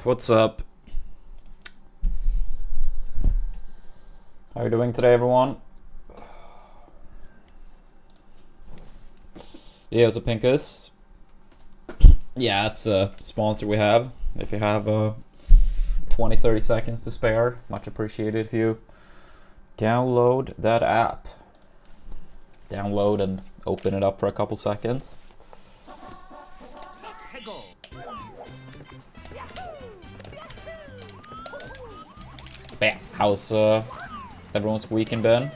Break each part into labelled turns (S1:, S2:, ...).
S1: What's up? How are you doing today, everyone? Yeah, it's a Pinkus. Yeah, it's a sponsor we have. If you have 20-30 seconds to spare, much appreciated if you download that app. Download and open it up for a couple seconds. Bam! How's everyone's weekend been?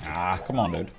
S1: Ah, come on, dude.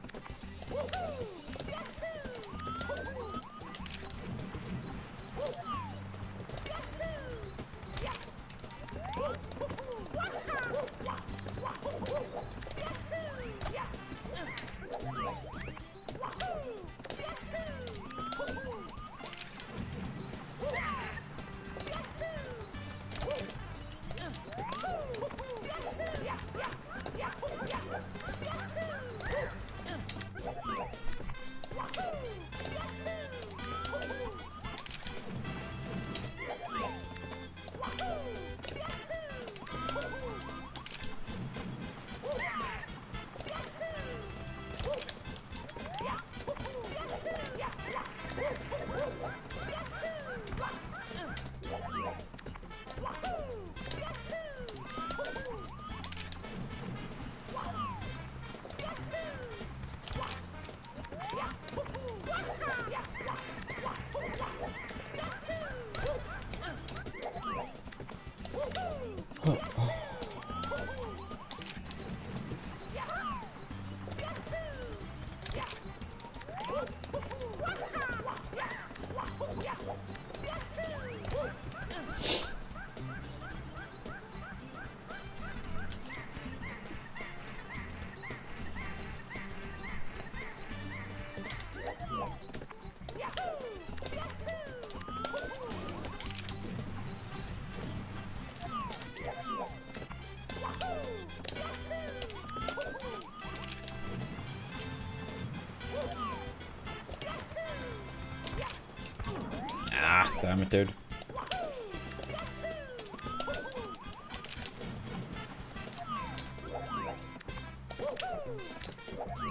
S1: Ah, damn it, dude.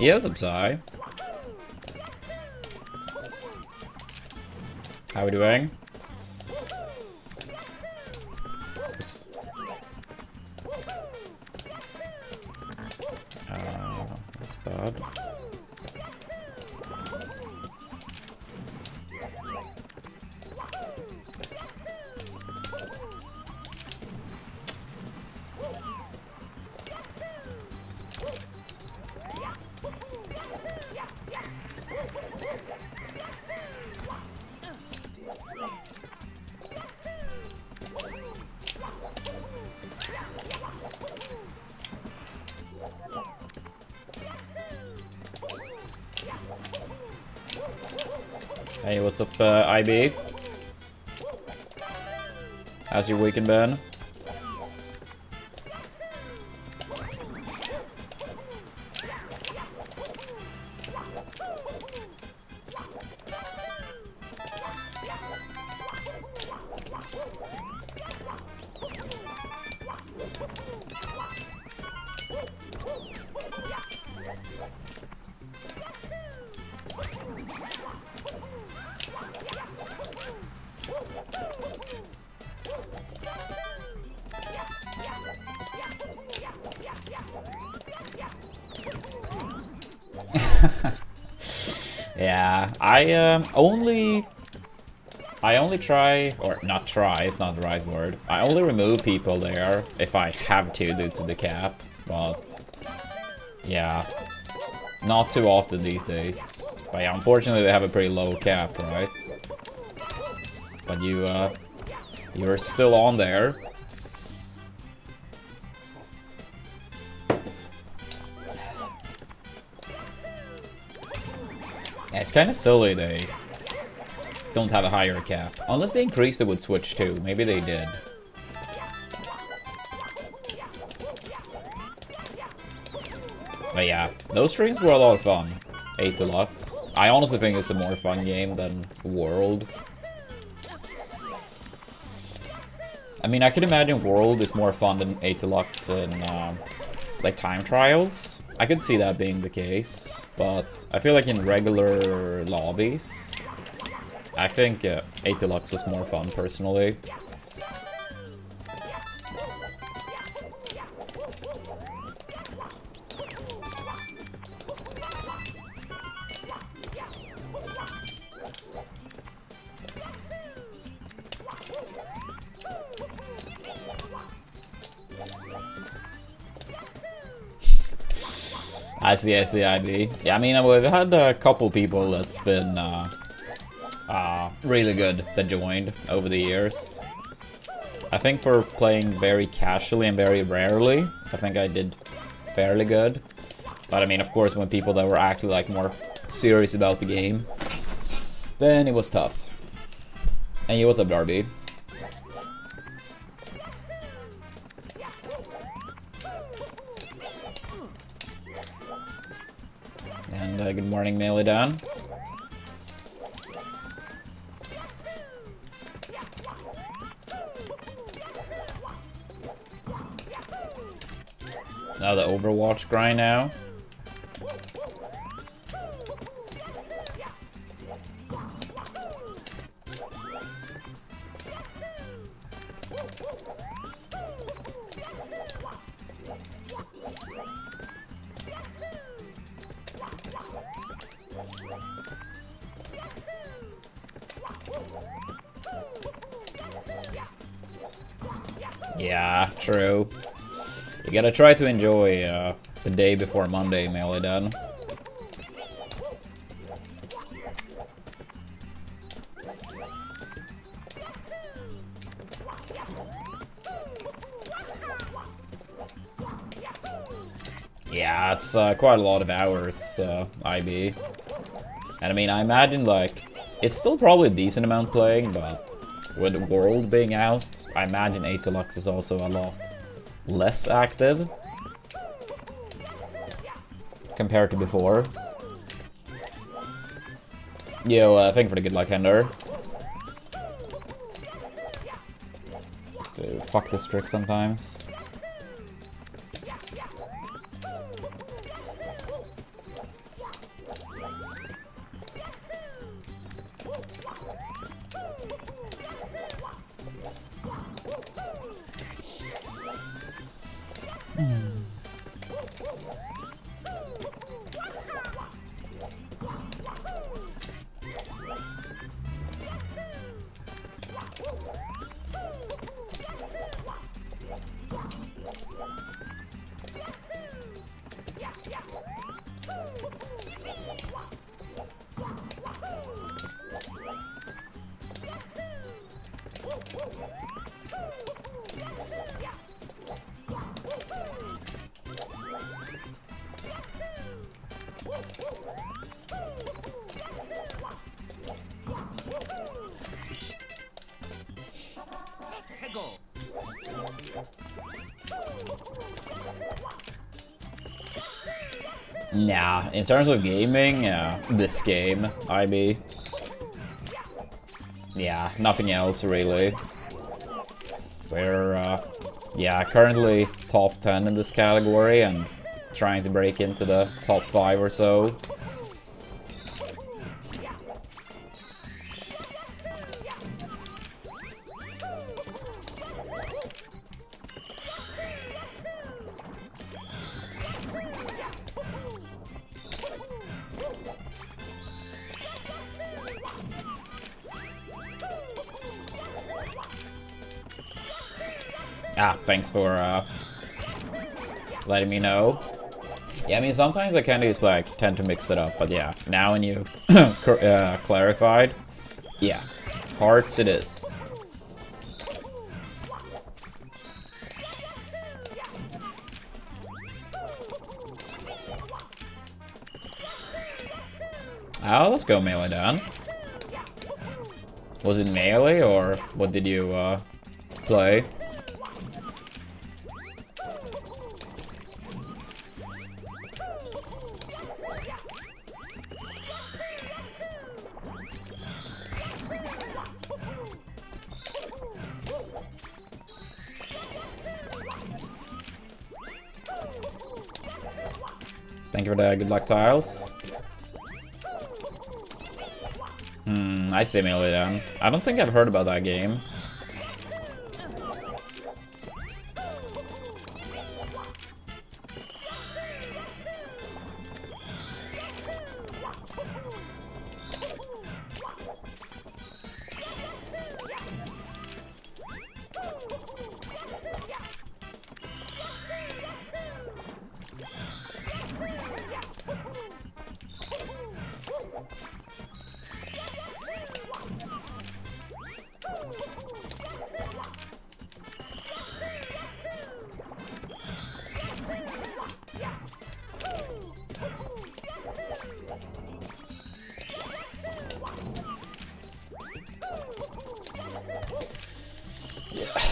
S1: Yes, I'm sorry. How are we doing? Oops. That's bad. Hey, what's up, IB? How's your weekend been? Yeah, I only try, or not try, it's not the right word. I only remove people there if I have to due to the cap, but yeah, not too often these days. But yeah, unfortunately they have a pretty low cap, right? But you're still on there. Yeah, it's kind of silly they don't have a higher cap. Unless they increased it with Switch 2. Maybe they did. But yeah, those streams were a lot of fun. 8 Deluxe. I honestly think it's a more fun game than World. I mean, I could imagine World is more fun than 8 Deluxe in, like, time trials. I could see that being the case, but I feel like in regular lobbies, I think 8 Deluxe was more fun, personally. I see, IB. Yeah, I mean, we've had a couple people that's been really good that joined over the years. I think for playing very casually and very rarely, I think I did fairly good. But I mean, of course, when people that were actually like more serious about the game, then it was tough. And you, what's up, Darby? And good morning, Melidan. Now the Overwatch grind now. Yeah, true. You gotta try to enjoy the day before Monday, Melidan. Yeah, it's quite a lot of hours, IB. And I mean, I imagine, like, it's still probably a decent amount playing, but with the World being out, I imagine 8 Deluxe is also a lot less active compared to before. Yo, thank you for the good luck, Hender. Dude, fuck this trick sometimes. Nah, in terms of gaming, this game, IB. Yeah, nothing else really. We're, yeah, currently top 10 in this category and trying to break into the top 5 or so. Ah, thanks for letting me know. Yeah, I mean, sometimes I kind of just like tend to mix it up, but yeah, now when you clarified, yeah, hearts it is. Oh, let's go melee down. Was it melee or what did you play? Thank you for the good luck tiles. I say melee down. I don't think I've heard about that game.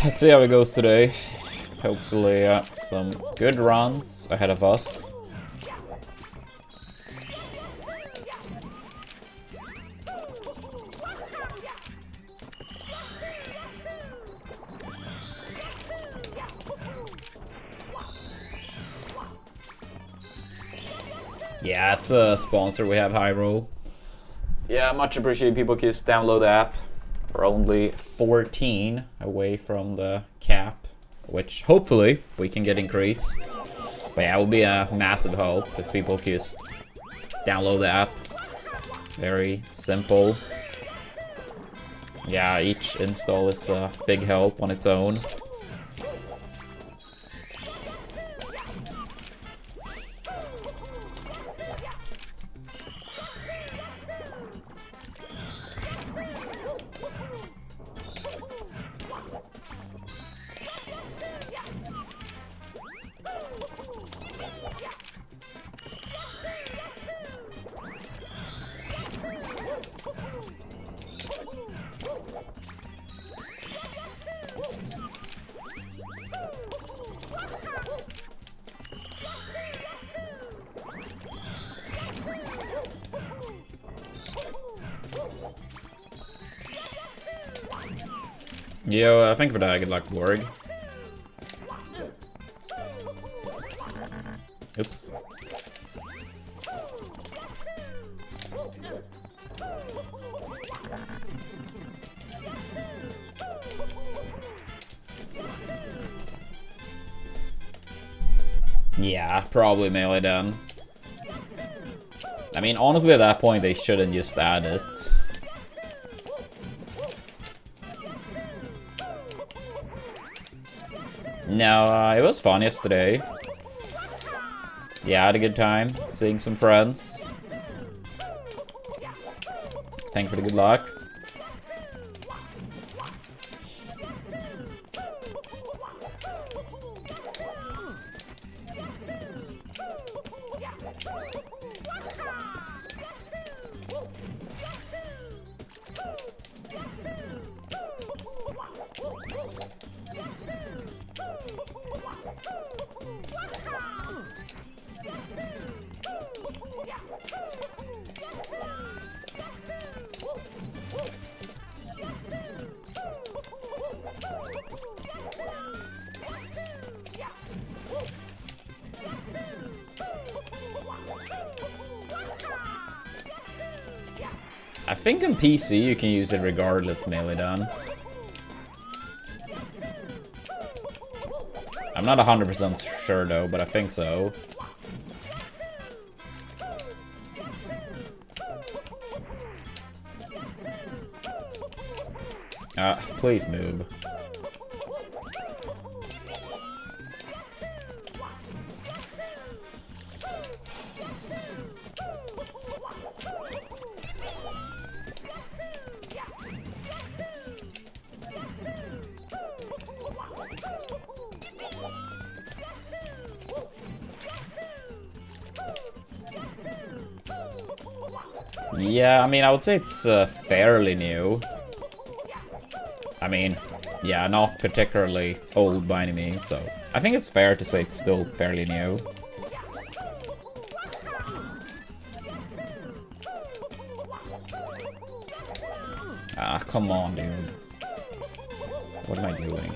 S1: Let's see how it goes today. Hopefully some good runs ahead of us. Yeah, it's a sponsor. We have high roll. Yeah, much appreciated. People can just download the app. We're only 14 away from the cap, which hopefully we can get increased. But yeah, it will be a massive help if people can just download the app. Very simple. Yeah, each install is a big help on its own. Yo, thank you for that. Good luck, Borg. Oops. Yeah, probably melee down. I mean, honestly, at that point, they shouldn't just add it. No, it was fun yesterday. Yeah, I had a good time seeing some friends. Thank you for the good luck. I think on PC you can use it regardless melee down. I'm not 100% sure though, but I think so. Please move. Yeah, I mean, I would say it's fairly new. I mean, yeah, not particularly old by any means, so I think it's fair to say it's still fairly new. Ah, come on, dude. What am I doing?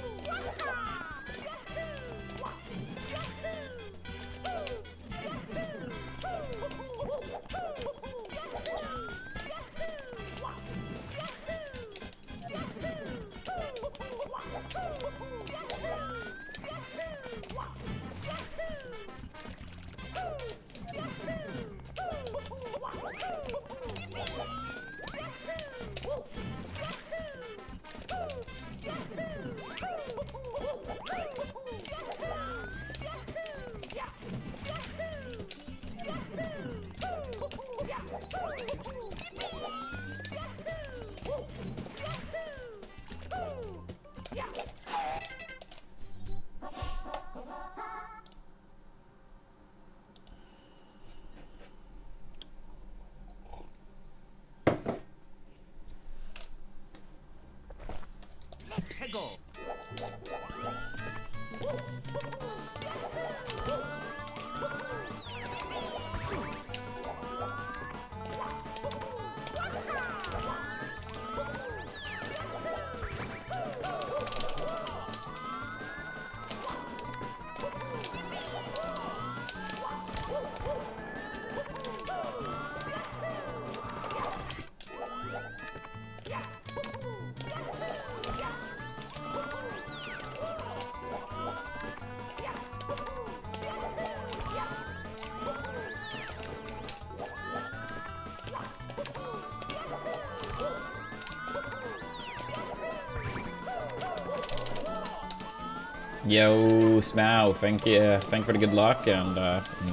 S1: Yo, Smow, thank you for the good luck, and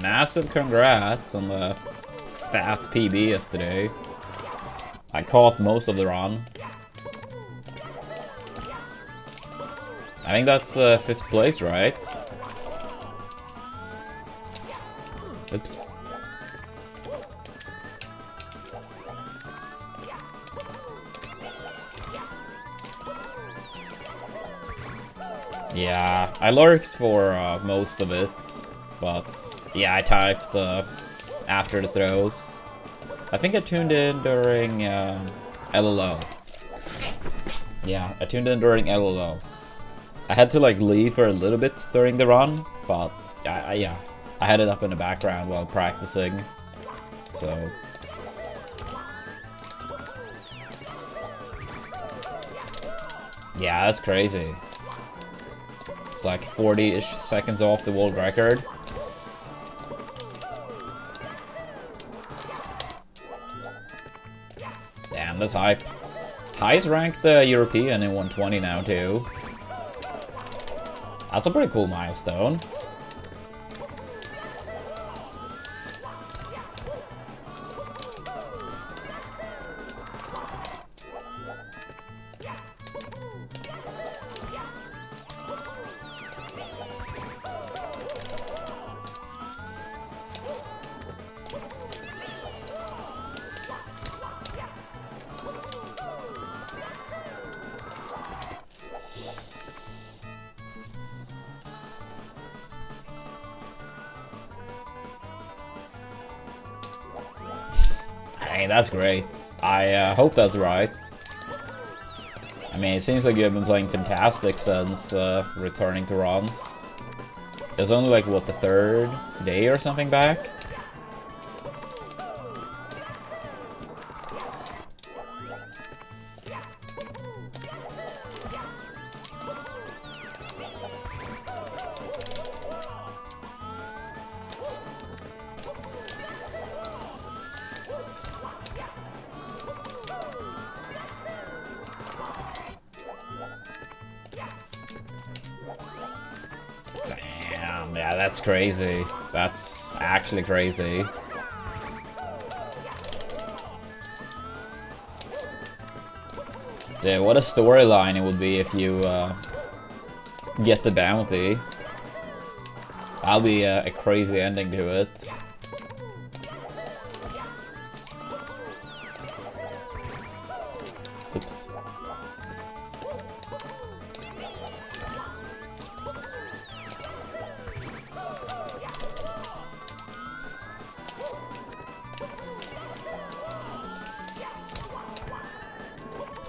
S1: massive congrats on the fat PB yesterday. I caught most of the run. I think that's 5th place, right? Oops. Yeah, I lurked for most of it, but yeah, I typed after the throws. I think I tuned in during LLO. Yeah, I tuned in during LLO. I had to like leave for a little bit during the run, but yeah, I had it up in the background while practicing, so. Yeah, that's crazy. It's like 40-ish seconds off the world record. Damn, that's hype. Highest ranked European in 120 now, too. That's a pretty cool milestone. Hey, that's great. I hope that's right. I mean, it seems like you have been playing fantastic since returning to runs. It was only like, what, the 3rd day or something back? Damn, yeah, that's crazy. That's actually crazy. Dude, what a storyline it would be if you get the bounty. That'll be a crazy ending to it.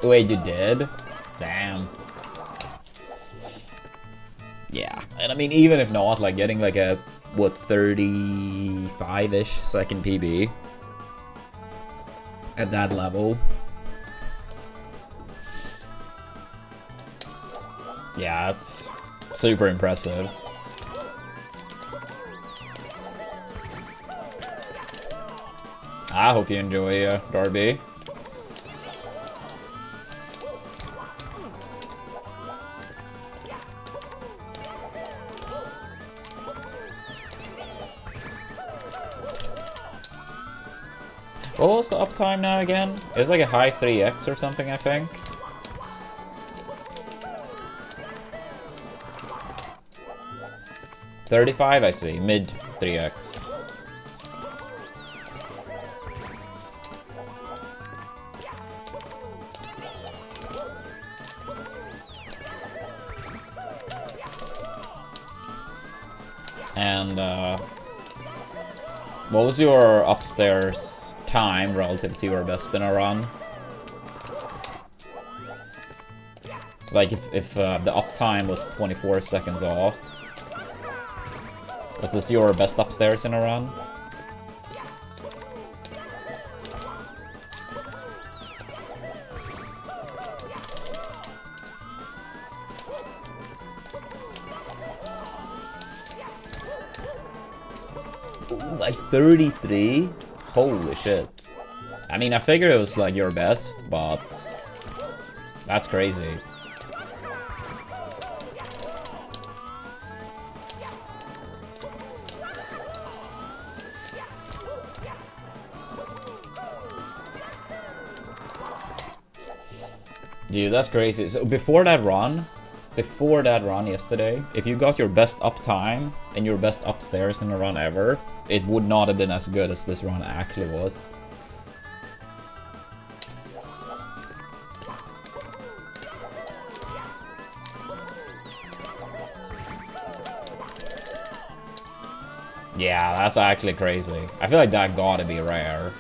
S1: Wait, you did? Damn. Yeah, and I mean, even if not, like, getting like a, what, 35-ish second PB at that level. Yeah, it's super impressive. I hope you enjoy, Darby. What was the uptime now again? It's like a high 3x or something, I think. $35, I see. Mid 3x. And, what was your upstairs time relative to your best in a run? Like, if the uptime was 24 seconds off. Was this your best upstairs in a run? Ooh, like 33? Holy shit. I mean, I figured it was like your best, but that's crazy. Dude, that's crazy. So before that run yesterday, if you got your best uptime and your best upstairs in a run ever, it would not have been as good as this run actually was. Yeah, that's actually crazy. I feel like that gotta be rare.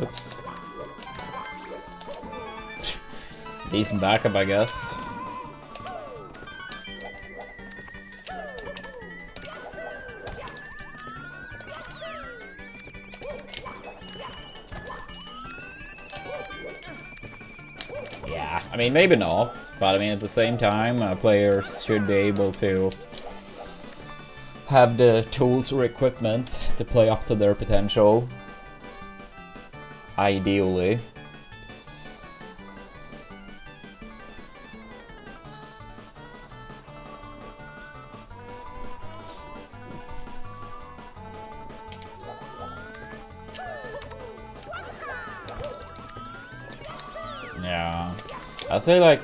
S1: Oops. Decent backup, I guess. Yeah, I mean, maybe not, but I mean, at the same time, players should be able to have the tools or equipment to play up to their potential. Ideally. Yeah. I'd say, like,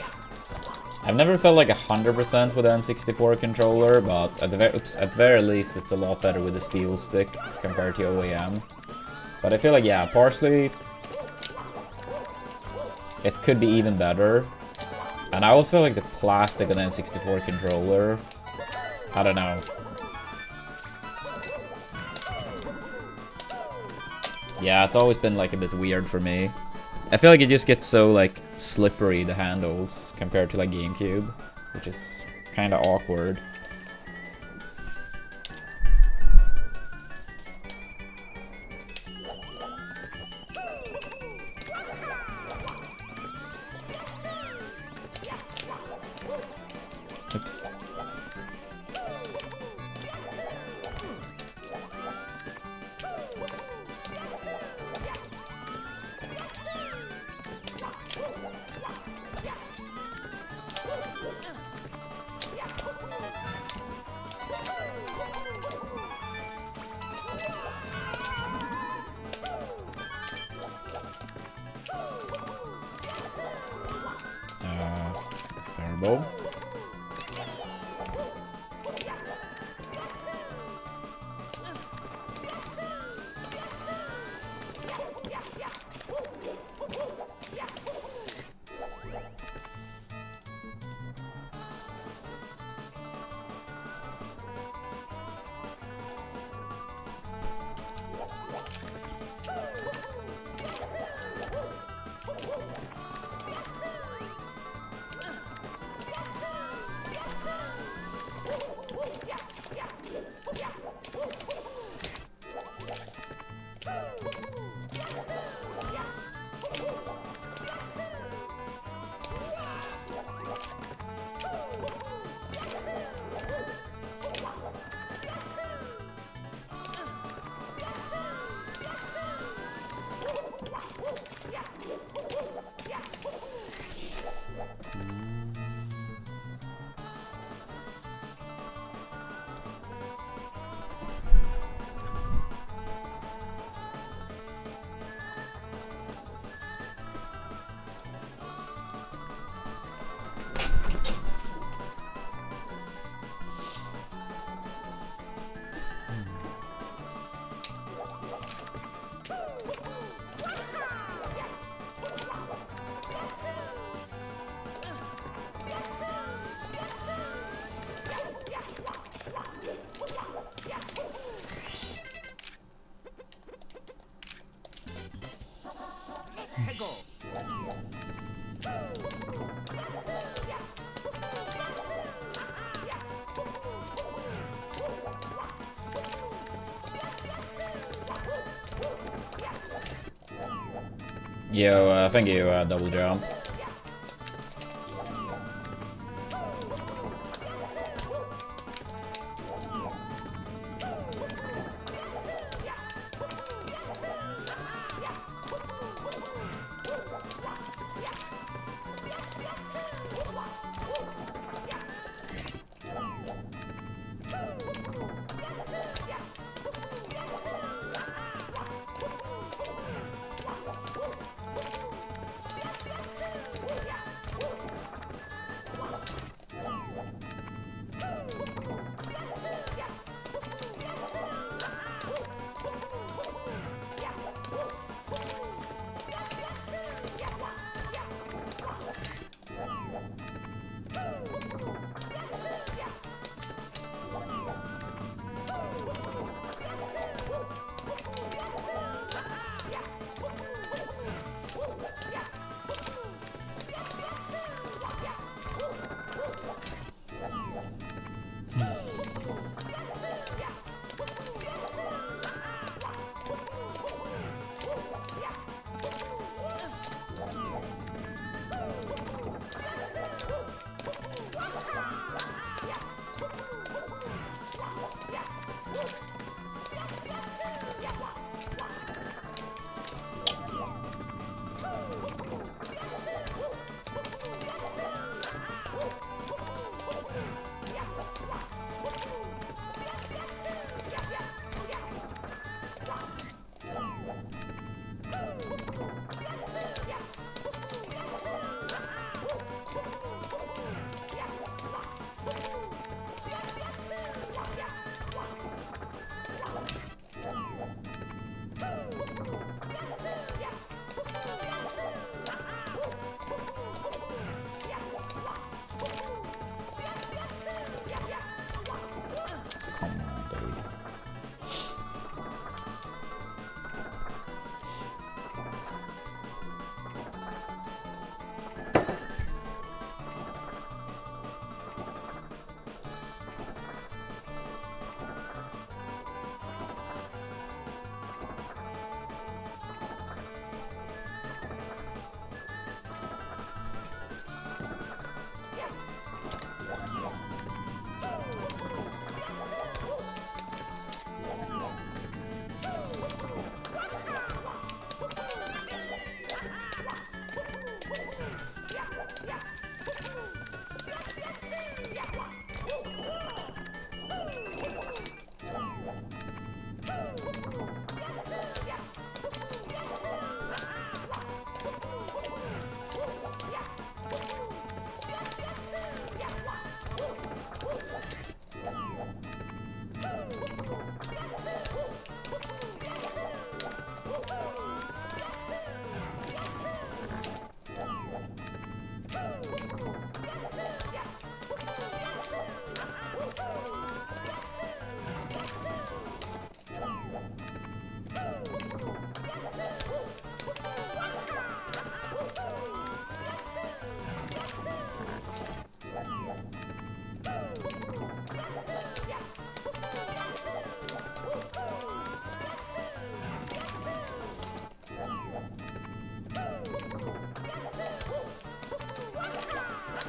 S1: I've never felt like 100% with the N64 controller, but at the very least it's a lot better with the steel stick compared to OEM. But I feel like, yeah, partially it could be even better. And I always feel like the plastic on the N64 controller, I don't know. Yeah, it's always been like a bit weird for me. I feel like it just gets so like slippery, the handles, compared to like GameCube, which is kind of awkward. Oops. That's terrible. Yo, thank you, Double Jump.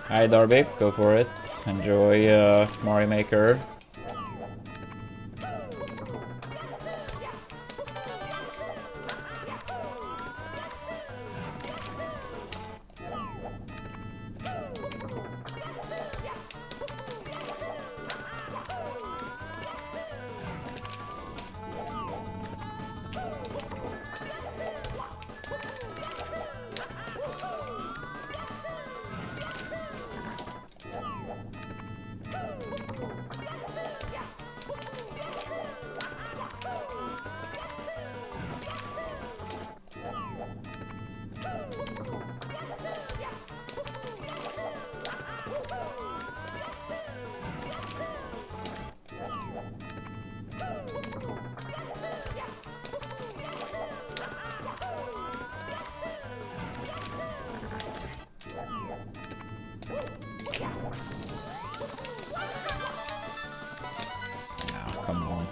S1: Alright, Darby, go for it. Enjoy Mario Maker. Come on.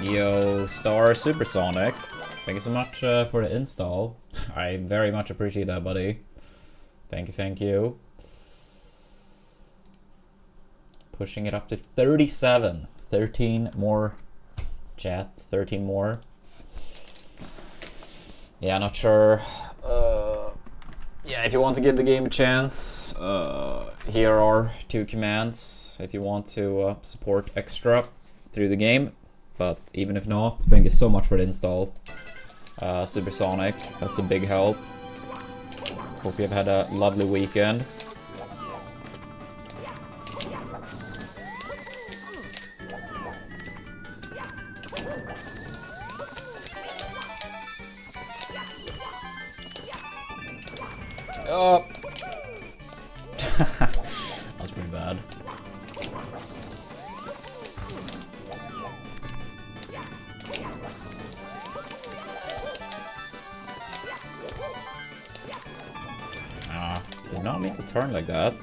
S1: Yo, Star Supersonic. Thank you so much for the install. I very much appreciate that, buddy. Thank you, thank you. Pushing it up to 37. 13 more, chat. 13 more. Yeah, not sure. Yeah, if you want to give the game a chance, here are 2 commands if you want to support extra through the game. But even if not, thank you so much for the install. Supersonic, that's a big help. Hope you've had a lovely weekend. Oh! That was pretty bad. Did not mean to turn like that.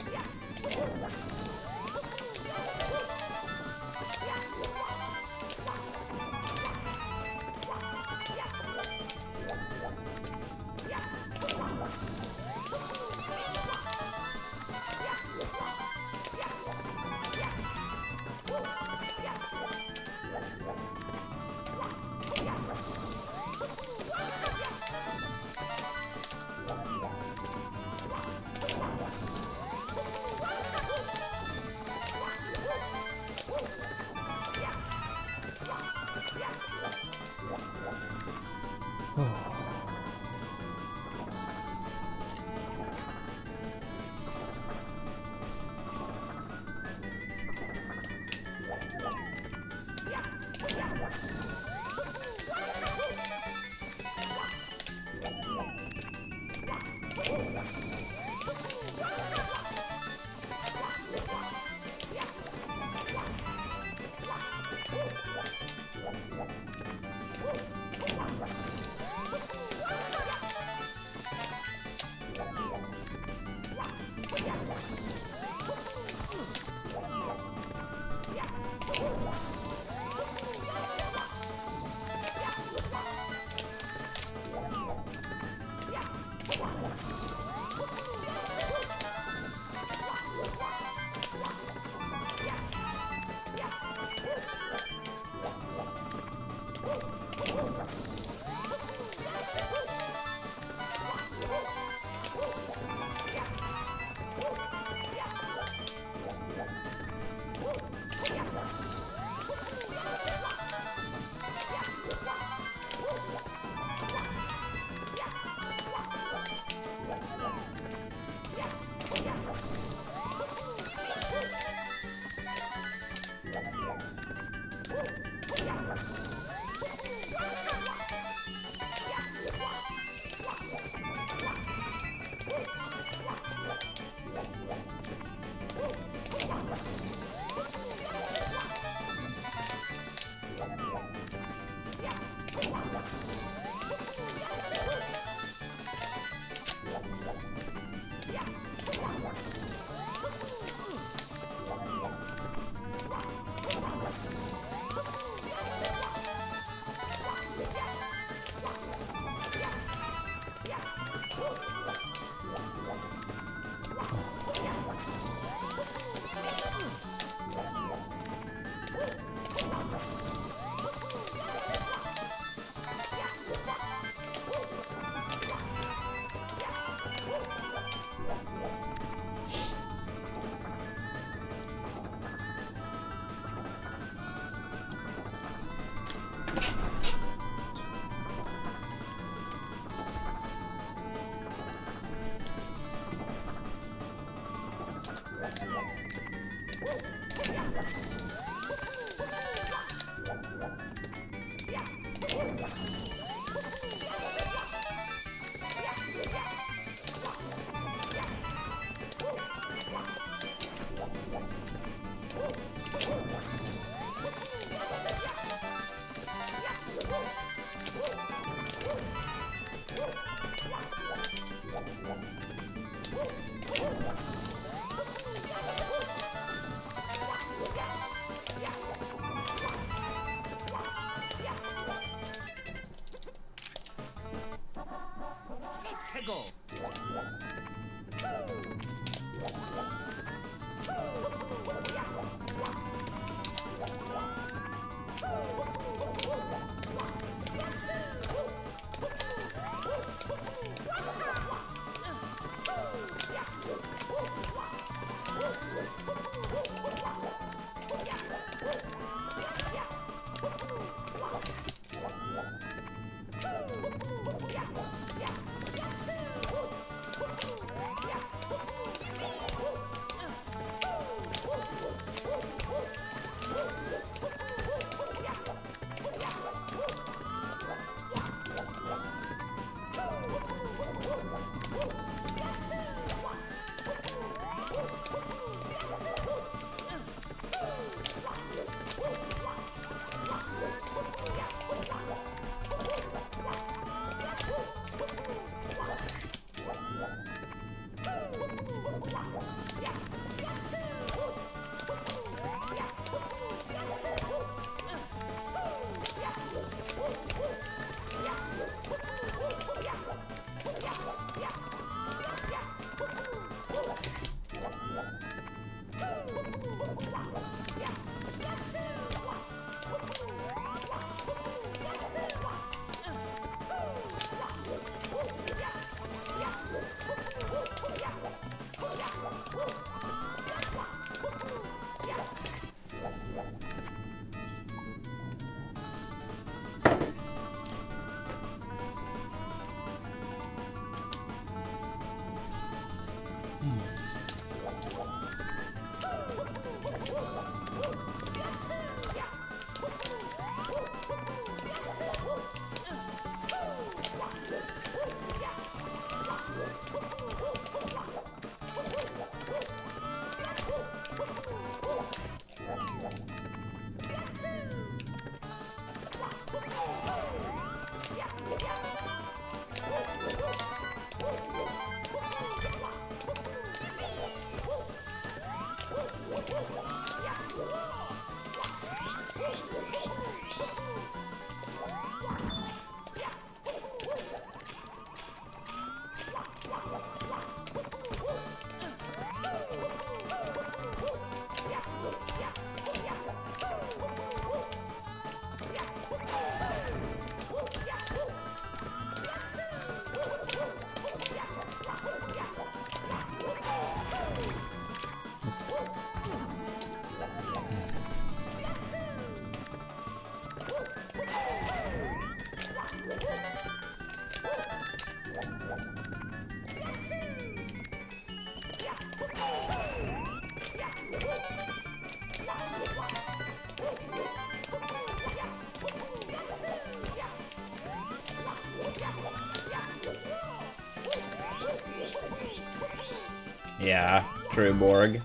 S1: Yeah, true, Borg.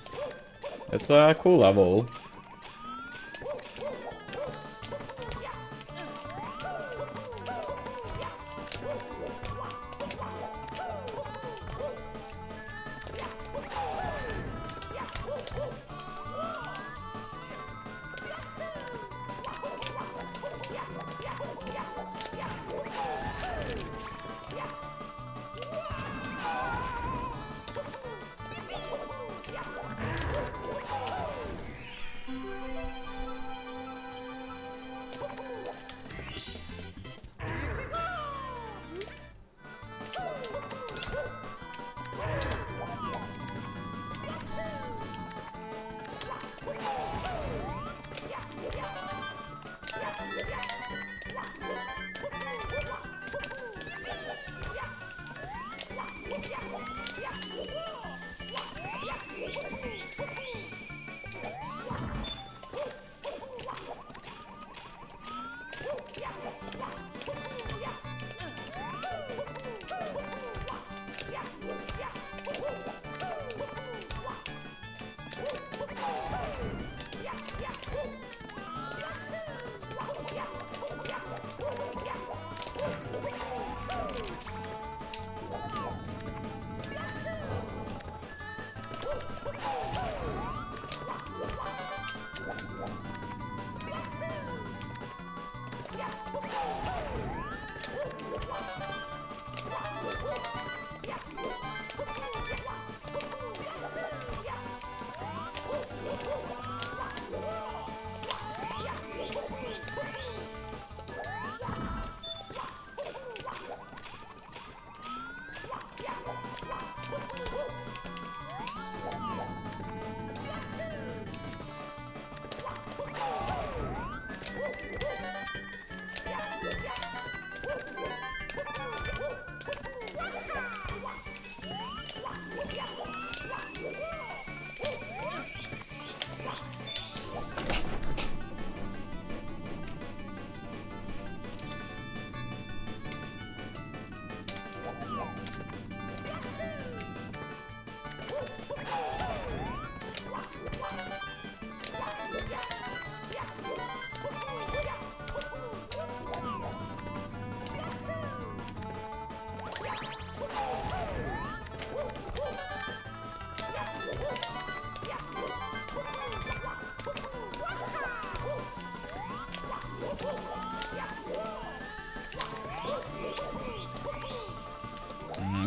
S1: It's a cool level.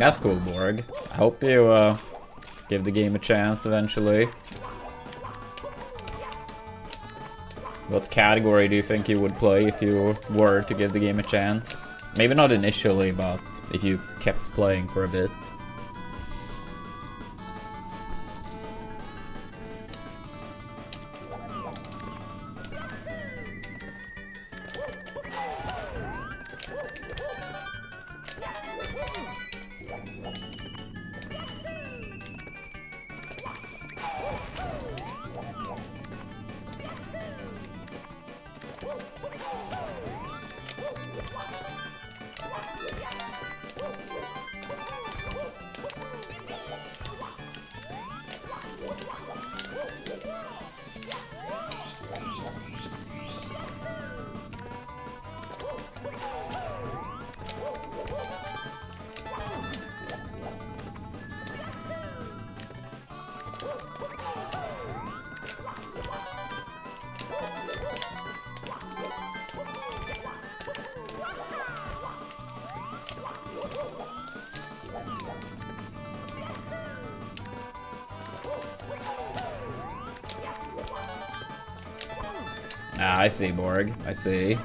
S1: That's cool, Borg. I hope you give the game a chance eventually. What category do you think you would play if you were to give the game a chance? Maybe not initially, but if you kept playing for a bit. Ah, I see, Borg. I see.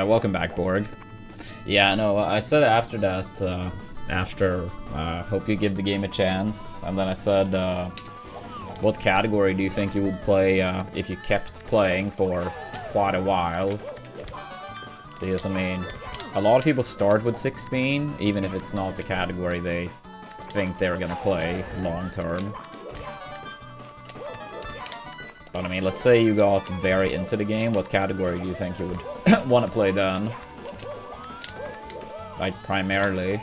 S1: Welcome back, Borg. Yeah, no, I said after that, hope you give the game a chance, and then I said, what category do you think you would play if you kept playing for quite a while? Because, I mean, a lot of people start with 16, even if it's not the category they think they're gonna play long term. But I mean, let's say you got very into the game, what category do you think you would want to play then? Like, primarily.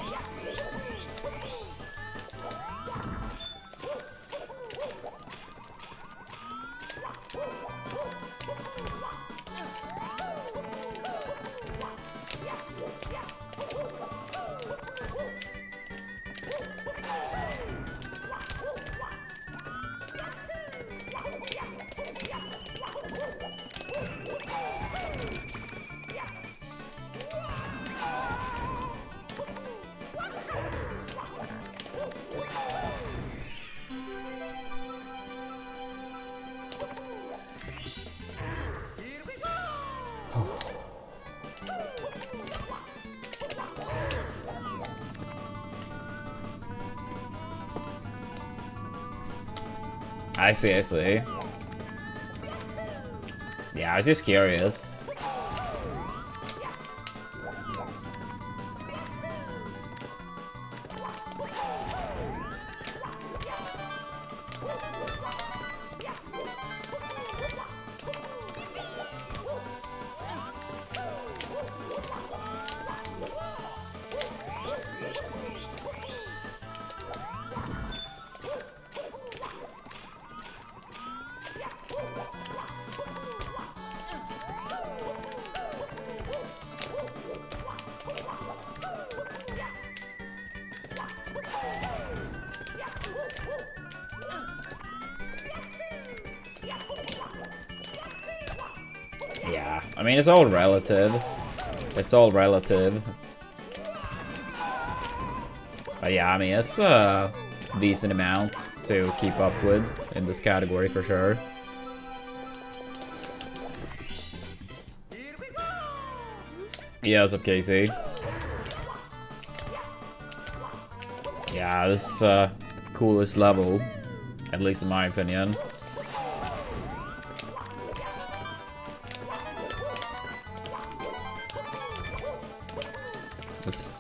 S1: I see, I see. Yeah, I was just curious. Yeah, I mean, it's all relative. It's all relative. But yeah, I mean, it's a decent amount to keep up with in this category for sure. Yeah, what's up, Casey? Yeah, this is coolest level, at least in my opinion. Oops.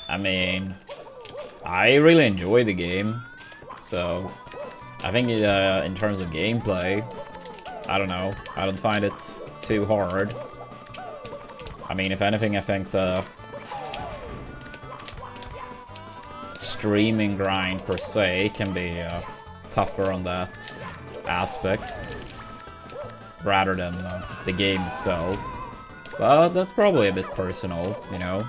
S1: I mean, I really enjoy the game, so I think in terms of gameplay, I don't know, I don't find it too hard. I mean, if anything, I think the streaming grind per se can be tougher on that aspect rather than the game itself. But that's probably a bit personal, you know?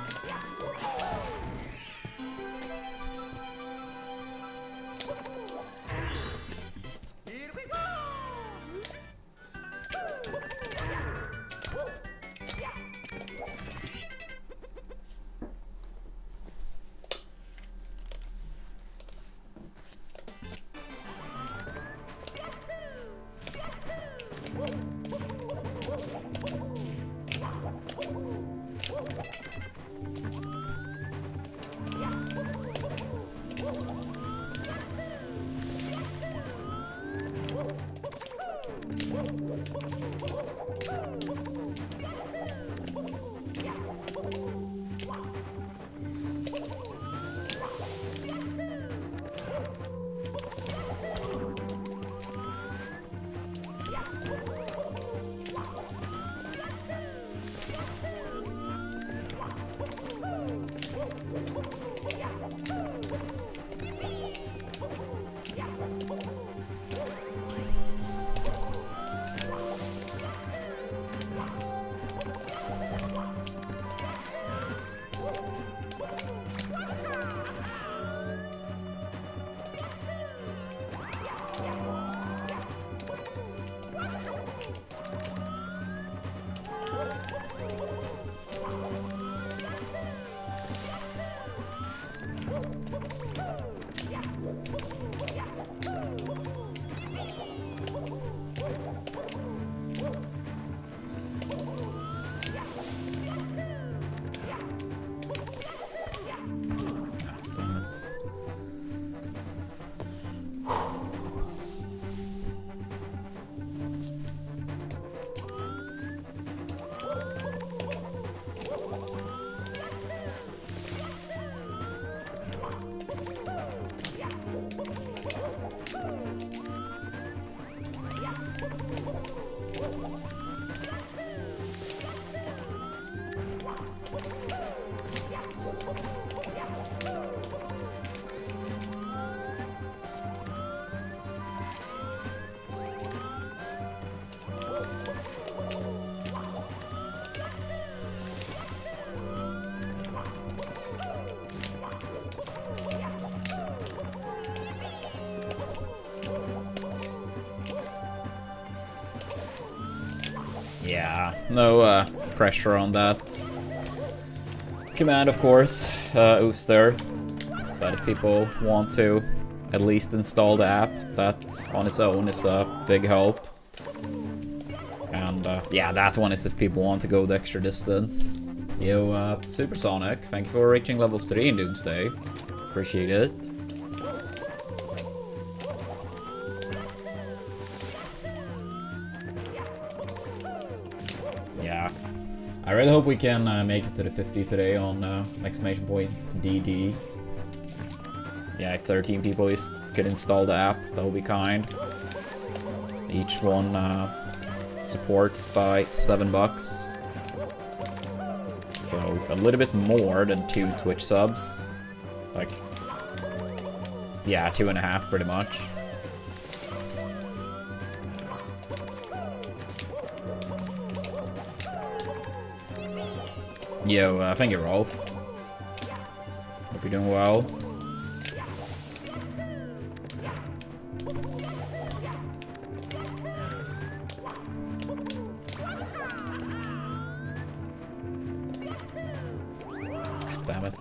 S1: Yeah, no pressure on that command, of course, Ooster. But if people want to at least install the app, that on its own is a big help. And yeah, that one is if people want to go the extra distance. Yo, Supersonic, thank you for reaching level 3 in Doomsday. Appreciate it. Yeah, I really hope we can make it to the 50 today on exclamation point DD. Yeah, if 13 people could install the app, that would be kind. Each one supports by $7. So a little bit more than 2 Twitch subs. Like, yeah, 2.5 pretty much. Yo, thank you, Rolf. Hope you're doing well. Damn it.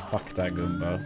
S1: Fuck that Goomba.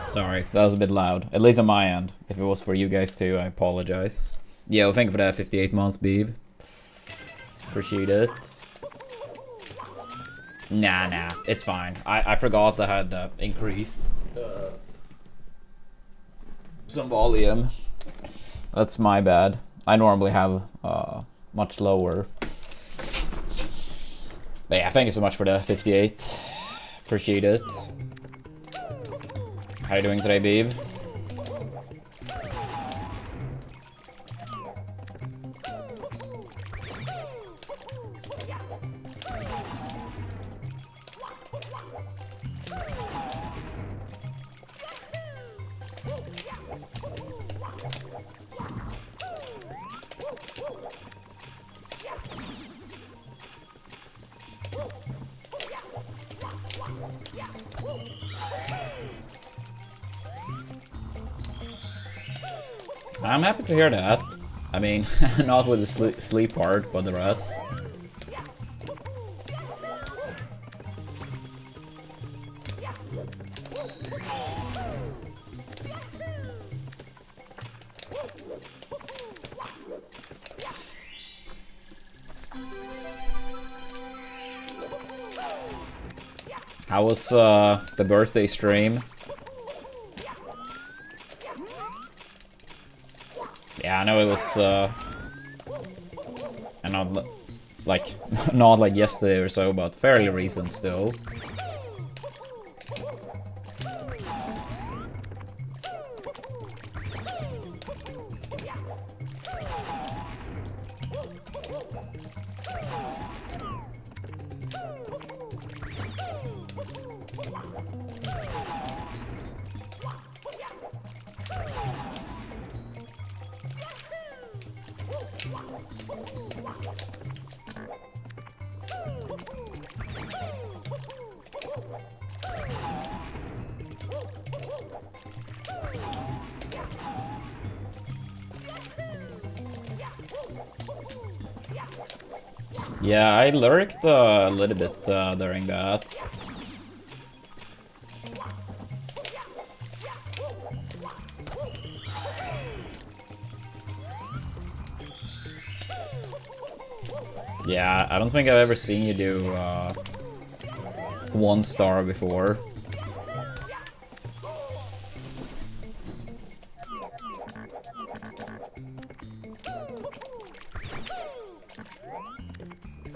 S1: Sorry, that was a bit loud. At least on my end. If it was for you guys too, I apologize. Yo, thank you for that 58 months, Beeb. Appreciate it. Nah, it's fine. I forgot I had increased some volume. That's my bad. I normally have much lower. But yeah, thank you so much for the 58. Appreciate it. How you doing today, Beeb? I'm happy to hear that. I mean, not with the sleep part, but the rest. How was the birthday stream? Yeah, I know it was and not like not like yesterday or so, but fairly recent still. Yeah, I lurked a little bit during that. Yeah, I don't think I've ever seen you do 1 star before.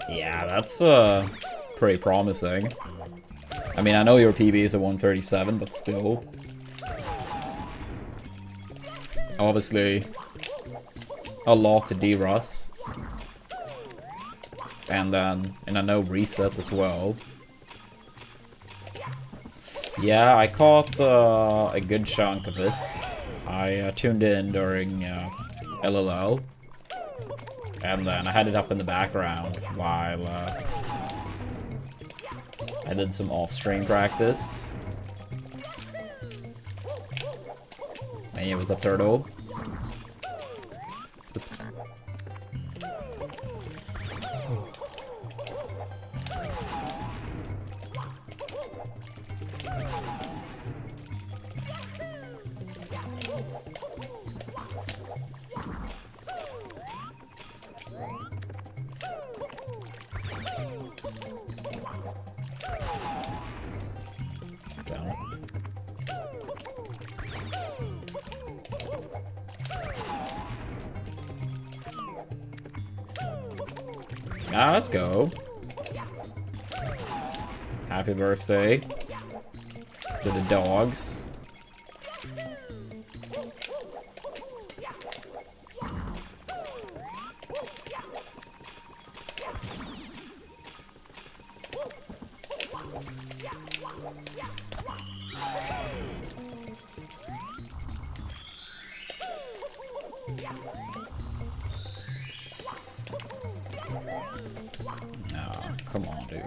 S1: Yeah, that's pretty promising. I mean, I know your PB is a 137, but still. Obviously, a lot to de-rust. And then, a no reset as well. Yeah, I caught a good chunk of it. I tuned in during LLL. And then I had it up in the background while I did some off-stream practice. Hey, what's up, Turtle? Oops. Ah, let's go. Happy birthday to the dogs. Oh, come on, dude.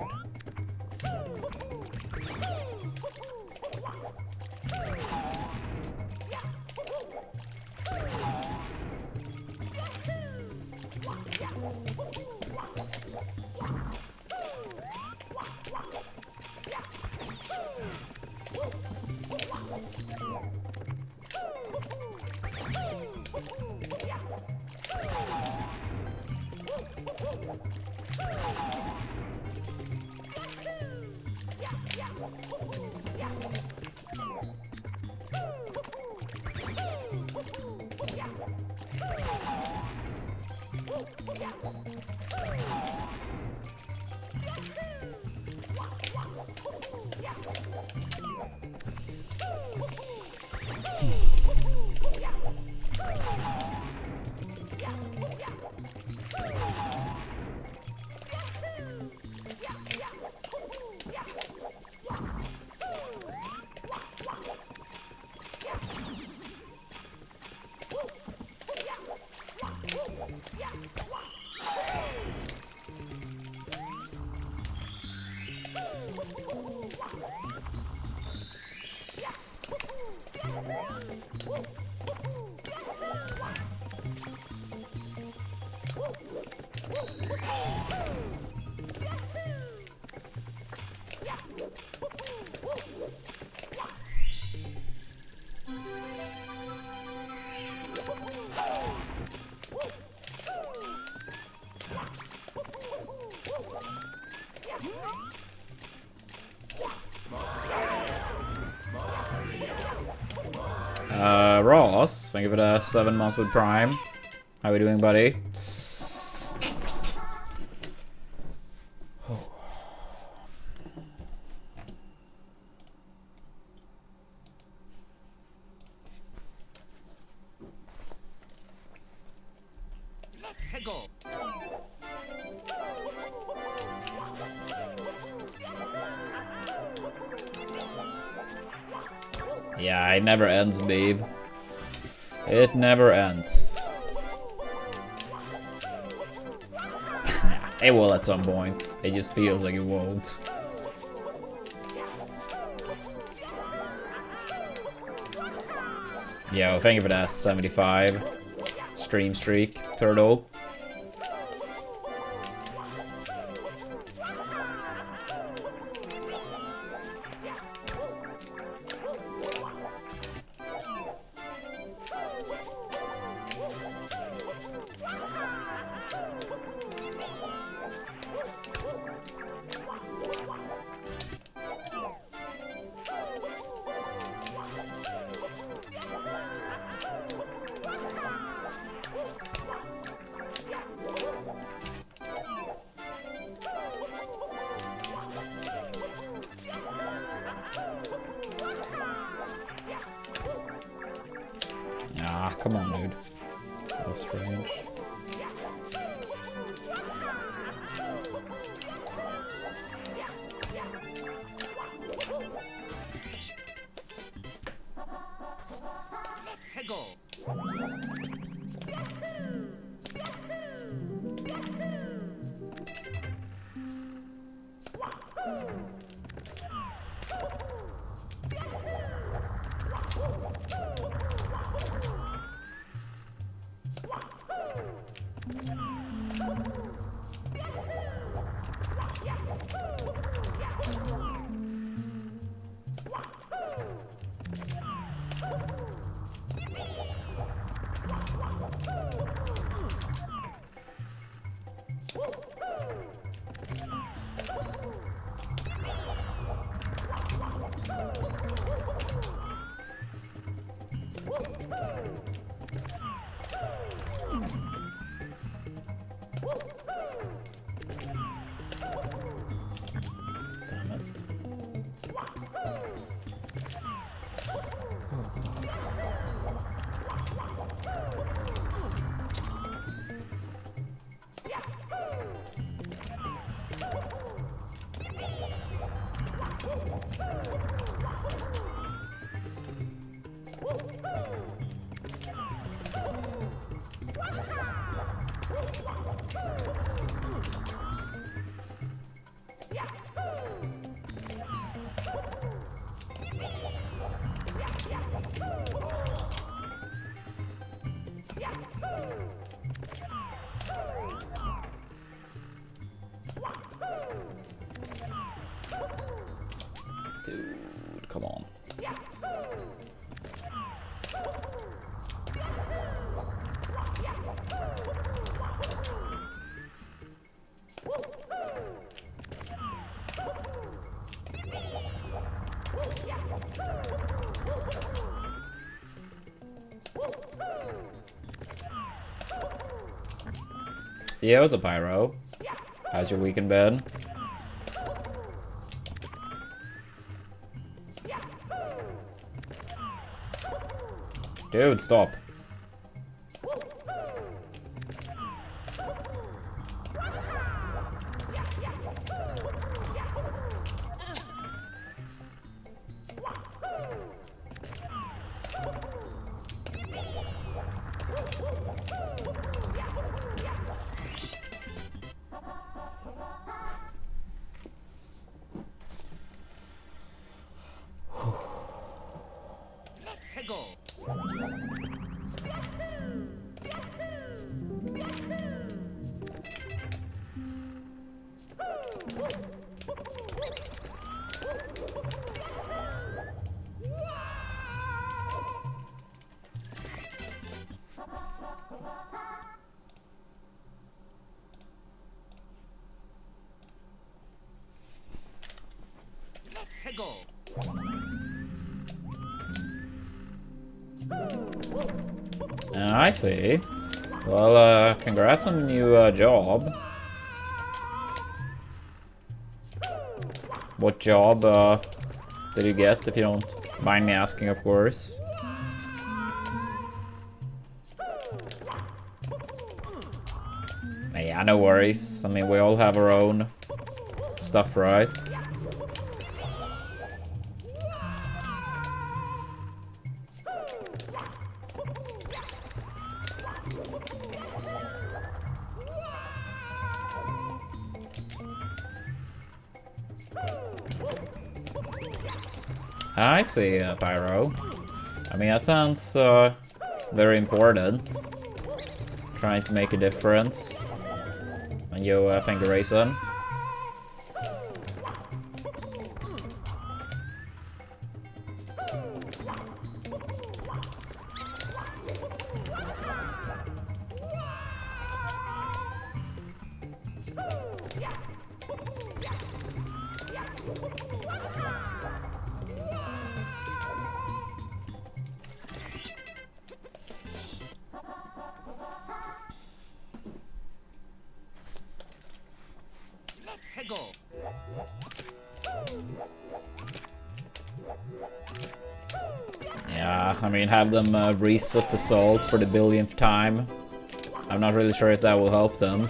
S1: Boss. Thank you for the 7 months with Prime. How we doing, buddy? Yeah, it never ends, babe. It never ends. Nah, it will at some point. It just feels like it won't. Yo, thank you for that 75 stream streak, Turtle. Ah, come on, dude. That's strange. Dude, come on. Yeah, what's up, Pyro? How's your week in bed? Dude, stop. I see. Well, congrats on the new job. What job did you get, if you don't mind me asking, of course? Yeah, no worries. I mean, we all have our own stuff, right? I see, Pyro. I mean, that sounds very important. Trying to make a difference. And you, finger racing. Yeah, I mean, have them reset the salt for the billionth time. I'm not really sure if that will help them.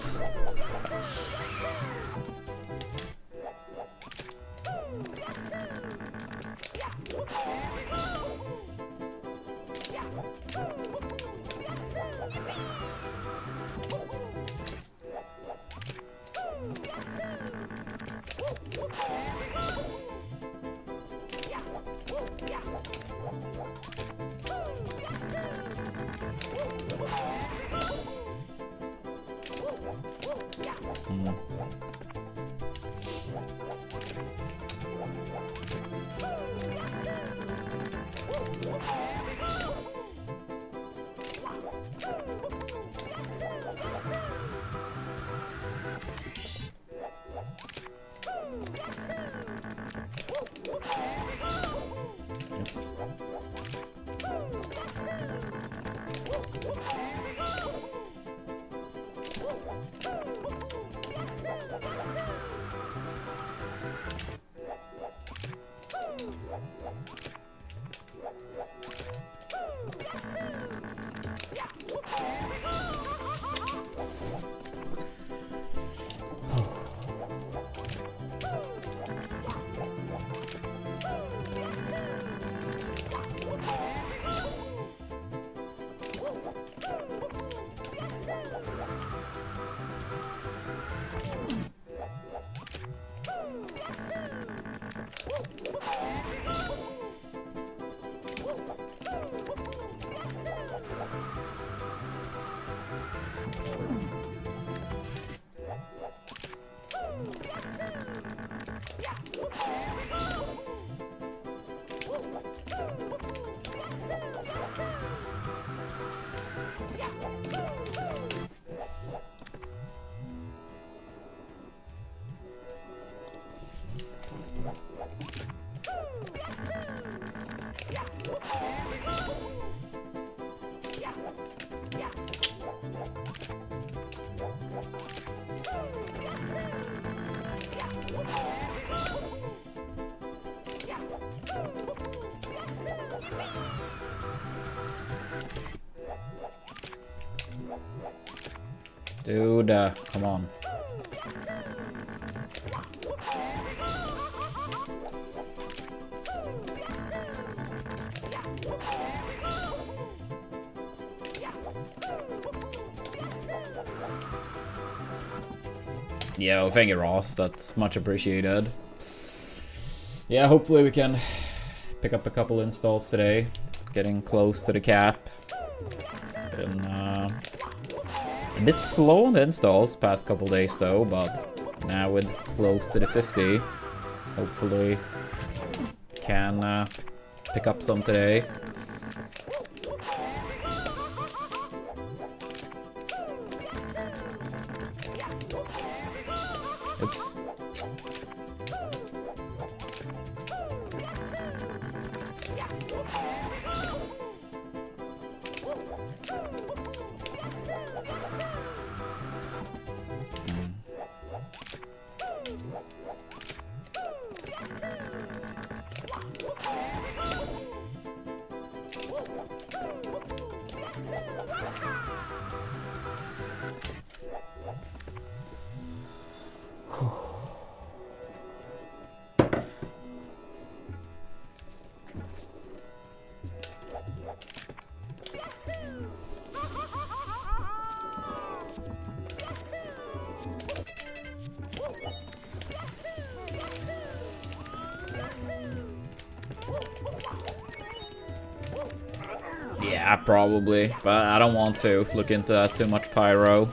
S1: Oops. Dude, come on. Yo, thank you, Ross. That's much appreciated. Yeah, hopefully we can pick up a couple installs today. Getting close to the cap. Been a bit slow on the installs past couple days though, but now with close to the 50, hopefully can pick up some today. Oops. Yeah, probably, but I don't want to look into that too much, Pyro.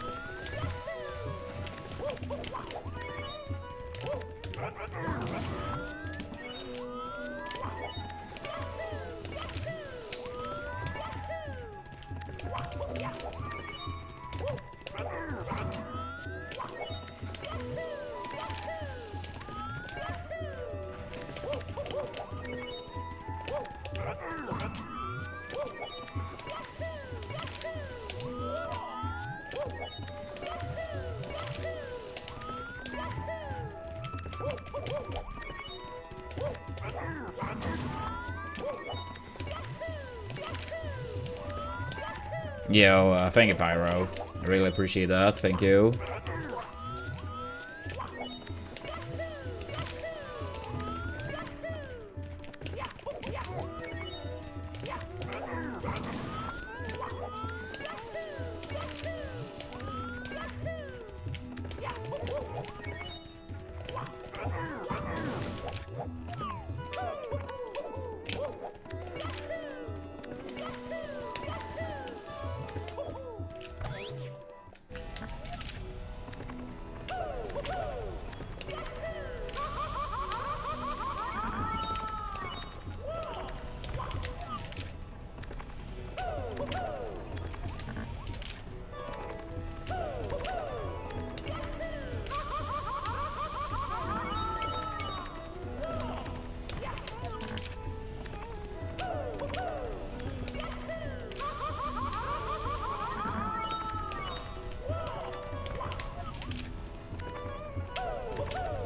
S1: Yo, thank you, Pyro. I really appreciate that. Thank you.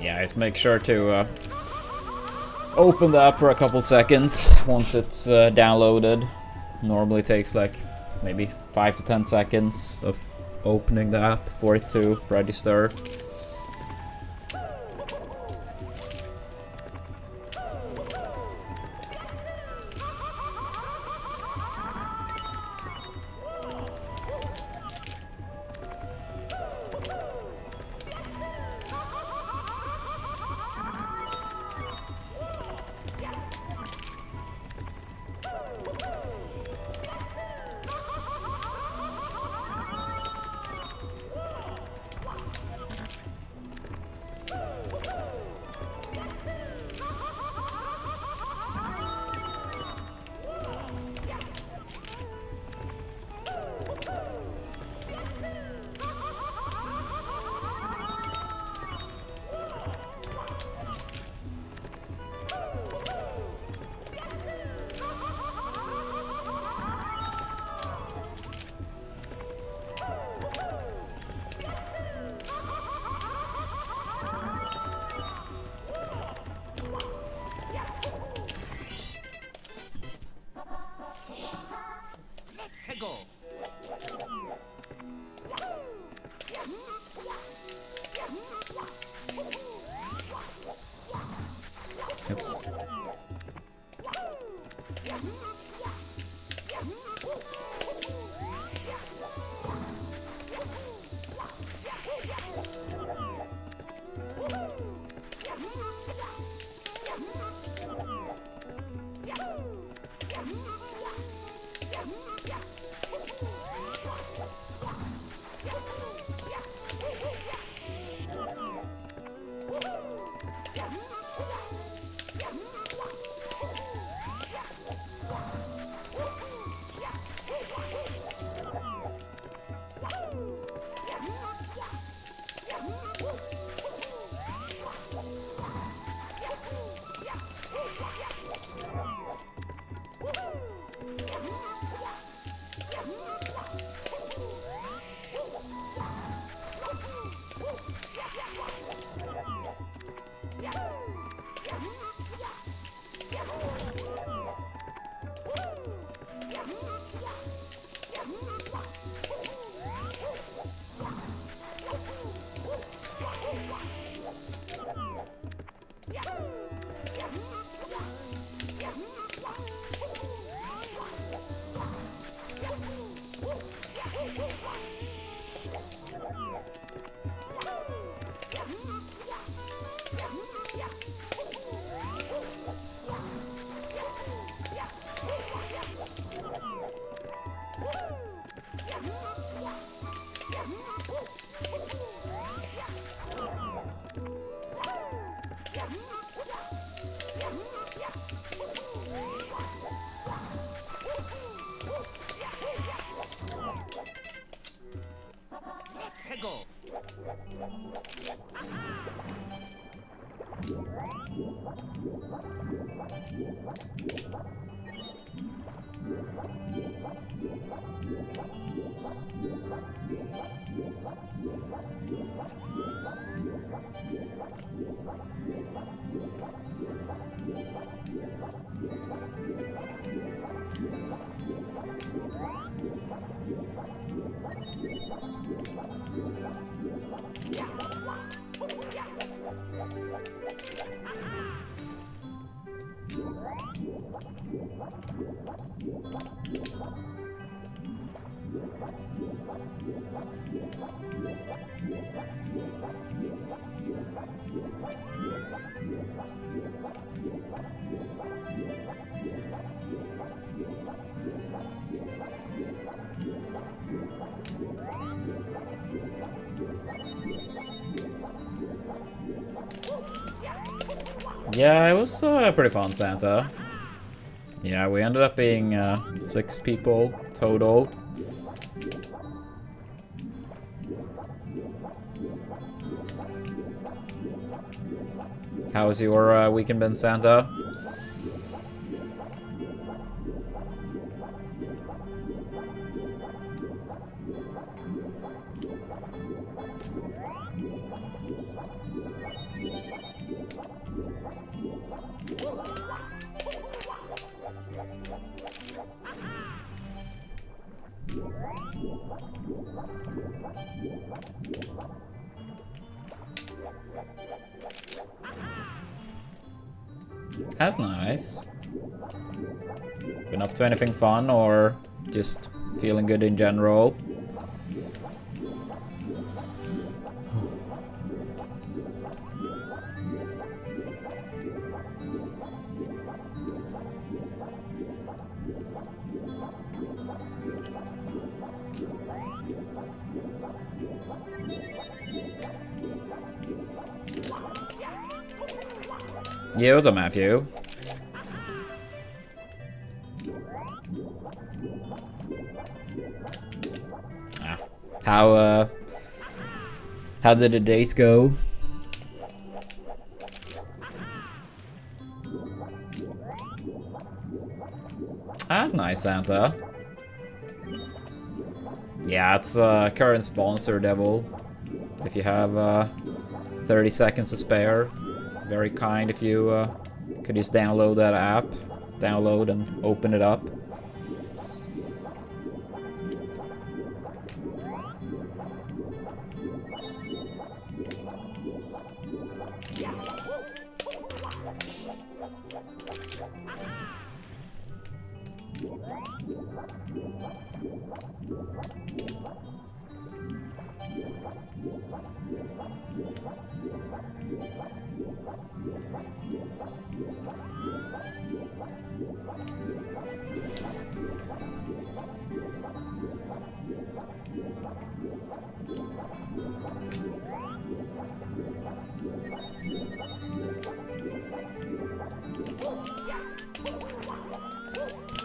S1: Yeah, just make sure to open the app for a couple seconds once it's downloaded. Normally takes like maybe 5 to 10 seconds of opening the app for it to register. Yeah, it was pretty fun, Santa. Yeah, we ended up being 6 people total. How was your weekend been, Santa? That's nice. Been up to anything fun or just feeling good in general? Yeah, what's up, Matthew? How did the dates go? That's nice, Santa. Yeah, it's current sponsor, Devil. If you have 30 seconds to spare, very kind if you could just download that app, download and open it up.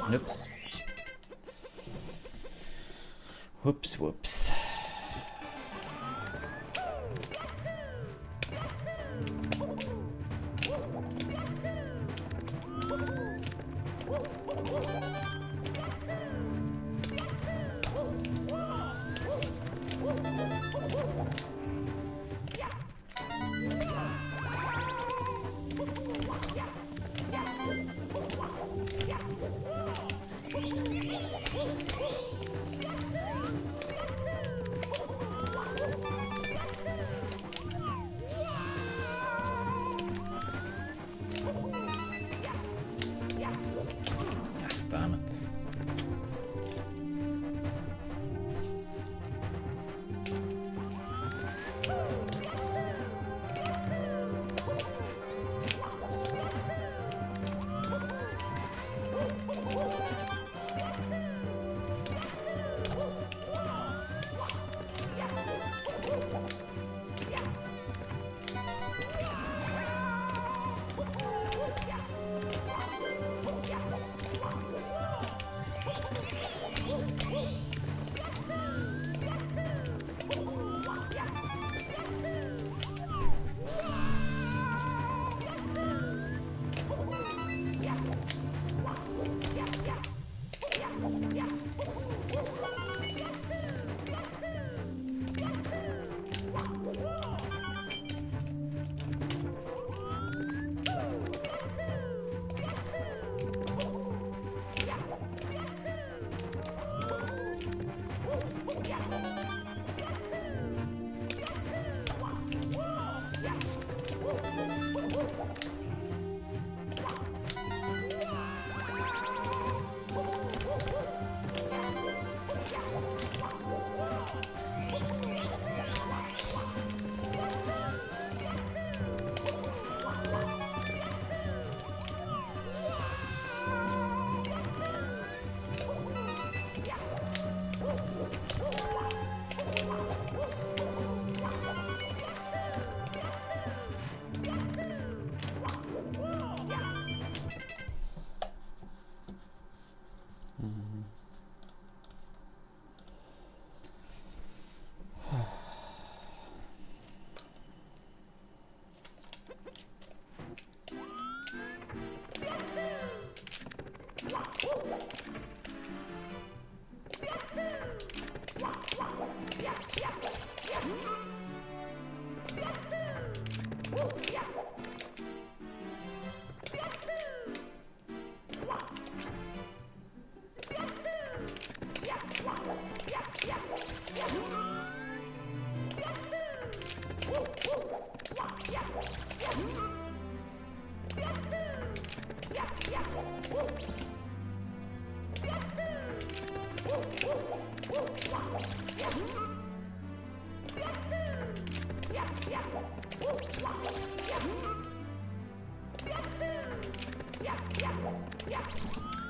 S1: Oops. Whoops, whoops.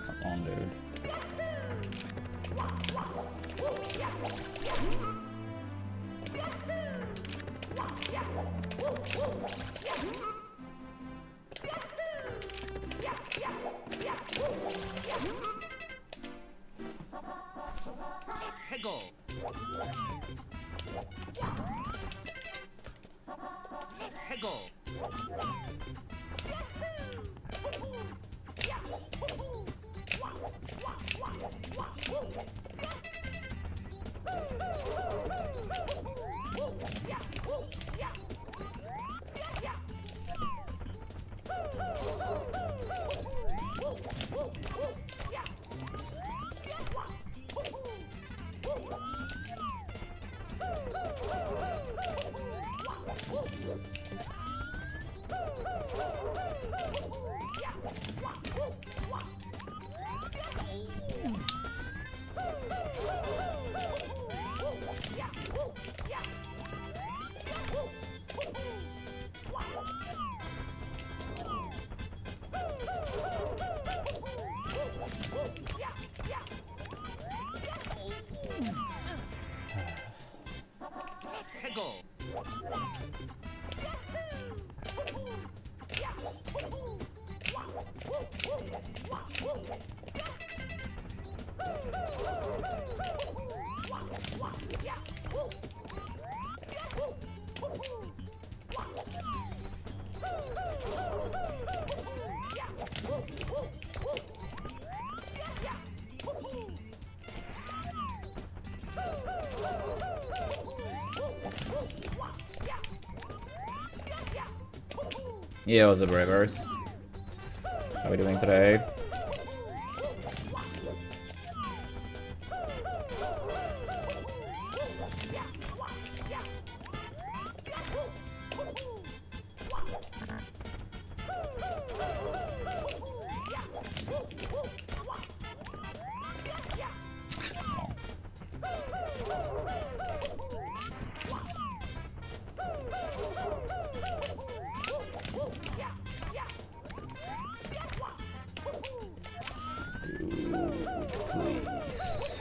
S1: Come on, dude.
S2: Hegel. Hegel. Hegel.
S1: Yeah, what's up, Rivers? How are we doing today? Please.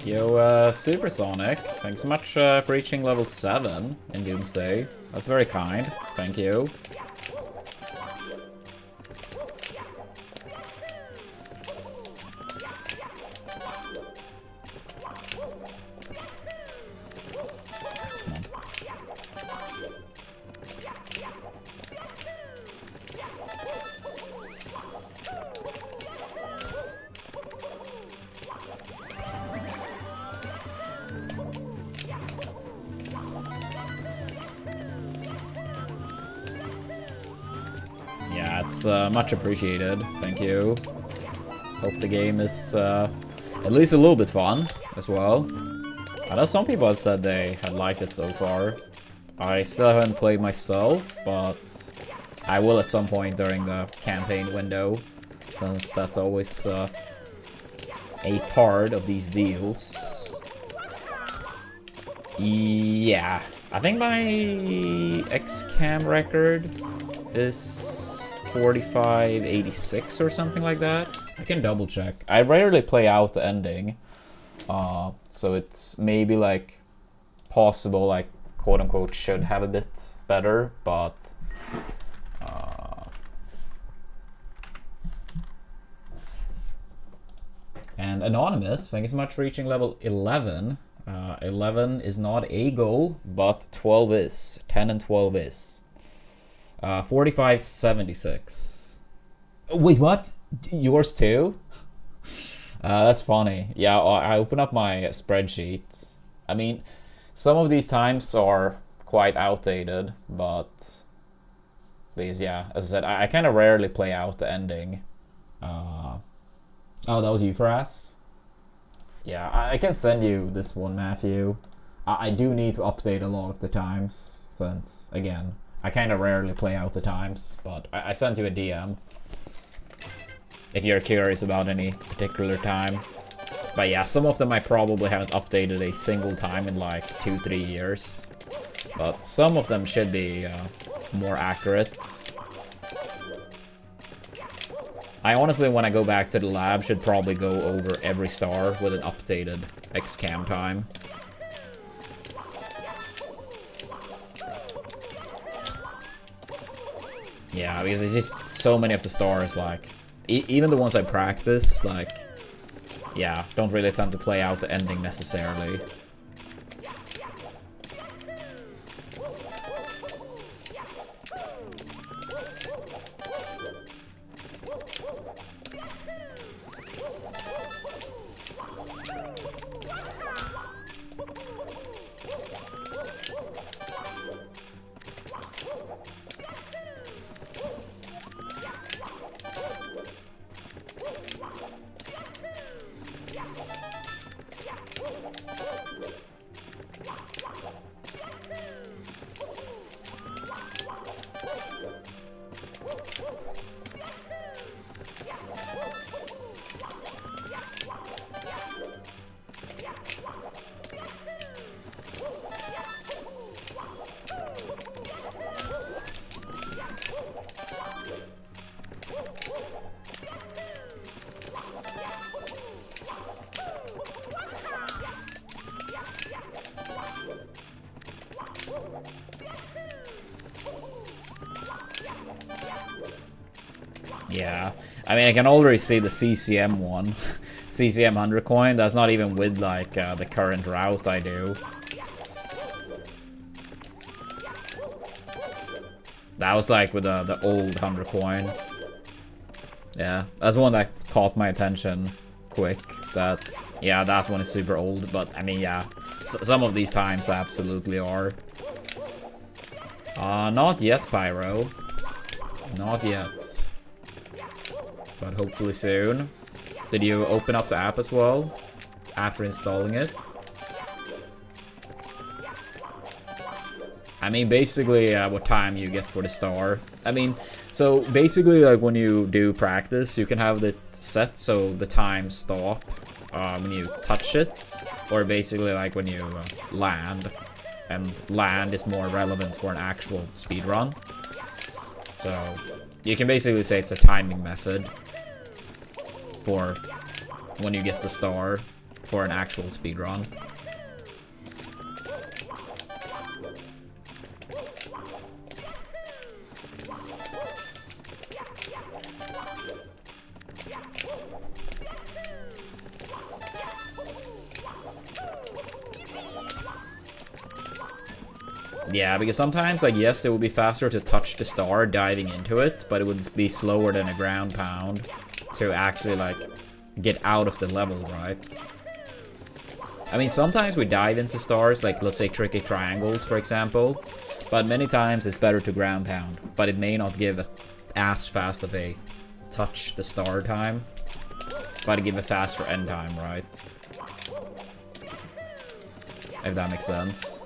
S1: Yo, Supersonic, thanks so much for reaching level 7 in Doomsday. That's very kind. Thank you. It's much appreciated. Thank you. Hope the game is at least a little bit fun as well. I know some people have said they have liked it so far. I still haven't played myself, but I will at some point during the campaign window, since that's always a part of these deals. Yeah, I think my XCAM record is 4586 or something like that. I can double check. I rarely play out the ending, so it's maybe like possible, like quote unquote should have a bit better, but and Anonymous, thank you so much for reaching level 11. 11 is not a goal, but 12 is. 10 and 12 is. 4576. Wait, what? Yours too? That's funny. Yeah, I open up my spreadsheet. I mean, some of these times are quite outdated, but please, yeah, as I said, I kind of rarely play out the ending. Oh, that was you for us? Yeah, I can send you this one, Matthew. I do need to update a lot of the times, since, again, I kind of rarely play out the times, but I sent you a DM. If you're curious about any particular time. But yeah, some of them I probably haven't updated a single time in like 2-3 years. But some of them should be more accurate. I honestly, when I go back to the lab, should probably go over every star with an updated XCAM time. Yeah, because it's just so many of the stars, like, even the ones I practice, like, yeah, don't really tend to play out the ending necessarily. Yeah, I mean, I can already see the CCM one. CCM 100 coin, that's not even with, like, the current route I do. That was, like, with the old 100 coin. Yeah, that's one that caught my attention quick. That, yeah, that one is super old, but, I mean, yeah, some of these times absolutely are. Not yet, Pyro. Not yet. But hopefully soon. Did you open up the app as well after installing it? I mean, basically, what time you get for the star. I mean, so basically, like, when you do practice, you can have it set so the time stop when you touch it, or basically, like, when you land. And land is more relevant for an actual speedrun. So you can basically say it's a timing method for when you get the star for an actual speedrun. Yeah, because sometimes, like, yes, it would be faster to touch the star diving into it, but it would be slower than a ground pound to actually, like, get out of the level, right? I mean, sometimes we dive into stars, like, let's say tricky triangles, for example, but many times it's better to ground pound, but it may not give as fast if they touch the start time, but give a faster end time, right? If that makes sense.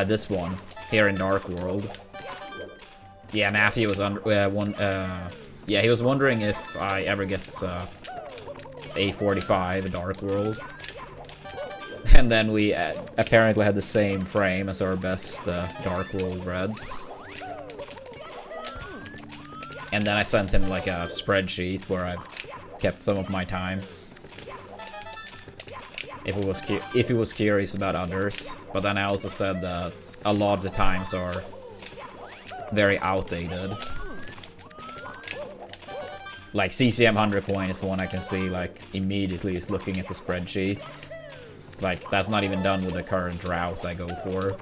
S1: This one here in Dark World. Yeah, Matthew was yeah, he was wondering if I ever get A45 Dark World. And then we apparently had the same frame as our best Dark World Reds. And then I sent him like a spreadsheet where I've kept some of my times. If he was curious about others. But then I also said that a lot of the times are very outdated. Like CCM 100 coin is one I can see like immediately is looking at the spreadsheet. Like that's not even done with the current route I go for.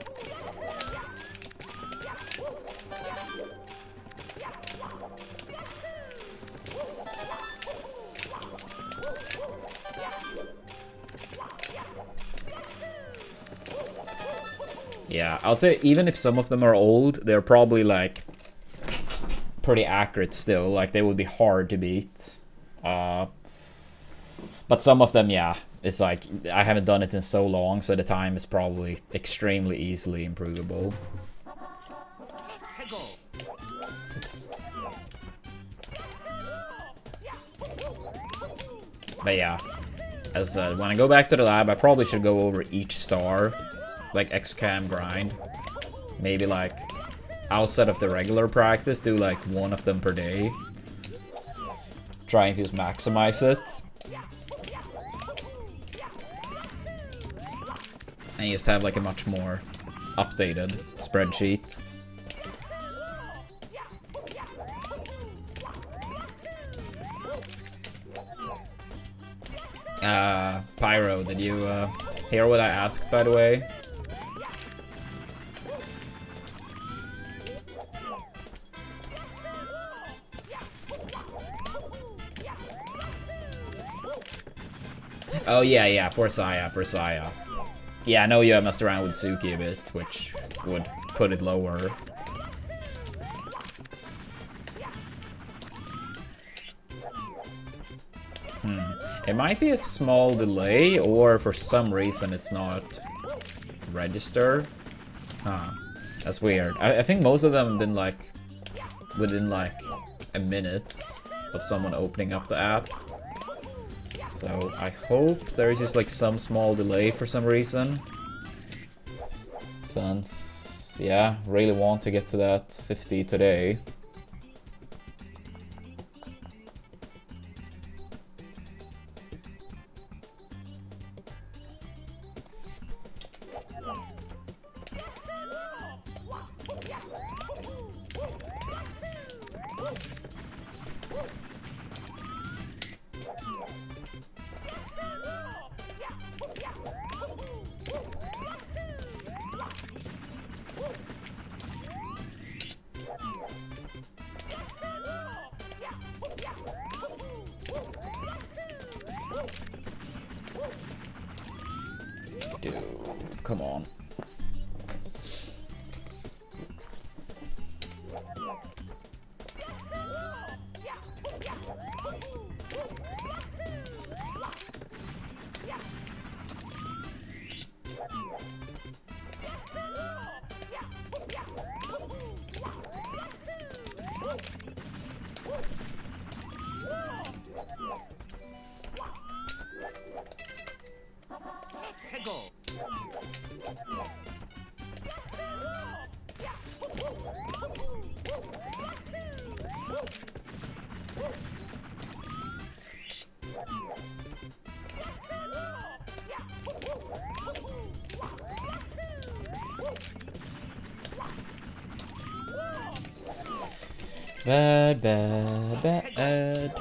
S1: Yeah, I'll say even if some of them are old, they're probably like pretty accurate still. Like they would be hard to beat. But some of them, yeah, it's like I haven't done it in so long, so the time is probably extremely easily improvable. Oops. But yeah, as when I go back to the lab, I probably should go over each star. Like XCAM grind. Maybe like outside of the regular practice, do like one of them per day. Trying to just maximize it. And just have like a much more updated spreadsheet. Pyro, did you hear what I asked, by the way? Oh yeah, for Saya. Yeah, I know you have messed around with Suki a bit, which would put it lower. It might be a small delay, or for some reason it's not registered. Huh. That's weird. I think most of them have been like within like a minute of someone opening up the app. So I hope there is just like some small delay for some reason. Since, yeah, really want to get to that 50 today. Dude, come on. Bad, bad, bad.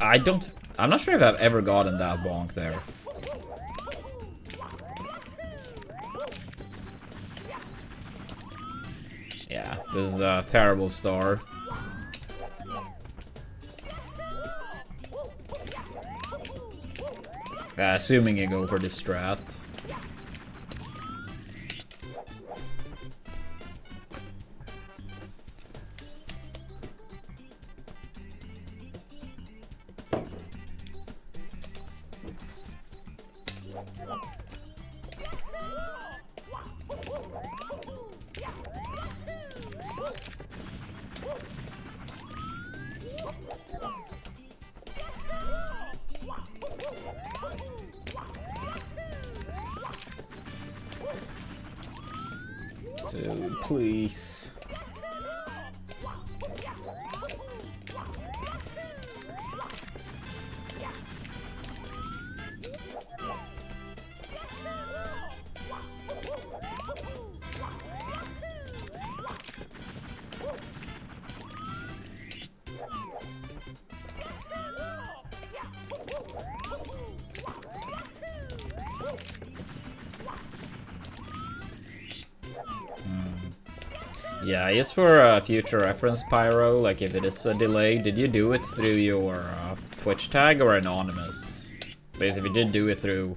S1: I'm not sure if I've ever gotten that bonk there. Yeah, this is a terrible star. Assuming you go for the strat. Dude, please. Yeah, just for future reference, Pyro, like if it is a delay, did you do it through your Twitch tag or anonymous? Because if you did do it through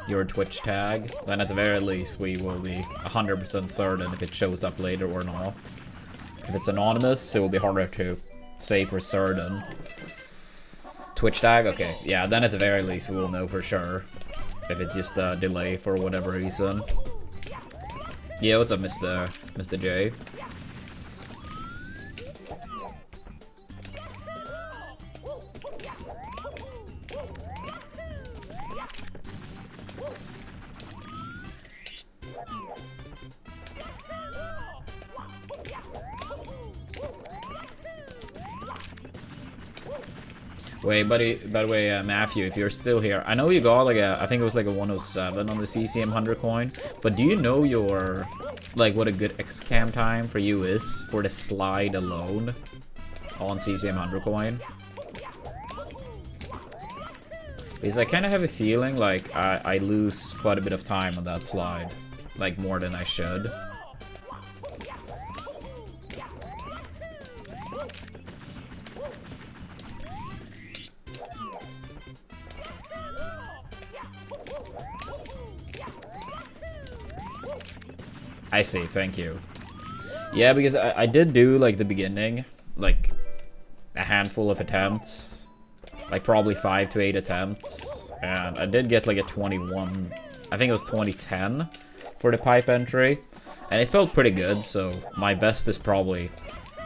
S1: your Twitch tag, then at the very least we will be 100% certain if it shows up later or not. If it's anonymous, it will be harder to say for certain. Twitch tag? Okay, yeah, then at the very least we will know for sure if it's just a delay for whatever reason. Yeah, what's up, Mr. J? Wait, buddy, by the way, Matthew, if you're still here, I know you got like a, I think it was like a 107 on the CCM 100 coin, but do you know your, like what a good X-cam time for you is for the slide alone on CCM 100 coin? Because I kind of have a feeling like I lose quite a bit of time on that slide, like more than I should. I see, thank you. Yeah, because I did do, like, the beginning, like, a handful of attempts. Like, probably 5 to 8 attempts. And I did get, like, a 21, I think it was 2010 for the pipe entry. And it felt pretty good, so my best is probably,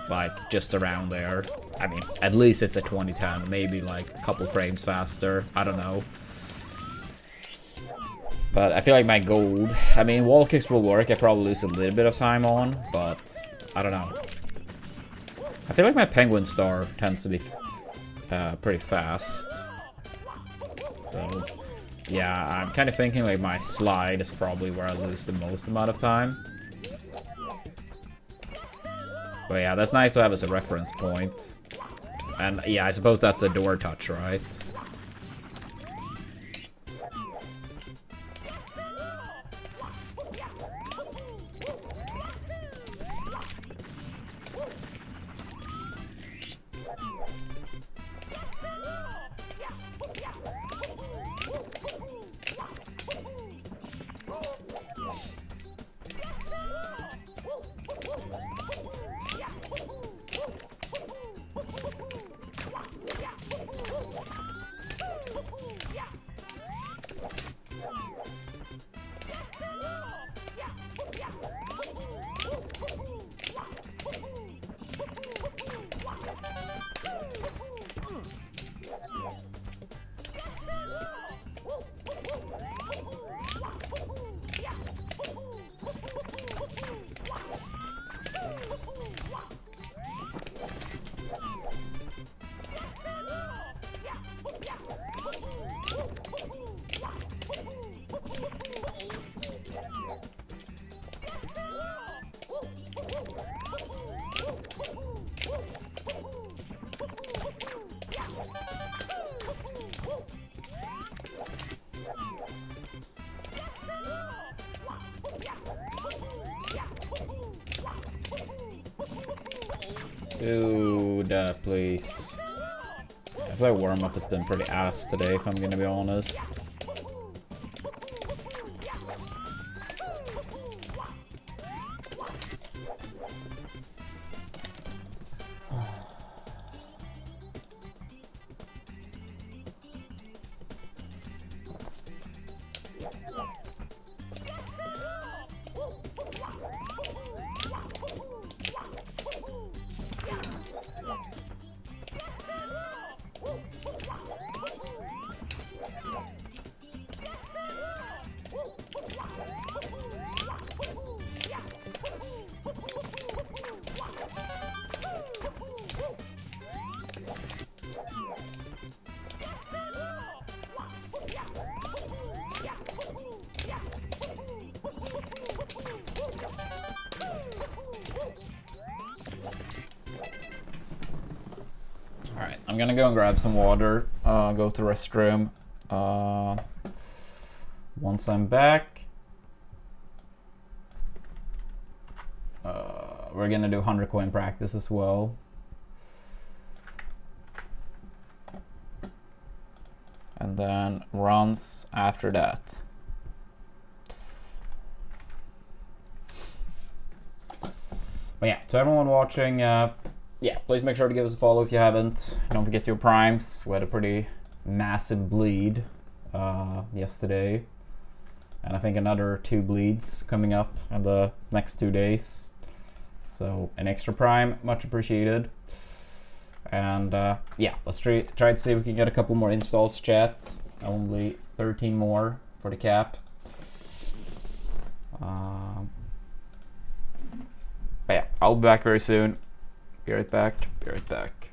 S1: like, just around there. I mean, at least it's a 2010, maybe, like, a couple frames faster. I don't know. But I feel like my gold, I mean, wall kicks will work. I probably lose a little bit of time on, but I don't know. I feel like my penguin star tends to be pretty fast. So, yeah, I'm kind of thinking like my slide is probably where I lose the most amount of time. But yeah, that's nice to have as a reference point. And yeah, I suppose that's a door touch, right? Dude, please. I feel like warm-up has been pretty ass today, if I'm gonna be honest. Alright, I'm gonna go and grab some water, go to the restroom. Once I'm back, we're gonna do 100 coin practice as well. And then runs after that. But yeah, to everyone watching, yeah, please make sure to give us a follow if you haven't. Don't forget your primes. We had a pretty massive bleed yesterday. And I think another 2 bleeds coming up in the next 2 days. So an extra prime, much appreciated. And yeah, let's try to see if we can get a couple more installs, chat. Only 13 more for the cap. But yeah, I'll be back very soon. Be right back. Be right back.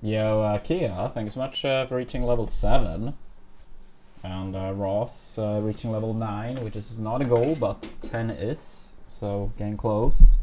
S1: Yo, Kia, thanks so much for reaching level 7. And Ross reaching level 9, which is not a goal, but 10 is. So, getting close.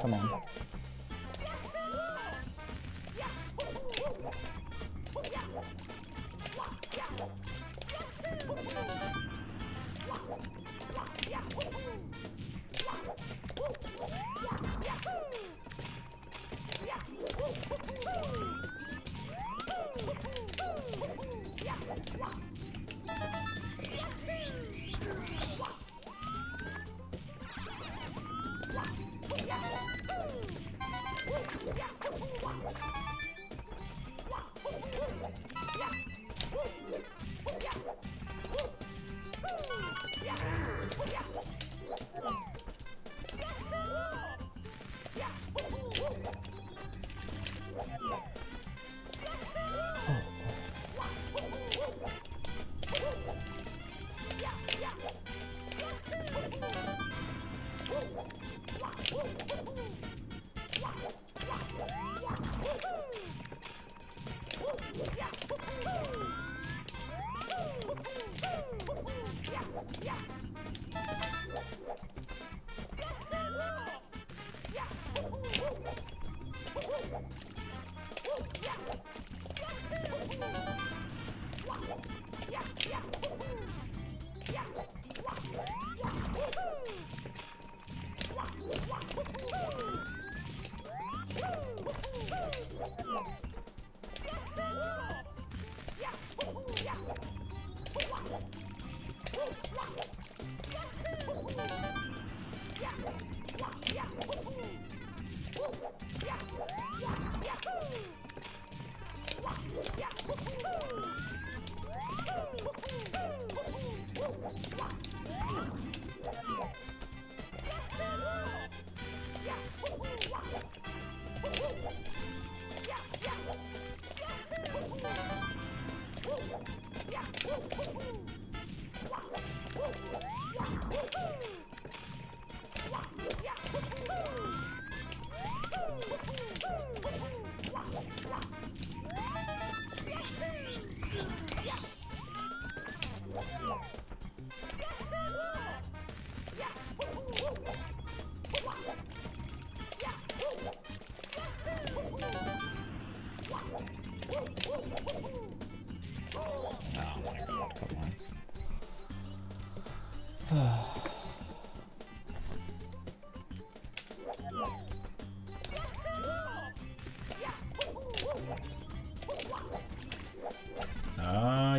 S1: Come on.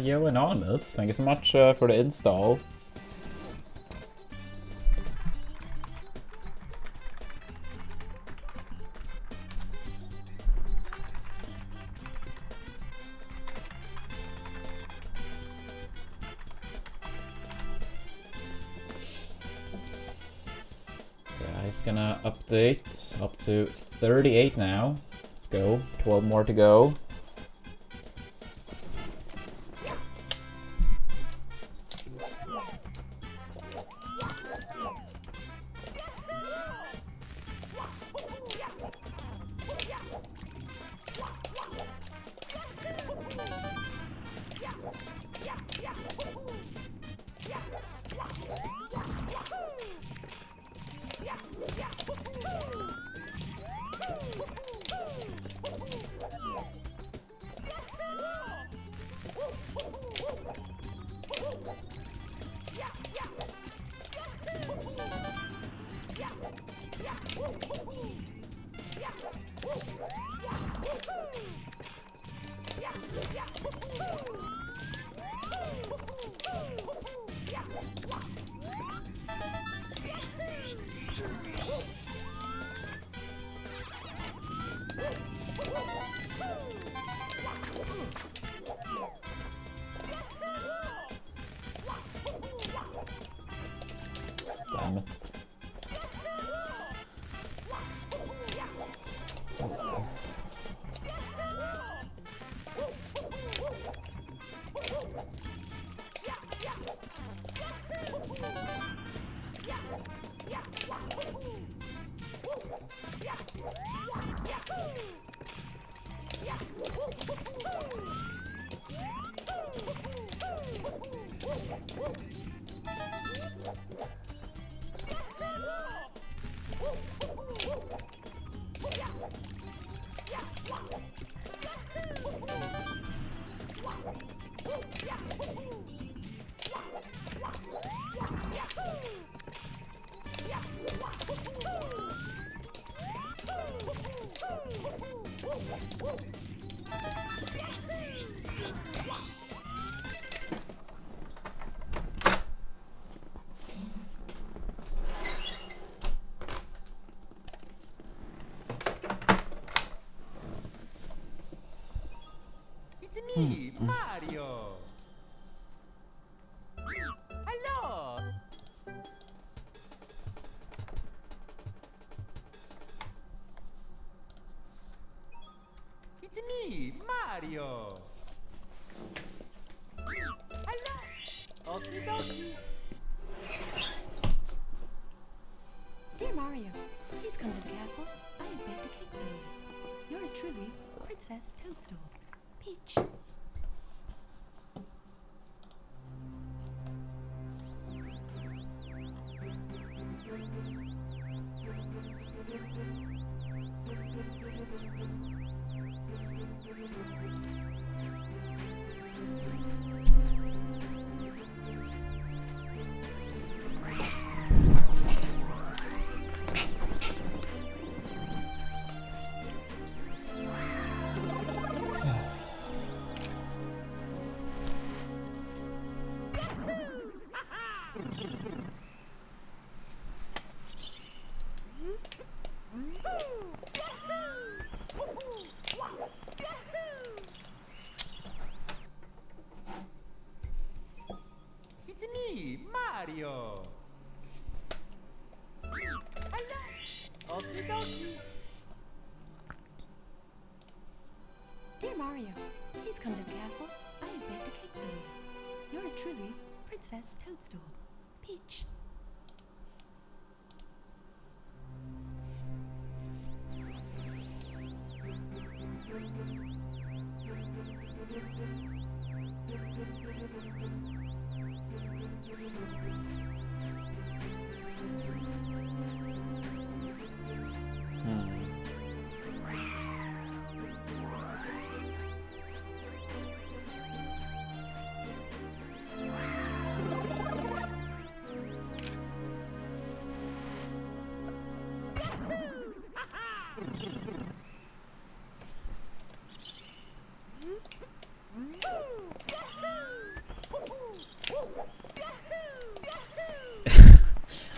S1: Yo, Anonymous, thank you so much for the install. Yeah, he's gonna update up to 38 now. Let's go, 12 more to go. Damn it.
S2: It's me, Mario. Hello. It's me, Mario. Hello. Okie dokie.
S3: Dear Mario, please come to the castle. I have baked a cake for you. Yours truly, Princess Toadstool. Peach.
S2: It's me, Mario. Hello. Okie dokie.
S3: Dear Mario, please come to the castle. I have baked a cake for you. Yours truly, Princess Toadstool. Peach.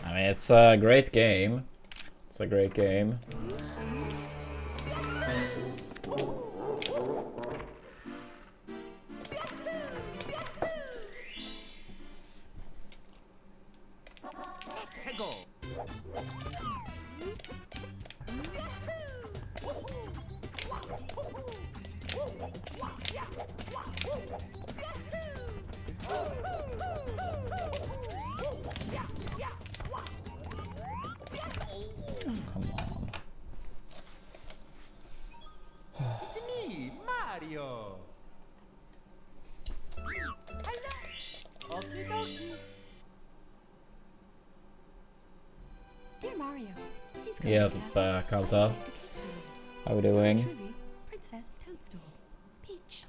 S1: I mean, it's a great game. It's a great game.
S2: Peggle.
S1: Come on.
S2: It's me, Mario. Hello. Okie dokie.
S3: Dear Mario, please come
S1: Yeah,
S3: to
S1: it's
S3: the castle.
S1: back,
S3: I
S1: Alta.
S3: have baked a cake for you.
S1: How we
S3: Yours
S1: doing?
S3: truly, Princess Toadstool. Peach.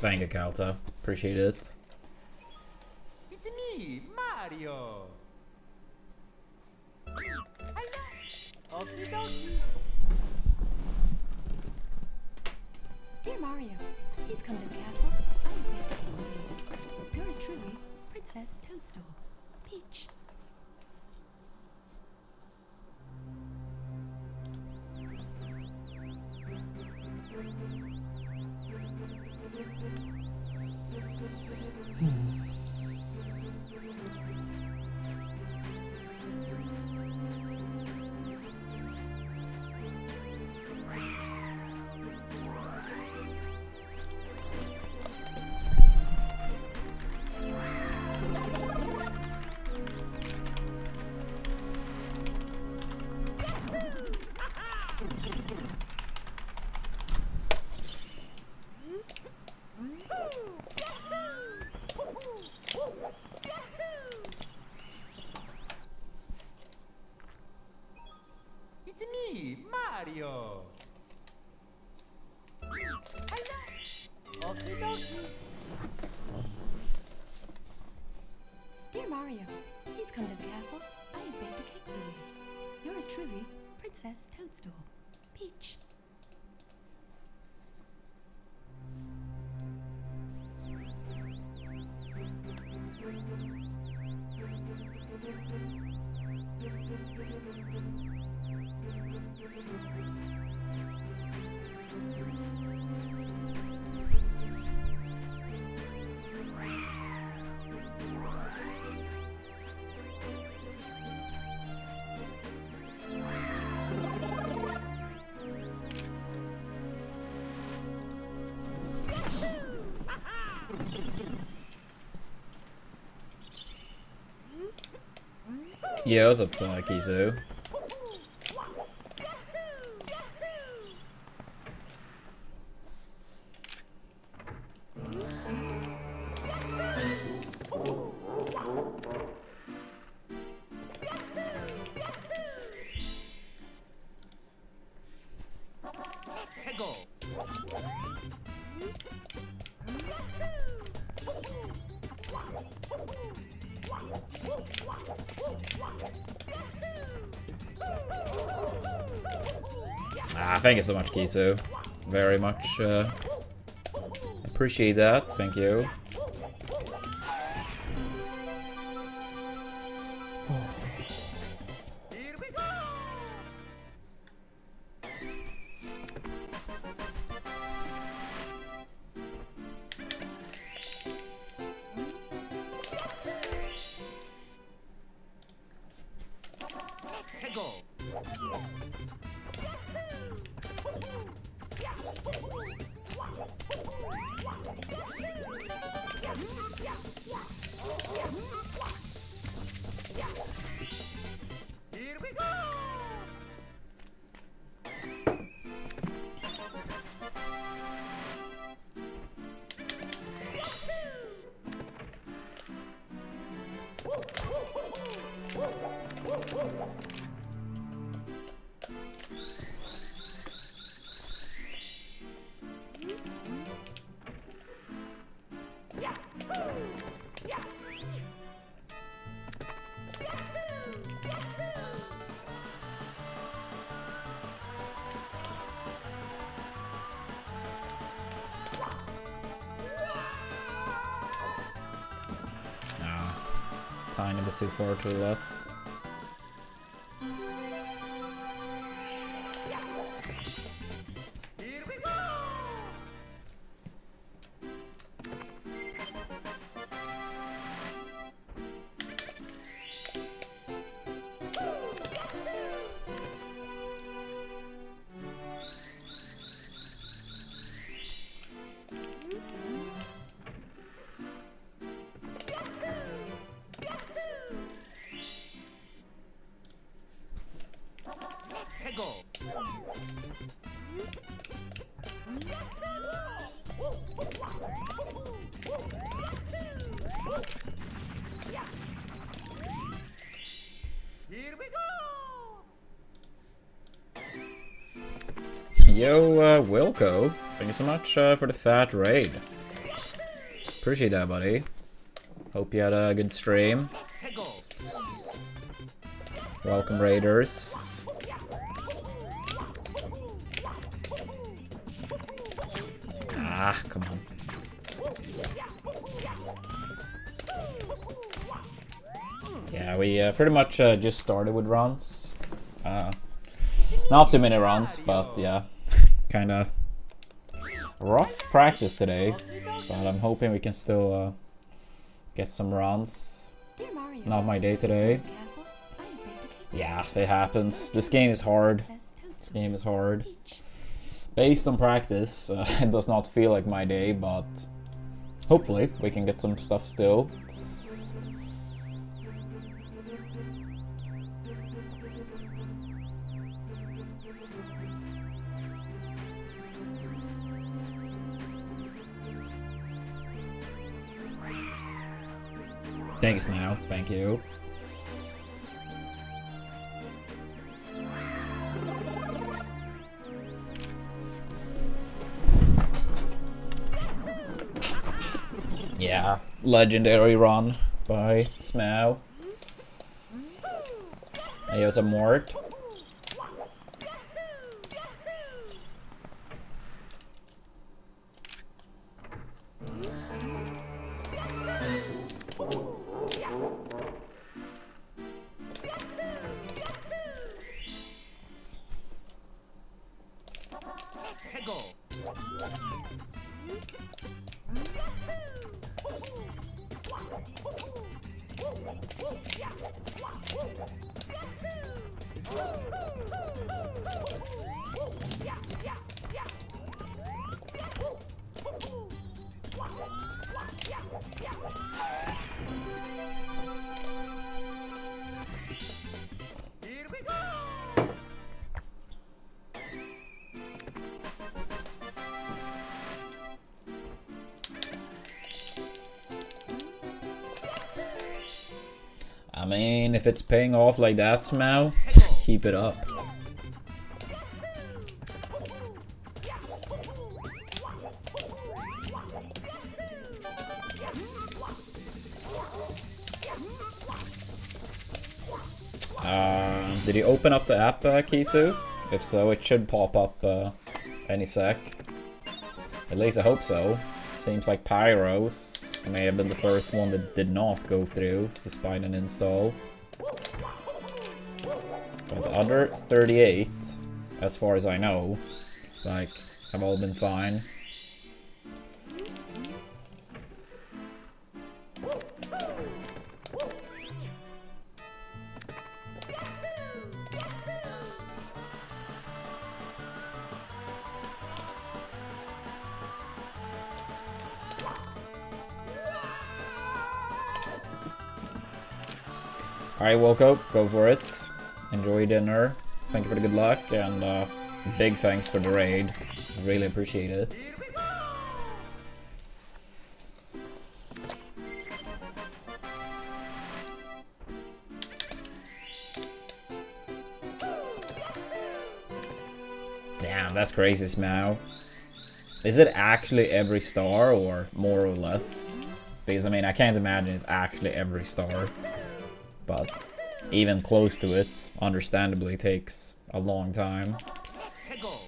S1: Thank you, Kalta. Appreciate it.
S2: It's me, Mario. Hello. Okie dokie.
S3: Dear Mario, please come to the castle. I have baked a cake for you. Yours truly, Princess Toadstool. Peach.
S2: It's me, Mario. Hello. Okie dokie.
S3: Dear Mario, please come to the castle. I have baked a cake for you. Yours truly, Princess Toadstool. Peach.
S1: Yeah, what's up, Kizu?
S2: Go.
S1: Thank you so much, Kisu. Very much appreciate that. Thank you.
S2: Here we go. Go. Here we go.
S1: Tiny bit too far to the left.
S2: Here we go. Go. Here we go.
S1: Yo, Wilco, thank you so much for the fat raid. Appreciate that, buddy. Hope you had a good stream.
S2: Hegel.
S1: Welcome, Raiders. Ah, come on. Yeah, we pretty much just started with runs. Not too many runs, but yeah, kind of rough practice today. But I'm hoping we can still get some runs.
S3: Dear Mario,
S1: Not my day today.
S3: Castle, I have baked a cake.
S1: Yeah, it happens. This game is hard. This game is hard. Based on practice, it does not feel like my day, but hopefully we can get some stuff still. Thanks, Mao. Thank you. Yeah, legendary run by Smau. Hey, it's a Mort.
S2: Hegel. Here we go.
S1: I mean, if it's paying off like that, Smau, keep it up. Did you open up the app, Kisu? If so, it should pop up any sec. At least I hope so. Seems like Pyros may have been the first one that did not go through, despite an install. But the other 38, as far as I know, like, have all been fine. Alright, woke up, go for it. Enjoy your dinner. Thank you for the good luck, and big thanks for the raid. Really appreciate it. Damn, that's crazy, Smau. Is it actually every star, or more or less? Because, I mean, I can't imagine it's actually every star. But even close to it, understandably, takes a long time.
S2: Hegel.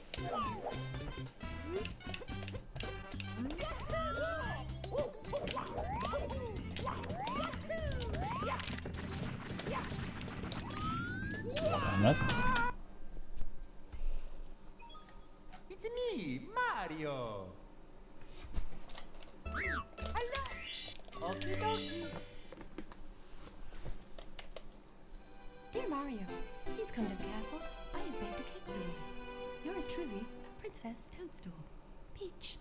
S1: Damn it.
S2: It's me, Mario. Hello. Okie dokie.
S3: Dear Mario, please come to the castle. I have baked a cake for you. Yours truly, Princess Toadstool. Peach.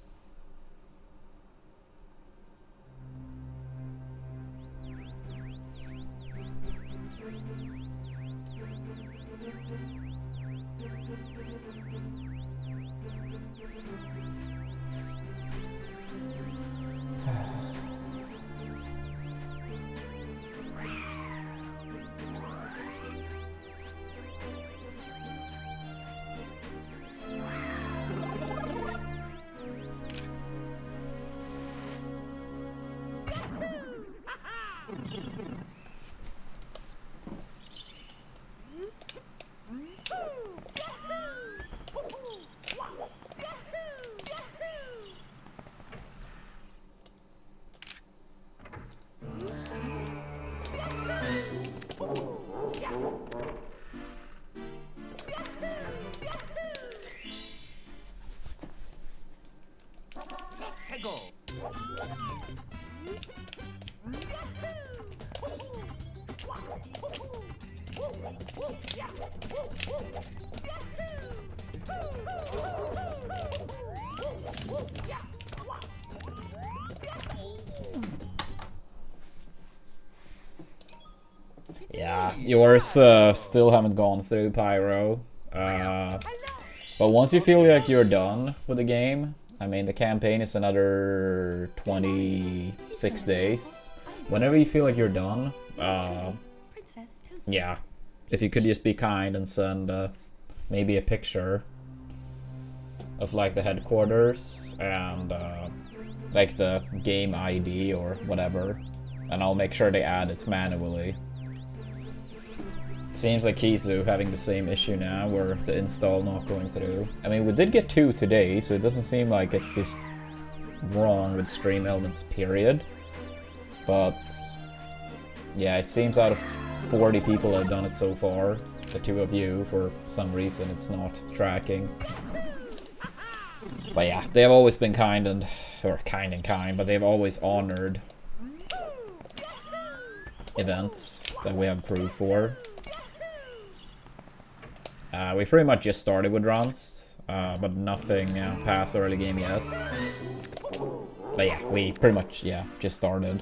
S1: Yeah, yours still haven't gone through, Pyro. But once you feel like you're done with the game, I mean, the campaign is another 26 days. Whenever you feel like you're done, yeah, if you could just be kind and send maybe a picture of like the headquarters and like the game ID or whatever, and I'll make sure they add it manually. Seems like Kizu having the same issue now, where the install not going through. I mean, we did get 2 today, so it doesn't seem like it's just wrong with Stream Elements, period. But yeah, it seems out of 40 people that have done it so far, the 2 of you, for some reason, it's not tracking. But yeah, they have always been kind and kind, but they've always honored events that we have proof for. We pretty much just started with runs, but nothing past early game yet. But yeah, we pretty much, yeah, just started.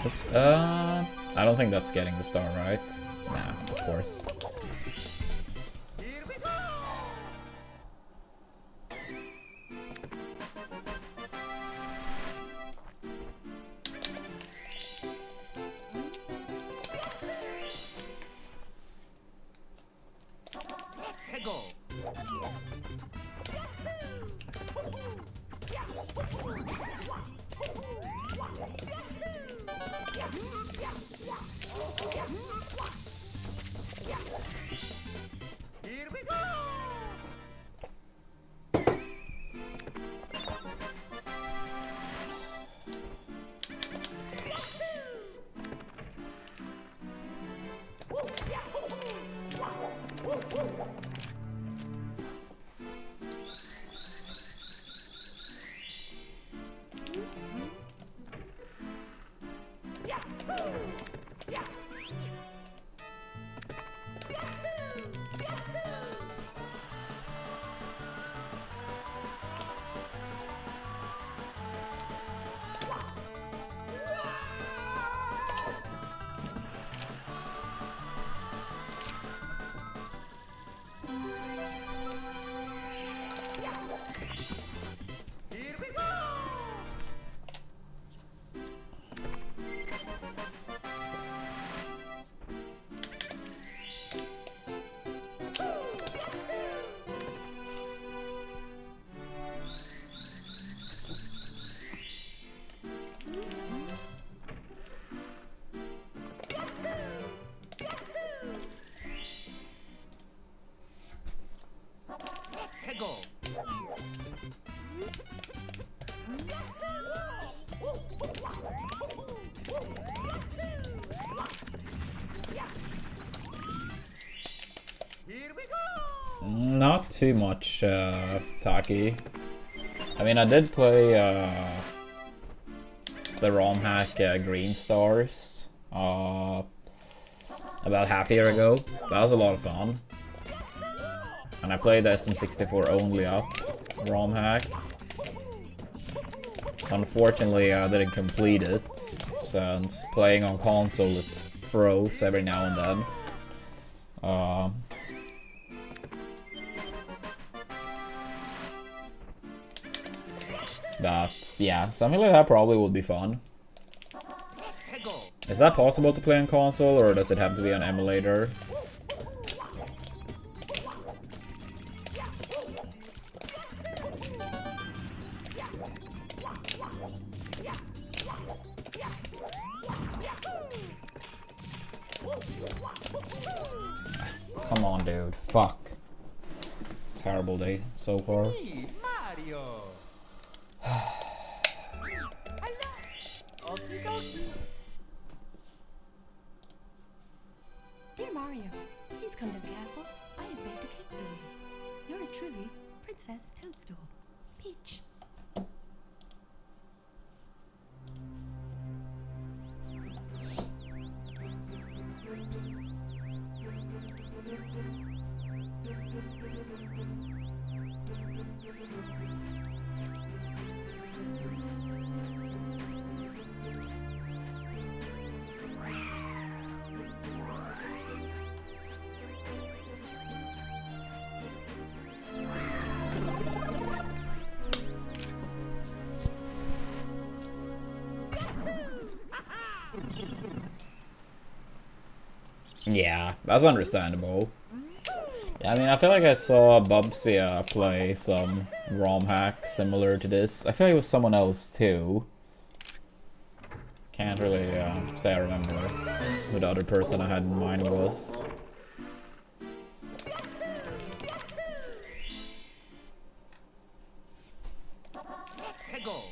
S1: Oops, I don't think that's getting the star, right? Nah, of course. Not too much, Taki. I mean, I did play the ROM hack Green Stars about half a year ago. That was a lot of fun. And I played the SM64 only up ROM hack. Unfortunately, I didn't complete it, since playing on console it froze every now and then. But yeah, something like that probably would be fun. Is that possible to play on console, or does it have to be on emulator? Come on, dude. Fuck. Terrible. terrible day so far.
S2: Me, Mario. Hello. Okie dokie.
S3: Dear Mario, please come to the castle. I have baked a cake for you. Yours truly, Princess Toadstool. Peach.
S1: Yeah, that's understandable. Yeah, I mean, I feel like I saw Bubsy play some ROM hack similar to this. I feel like it was someone else too. Can't really say I remember who the other person I had in mind was.
S2: Go.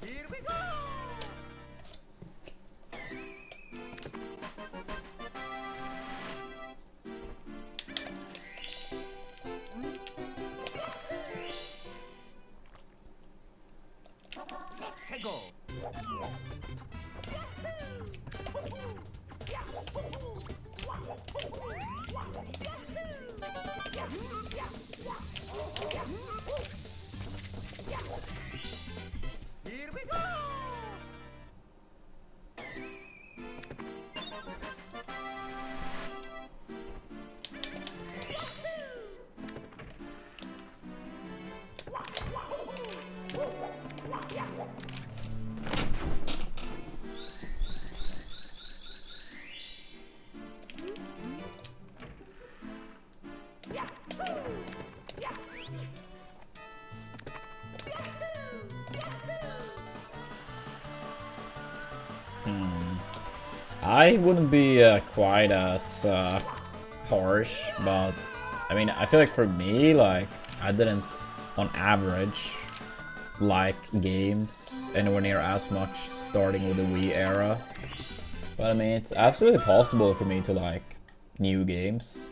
S2: Here we go. Go. Here we go.
S1: I wouldn't be quite as harsh, but I mean, I feel like for me, like, I didn't, on average, like games anywhere near as much starting with the Wii era. But I mean, it's absolutely possible for me to like new games.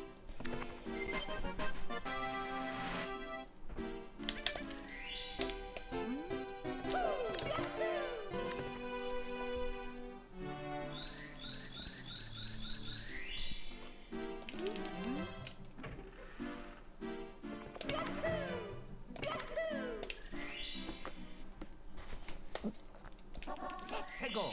S2: Go.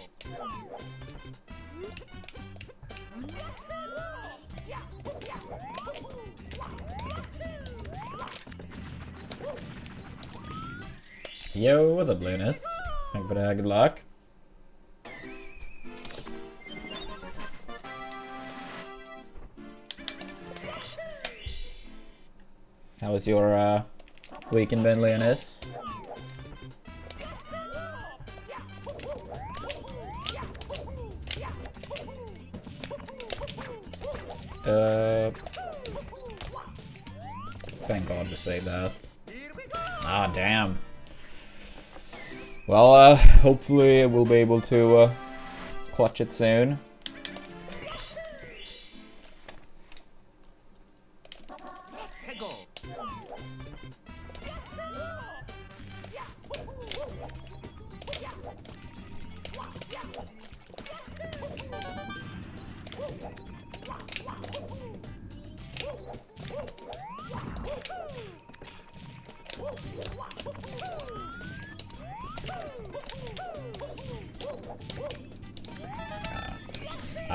S1: Yo, what's up, Linus? Thank you for that, good luck. How was your weekend been, Linus? Thank God to say that. Ah, damn. Well, hopefully we'll be able to clutch it soon.
S2: Go.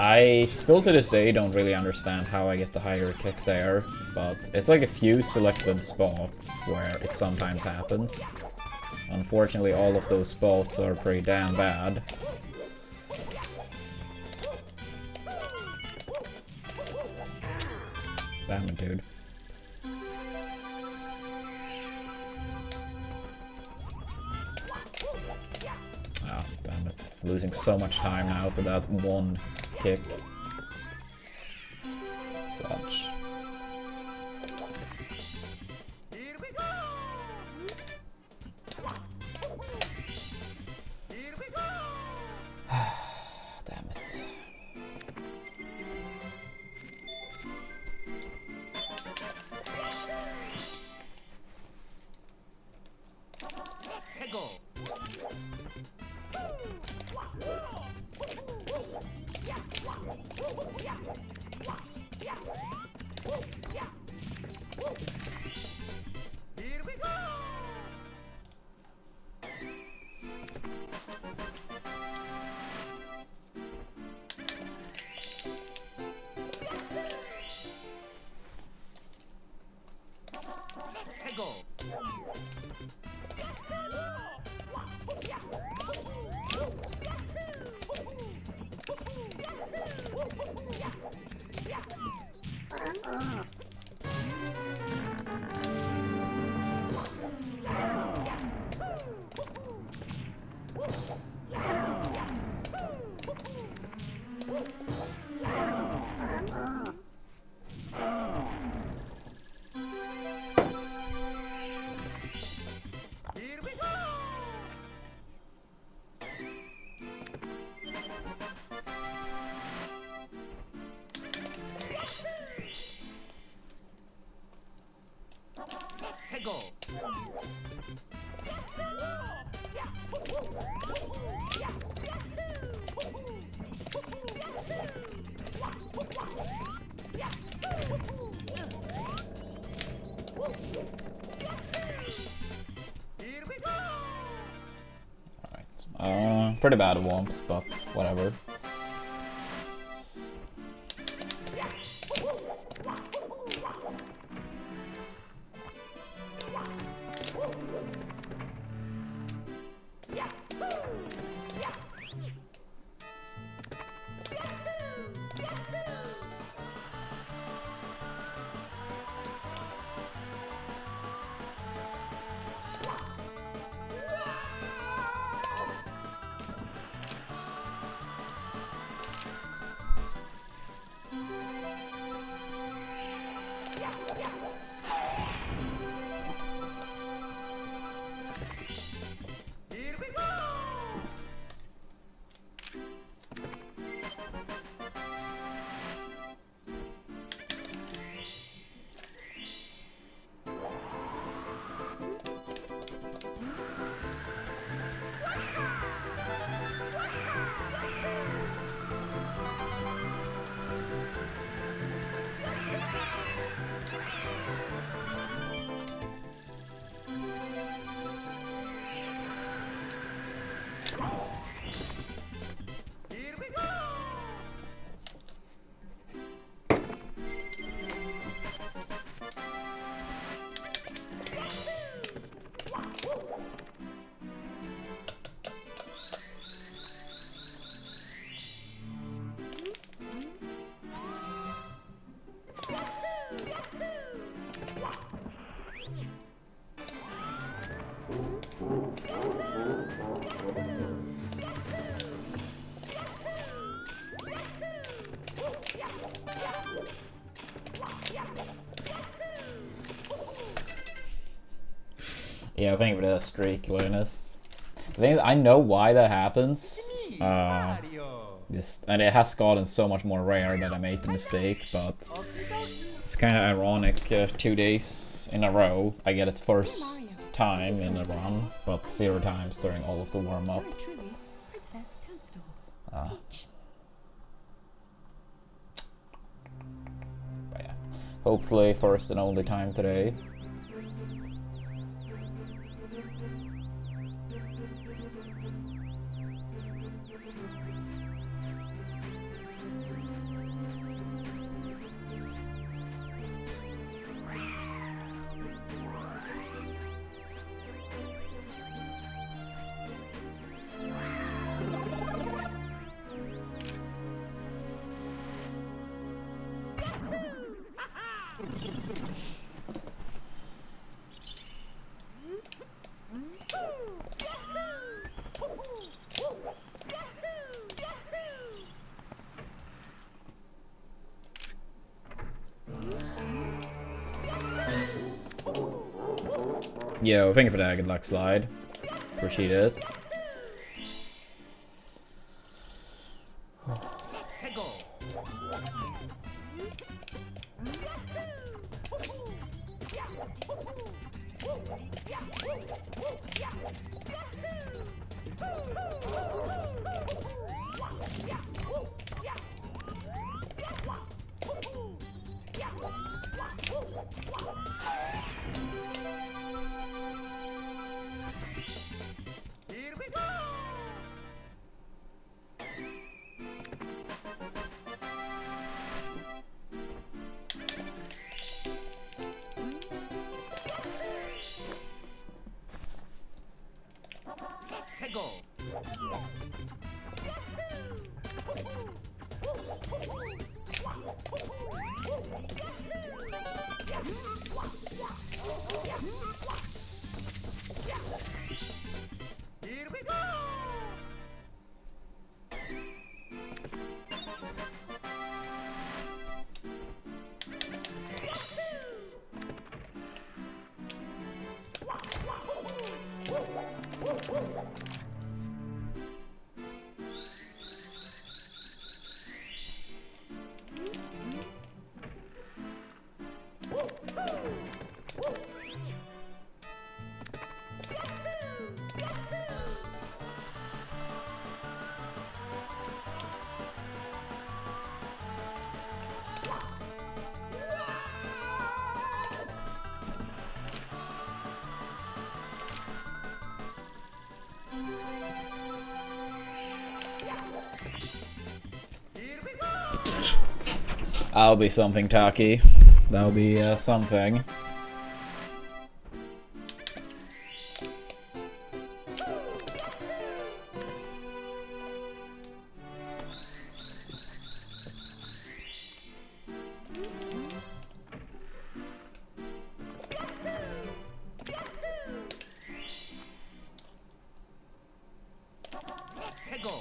S1: I still to this day don't really understand how I get the higher kick there, but it's like a few selected spots where it sometimes happens. Unfortunately, all of those spots are pretty damn bad. Damn it, dude. Oh, damn it. Losing so much time now to that one kick. Such.
S2: Here we go. Here we go.
S1: Damn it.
S2: Heggle. Here we go. Heggle. Here we go. Heggle. Here we go.
S1: Alright. Pretty bad womps, but whatever.
S2: Here we go. Here we go.
S1: Yeah, I think with a streak, Linus. The thing is, I know why that happens.
S2: Mario.
S1: And it has gotten so much more rare that I made the mistake, but it's kind of ironic. 2 days in a row, I get it first time in a run, but 0 times during all of the warm-up.
S3: Yours truly, Princess Toadstool.
S1: Ah.
S3: Peach.
S1: But yeah, hopefully first and only time today. Yo, thank you for that. Good luck, Slide. Appreciate it.
S2: Here we go! Hey, go! Here we go!
S1: That'll be something, Taki. That'll be something.
S2: Hey, go!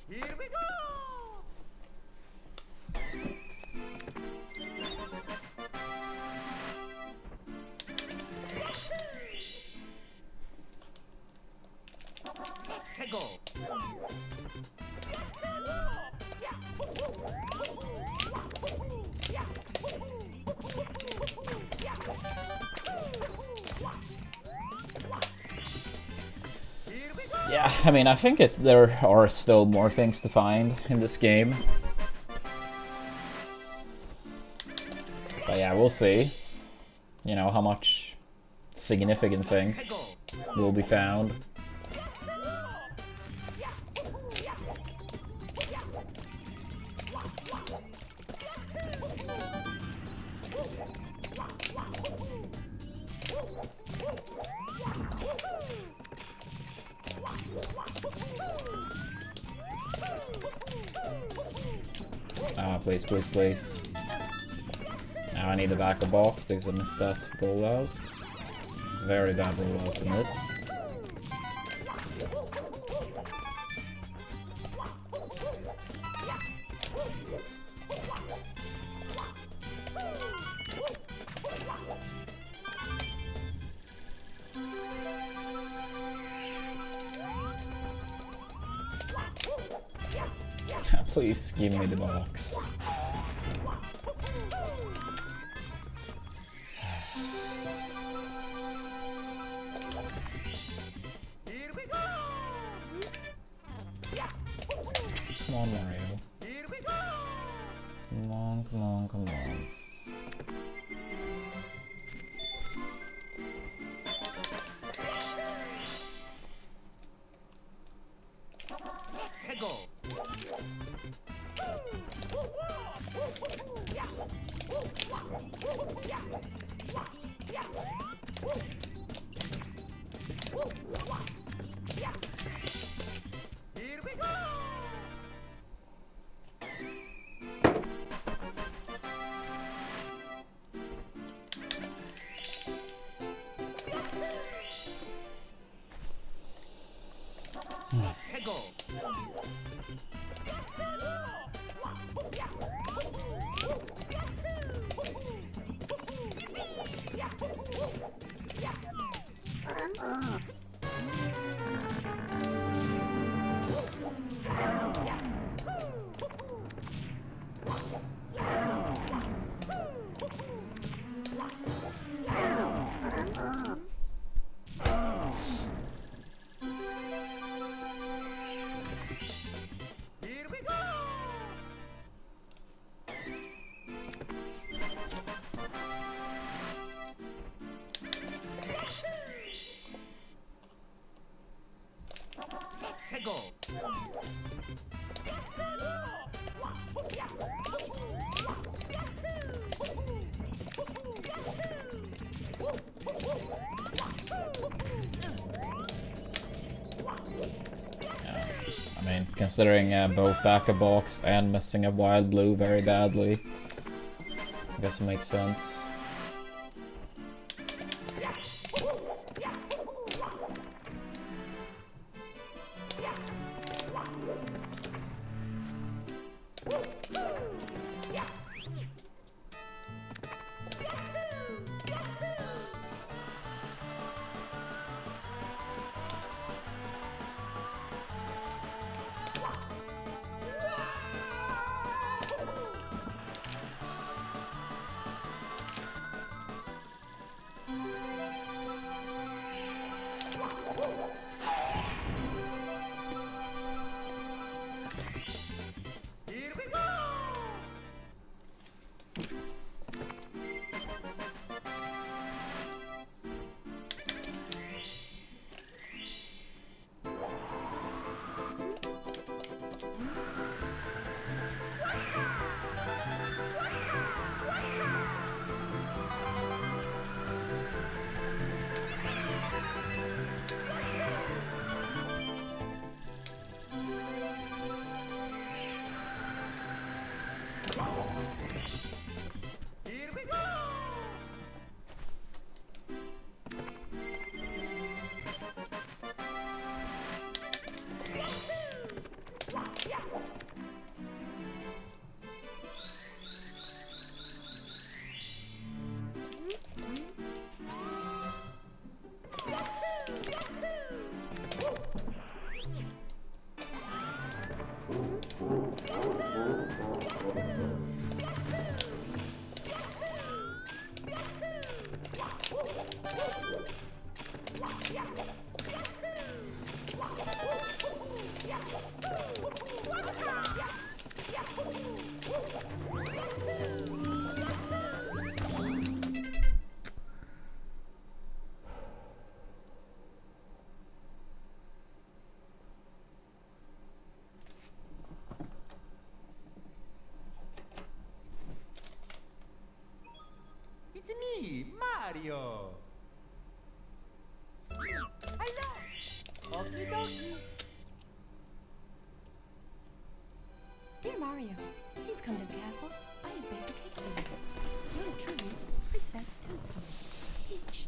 S2: Here we go! Hey, go!
S1: Yeah, I mean, I think there are still more things to find in this game. But yeah, we'll see. You know, how much significant things will be found. Please, please, please. Now I need a backup box because I missed that rollout. Very bad rollout in this. Please give me the box.
S2: Here we go!
S1: Come on, Mario.
S2: Here we go!
S1: Come on, come on, come on.
S2: Hey, go! Here we go!
S1: considering both backup box and missing a wild blue very badly. I guess it makes sense.
S2: Here we go! Here we go! It's me, Mario. Hello. Okie dokie.
S3: Dear Mario, please come to the castle. I have baked a cake for you. Yours truly, Princess Toadstool. Peach.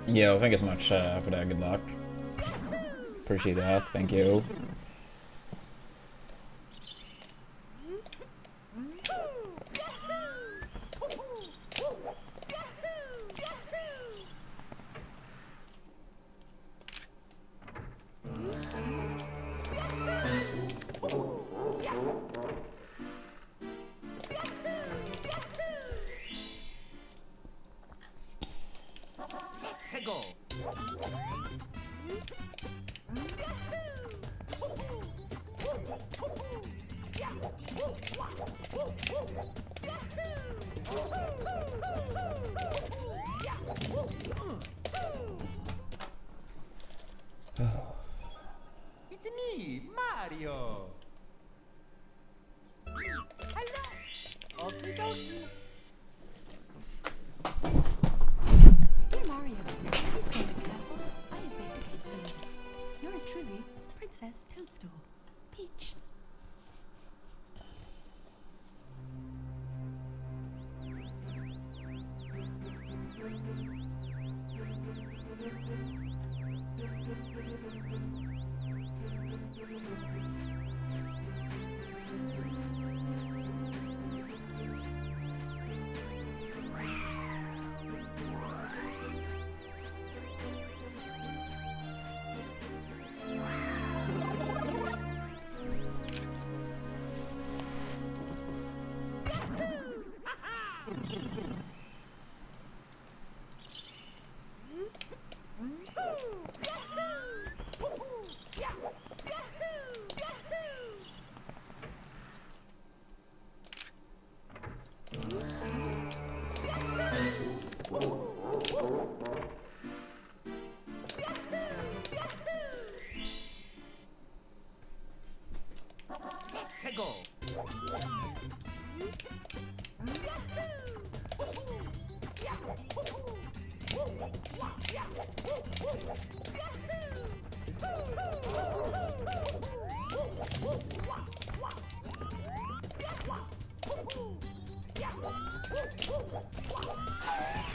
S1: Yo, thank you so much for that. Good luck. Appreciate that. Thank you.
S2: Hego. It's me, Mario. Hello. Okie dokie.
S3: Dear Mario, please come to the castle. I have baked a cake for you. Yours truly, Princess Toadstool. Peach.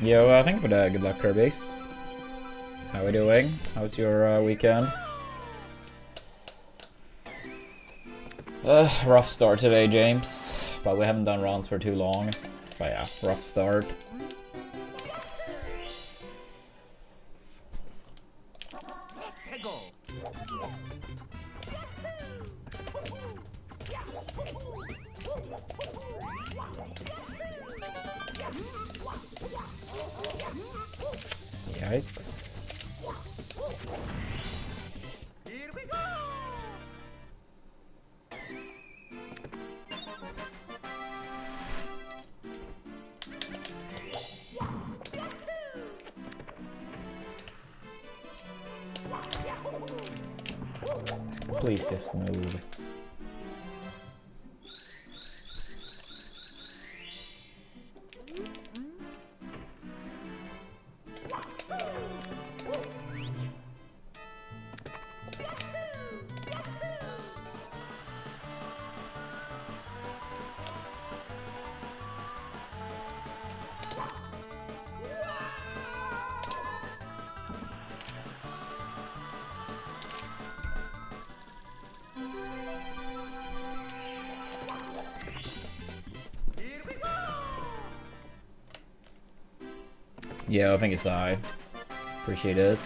S1: Yo, thank you for the good luck, Kirby's. How are we doing? How's your weekend? Rough start today, James. But we haven't done runs for too long. But yeah, rough start. Yikes.
S2: Here we go.
S1: Please just move. Yeah, I think it's I. Appreciate it.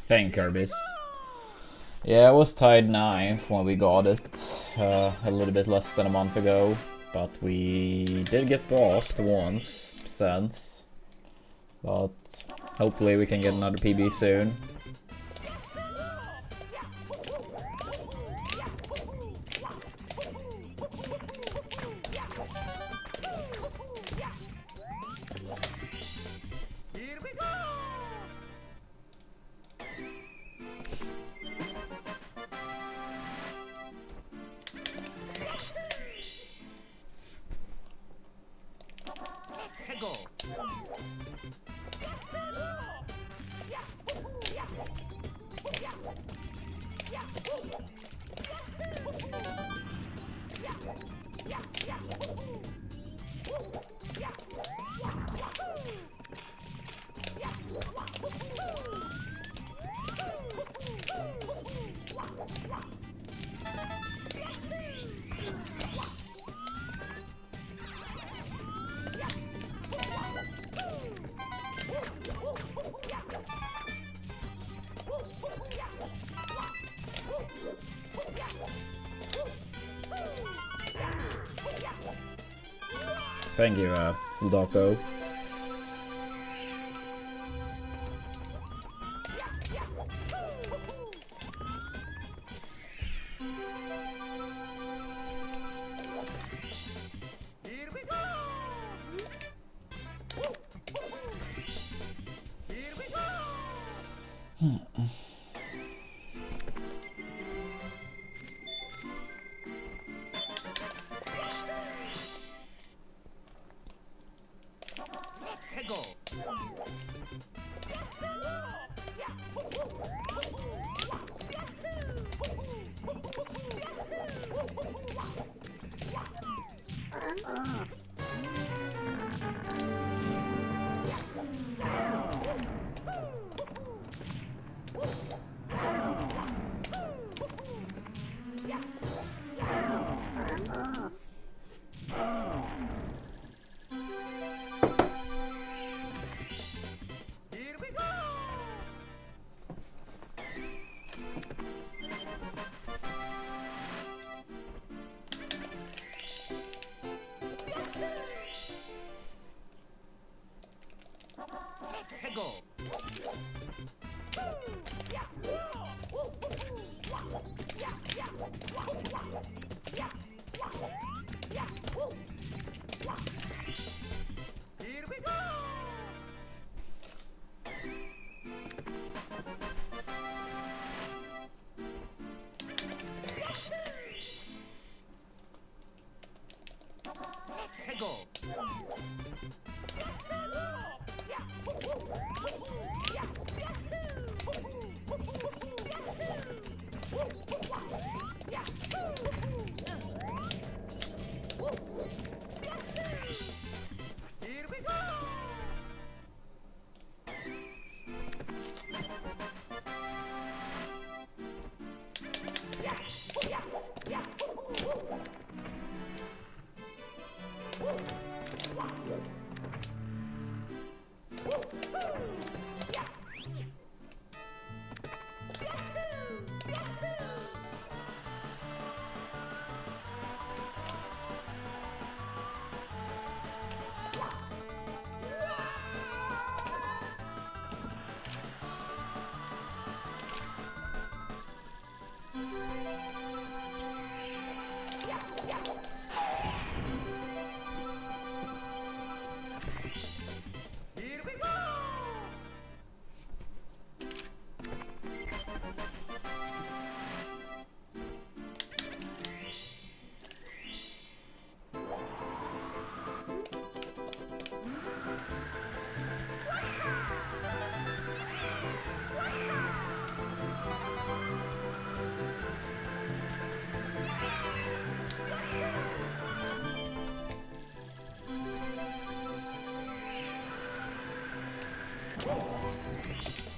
S1: Thank Kirby's. Yeah, I was tied 9th when we got it, a little bit less than a month ago, but we did get blocked once since, but hopefully we can get another PB soon. Thank you, Sildocto.
S2: Here we go! Here we go!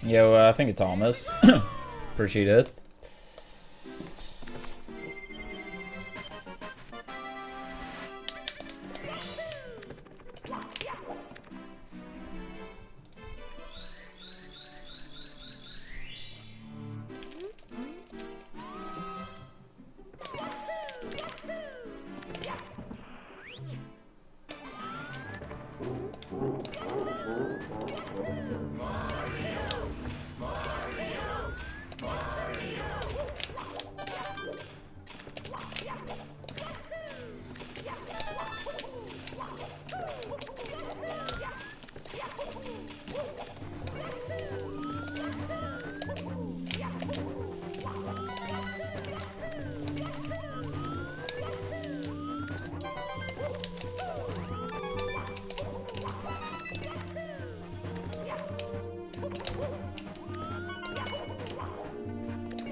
S1: Yo, thank you, Thomas. Appreciate it.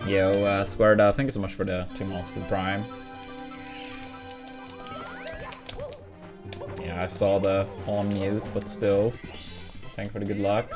S1: Yo, Squared, thank you so much for the 2 months with Prime. Yeah, I saw the on mute, but still. Thank you for the good luck.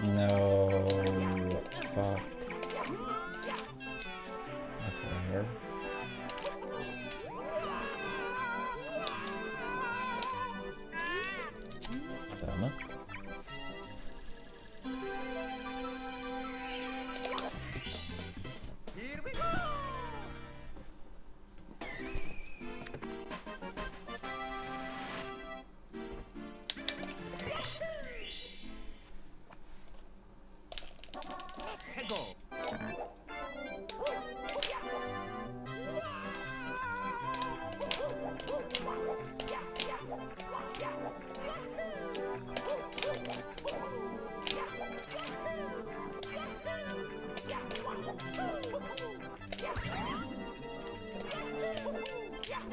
S1: No, fuck. That's weird. Damn it.
S2: Here we go!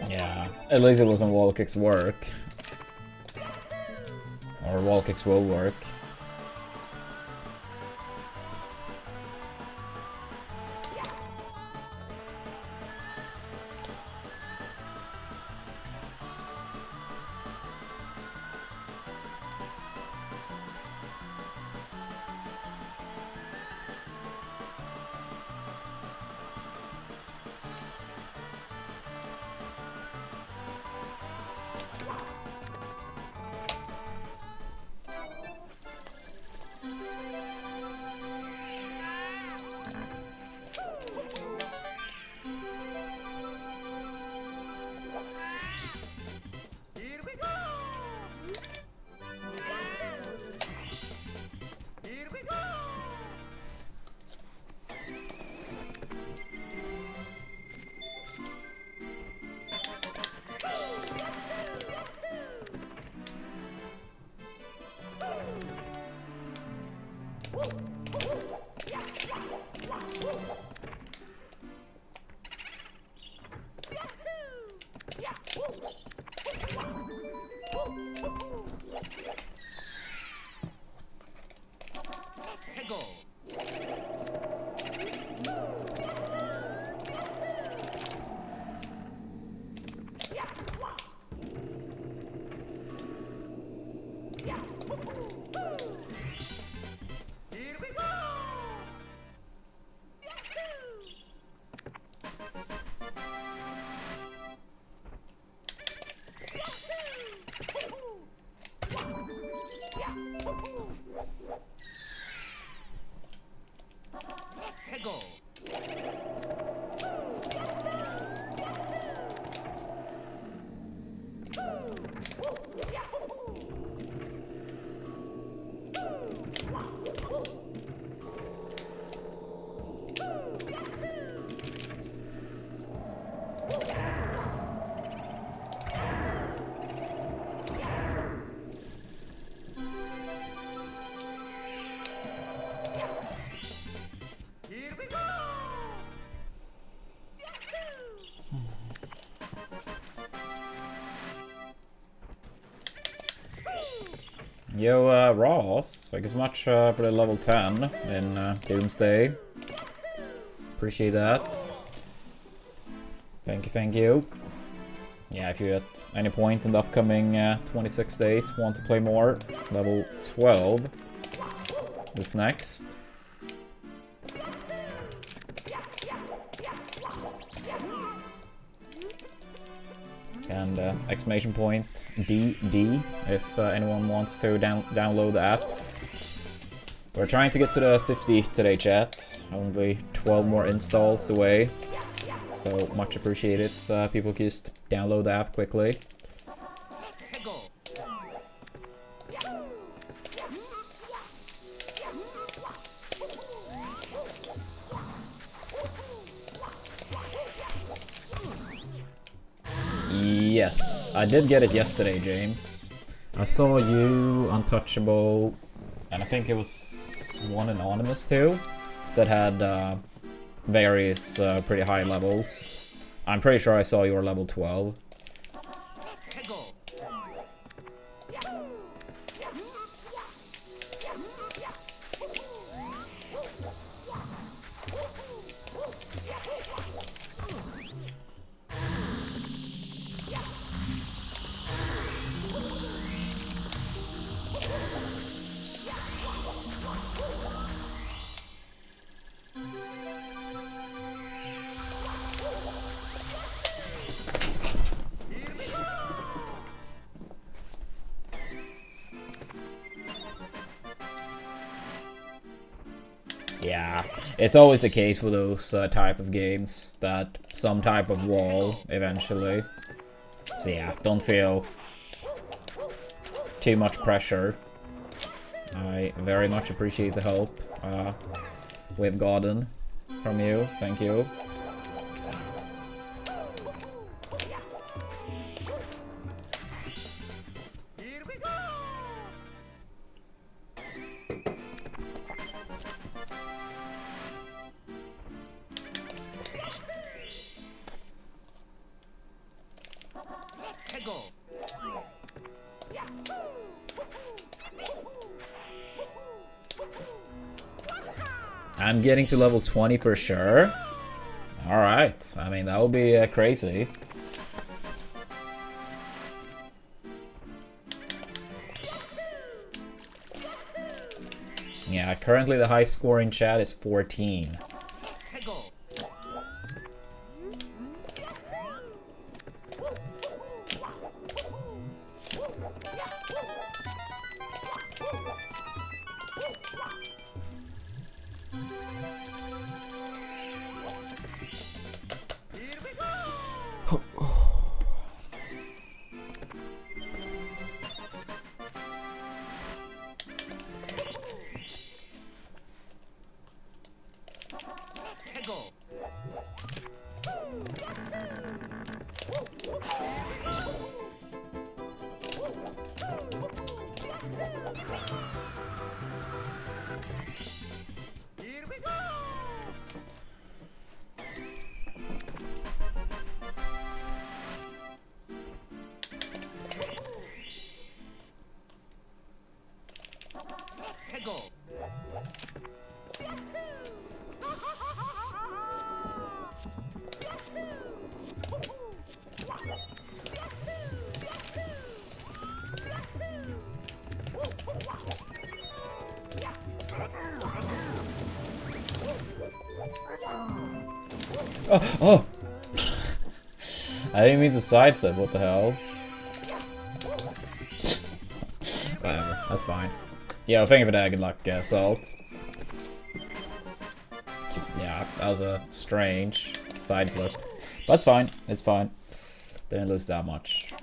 S1: Yeah, at least it wasn't wall kicks work. Or wall kicks will work.
S2: Here we go! Here we go! Here we go! Here we go!
S1: Yo, Ross, thank you so much for the level 10 in Doomsday. Appreciate that. Thank you, thank you. Yeah, if you at any point in the upcoming 26 days want to play more, level 12 is next. And exclamation point DD if anyone wants to download the app. We're trying to get to the 50 today, chat. Only 12 more installs away. So much appreciated if people could just download the app quickly. Yes, I did get it yesterday, James. I saw you, Untouchable, and I think it was one Anonymous too, that had various pretty high levels. I'm pretty sure I saw your level 12. Yeah, it's always the case with those type of games, that some type of wall eventually. So yeah, don't feel too much pressure. I very much appreciate the help we've gotten from you. Thank you.
S2: Here we go!
S1: I'm getting to level 20 for sure. Alright, I mean, that would be crazy. Yeah, currently the high score in chat is 14. Oh, oh! I didn't mean to sidestep, what the hell? Whatever, that's fine. Yeah, thank you for that, good luck, Salt. Yeah, that was a strange side flip. But it's fine, it's fine. Didn't lose that much.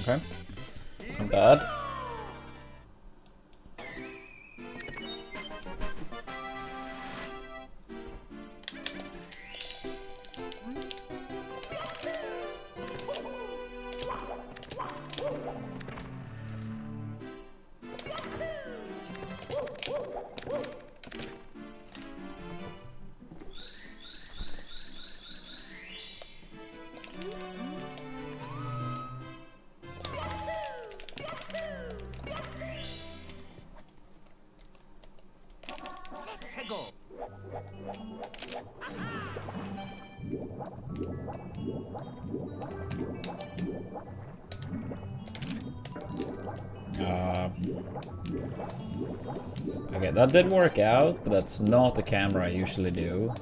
S1: Okay, not bad. Okay, that did work out, but that's not the camera I usually do.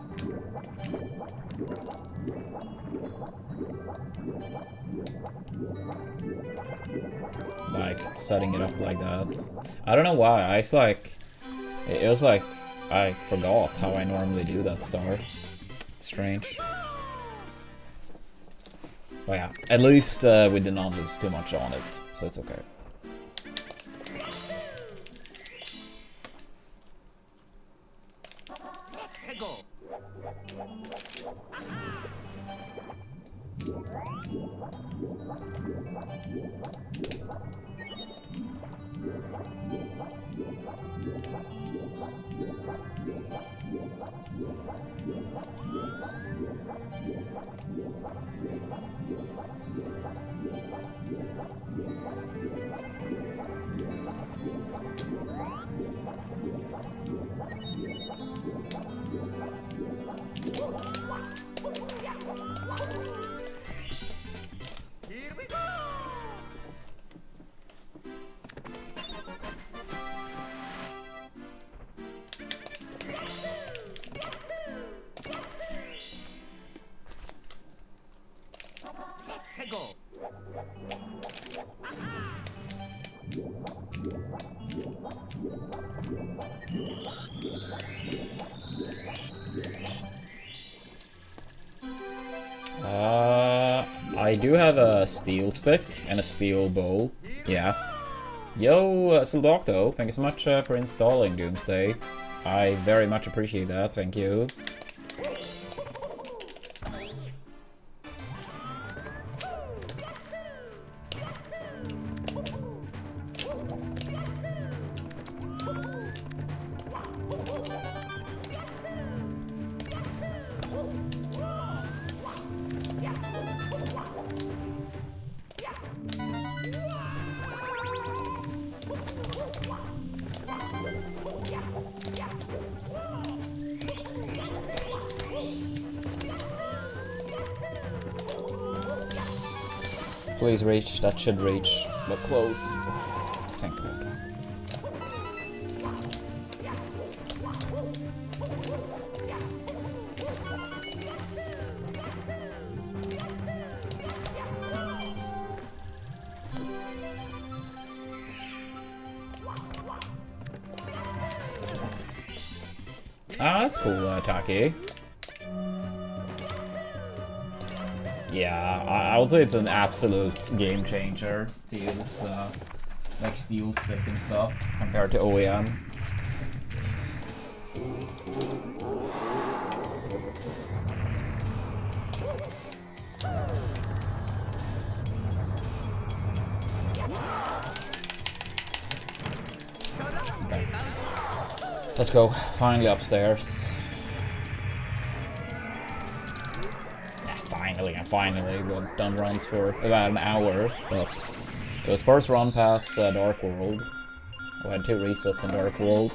S1: Like, setting it up like that. I don't know why, I was like... It was like, I forgot how I normally do that star. It's strange. But yeah, at least we did not lose too much on it, so it's okay.
S2: Here we go! Let's go!
S1: I do have a steel stick and a steel bowl. Yeah. Yo, Sildocto, thank you so much for installing Doomsday. I very much appreciate that, thank you. Please reach, that should reach, but close. Thank God. Ah, that's cool, Taki. Yeah, I would say it's an absolute game changer to use like steel stick and stuff compared to OEM. Okay. Let's go, finally upstairs. Finally, we've done runs for about an hour, but it was first run past Dark World. We had 2 resets in Dark World.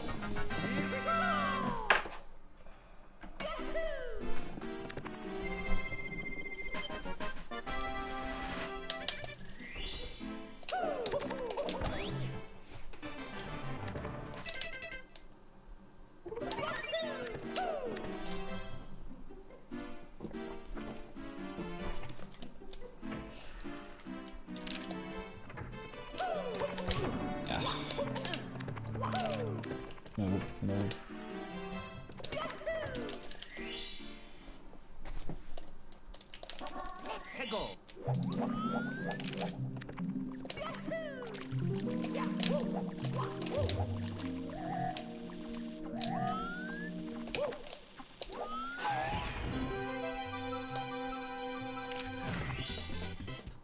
S1: Move.
S2: Let's go!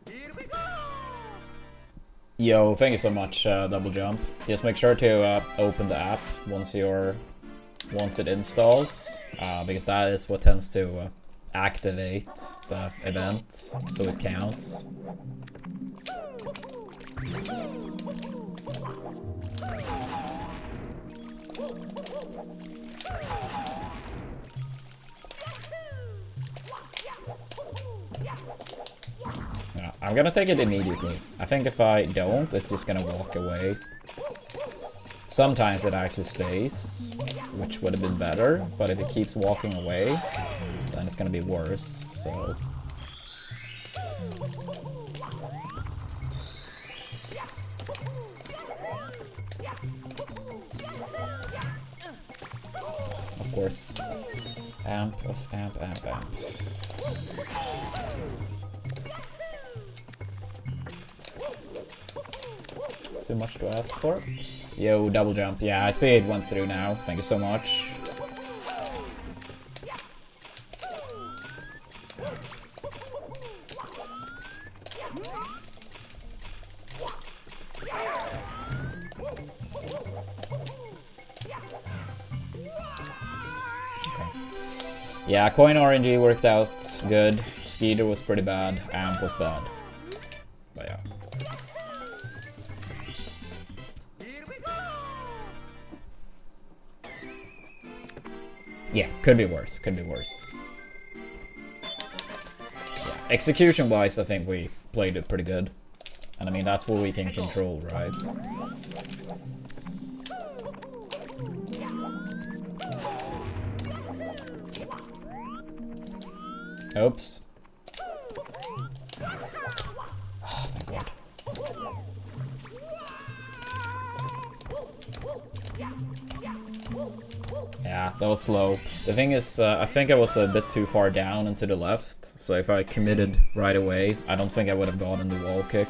S2: Here we go!
S1: Yo, thank you so much, Double Jump. Just make sure to open the app once it installs, because that is what tends to activate the event, so it counts. Yeah, I'm gonna take it immediately. I think if I don't, it's just gonna walk away. Sometimes it actually stays, which would have been better, but if it keeps walking away, then it's gonna be worse, so... Of course. Amp. Too much to ask for. Yo, double jump. Yeah, I see it went through now. Thank you so much. Yeah, coin RNG worked out good. Skeeter was pretty bad. Amp was bad. But yeah. Yeah, could be worse. Could be worse. Yeah, execution-wise, I think we played it pretty good. And I mean, that's what we can control, right? Oops. Oh, thank God. Yeah, that was slow. The thing is, I think I was a bit too far down and to the left, so if I committed right away, I don't think I would have gotten the wall kick.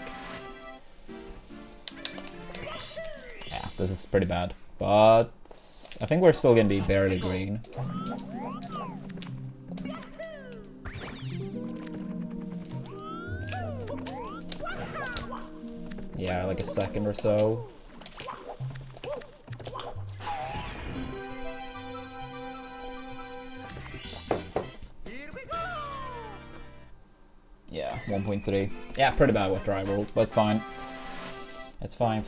S1: Yeah, this is pretty bad. But I think we're still gonna be barely green. Yeah, like a second or so. Yeah, 1.3. Yeah, pretty bad with dry roll, but it's fine. It's fine.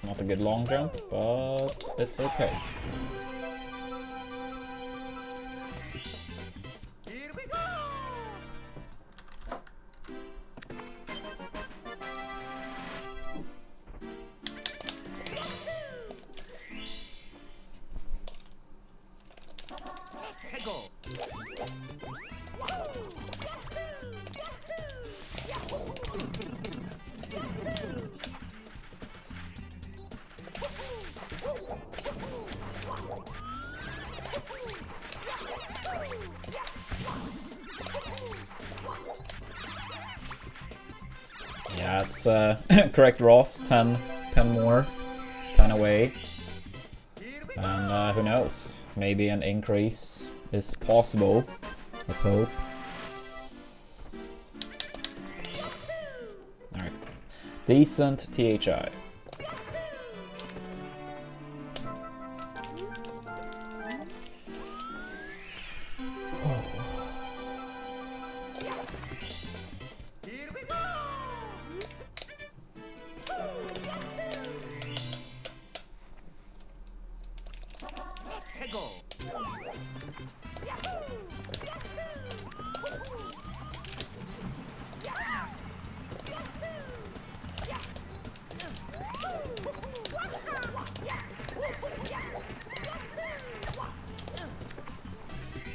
S1: Not a good long jump, but it's okay. Yeah, it's correct Ross, 10 more, 10 away. And who knows, maybe an increase is possible. Let's hope. Alright, decent THI.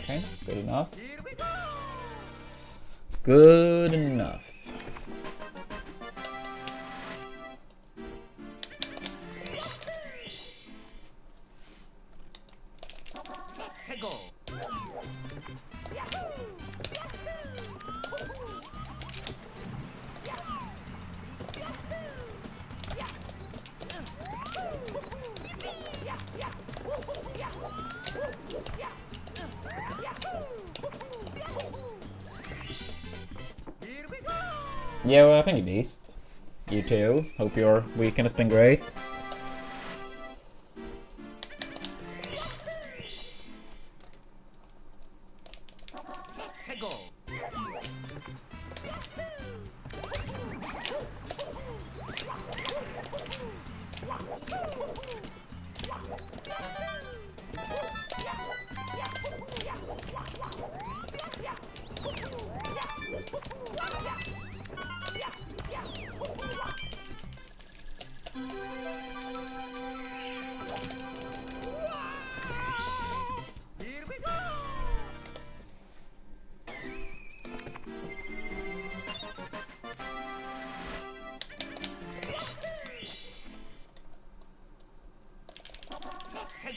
S1: Okay, good enough. Good enough. Yeah, well, I think you beast. You too. Hope your weekend has been great.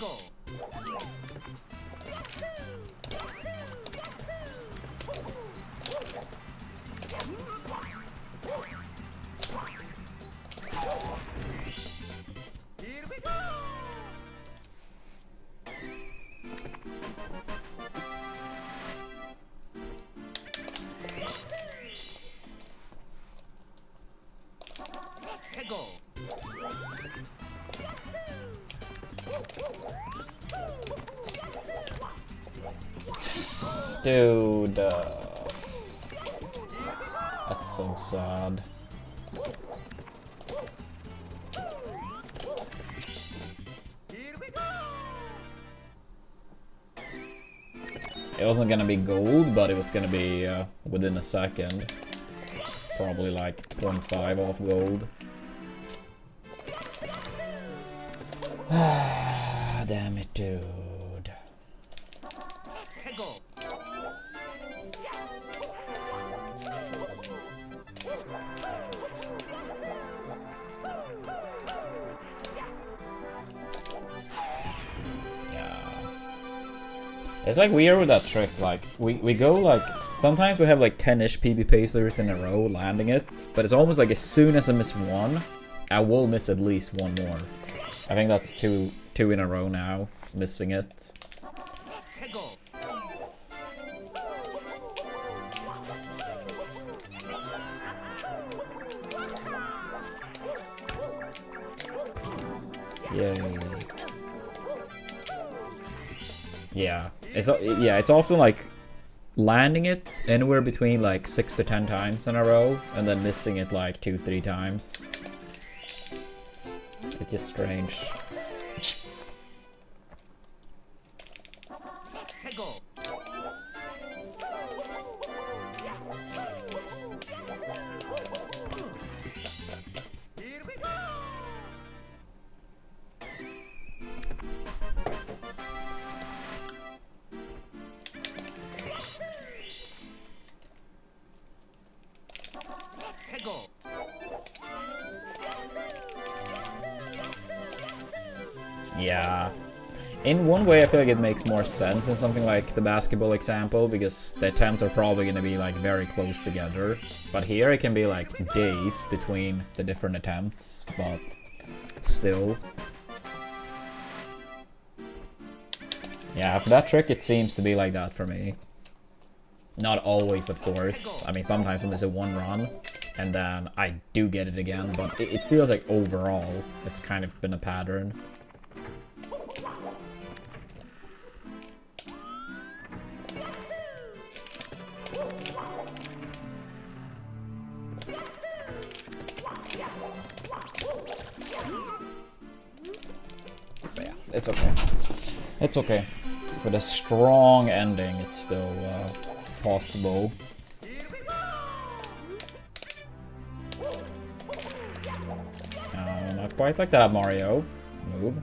S2: Hegel. Here we go. Hegel.
S1: Dude, that's so sad.
S2: Here we go.
S1: It wasn't gonna be gold, but it was gonna be within a second. Probably like 0.5 off gold. Damn it, dude.
S2: Hegel.
S1: Yeah. It's like weird with that trick, like, we go like, sometimes we have like 10-ish PB pacers in a row landing it, but it's almost like as soon as I miss one, I will miss at least one more. I think that's two in a row now, missing it.
S2: Hegel.
S1: Yay. Yeah, it's often like landing it anywhere between like 6 to 10 times in a row, and then missing it like 2-3 times. It's just strange.
S2: Hegel. Here we go. Hegel.
S1: Yeah. In one way, I feel like it makes more sense in something like the basketball example, because the attempts are probably going to be like very close together. But here it can be like days between the different attempts, but still. Yeah, for that trick it seems to be like that for me. Not always, of course. I mean, sometimes I miss a one run, and then I do get it again, but it feels like overall it's kind of been a pattern. But yeah, it's okay. It's okay. With a strong ending, it's still possible. Not quite like that, Mario. Move.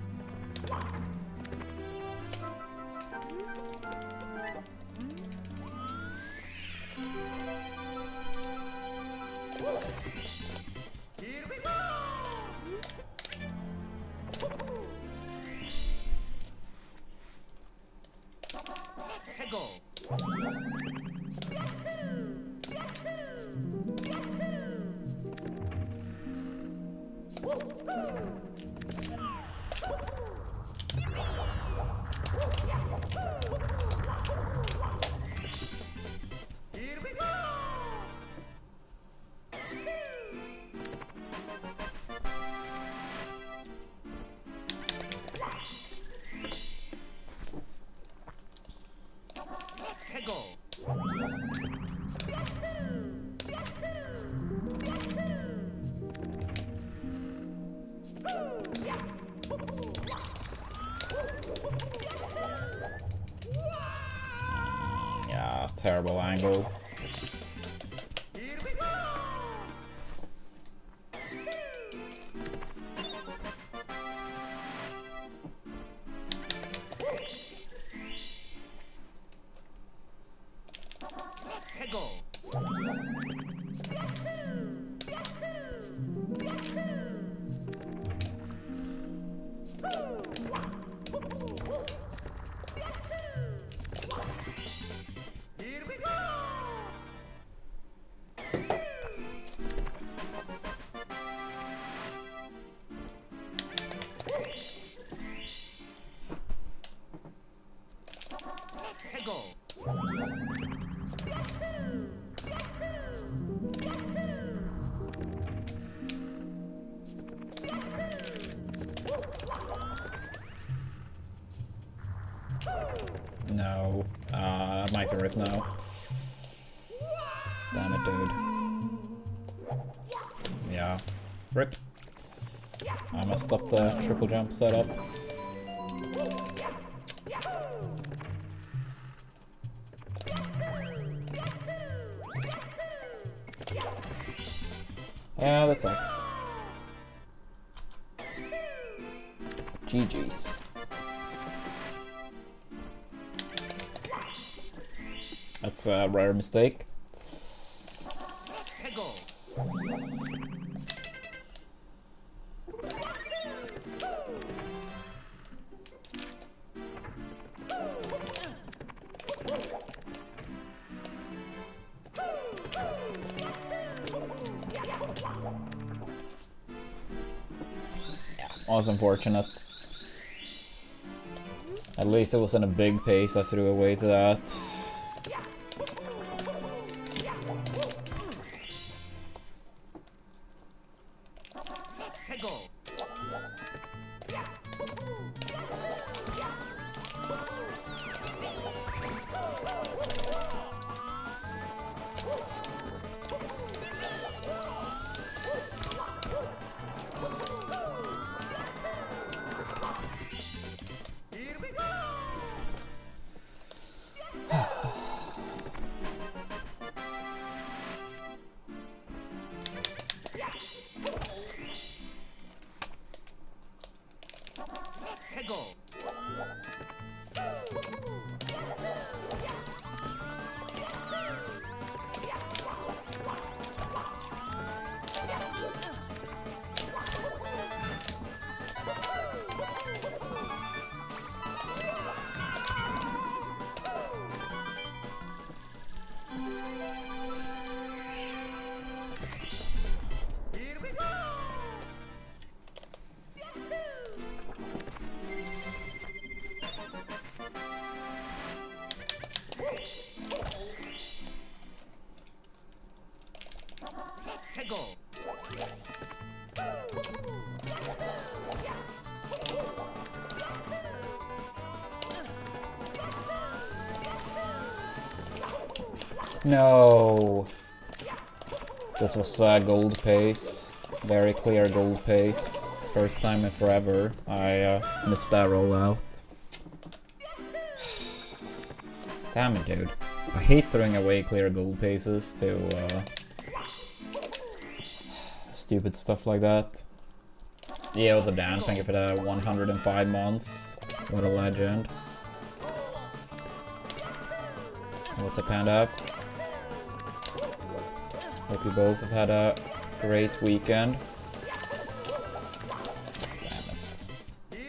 S1: Yeah, terrible angle. I can rip now. Damn it, dude. Yeah. Rip. I messed up the triple jump setup. Yeah, that sucks. GG's. That's a rare mistake. Was unfortunate. At least it wasn't a big pace I threw away to that. No. This was gold pace. Very clear gold pace. First time in forever I missed that rollout. Damn it, dude. I hate throwing away clear gold paces to stupid stuff like that. Yeah, it was a Dan. Thank you for the 105 months. What a legend. What's up, Panda? Hope you both have had a great weekend. Damn it.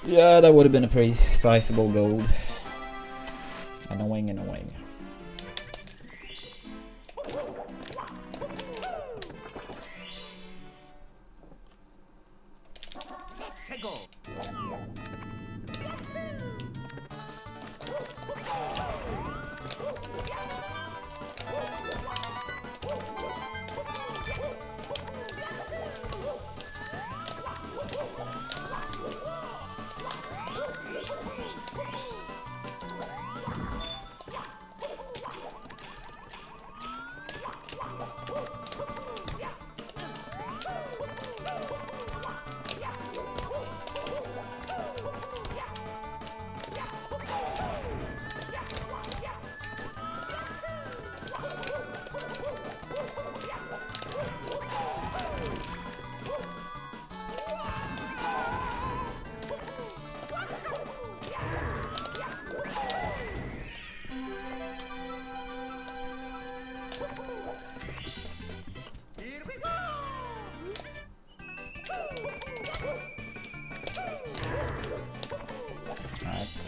S1: Yeah, that would have been a pretty sizable gold. Annoying, annoying.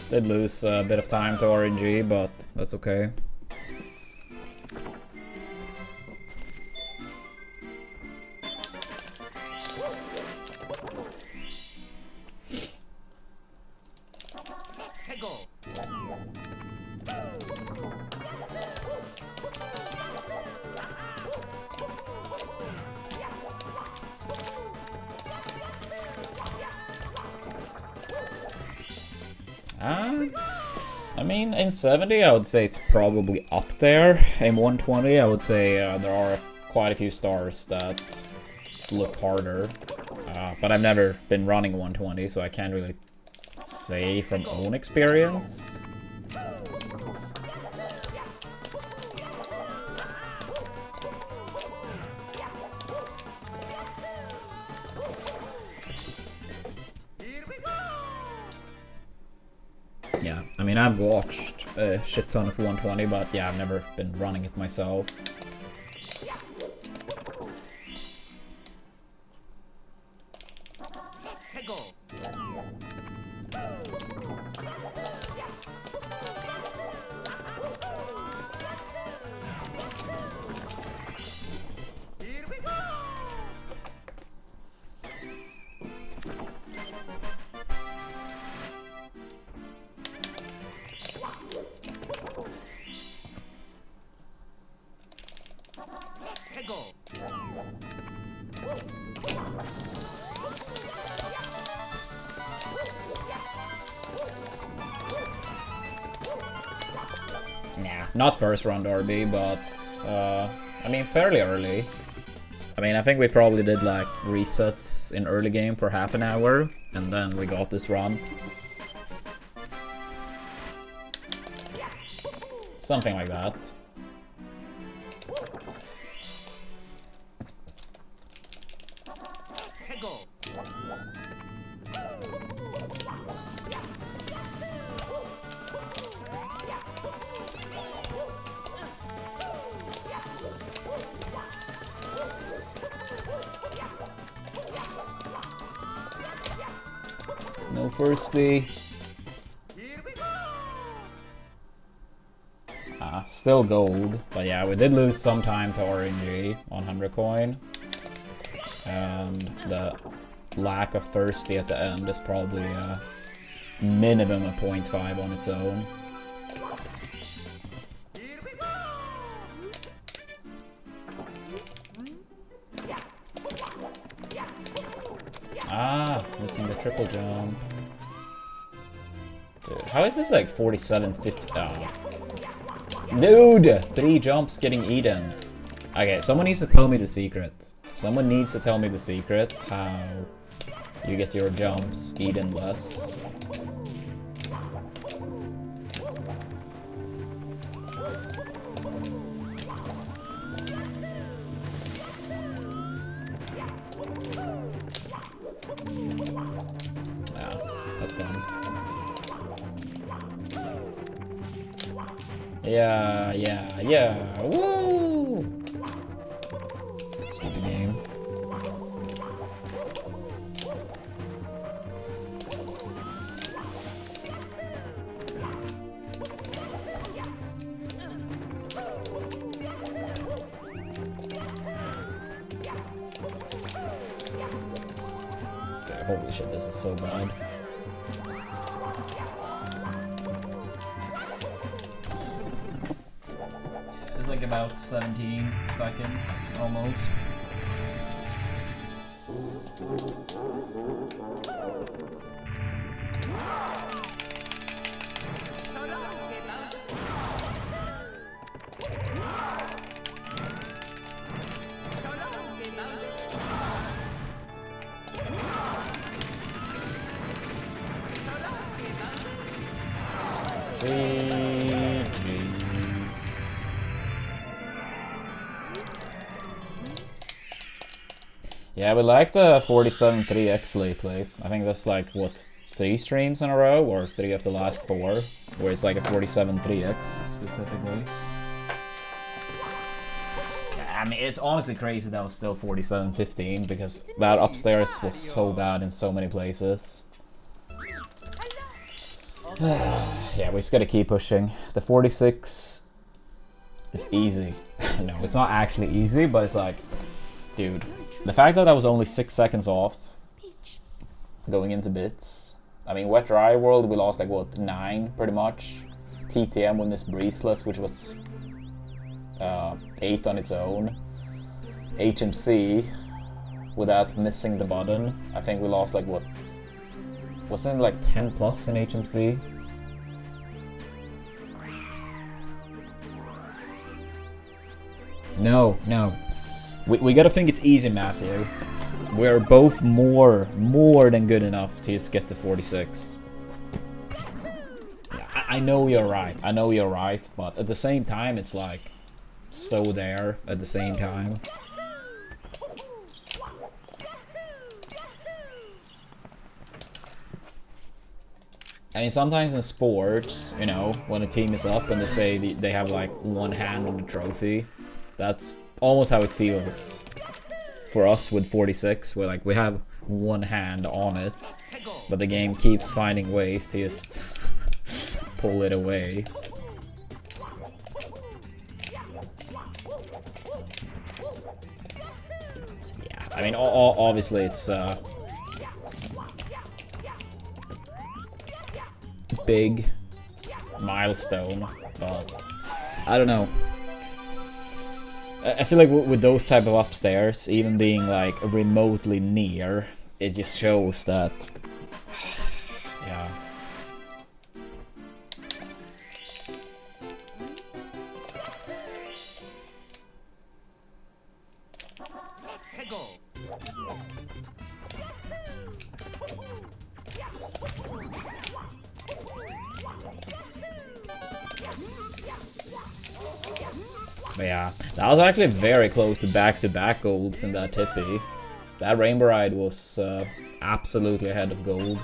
S1: Did lose a bit of time to RNG, but that's okay. I mean, in 70, I would say it's probably up there. In 120, I would say there are quite a few stars that look harder. But I've never been running 120, so I can't really say from own experience. Yeah, I mean, I've watched a shit ton of 120, but yeah, I've never been running it myself. Nah, not first round RB, but I mean fairly early. I mean, I think we probably did like resets in early game for half an hour, and then we got this run. Something like that. No firsty. Still gold, but yeah, we did lose some time to RNG on 100 coin. And the lack of thirsty at the end is probably a minimum of 0.5 on its own. Missing the triple jump. Dude, how is this like 47.50? Dude! 3 jumps getting eaten. Okay, someone needs to tell me the secret. Someone needs to tell me the secret how you get your jumps eaten less. That's fun. Yeah. Woo! Stupid game. Okay, holy shit, this is so bad. Like about 17 seconds almost. Yeah, we like the 47.3x lately. I think that's like, what, 3 streams in a row? Or 3 of the last 4, where it's like a 47.3x specifically. I mean, it's honestly crazy that was still 47.15, because that upstairs was so bad in so many places. Yeah, we just gotta keep pushing. The 46 is easy. No, it's not actually easy, but it's like, dude. The fact that I was only 6 seconds off going into bits. I mean, Wet Dry World, we lost like, what, 9 pretty much. TTM with this Breezeless, which was 8 on its own. HMC, without missing the button, I think we lost like, what, wasn't it like 10 plus in HMC? No, no. We gotta think it's easy, Matthew. We're both more than good enough to just get to 46. Yeah, I know you're right. I know you're right, but at the same time, it's like so there at the same time. I mean, sometimes in sports, you know, when a team is up and they say they have like one hand on the trophy, that's almost how it feels for us with 46. We're like, we have one hand on it, but the game keeps finding ways to just pull it away. Yeah, I mean, obviously it's big milestone, but I don't know. I feel like with those type of upstairs, even being like remotely near, it just shows that, yeah. But yeah, that was actually very close to back-to-back golds in that tippy. That Rainbow Ride was absolutely ahead of gold.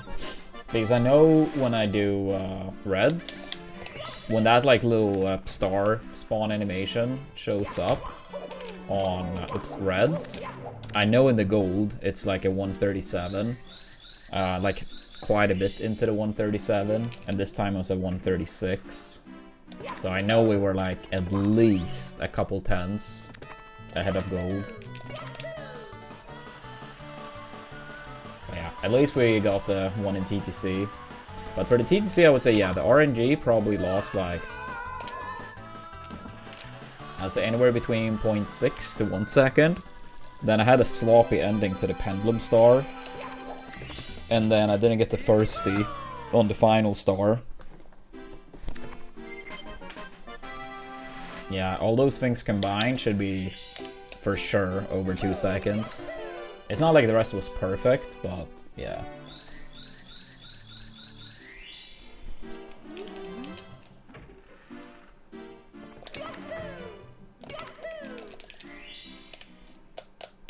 S1: Because I know when I do reds, when that like little star spawn animation shows up on reds, I know in the gold it's like a 137, like quite a bit into the 137, and this time it was a 136. So I know we were like at least a couple tens ahead of gold. But yeah, at least we got the one in TTC. But for the TTC, I would say, yeah, the RNG probably lost like, I'd say anywhere between 0.6 to 1 second. Then I had a sloppy ending to the Pendulum Star. And then I didn't get the Thirsty on the final star. Yeah, all those things combined should be, for sure, over 2 seconds. It's not like the rest was perfect, but yeah.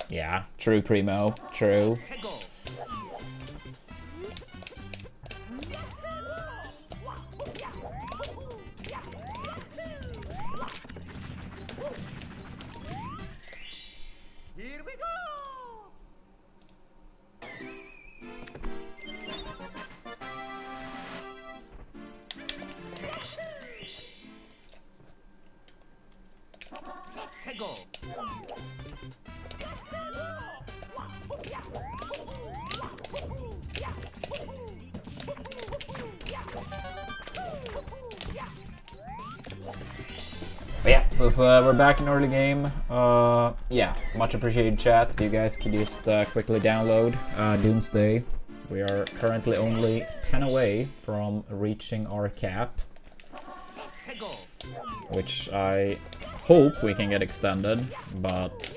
S1: Yeah, true, Primo, true.
S2: Here we go! Go!
S1: But yeah, so we're back in early game. Yeah, much appreciated chat. If you guys could just quickly download Doomsday. We are currently only 10 away from reaching our cap, which I hope we can get extended, but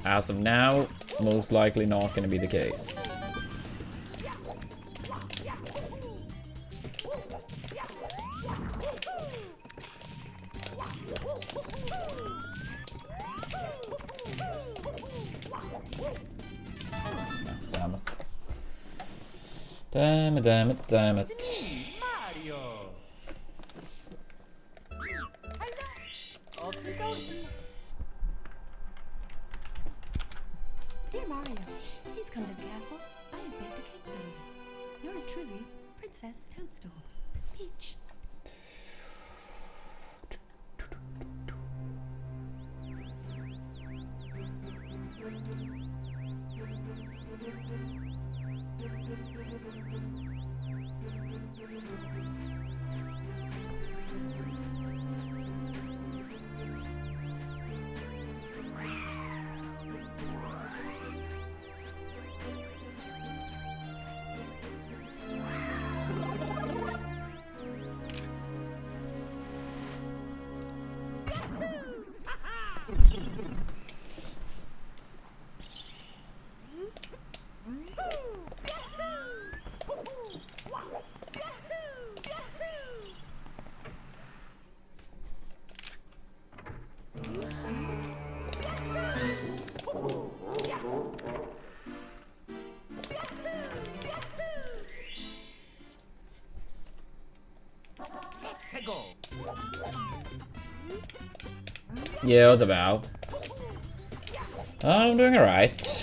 S1: as of now, most likely not going to be the case. Damn it, damn it, damn it.
S2: Mario! Off we go!
S3: Dear Mario, please come to the castle. I have baked a cake for you. Yours truly, Princess Toadstool. Peach.
S1: Yeah, what's about? I'm doing alright.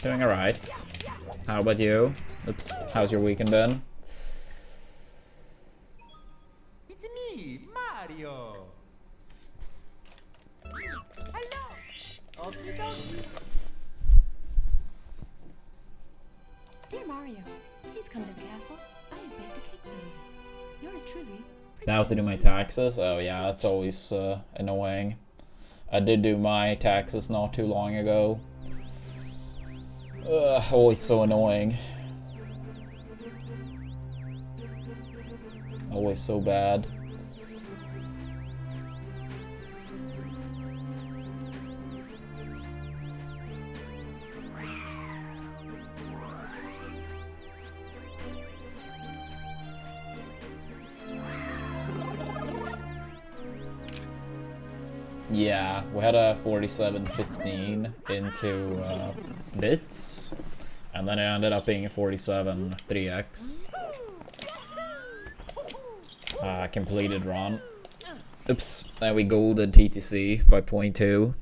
S1: Doing alright. How about you? Oops, how's your weekend been?
S2: It's me, Mario. Hello. Okie dokie.
S3: Dear Mario, please come to the castle. I have baked a cake for you. Yours truly,
S1: Now to do my taxes? Oh yeah, that's always annoying. I did do my taxes not too long ago. Ugh, always so annoying. Always so bad. Yeah, we had a 4715 into bits, and then it ended up being a 47 3x. Completed run. Oops, then we golded TTC by 0.2.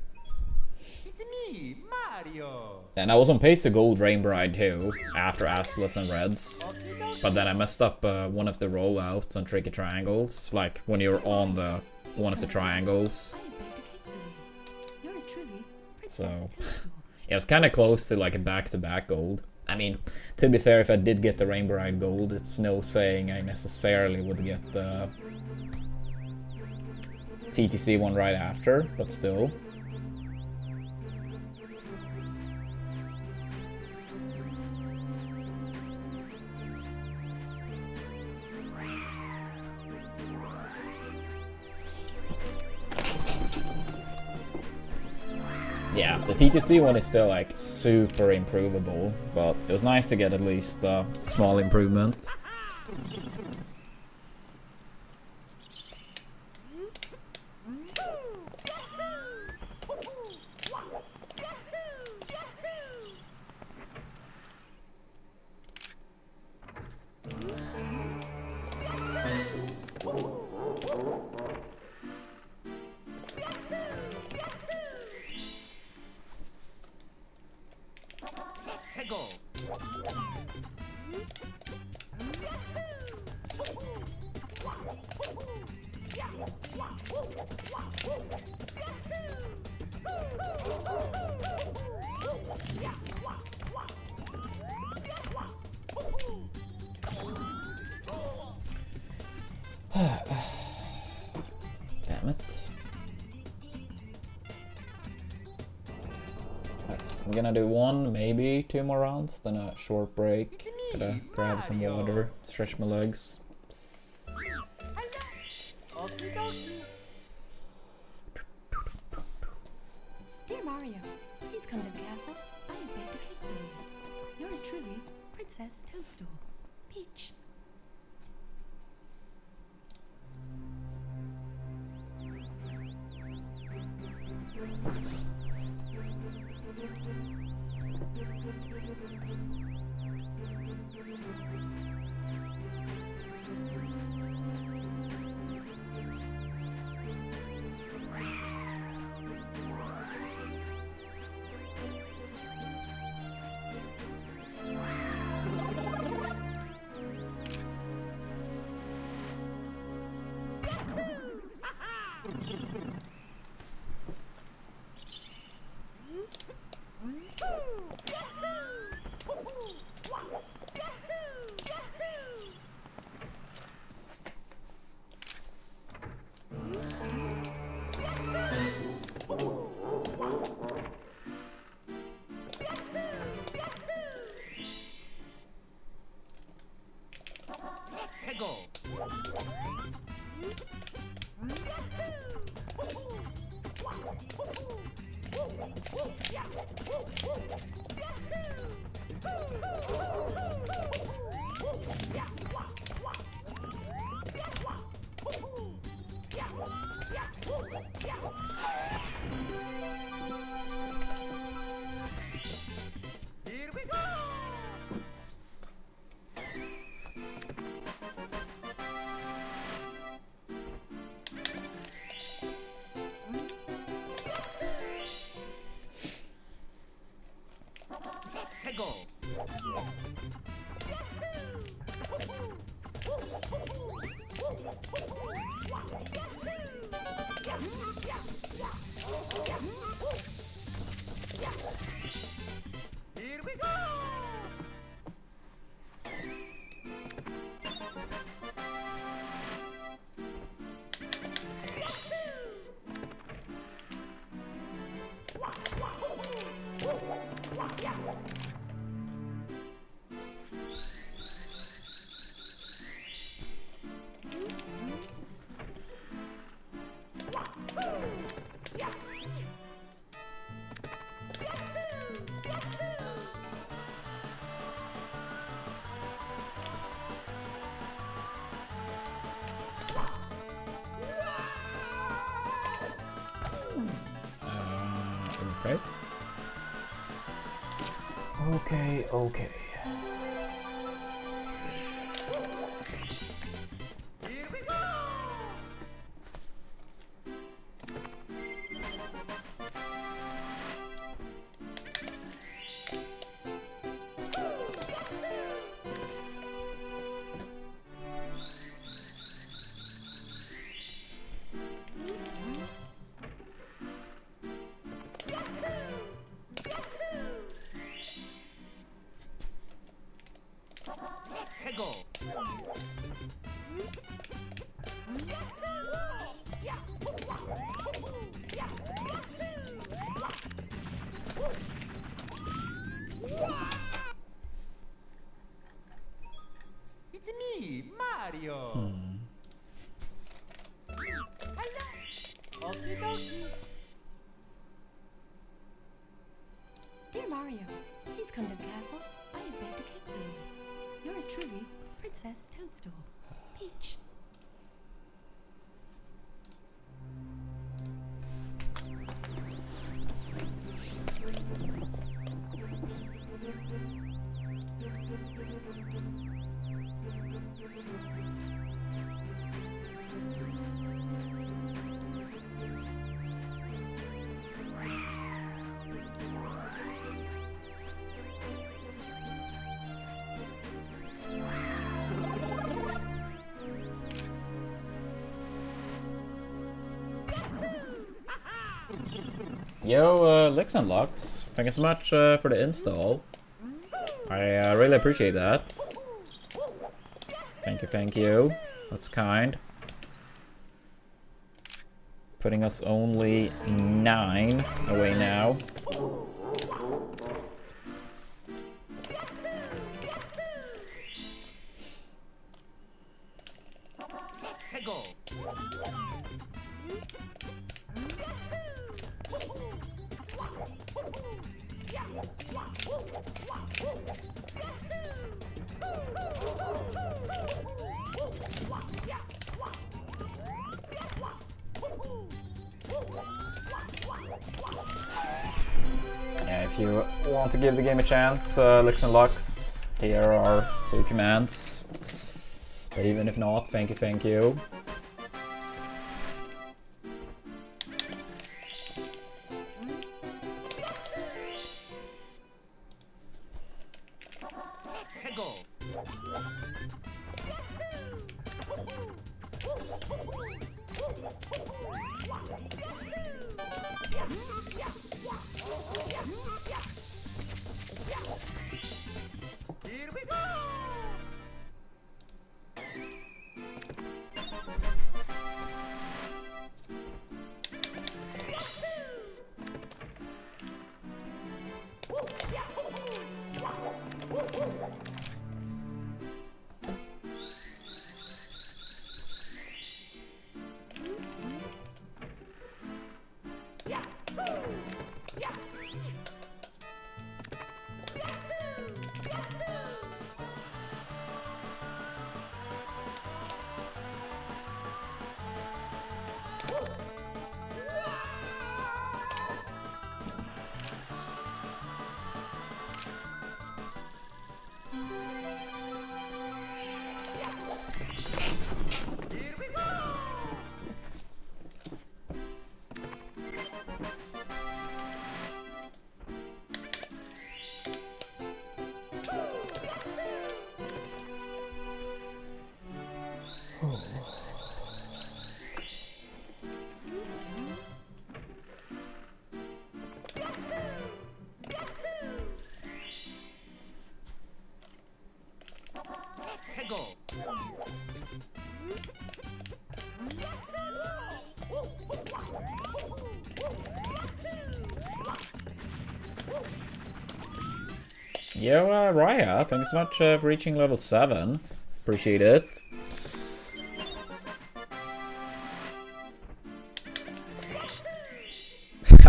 S2: It's me, Mario.
S1: And I was on pace to gold Rain Bride too, after Assless and Reds. But then I messed up one of the rollouts on Tricky Triangles, like when you're on the one of the triangles.
S3: I have baked a cake for you. Yours truly,
S1: So,
S3: Toadstool.
S1: yeah, it was kind of close to like a back-to-back gold. I mean, to be fair, if I did get the Rain Bride gold, it's no saying I necessarily would get the TTC one right after, but still. Yeah, the TTC one is still like super improvable, but it was nice to get at least a small improvement.
S2: Let's go.
S1: Damn it. I'm gonna do one, maybe two more rounds, then a short break. Gotta grab some water, stretch my legs.
S2: Okie dokie.
S3: Dear Mario, please come to the castle. I have baked a cake for you. Yours truly, Princess Toadstool. Peach.
S2: Here we go! Let's go! Here we go!
S1: Okay. Okay, okay.
S2: Here we go! Let's go! It's me, Mario! Hello! Okie dokie!
S3: Dear Mario, please come to the castle. I have baked a cake for you. Yours truly, Princess Toadstool. Peach.
S1: Yo, Licks and Lux, thank you so much for the install. I really appreciate that. Thank you. That's kind. Putting us only 9 away now.
S2: Let's go!
S1: Yeah, if you want to give the game a chance, Licks and Lux, here are 2 commands. But even if not, thank you.
S2: Let's go! Here we go!
S1: Yo, Raya, thanks so much for reaching level 7. Appreciate it.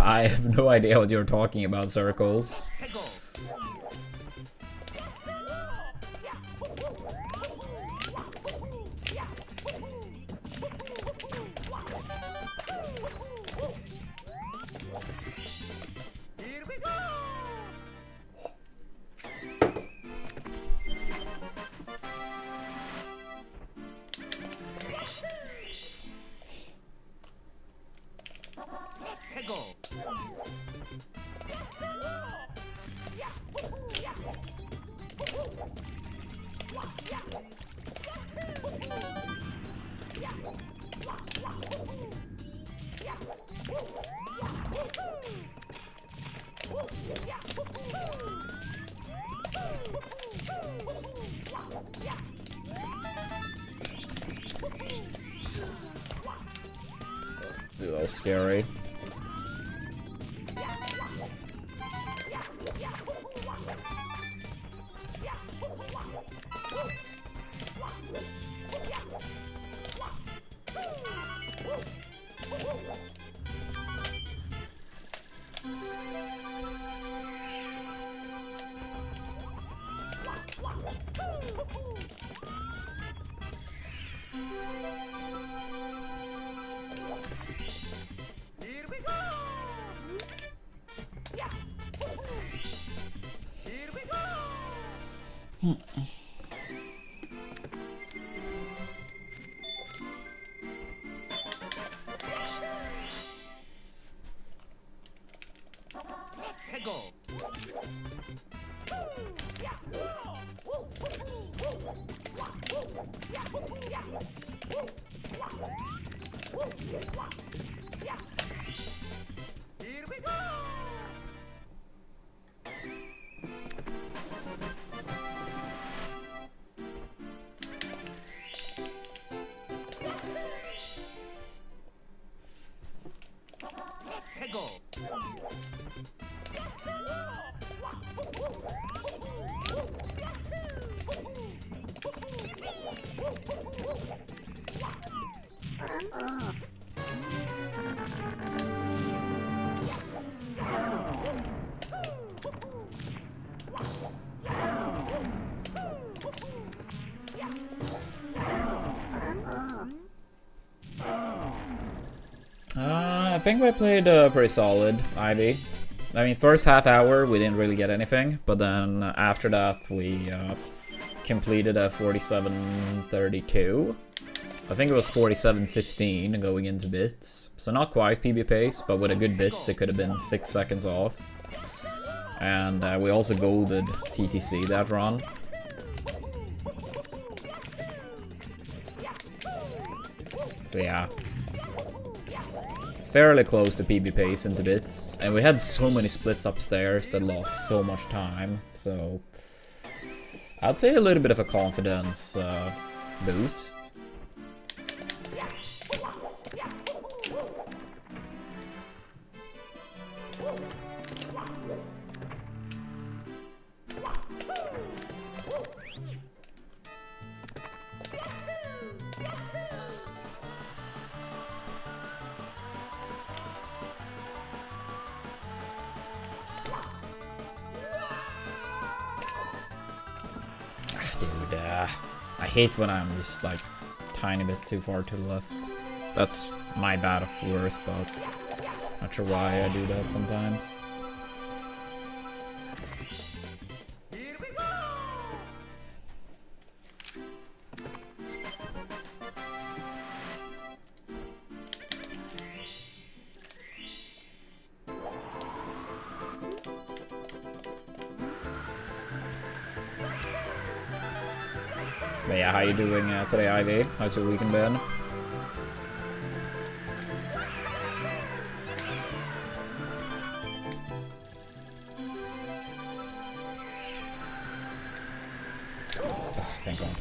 S1: I have no idea what you're talking about, Circles. Ooh, that was scary. I think we played pretty solid, Ivy. I mean, first half hour we didn't really get anything, but then after that we completed a 47:32. I think it was 47:15 going into bits, so not quite PB pace, but with a good bits it could have been 6 seconds off. And we also golded TTC that run. So yeah. Fairly close to PB pace into bits, and we had so many splits upstairs that lost so much time, so I'd say a little bit of a confidence boost. Dude, I hate when I'm just like tiny bit too far to the left. That's my bad, of course, but not sure why I do that sometimes. But yeah, how you doing today, Ivy? How's your weekend been? Oh, thank God.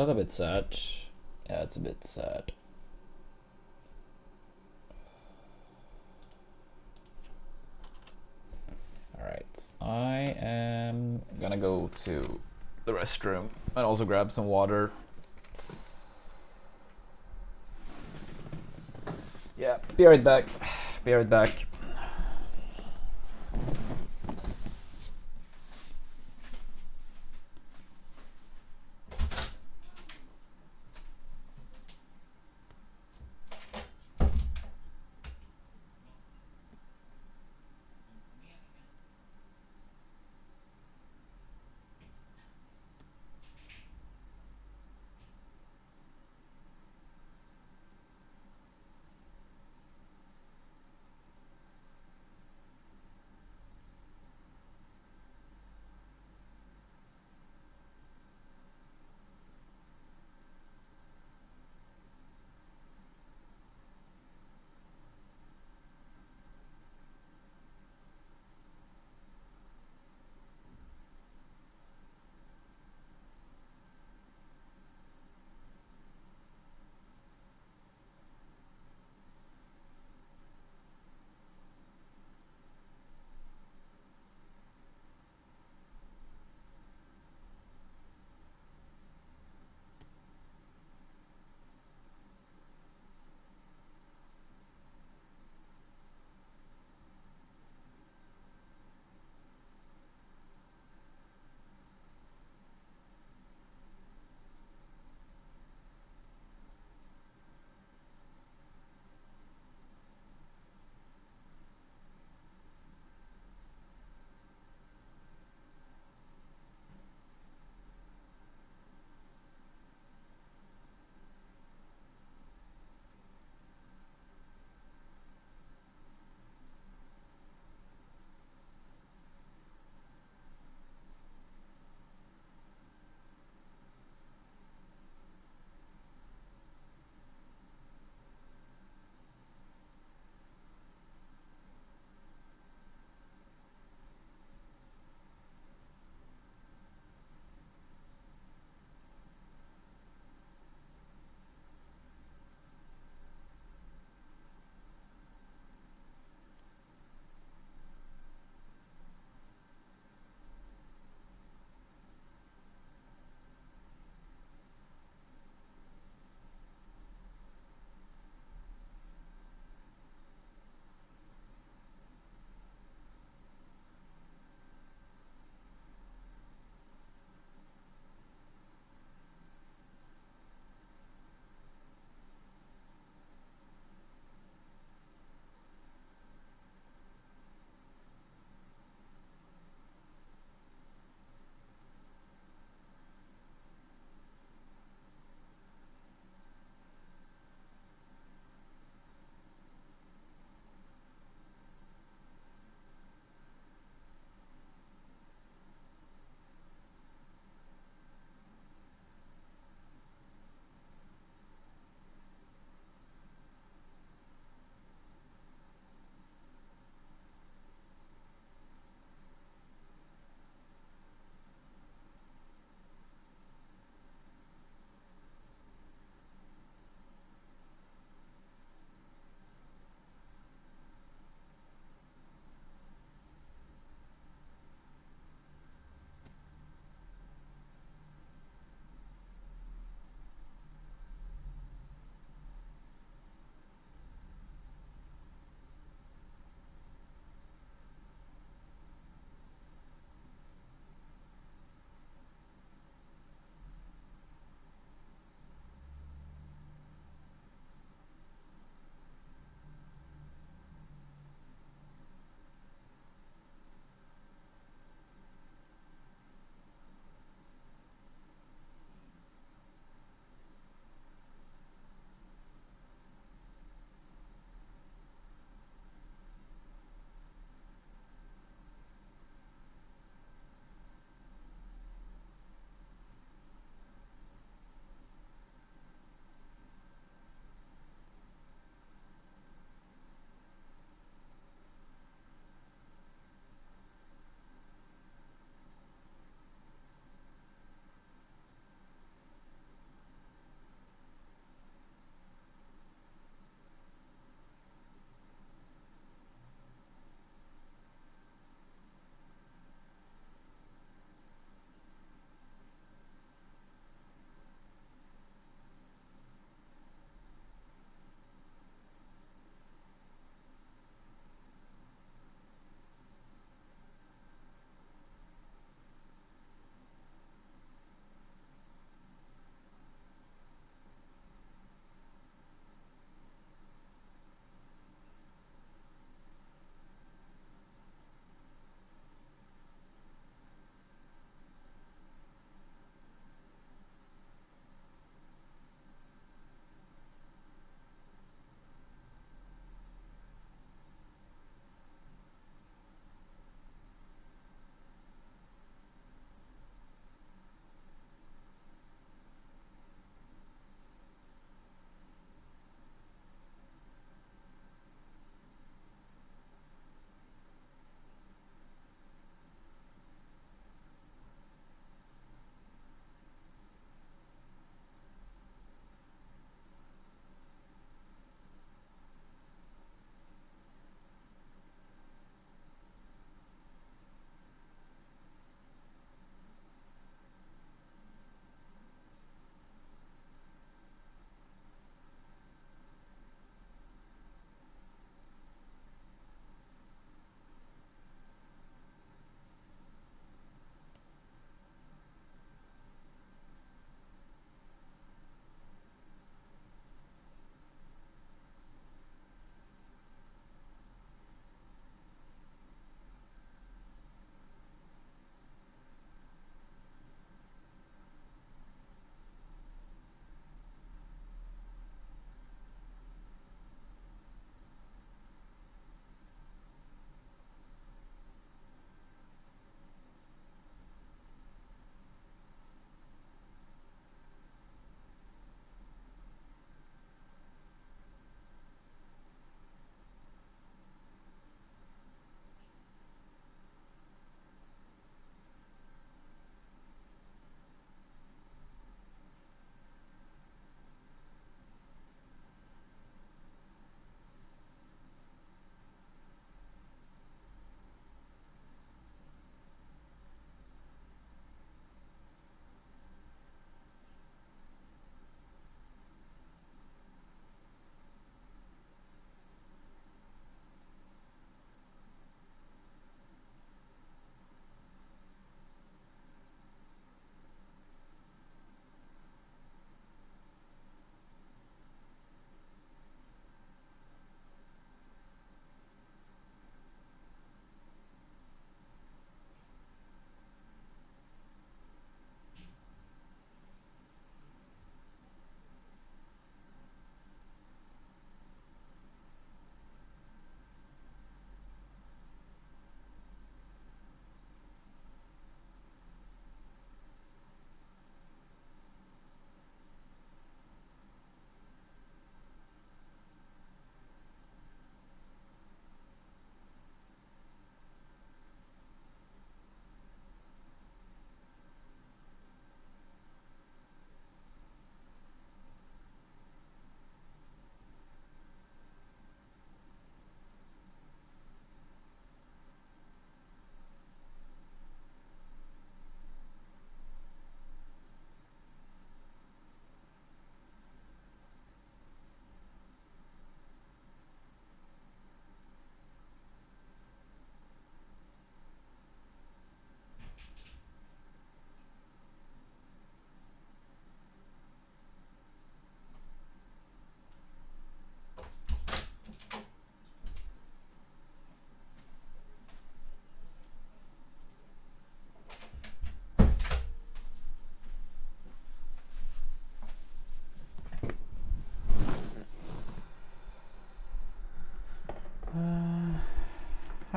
S1: that a bit sad? Yeah, it's a bit sad. Alright, I am gonna go to the restroom and also grab some water. Yeah, be right back. Be right back.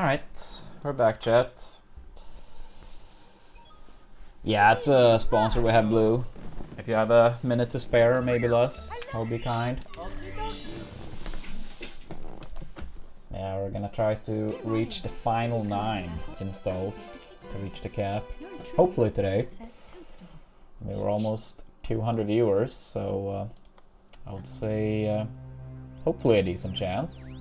S1: Alright, we're back, chat. Yeah, it's a sponsor we have, Blue. If you have a minute to spare, maybe less, I'll be kind. Yeah, we're gonna try to reach the final 9 installs to reach the cap. Hopefully today. We were almost 200 viewers, so I would say hopefully a decent chance.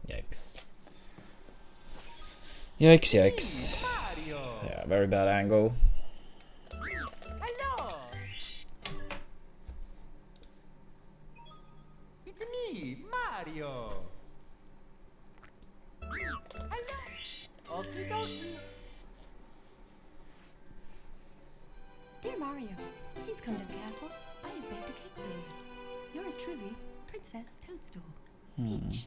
S1: Yikes. Yikes, yikes. Yeah, very bad angle.
S2: Hello. It's me, Mario. Hello. Okie dokie.
S3: Dear Mario, please come to the castle. I have baked a cake for you. Yours truly, Princess Toadstool. Peach.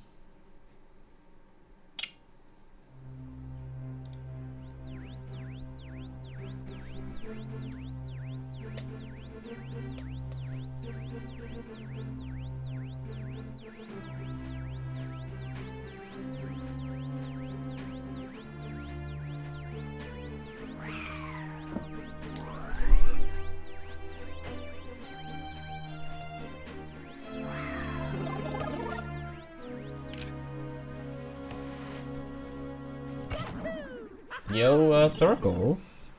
S1: Yo, Circles.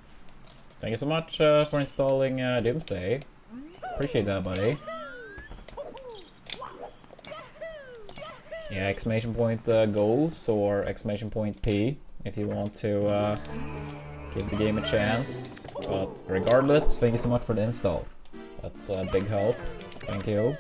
S1: Thank you so much for installing Doomsday. Appreciate that, buddy. Yeah, exclamation point goals or exclamation point P if you want to give the game a chance. But regardless, thank you so much for the install. That's a big help. Thank you.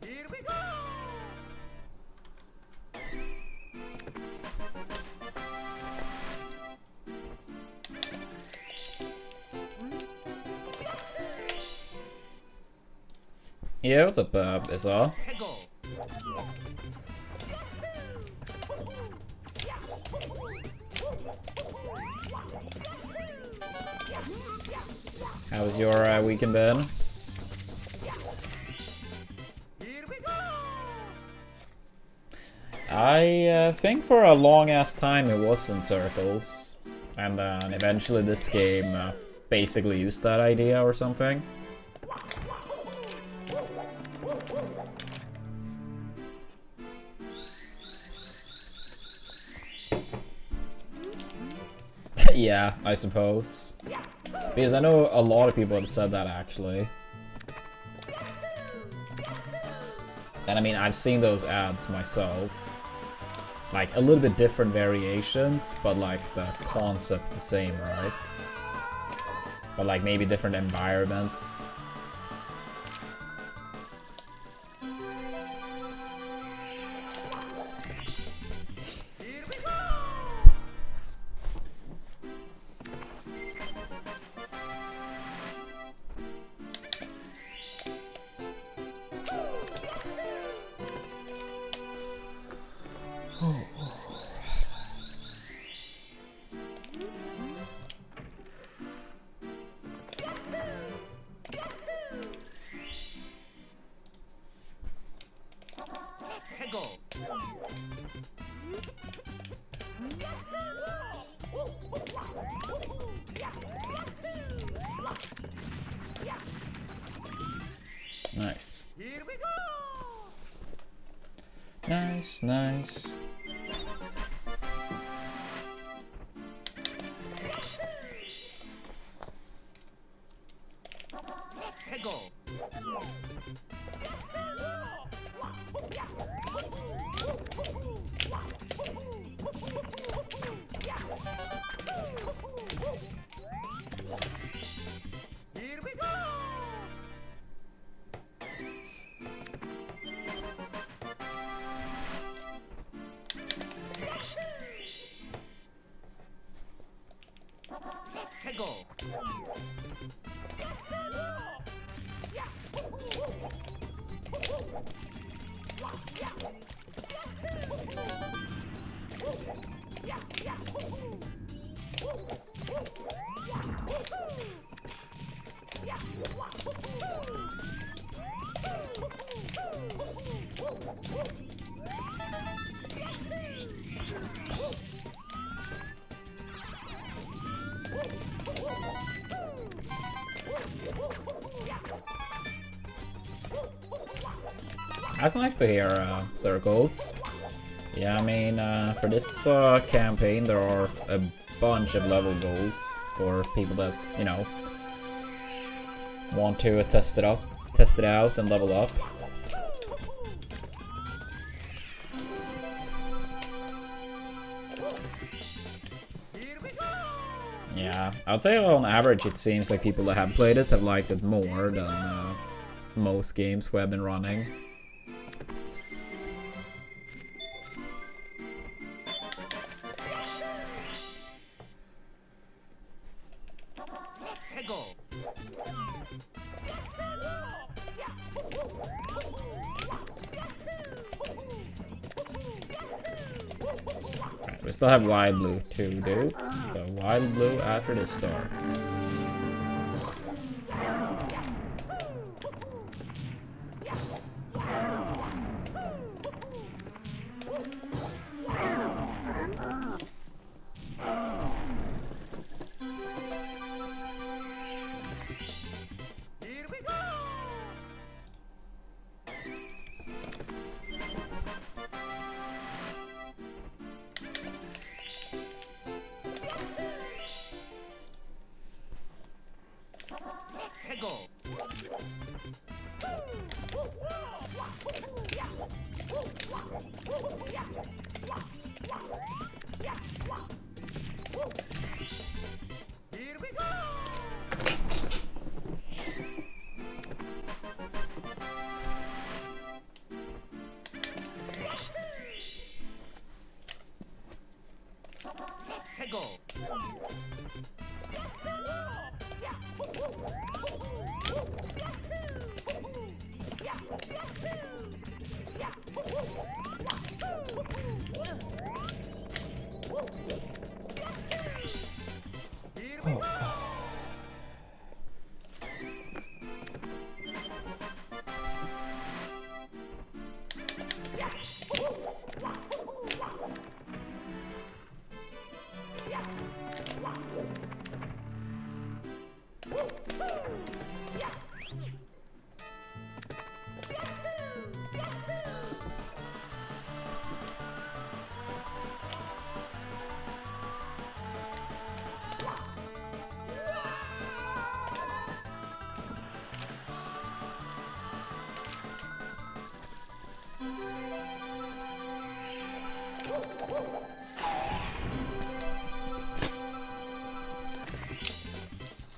S2: Here we go.
S1: Yeah, what's up, Issa? How's your weekend been?
S2: Here we go.
S1: I think for a long ass time it was in circles, and then eventually this game basically used that idea or something. Yeah, I suppose. Because I know a lot of people have said that actually. And I mean, I've seen those ads myself. Like, a little bit different variations, but like the concept the same, right? But like maybe different environments. Nice.
S2: Here we go!
S1: Nice, nice.
S2: Let's go! Here we go! Let's go!
S1: That's nice to hear, circles. Yeah, I mean, for this campaign, there are a bunch of level goals for people that, you know, want to test it out, and level up. Yeah, I'd say on average, it seems like people that have played it have liked it more than most games we have been running.
S2: Let's go!
S1: We still have Wild Blue to do, so Wild Blue after this start.
S2: Here we go! Let's go! Here we go! Let's go! Here we go!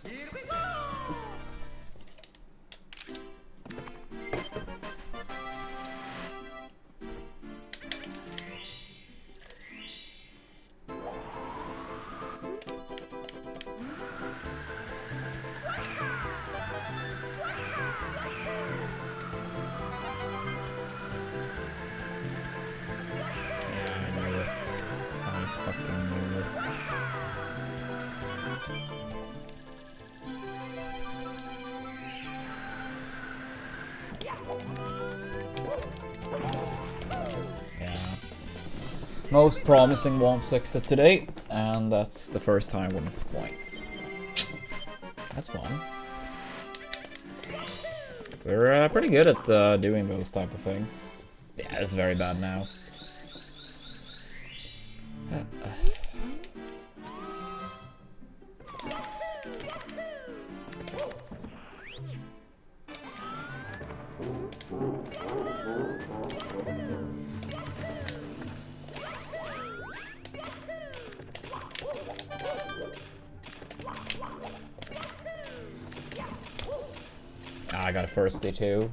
S2: Here we go!
S1: Yeah, I knew it. I fucking knew it. Yeah. Most promising Womps exit today, and that's the first time we miss points. That's fun. We're pretty good at doing those type of things. Yeah, it's very bad now. I got a firsty too.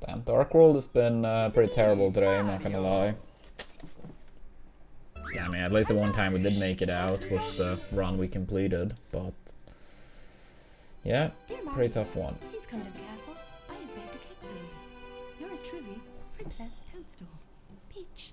S1: Damn, Dark World has been pretty terrible today, I'm not gonna lie. Yeah, I mean, at least the one time we did make it out was the run we completed, but yeah, pretty tough one.
S3: Please come to the castle. I have baked a cake for you. Yours truly, Princess Toadstool. Peach.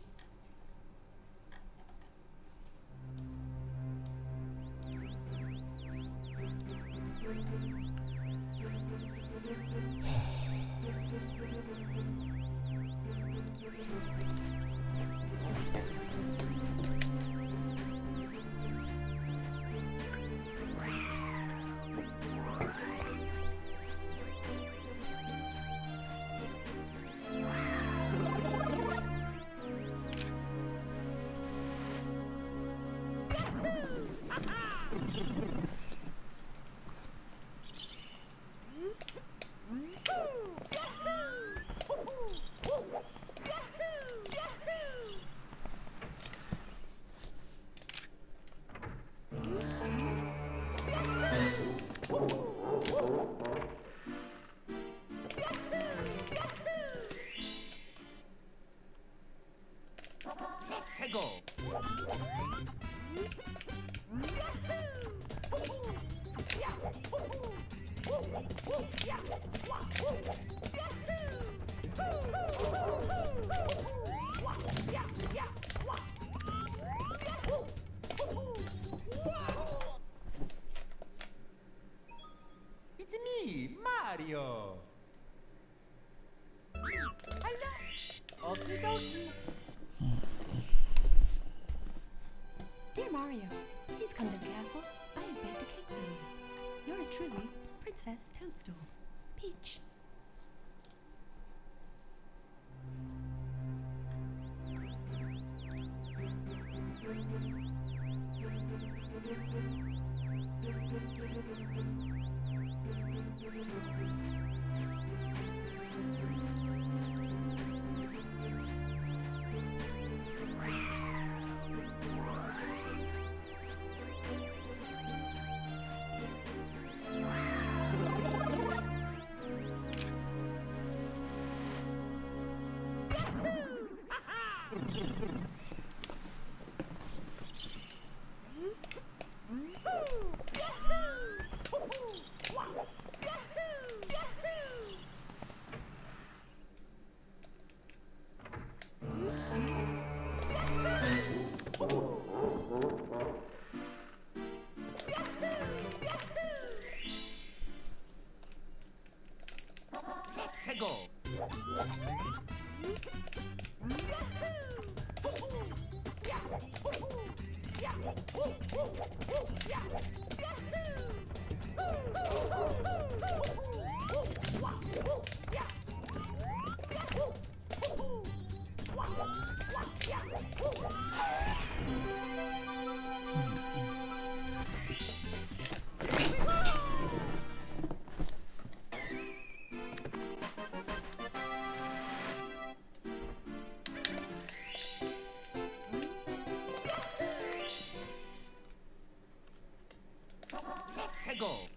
S2: 해고. It's me, Mario. Hello. Okie dokie.
S3: Dear Mario, please come to the castle. I have baked a cake for you. Yours truly, Princess Toadstool. Peach.
S2: 해고. 해고.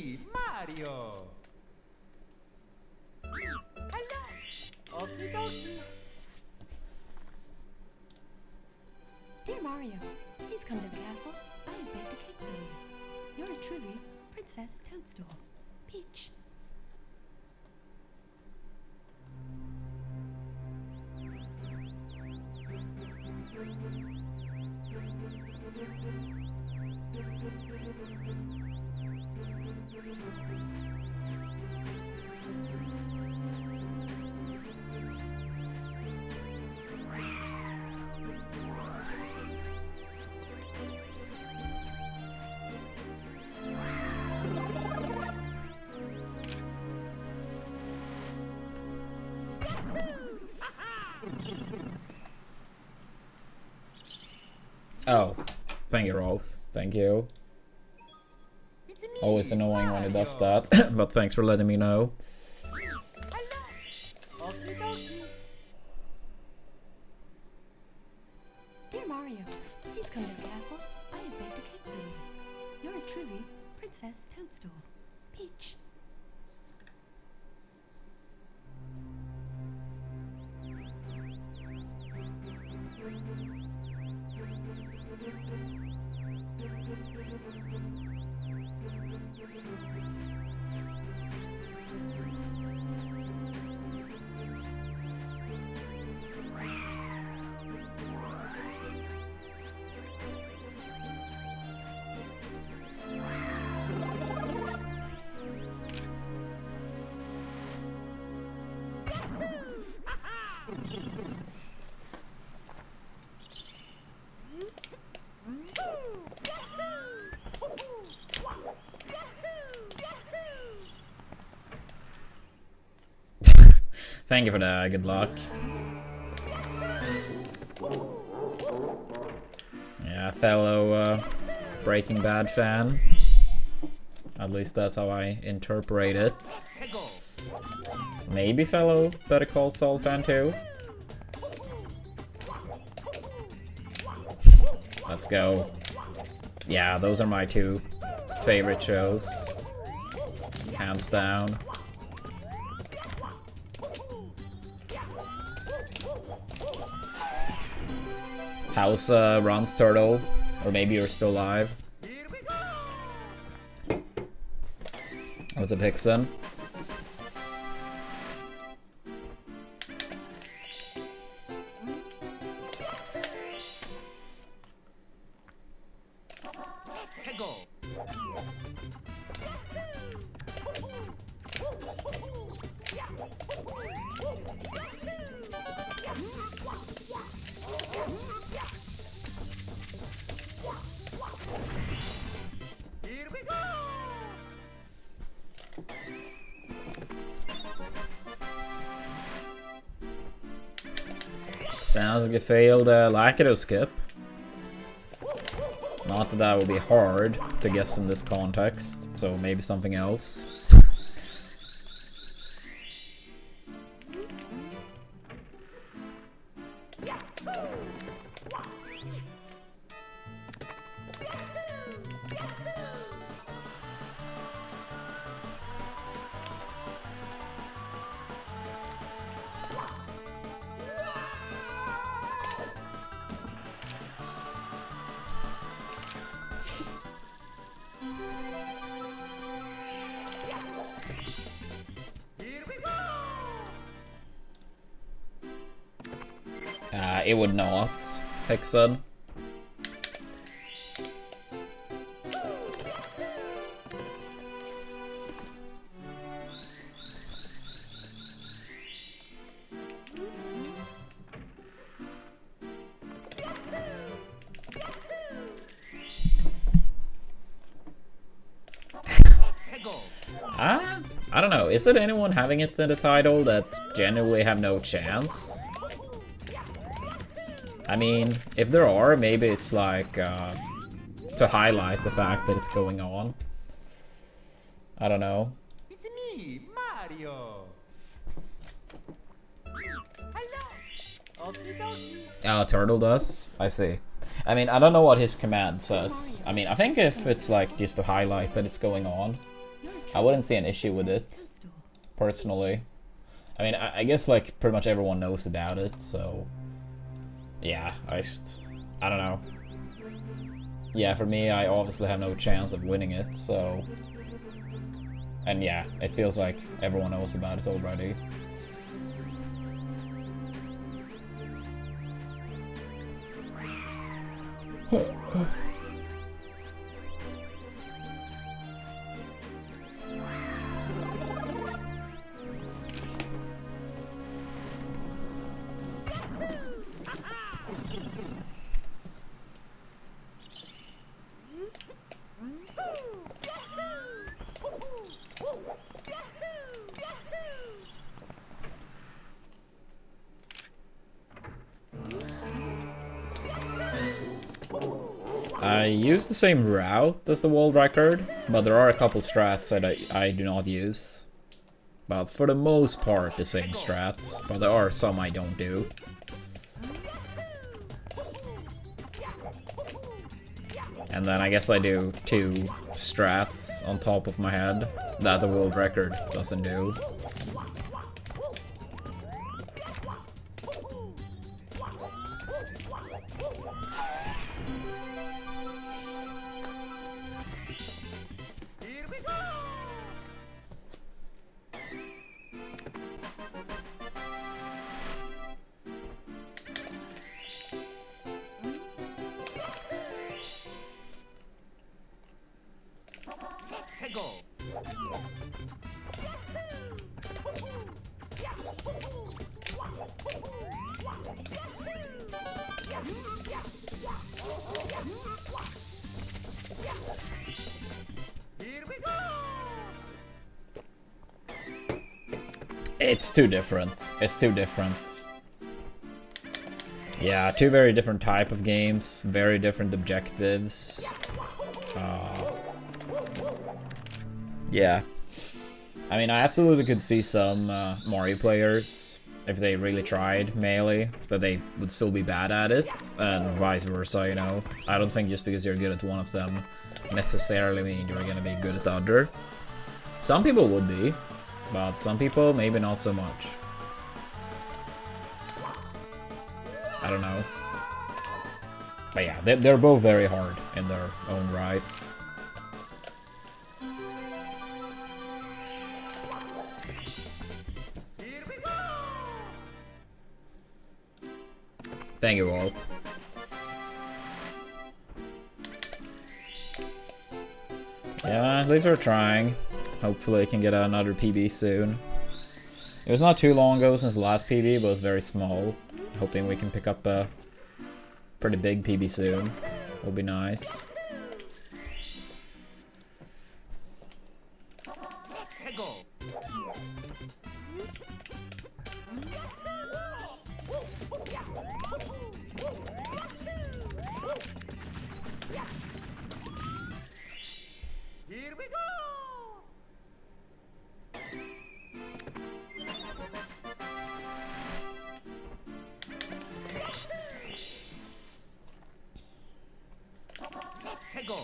S2: me, Mario. Hello. Okie dokie.
S3: Dear Mario, please come to the castle. I have baked a cake for you. Yours truly, Princess Toadstool. Peach.
S1: Oh, thank you, Rolf. Thank you.
S2: It's me,
S1: Always annoying when it does
S2: Mario.
S1: that, but thanks for letting me know.
S2: Hello. Okie dokie.
S3: Dear Mario, please come to the castle. I have baked a cake for you. Yours truly, Princess Toadstool. Peach.
S1: Thank you for that, good luck. Yeah, fellow Breaking Bad fan. At least that's how I interpret it. Maybe fellow Better Call Saul fan too. Let's go. Yeah, those are my two favorite shows. Hands down. How's Ron's turtle? Or maybe you're still alive.
S2: Here we go.
S1: What's up, Hickson?
S2: Go. Here we go.
S1: Sounds like a failed Lakido skip. Not that that would be hard to guess in this context, so maybe something else.
S2: Here we go.
S1: It would not, Hickson.
S2: Go.
S1: I don't know. Is it anyone having it in the title that genuinely have no chance? I mean, if there are, maybe it's like to highlight the fact that it's going on. I don't know.
S2: It's me, Mario. Hello. Okie dokie.
S1: Oh, Turtle does? I see. I mean, I don't know what his command says. I mean, I think if it's like just to highlight that it's going on,
S3: Yours
S1: I wouldn't see an issue with it, personally. I mean, I guess like pretty much everyone knows about it, so yeah, I don't know. Yeah, for me, I obviously have no chance of winning it, so, and yeah, it feels like everyone knows about it already. I use the same route as the world record, but there are a couple strats that I do not use. But for the most part, the same strats, but there are some I don't do. And then I guess I do 2 strats on top of my head that the world record doesn't do. It's too different. It's too different. Yeah, 2 very different type of games, very different objectives. Yeah. I mean, I absolutely could see some Mario players, if they really tried Melee, that they would still be bad at it, and vice versa, you know. I don't think just because you're good at one of them necessarily mean you're gonna be good at the other. Some people would be, but some people maybe not so much. I don't know. But yeah, they're both very hard in their own rights. Thank you, Walt. Yeah, at least we're trying. Hopefully I can get another PB soon. It was not too long ago since the last PB, but it was very small. Hoping we can pick up a pretty big PB soon. Will be nice.
S2: Here we go! Go.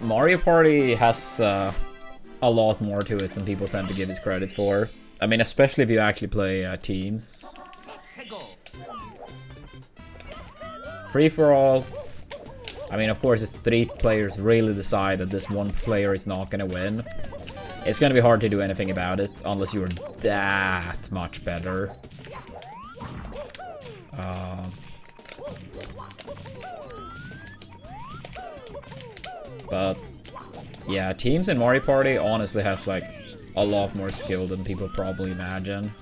S1: Mario Party has a lot more to it than people tend to give it credit for. I mean, especially if you actually play teams. Free-for-all. I mean, of course, if 3 players really decide that this one player is not gonna win, it's gonna be hard to do anything about it unless you're that much better. But yeah, teams in Mario Party honestly has like a lot more skill than people probably imagine.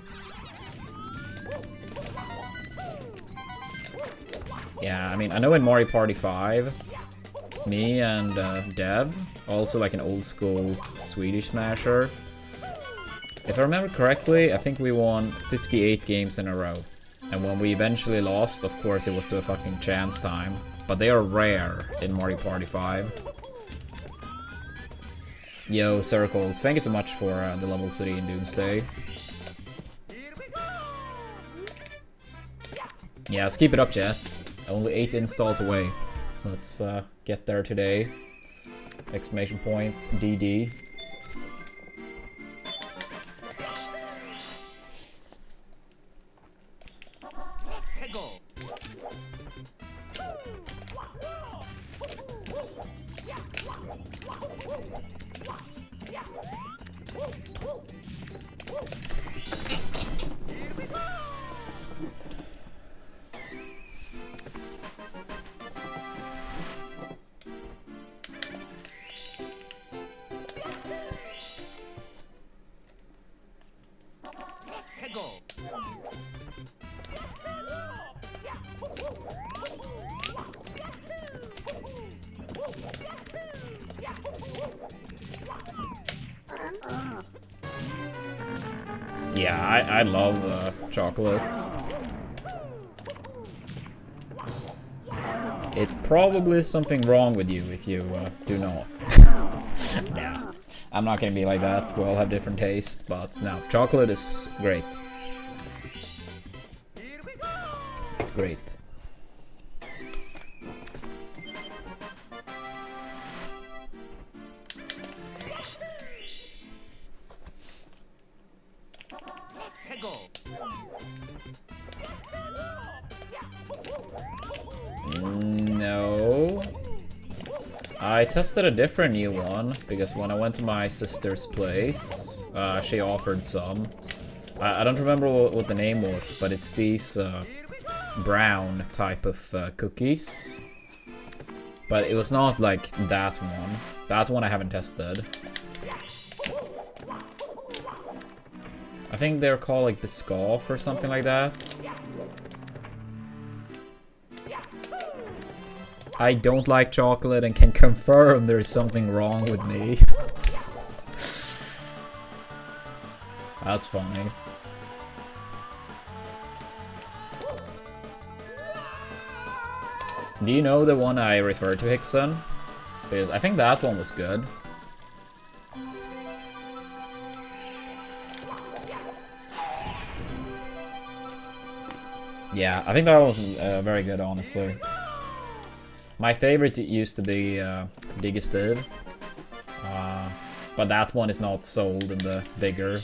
S1: Yeah, I mean, I know in Mario Party 5, me and Dev, also like an old school Swedish smasher. If I remember correctly, I think we won 58 games in a row. And when we eventually lost, of course it was to a fucking chance time. but they are rare in Mario Party 5. Yo, Circles, thank you so much for the level 3 in Doomsday. Yeah, let's keep it up, chat. Only 8 installs away. Let's get there today. Exclamation point, DD. Yeah, I love chocolates. It probably is something wrong with you if you do not. Nah, I'm not gonna be like that. We all have different tastes, but no, chocolate is great. It's great. No. I tested a different new one, because when I went to my sister's place, she offered some. I don't remember what the name was, but it's these brown type of cookies. But it was not like that one. That one I haven't tested. I think they're called like Biscoff or something like that. I don't like chocolate and can confirm there's something wrong with me. That's funny. Do you know the one I referred to, Hickson? Because I think that one was good. Yeah, I think that was very good, honestly. My favorite used to be Digestive, but that one is not sold in the bigger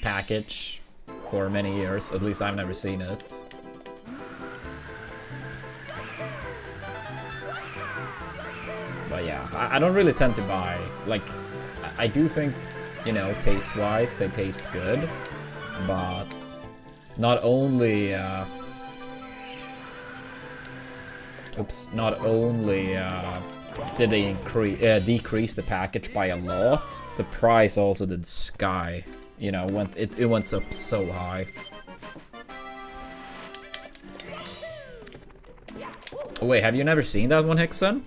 S1: package for many years. At least I've never seen it. But yeah, I don't really tend to buy. Like, I do think, you know, taste-wise, they taste good, but not only not only did they decrease the package by a lot, the price also did sky. You know, it went up so high. Oh, wait, have you never seen that one, Hickson?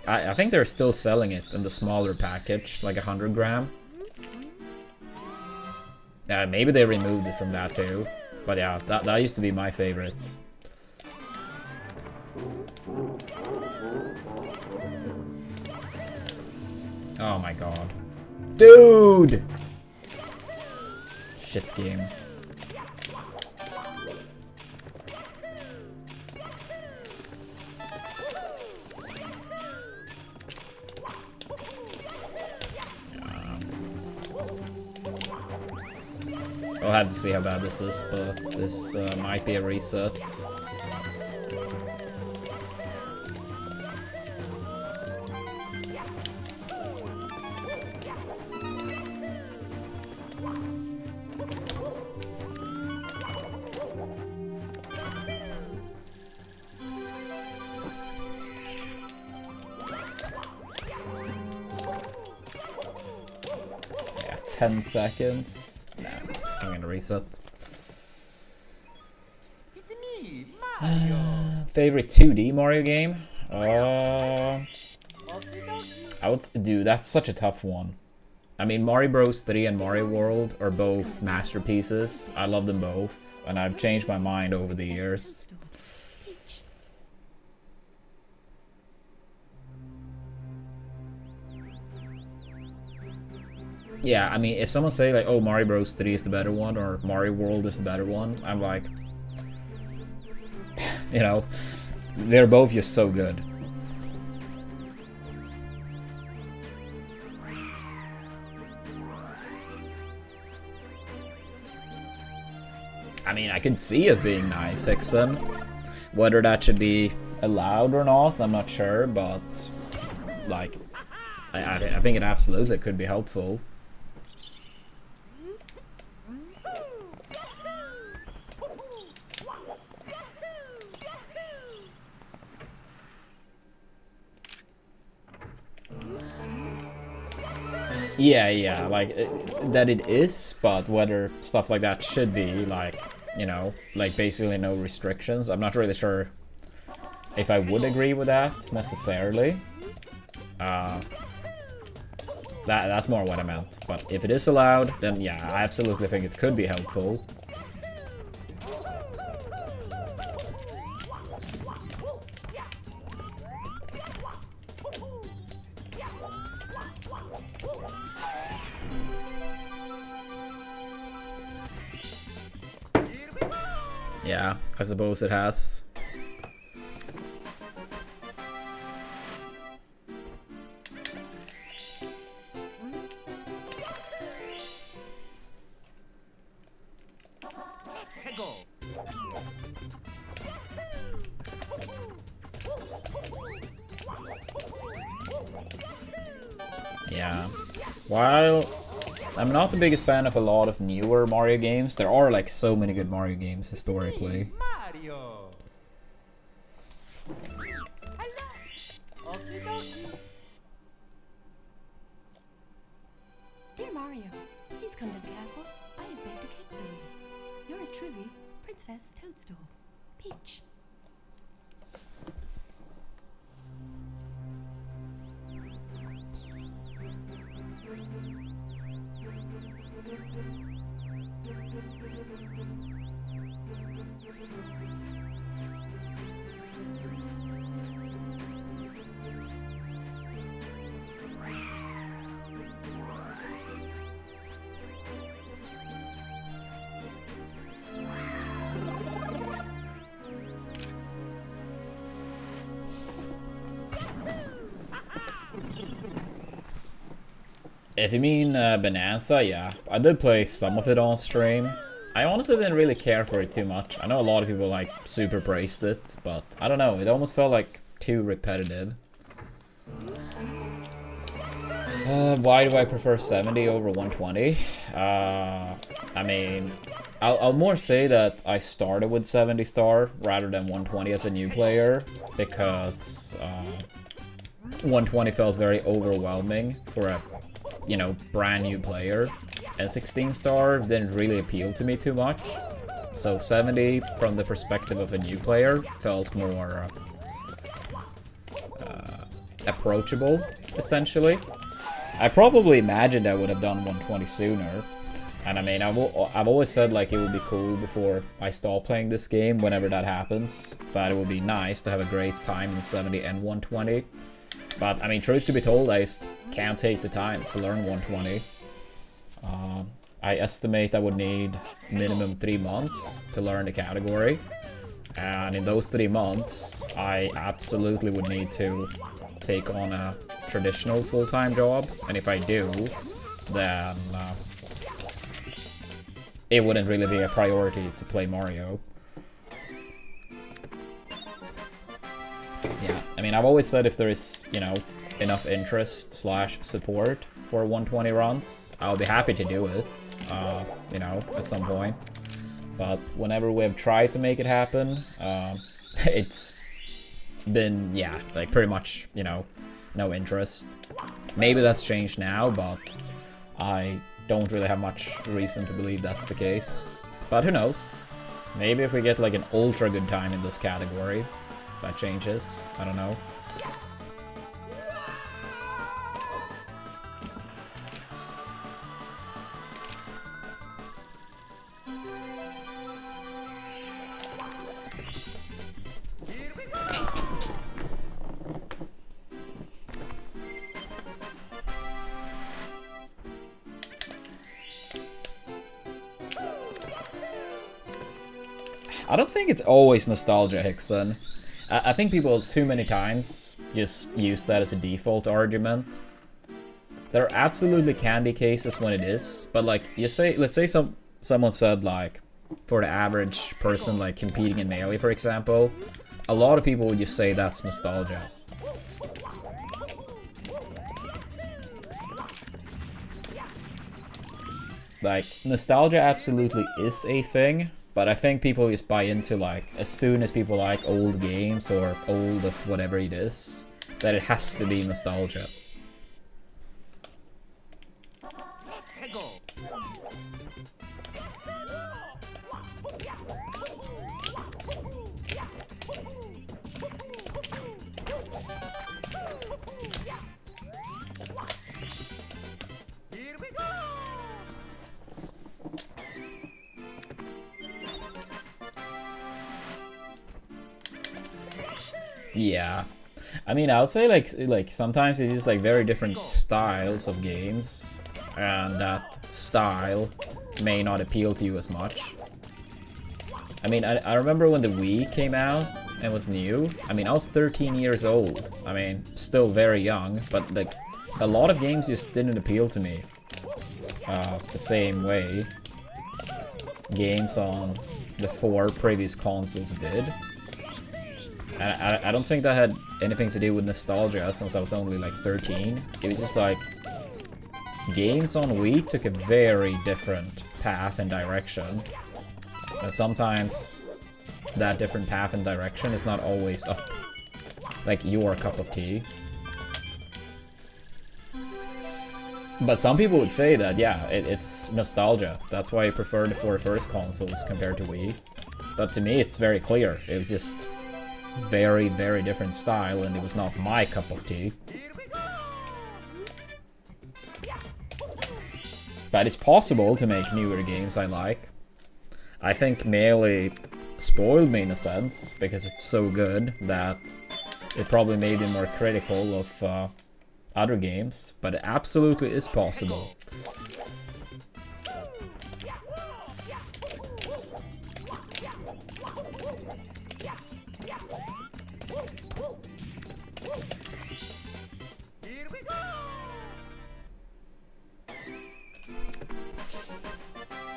S1: I think they're still selling it in the smaller package, like 100 gram. Maybe they removed it from that too. But yeah, that used to be my favorite. Oh my god. Dude! Shit game. I'll have to see how bad this is, but this might be a reset. Yeah, 10 seconds. I'm gonna reset. Favorite 2D Mario game? Dude, that's such a tough one. I mean, Mario Bros 3 and Mario World are both masterpieces. I love them both, and I've changed my mind over the years. Yeah, I mean, if someone say like, oh, Mario Bros 3 is the better one, or Mario World is the better one, I'm like, you know, they're both just so good. I mean, I could see it being nice, Hickson. Whether that should be allowed or not, I'm not sure, but like, I think it absolutely could be helpful. Yeah, like, that it is, but whether stuff like that should be, like, you know, like basically no restrictions. I'm not really sure if I would agree with that, necessarily. That's more what I meant. But if it is allowed, then yeah, I absolutely think it could be helpful. Yeah, I suppose it has. Yeah. While I'm not the biggest fan of a lot of newer Mario games, there are like so many good Mario games historically.
S2: Mario.
S3: Dear Mario, please come to the castle. I have baked a cake for you. Yours truly, Princess Toadstool. Peach.
S1: If you mean Bonanza, yeah. I did play some of it on stream. I honestly didn't really care for it too much. I know a lot of people like super praised it, but I don't know, it almost felt like too repetitive. Why do I prefer 70 over 120? I mean, I'll more say that I started with 70 star rather than 120 as a new player, because 120 felt very overwhelming for a, you know, brand new player, and 16 star didn't really appeal to me too much. So 70 from the perspective of a new player felt more approachable, essentially. I probably imagined I would have done 120 sooner, and I mean, I've always said like it would be cool before I start playing this game, whenever that happens, that it would be nice to have a great time in 70 and 120. But I mean, truth to be told, I just can't take the time to learn 120. I estimate I would need minimum 3 months to learn the category, and in those 3 months, I absolutely would need to take on a traditional full-time job, and if I do, then it wouldn't really be a priority to play Mario. Yeah, I mean, I've always said if there is, you know, enough interest / support for 120 runs, I'll be happy to do it, you know, at some point. But whenever we have tried to make it happen, it's been, yeah, like pretty much, you know, no interest. Maybe that's changed now, but I don't really have much reason to believe that's the case. But who knows? Maybe if we get like an ultra good time in this category, that changes. I don't know. I don't think it's always nostalgia, Hickson. I think people too many times just use that as a default argument. There absolutely can be cases when it is, but like you say, let's say someone said like, for the average person like competing in Melee, for example, a lot of people would just say that's nostalgia. Like, nostalgia absolutely is a thing, but I think people just buy into like, as soon as people like old games or old of whatever it is, that it has to be nostalgia.
S2: Here we go!
S1: Yeah. I mean, I would say like sometimes it's just like very different styles of games, and that style may not appeal to you as much. I mean, I remember when the Wii came out and was new. I mean, I was 13 years old. I mean, still very young, but like a lot of games just didn't appeal to me the same way games on the 4 previous consoles did. And I don't think that had anything to do with nostalgia, since I was only like 13. It was just like games on Wii took a very different path and direction. And sometimes that different path and direction is not always up like your cup of tea. But some people would say that, yeah, it's nostalgia. That's why I prefer the 4 first consoles compared to Wii. But to me, it's very clear. It was just very, very different style, and it was not my cup of tea. But it's possible to make newer games I like. I think Melee spoiled me in a sense, because it's so good that it probably made me more critical of other games, but it absolutely is possible.
S2: Here we go!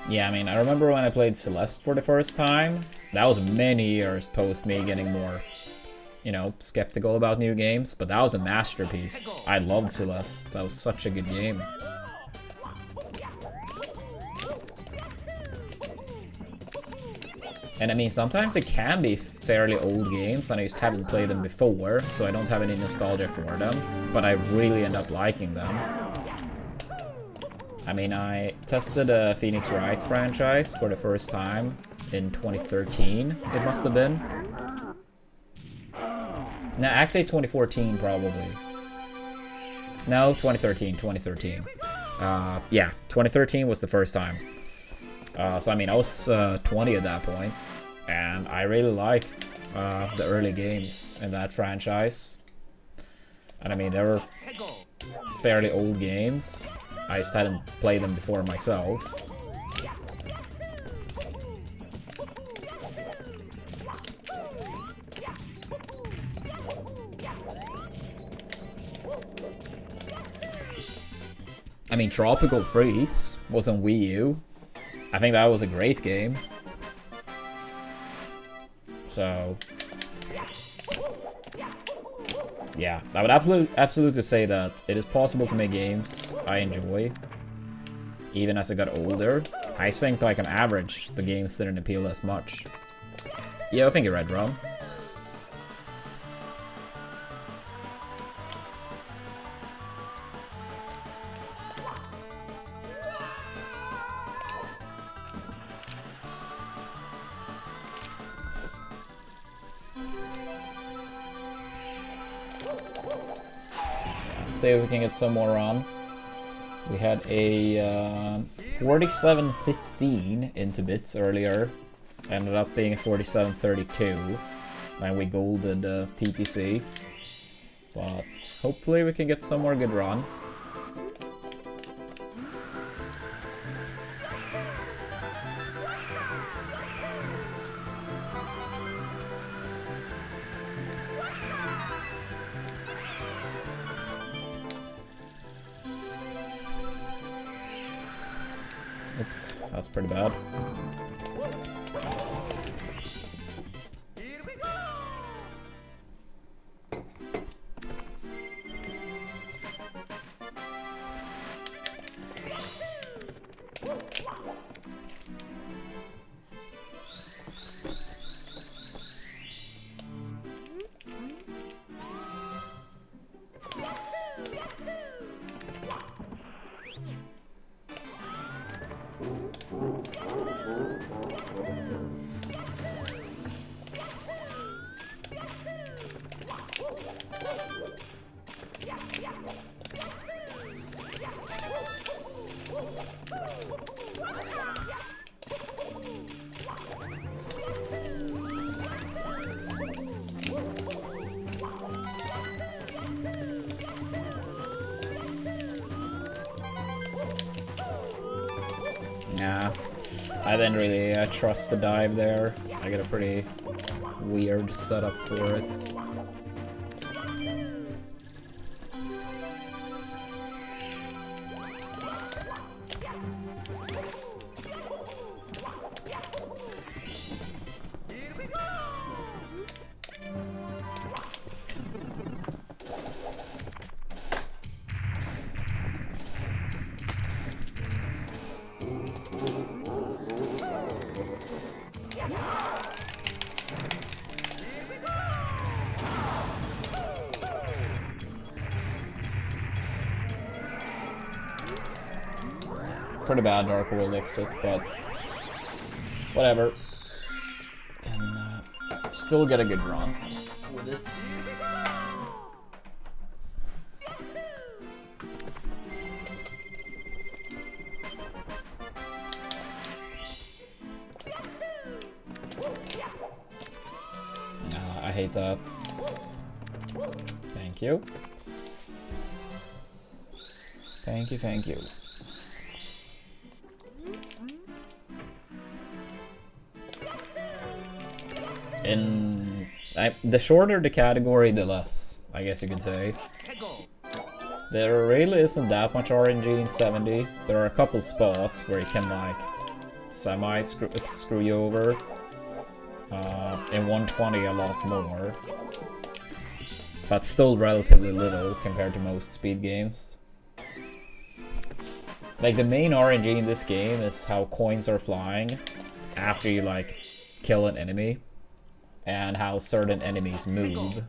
S1: Yeah, I mean, I remember when I played Celeste for the first time. That was many years post me getting more, you know, skeptical about new games, but that was a masterpiece. I loved Celeste. That was such a good game. And I mean, sometimes it can be fairly old games and I just haven't played them before, so I don't have any nostalgia for them, but I really end up liking them. I mean, I tested the Phoenix Wright franchise for the first time in 2013, it must have been. No, actually 2014 probably. No, 2013. Yeah, 2013 was the first time. So I mean, I was 20 at that point, and I really liked the early games in that franchise. And I mean, they were fairly old games. I just hadn't played them before myself. I mean, Tropical Freeze was on Wii U. I think that was a great game. So, yeah, I would absolutely say that it is possible to make games I enjoy, even as I got older. I just think, like, on average, the games didn't appeal as much. Yeah, I think you're right, Ron. See if we can get some more on. We had a 4715 into bits earlier. Ended up being a 4732. And we golded TTC. But hopefully we can get some more good run. Oops, that's pretty bad.
S2: Here we go!
S1: Nah, I didn't really trust the dive there. I got a pretty weird setup for it. Pretty bad Dark World exit, but whatever. Can still get a good run with it. I hate that. Thank you. Thank you, thank you. The shorter the category, the less, I guess you could say. There really isn't that much RNG in 70. There are a couple spots where you can like semi-screw you over. In 120 a lot more. But still relatively little compared to most speed games. Like the main RNG in this game is how coins are flying after you like kill an enemy. And how certain enemies move.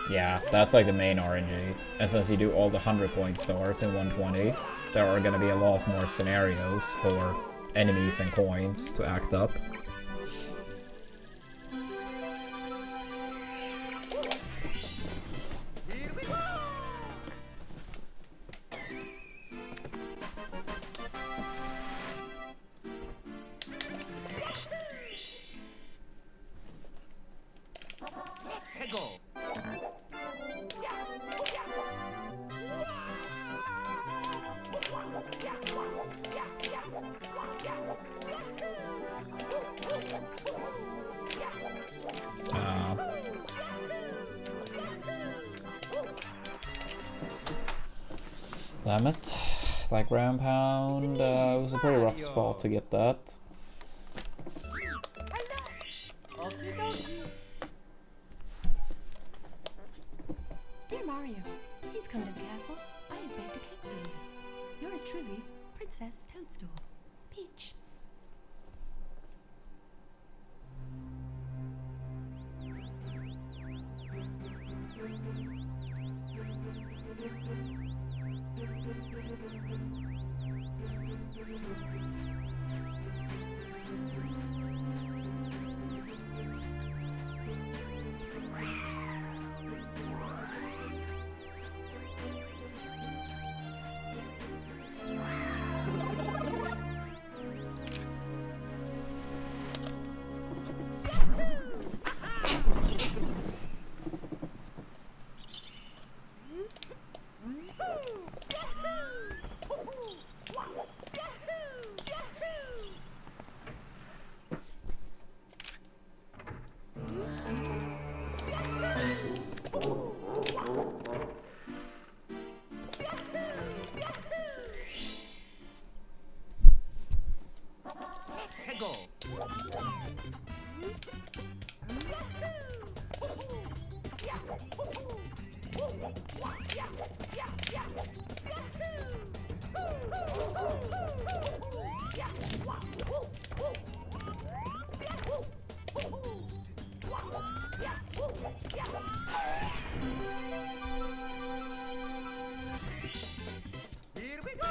S1: Yeah, that's like the main RNG. And since you do all the 100 coin stars in 120, there are gonna be a lot more scenarios for enemies and coins to act up. Damn it. Like Ground Pound, it was a pretty rough spot to get that.
S3: Dear Mario, please come to the castle. I have baked a cake for you. Yours truly, Princess Toadstool. Peach.
S2: Here we go!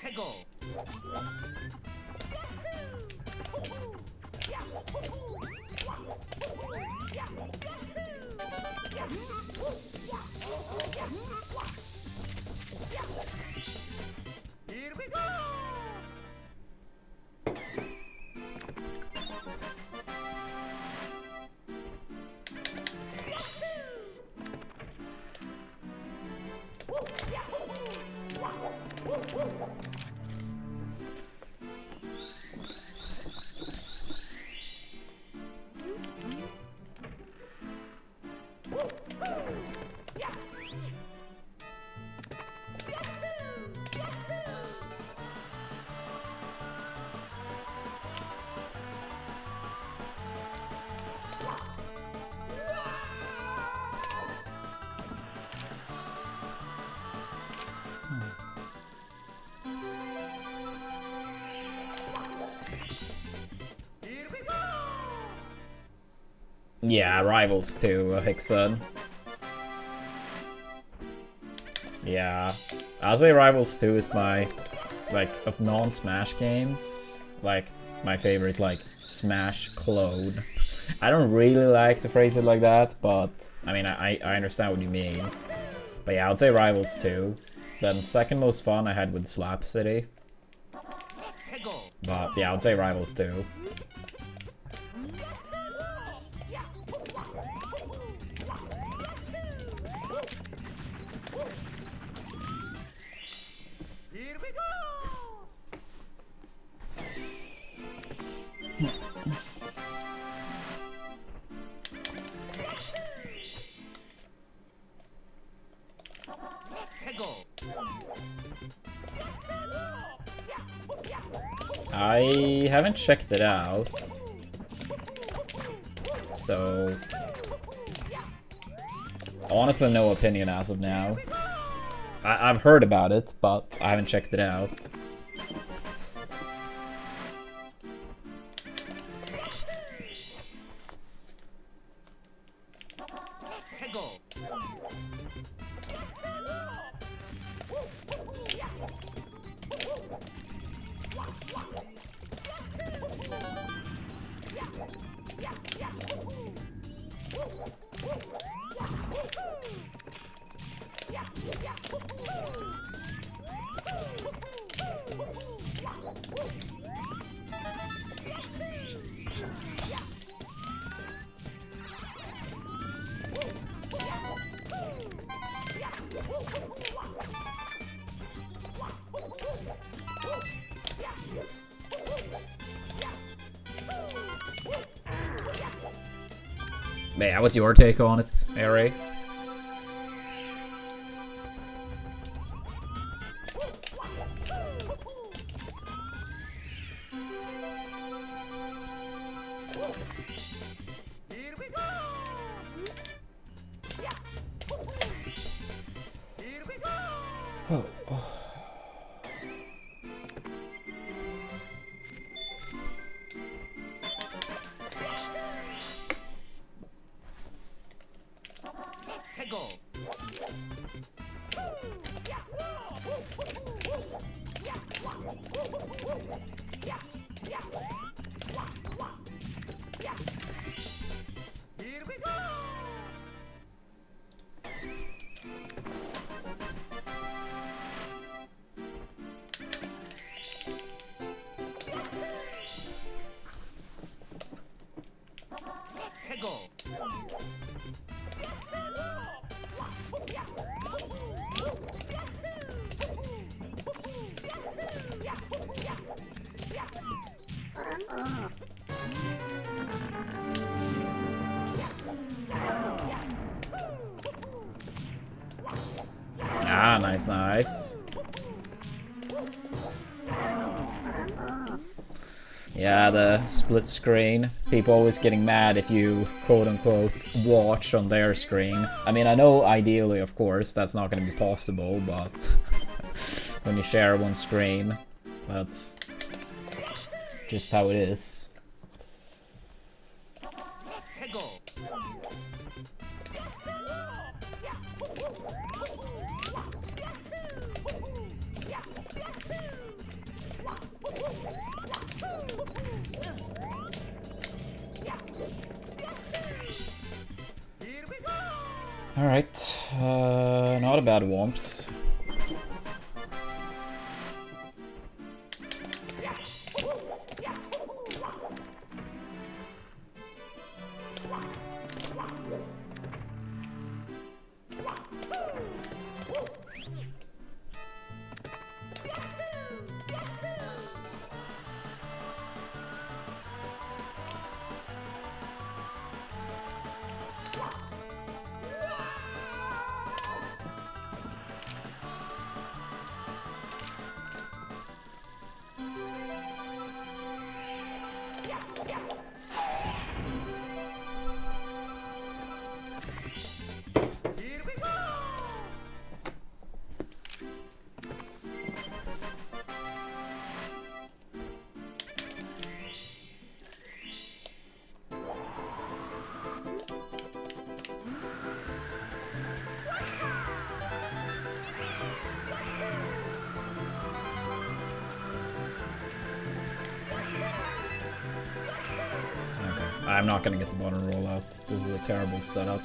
S2: Hey, go! Here we go! Here we go!
S1: Yeah, Rivals 2, Hickson. Yeah. I'll say Rivals 2 is my, like, of non-Smash games, like, my favorite, like, Smash clone. I don't really like to phrase it like that, but, I mean, I understand what you mean. But yeah, I'd say Rivals 2. Then second most fun I had with Slap City.
S2: Hey, go!
S1: But yeah, I'd say Rivals 2.
S2: Here we go! Hey, go!
S1: I haven't checked it out. So honestly, no opinion as of now. I've heard about it, but I haven't checked it out.
S2: Hey, go!
S1: Man, what's your take on it, Mary?
S2: Here we go! Here we go! Hey, go! Here we go! Hey, go!
S1: Ah, nice, nice. Yeah, the split screen. People always getting mad if you quote-unquote watch on their screen. I mean, I know ideally, of course, that's not going to be possible, but when you share one screen, that's just how it is.
S2: 해고.
S1: Alright, not a bad Womps. I'm not gonna get the button roll out. This is a terrible setup.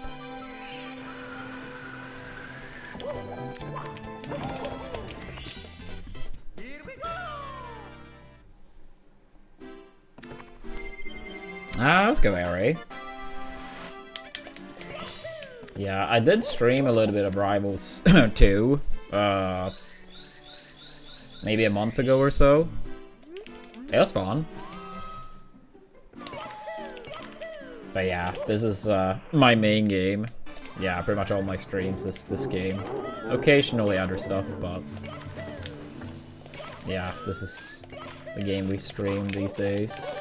S1: Ah, let's go array. Yeah, I did stream a little bit of Rivals 2. Maybe a month ago or so. It was fun. But yeah, this is my main game. Yeah, pretty much all my streams is this game. Occasionally other stuff, but yeah, this is the game we stream these days.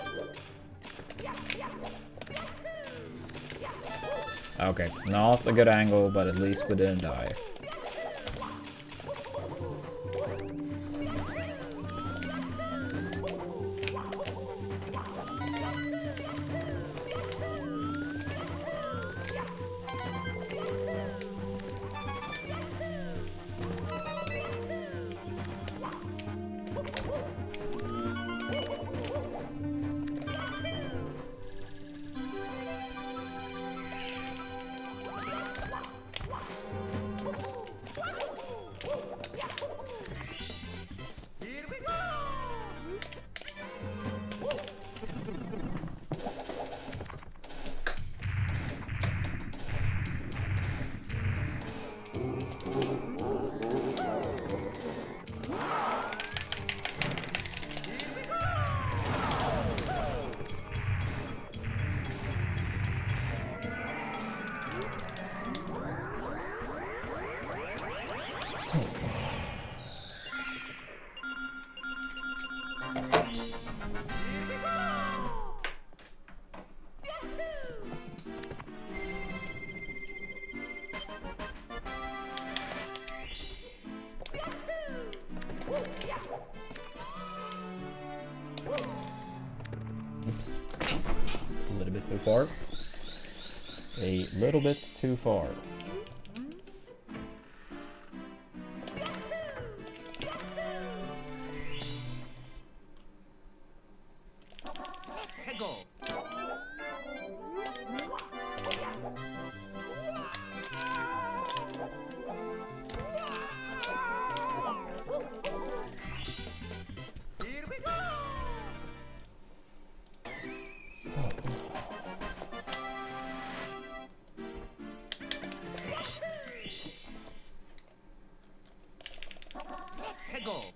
S1: Okay, not a good angle, but at least we didn't die. Oops. A little bit too far. A little bit too far.
S2: 해고. 해고.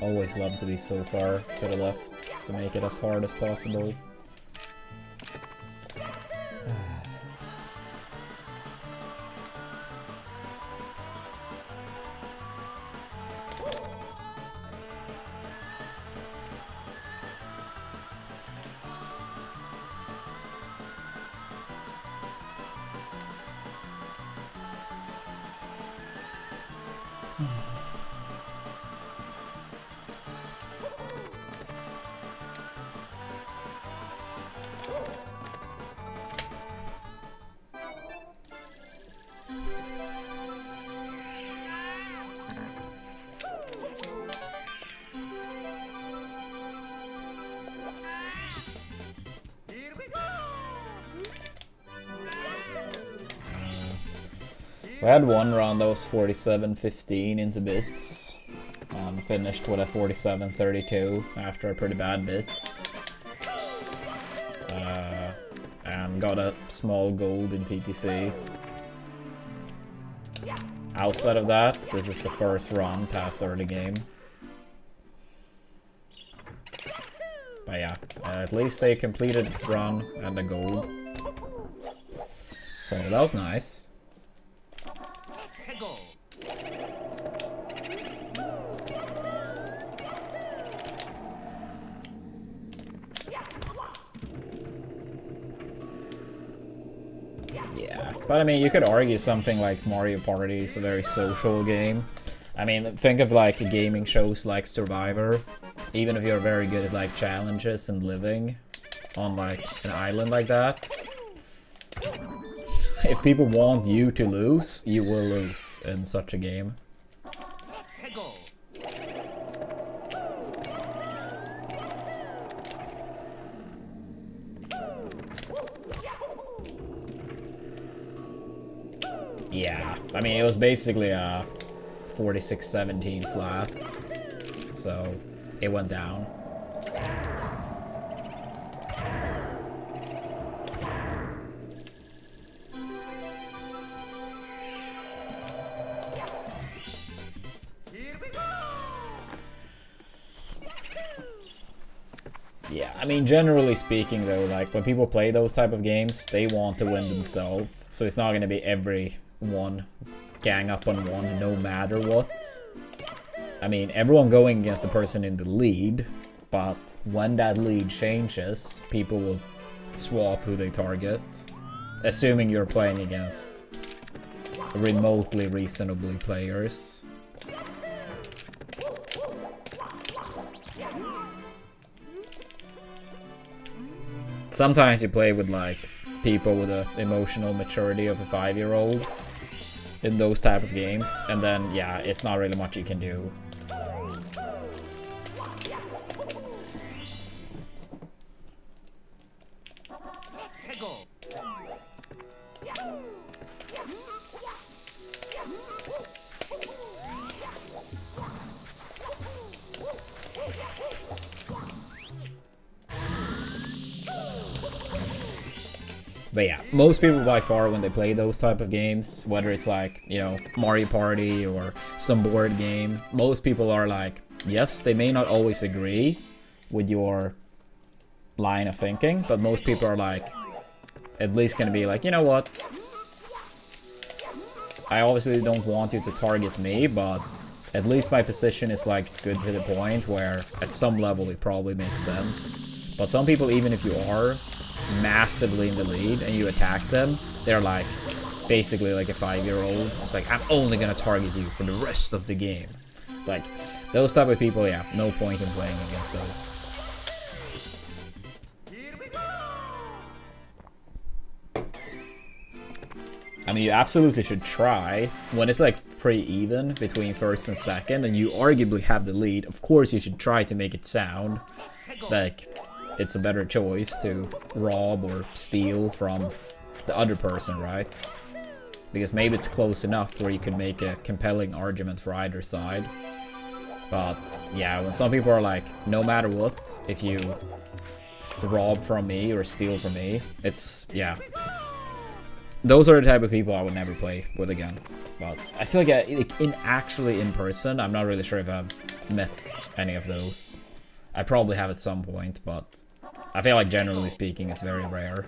S1: always love to be so far to the left to make it as hard as possible.
S2: Here we go!
S1: We had one round that was 47-15 into bits. Finished with a 47-32 after a pretty bad bits. And got a small gold in TTC. Outside of that, this is the first run past early game. But yeah, at least a completed run and a gold. So that was nice.
S2: Hegel!
S1: Yeah, but I mean, you could argue something like Mario Party is a very social game. I mean, think of like gaming shows like Survivor. Even if you're very good at like challenges and living on like an island like that, if people want you to lose, you will lose in such a game.
S2: Hegel!
S1: Yeah, I mean, it was basically a 46-17 flat, so it went down.
S2: Here we go!
S1: Yeah, I mean, generally speaking though, like when people play those type of games, they want to win themselves, so it's not going to be everyone gang up on one no matter what. I mean, everyone going against the person in the lead, but when that lead changes, people will swap who they target, assuming you're playing against remotely reasonably players. Sometimes you play with like people with the emotional maturity of a 5-year-old in those type of games, and then yeah, it's not really much you can do.
S2: Hegel!
S1: But yeah, most people by far when they play those type of games, whether it's like, you know, Mario Party or some board game, most people are like, yes, they may not always agree with your line of thinking, but most people are like, at least gonna be like, you know what, I obviously don't want you to target me, but at least my position is like good to the point where at some level it probably makes sense. But some people, even if you are massively in the lead and you attack them, they're like basically like a 5-year-old. It's like, I'm only gonna target you for the rest of the game. It's like those type of people, yeah, no point in playing against those.
S2: Here we go!
S1: I mean, you absolutely should try. When it's like pretty even between first and second and you arguably have the lead, of course you should try to make it sound like it's a better choice to rob or steal from the other person, right? Because maybe it's close enough where you can make a compelling argument for either side. But yeah, when some people are like, no matter what, if you rob from me or steal from me, it's, yeah. Those are the type of people I would never play with again. But I feel like actually in person, I'm not really sure if I've met any of those. I probably have at some point, but I feel like generally speaking, it's very rare.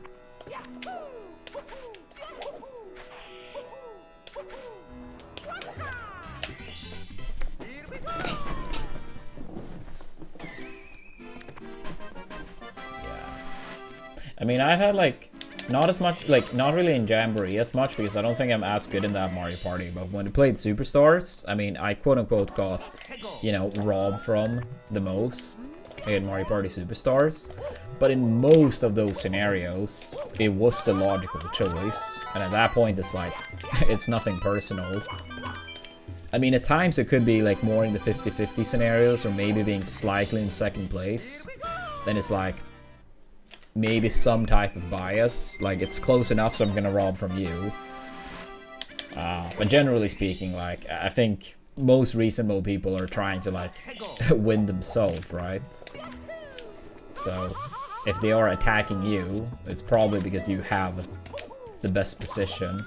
S1: I mean, I've had like not as much, like not really in Jamboree as much because I don't think I'm as good in that Mario Party. But when I played Superstars, I mean, I quote unquote got, you know, robbed from the most in Mario Party Superstars. But in most of those scenarios, it was the logical choice. And at that point, it's like, it's nothing personal. I mean, at times it could be like more in the 50-50 scenarios or maybe being slightly in second place. Then it's like, maybe some type of bias, like it's close enough so I'm gonna rob from you. But generally speaking, like I think most reasonable people are trying to like win themselves, right? So if they are attacking you, it's probably because you have the best position.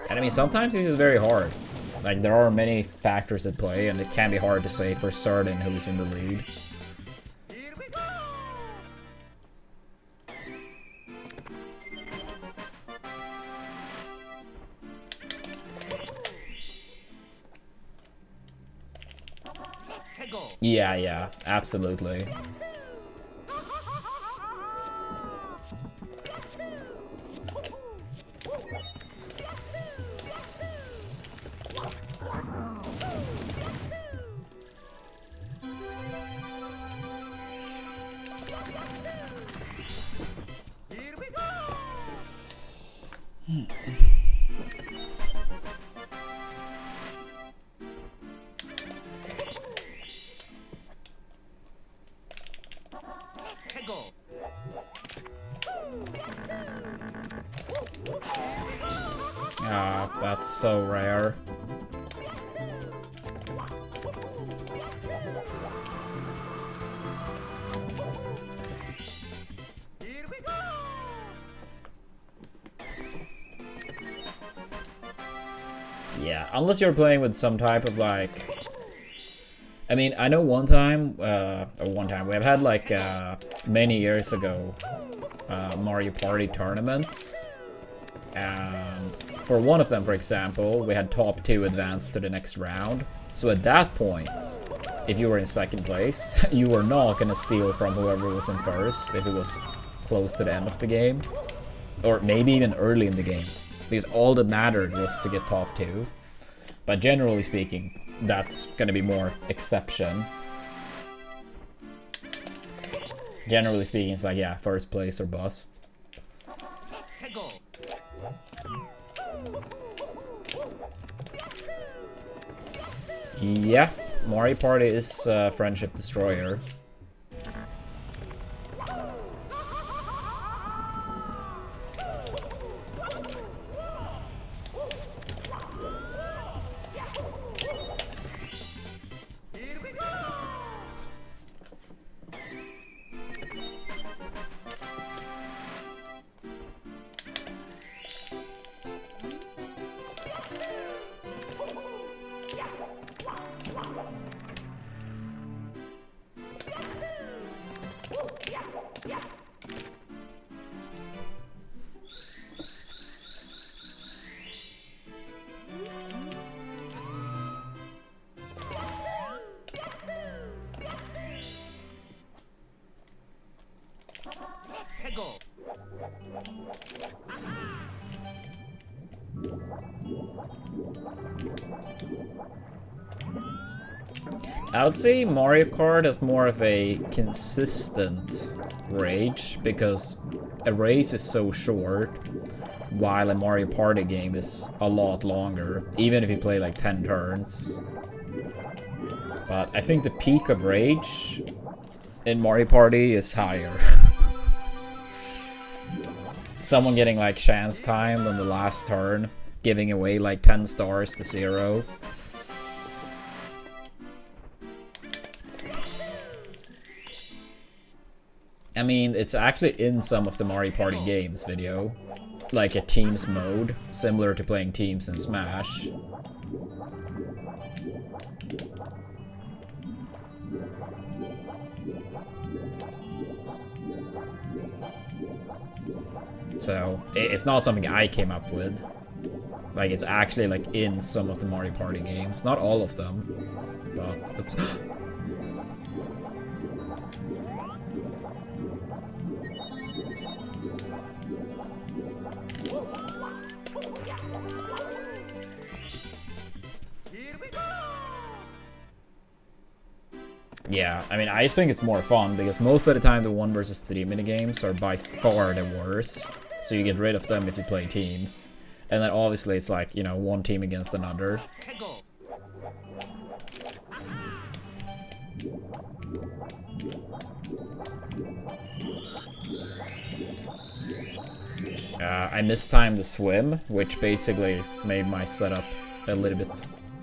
S1: And I mean, sometimes this is very hard. Like, there are many factors at play, and it can be hard to say for certain who's in the lead. Yeah, absolutely. Ah, that's so rare. Yeah, unless you're playing with some type of like... I mean, I know one time, we've had like many years ago Mario Party tournaments. And for one of them, for example, we had top 2 advance to the next round. So at that point, if you were in second place, you were not gonna steal from whoever was in first if it was close to the end of the game. Or maybe even early in the game. Because all that mattered was to get top 2. But generally speaking, that's gonna be more exception. Generally speaking, it's like, yeah, first place or bust. Yeah, Mario Party is Friendship Destroyer. I would say Mario Kart has more of a consistent rage because a race is so short while a Mario Party game is a lot longer, even if you play like 10 turns. But I think the peak of rage in Mario Party is higher. Someone getting like chance timed on the last turn, giving away like 10 stars to 0. I mean, it's actually in some of the Mario Party games video. Like a Teams mode, similar to playing Teams in Smash. So, it's not something I came up with. Like, it's actually like in some of the Mario Party games. Not all of them, but... Oops. Yeah, I mean, I just think it's more fun because most of the time the 1 versus 3 minigames are by far the worst. So you get rid of them if you play teams. And then obviously it's like, you know, one team against another. I mistimed the swim, which basically made my setup a little bit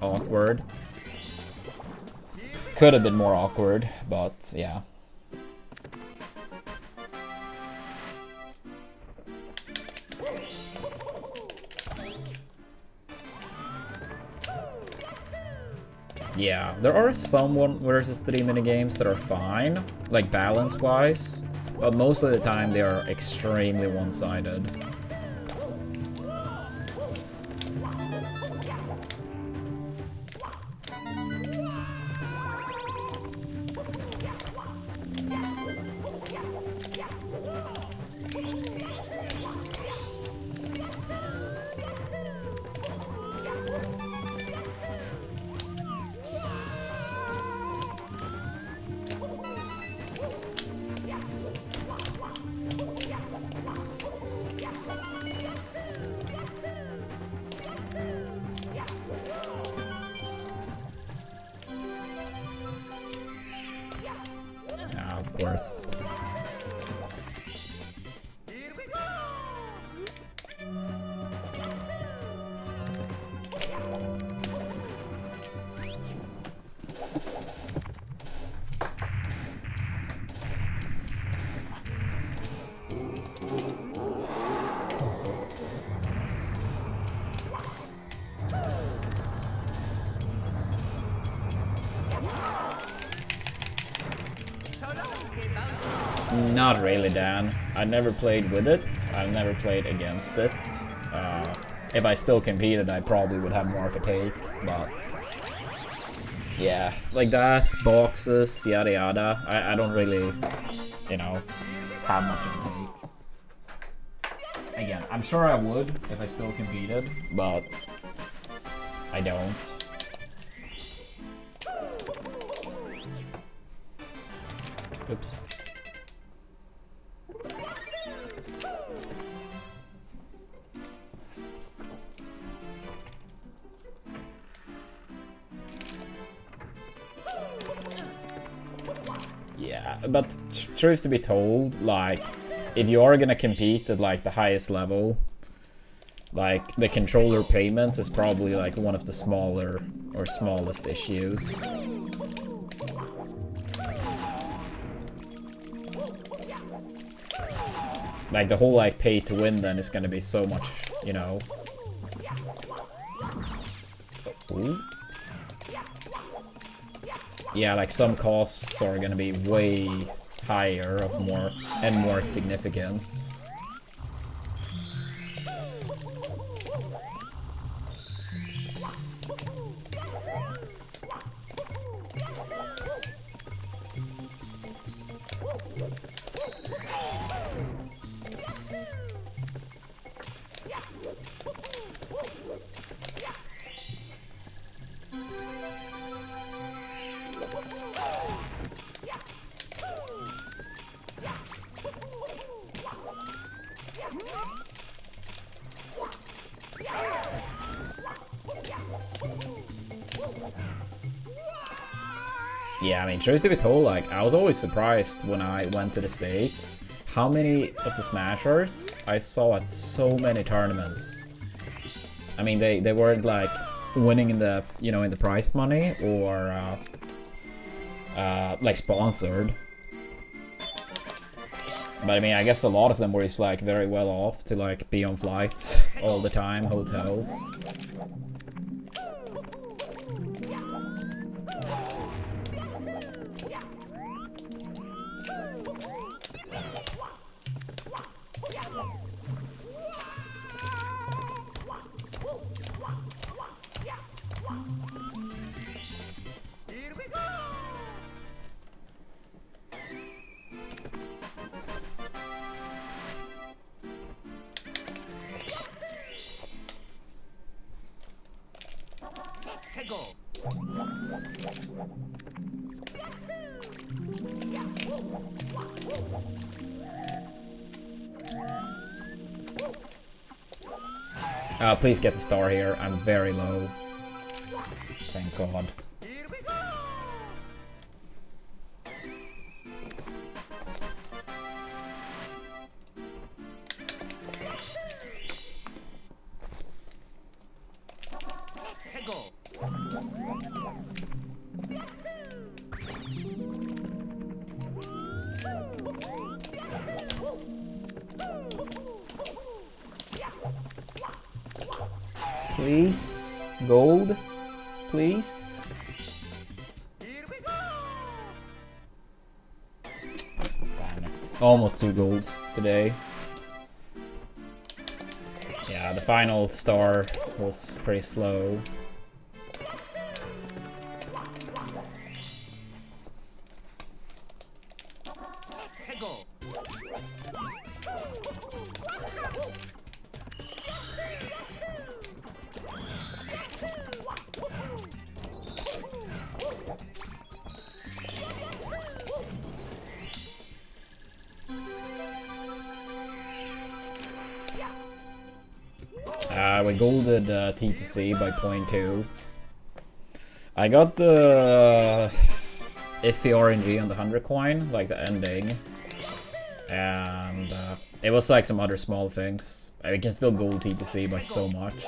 S1: awkward. Could have been more awkward, but yeah. Yeah, there are some 1 versus 3 minigames that are fine, like balance-wise, but most of the time they are extremely one-sided. Of course. Not really, Dan. I never played with it. I've never played against it. If I still competed, I probably would have more of a take, but... Yeah, like that, boxes, yada yada. I don't really, you know, have much of a take. Again, I'm sure I would if I still competed, but I don't. Oops. Yeah, but truth to be told, like, if you are gonna compete at like the highest level, like the controller payments is probably like one of the smaller or smallest issues. Like the whole like pay to win then is gonna be so much, you know. Ooh. Yeah, like some costs are gonna be way higher of more significance. Yeah, I mean, truth to be told, like, I was always surprised when I went to the States how many of the Smashers I saw at so many tournaments. I mean, they weren't like winning in the, you know, in the prize money or like sponsored. But I mean, I guess a lot of them were just like very well off to like be on flights all the time, hotels.
S2: Here we go. Go.
S1: Please get the star here. I'm very low. Thank God.
S2: Here we go. Go.
S1: Please. Gold. Please.
S2: Here we go.
S1: Damn it. Almost 2 golds today. Yeah, the final star was pretty slow.
S2: Go.
S1: We golded T2C by 0.2. I got the iffy RNG on the 100 coin, like the ending. And it was like some other small things. I can still gold T2C by so much.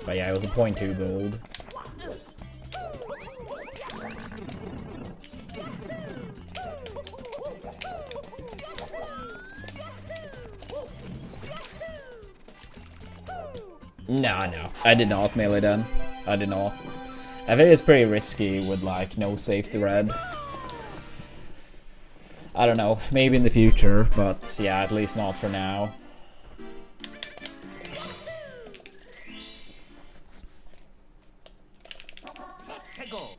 S1: But yeah, it was a 0.2 gold. No, I did not melee then. I did not. I think it's pretty risky with like no safety red. I don't know, maybe in the future, but yeah, at least not for now.
S2: Go.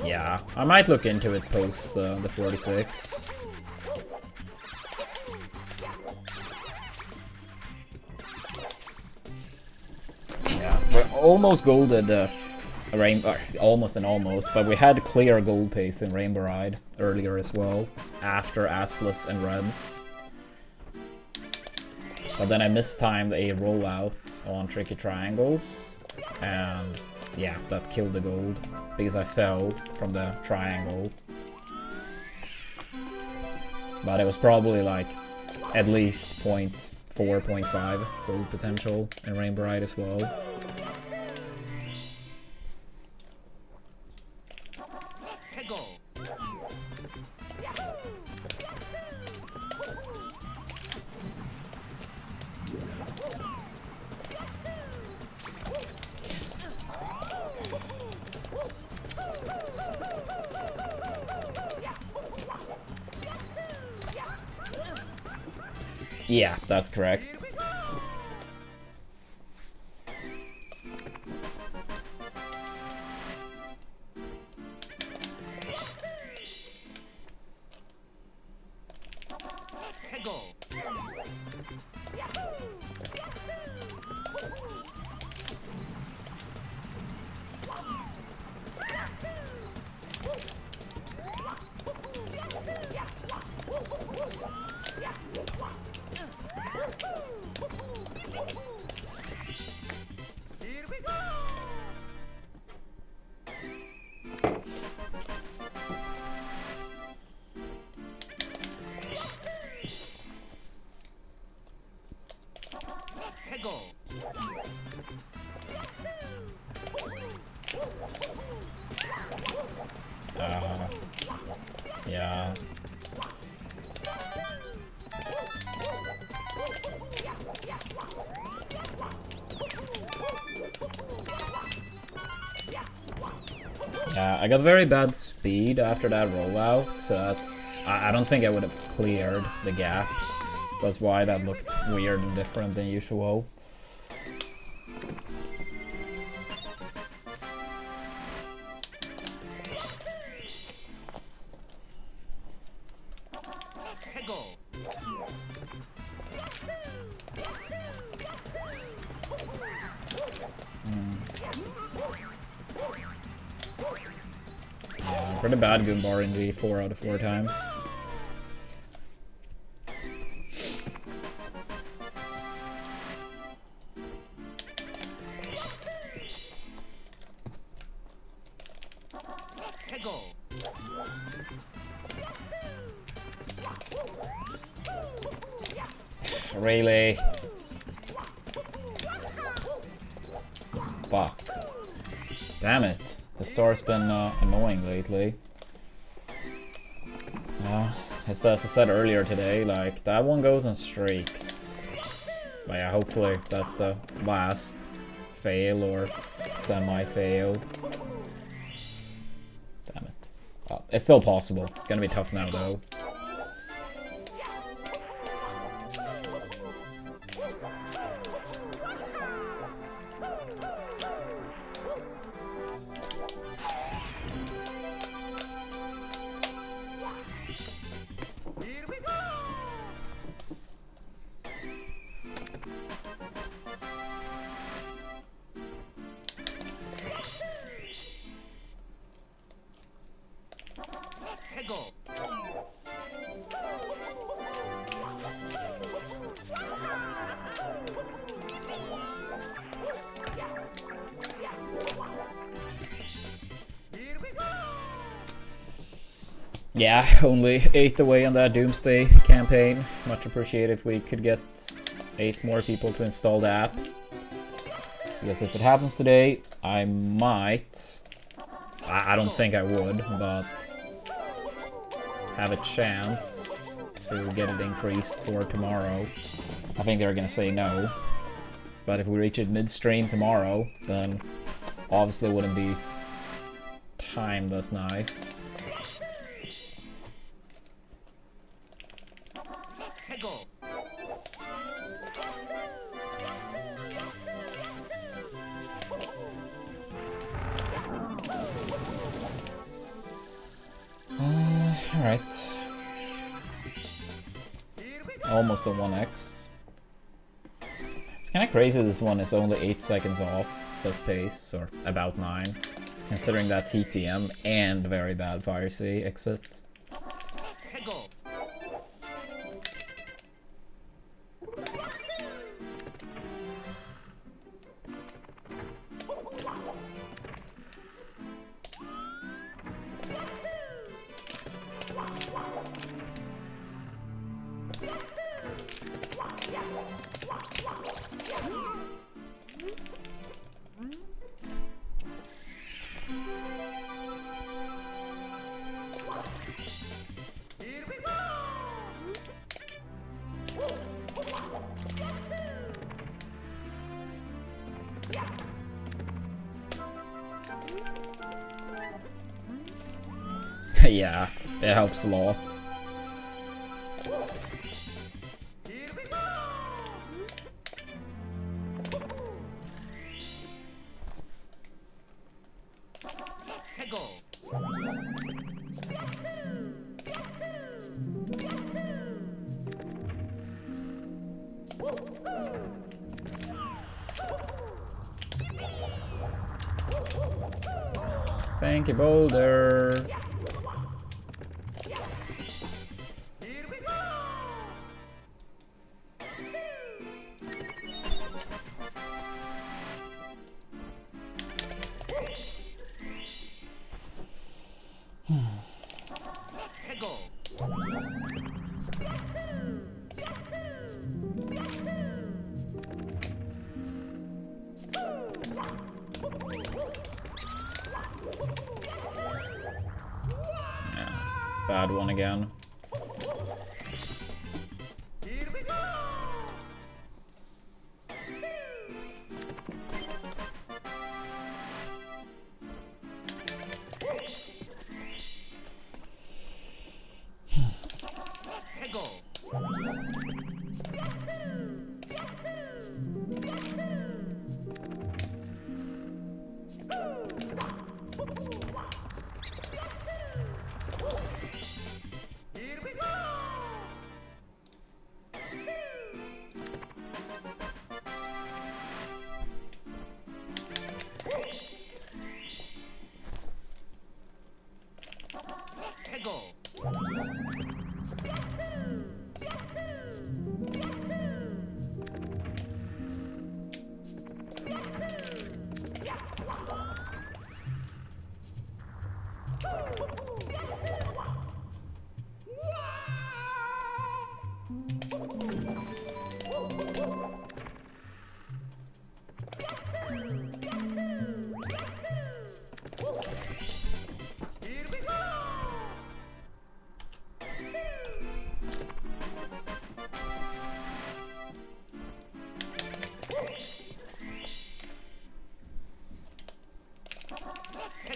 S1: Yeah, I might look into it post the 46. Yeah, we're almost golded Rainbow, almost and almost, but we had clear gold pace in Rainbow Ride earlier as well, after Atlas and Reds. But then I mistimed a rollout on Tricky Triangles, and yeah, that killed the gold, because I fell from the triangle. But it was probably like at least 0.4, 0.5 gold potential in Rainbow Ride as well.
S2: Go.
S1: Yeah, that's correct.
S2: Go.
S1: Yeah, I got very bad speed after that rollout, so that's... I don't think I would have cleared the gap. That's why that looked weird and different than usual.
S2: 해고.
S1: Yeah, pretty bad Goombar in G 4 out of 4 times.
S2: 해고.
S1: Really? Fuck. Damn it. The star's been annoying lately. As I said earlier today, like, that one goes in streaks. But yeah, hopefully that's the last fail or semi-fail. Damn it. Well, it's still possible. It's gonna be tough now, though.
S2: 해고.
S1: Yeah, only 8 away on that Doomsday campaign. Much appreciated if we could get 8 more people to install the app. Because if it happens today, I might... I don't think I would, but... have a chance to get it increased for tomorrow. I think they're gonna say no. But if we reach it midstream tomorrow, then obviously it wouldn't be timed as nice.
S2: 해고.
S1: Alright. Almost a 1x. It's kinda crazy this one is only 8 seconds off this pace, or about 9. Considering that TTM and very bad Fire Sea exit.
S2: 해고.
S1: Yeah, it helps a lot.
S2: 해고.
S1: Thank you, Boulder.
S2: 해고.
S1: Yeah, it's a bad one again.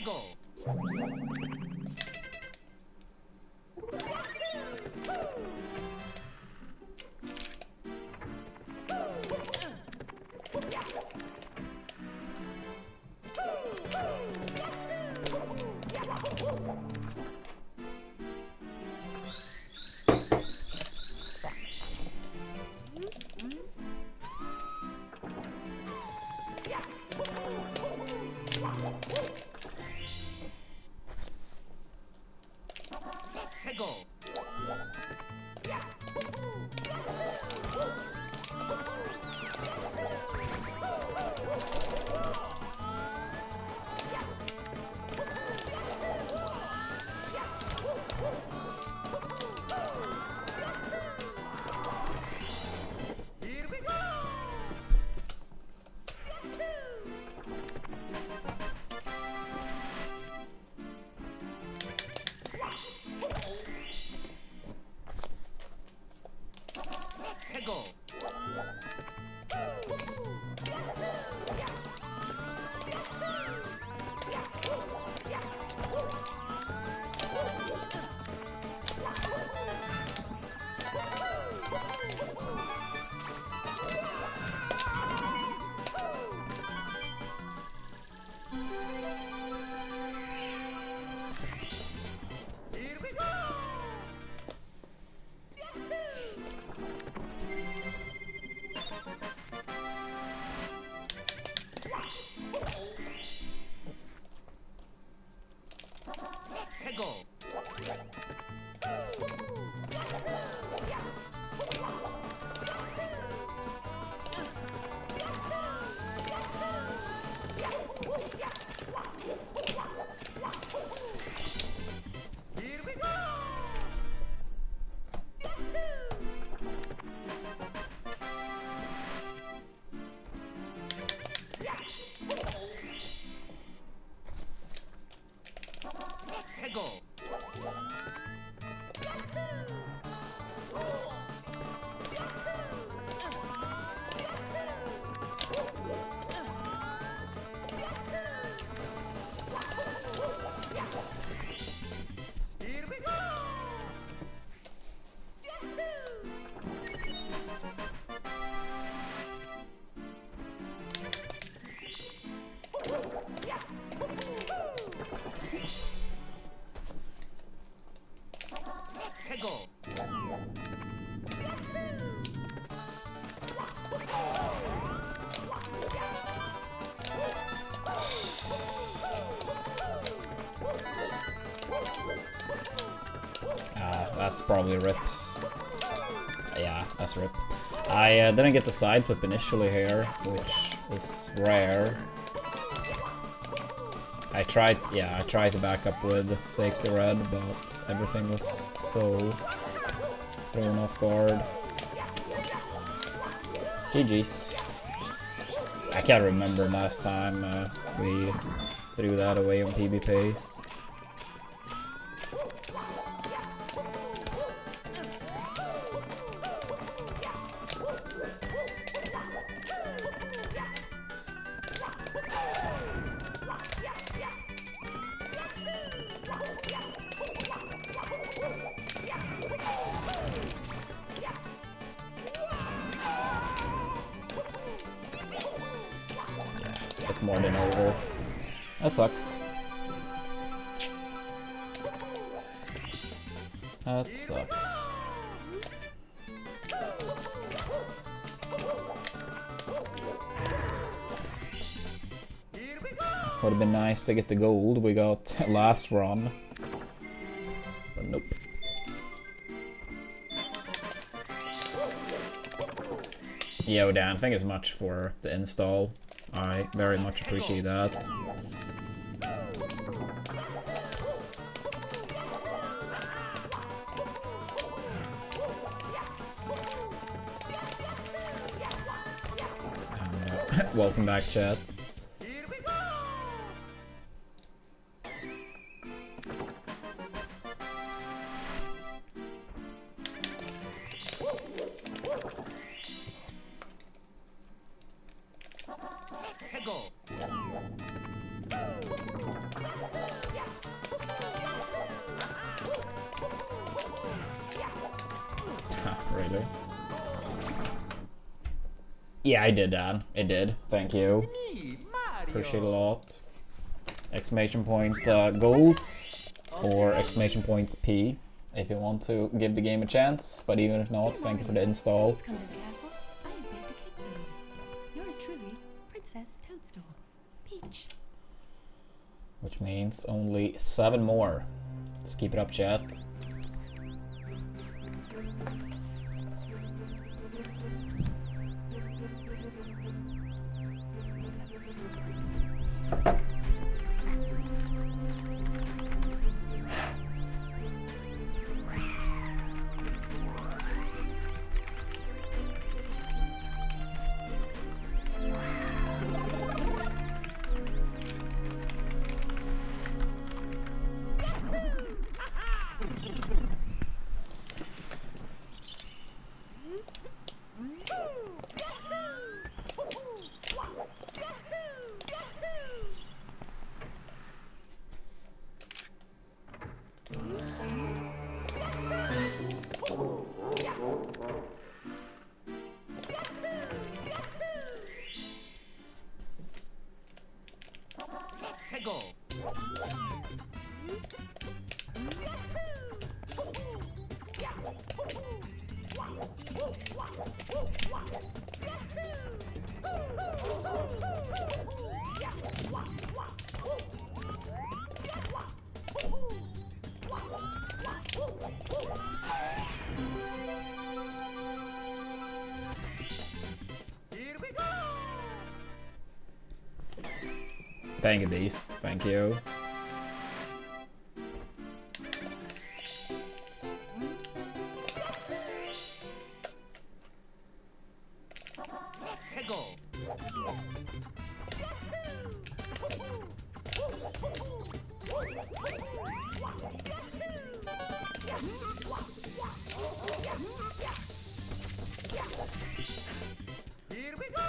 S2: Hegel. Hegel. Here we go. Hegel. Here we go. Hegel. Here we go. Hegel. Here we go. Hegel.
S1: That's probably rip. Yeah, that's rip. I didn't get the side flip initially here, which is rare. I tried to back up with safety red, but everything was so thrown off guard. GG's. I can't remember last time we threw that away on PB pace. That's more than over. That sucks. That sucks. Would have been nice to get the gold we got last run. But nope. Yo, Dan, thank you so much for the install. I very much appreciate that. And, welcome back, chat.
S2: Hegel.
S1: Yeah, I did, Dan. It did. Thank you.
S2: Me, Mario.
S1: Appreciate it a lot. Exclamation point goals or exclamation point P if you want to give the game a chance. But even if not, thank you for the install.
S3: Please come to the castle. I have baked a cake for you. Yours truly, Princess Toadstool. Peach.
S1: Which means only 7 more. Let's keep it up, chat.
S2: Peggle. Here we go.
S1: Thank you, Beast. Thank you.
S2: Peggle. Here we go.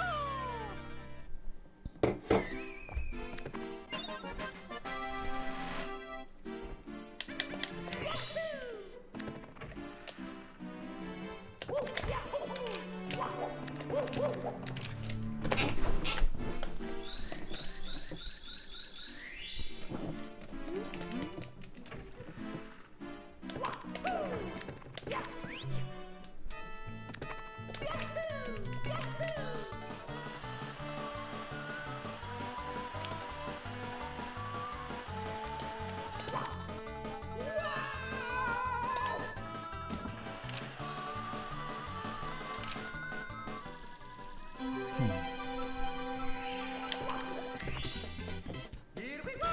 S2: Here we go.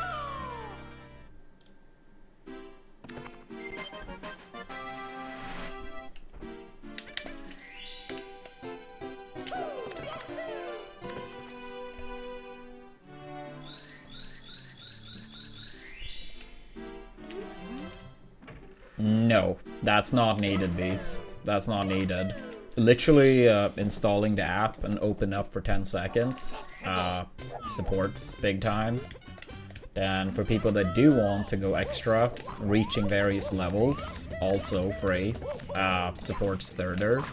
S1: No, that's not needed, Beast. That's not needed. Literally installing the app and open up for 10 seconds supports big time. Then for people that do want to go extra, reaching various levels, also free, supports further.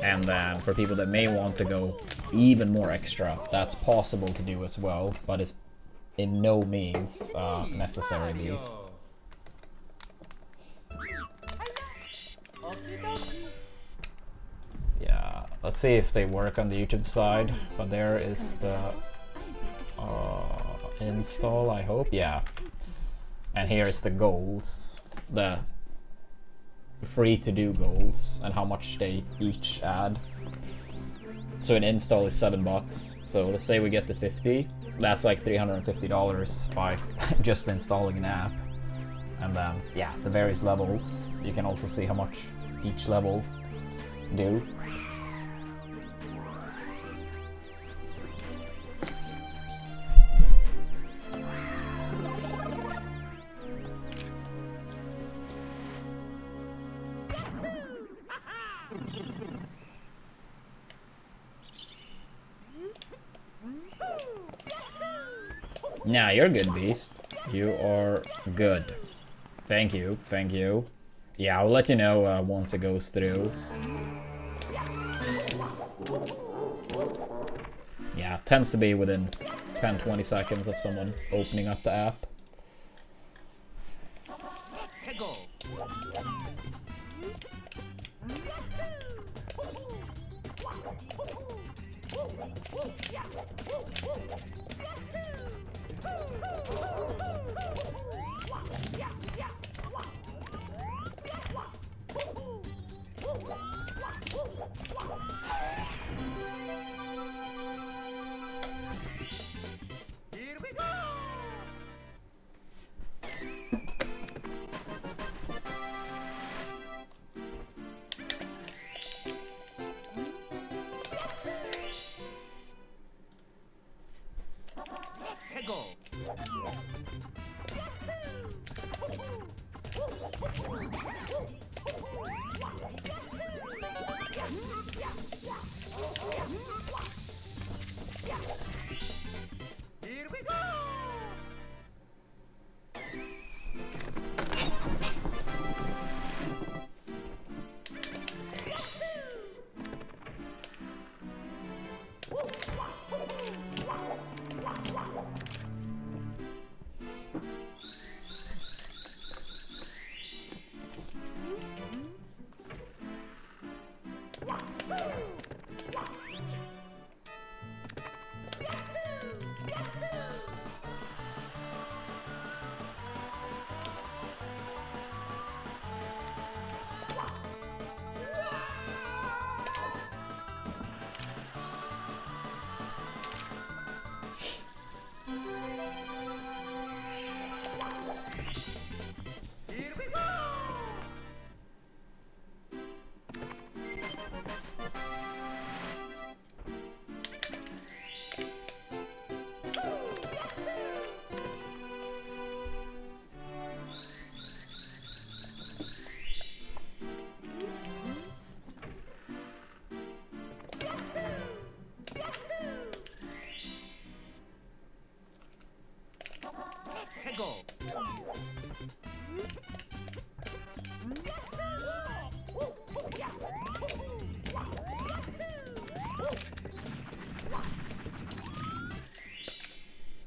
S1: And then for people that may want to go even more extra, that's possible to do as well, but it's in no means necessary, Beast. Yeah, let's see if they work on the YouTube side, but there is the install, I hope. Yeah, and here is the goals, the free to do goals and how much they each add. So an install is $7, so let's say we get to 50, that's like $350 by just installing an app. And then yeah, the various levels, you can also see how much each level do. Nah, you're good, Beast. You are good. Thank you, thank you. Yeah, I'll let you know once it goes through. tends to be within 10-20 seconds of someone opening up the app.
S2: Here we go! Here we go!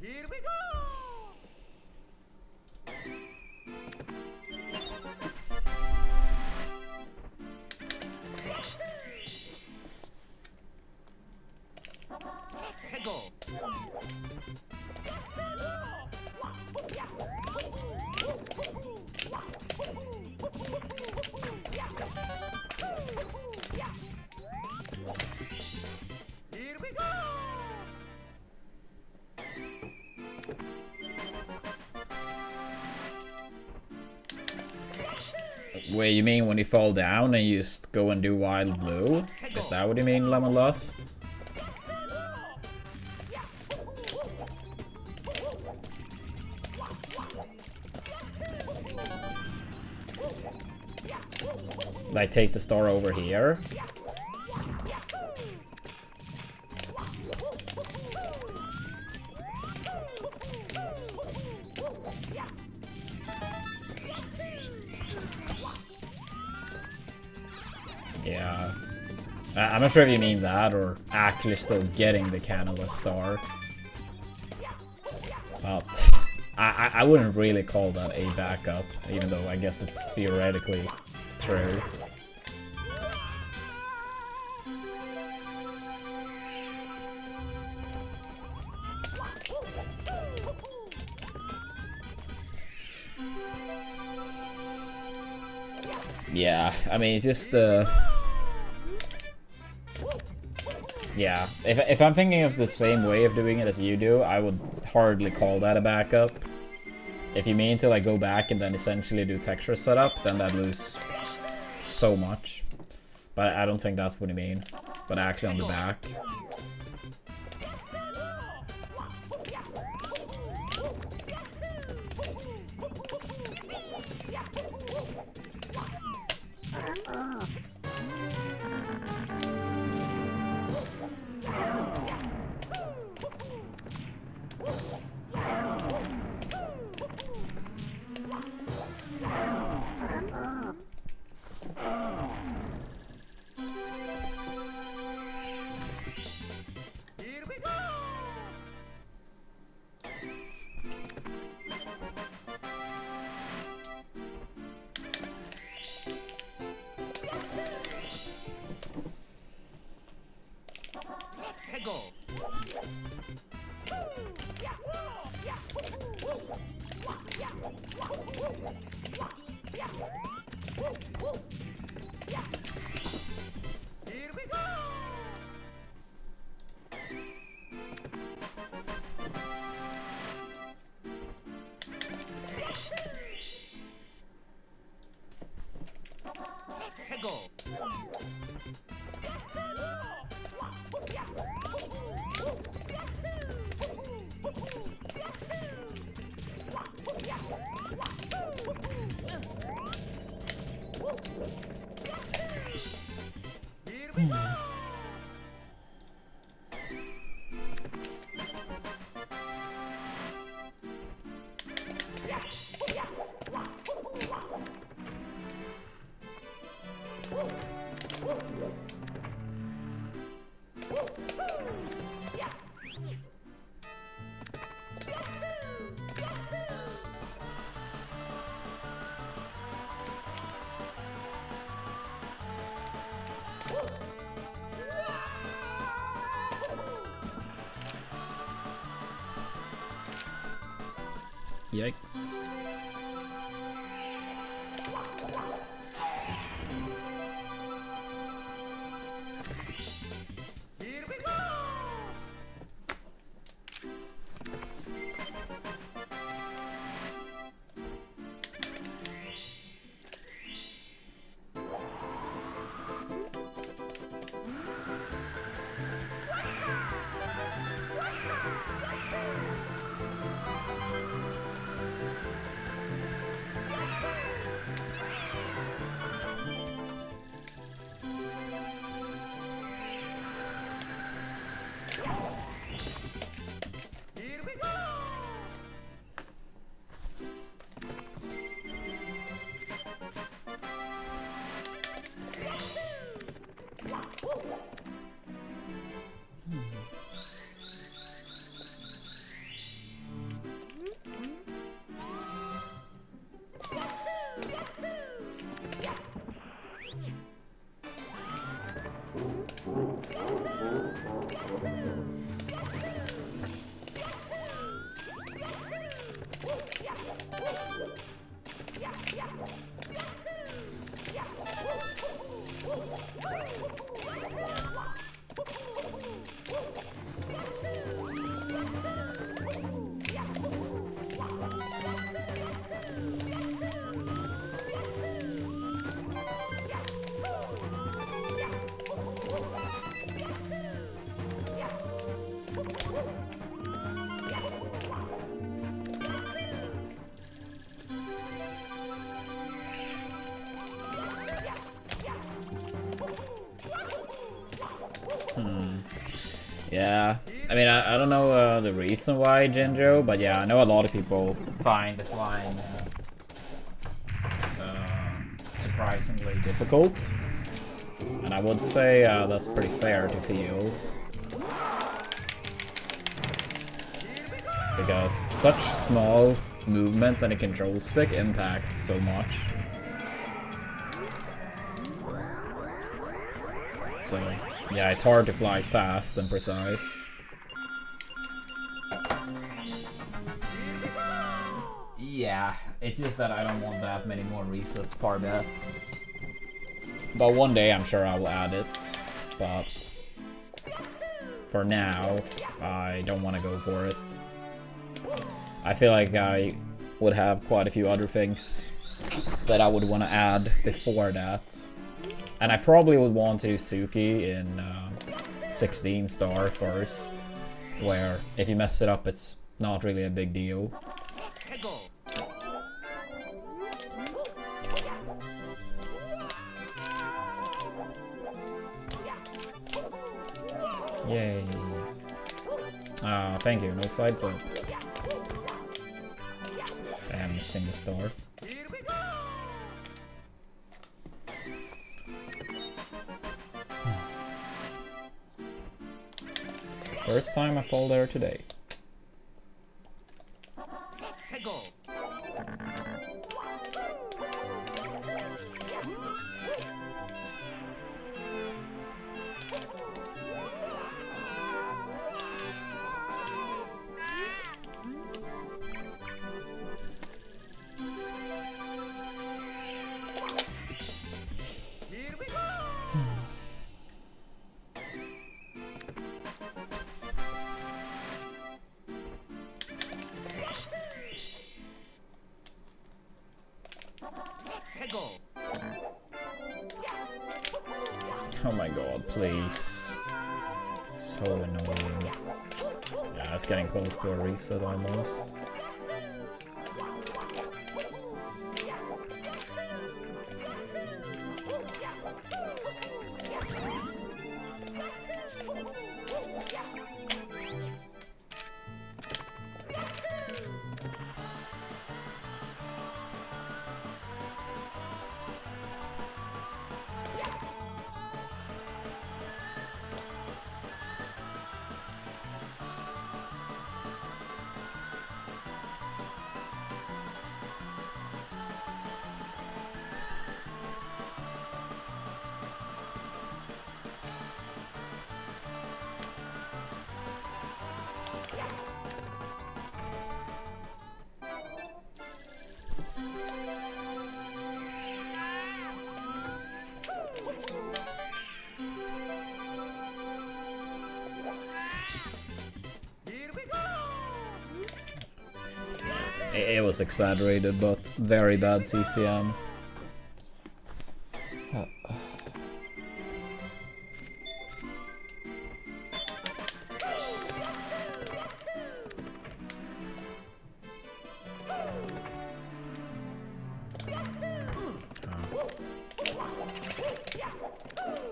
S2: Here we go! Here we go! Here we go!
S1: Wait, you mean when you fall down and you just go and do Wild Blue? Is that what you mean, Lemon Lust? Like take the star over here? Yeah. I'm not sure if you mean that or actually still getting the Canada star. But I wouldn't really call that a backup, even though I guess it's theoretically true. Yeah, I mean, it's just yeah, if I'm thinking of the same way of doing it as you do, I would hardly call that a backup. If you mean to like go back and then essentially do texture setup, then that lose so much. But I don't think that's what you mean. But actually on the back.
S2: Here we go! Let's go! Here we go!
S1: Yikes.
S2: Here we go! Here we go!
S1: Yeah, I mean, I don't know the reason why Jinjo, but yeah, I know a lot of people find the flying surprisingly difficult. And I would say that's pretty fair to feel. Because such small movement on a control stick impacts so much. So, yeah, it's hard to fly fast and precise. Yeah, it's just that I don't want that many more resets per bit. But one day I'm sure I will add it. But for now, I don't want to go for it. I feel like I would have quite a few other things that I would want to add before that. And I probably would want to do Suki in 16 star first, where if you mess it up, it's not really a big deal. Yay. Thank you, no side flip. I am missing the star. First time I fall there today.
S2: 해고.
S1: Oh my god, please. So annoying. Yeah, it's getting close to a reset almost. It was exaggerated, but very bad CCM.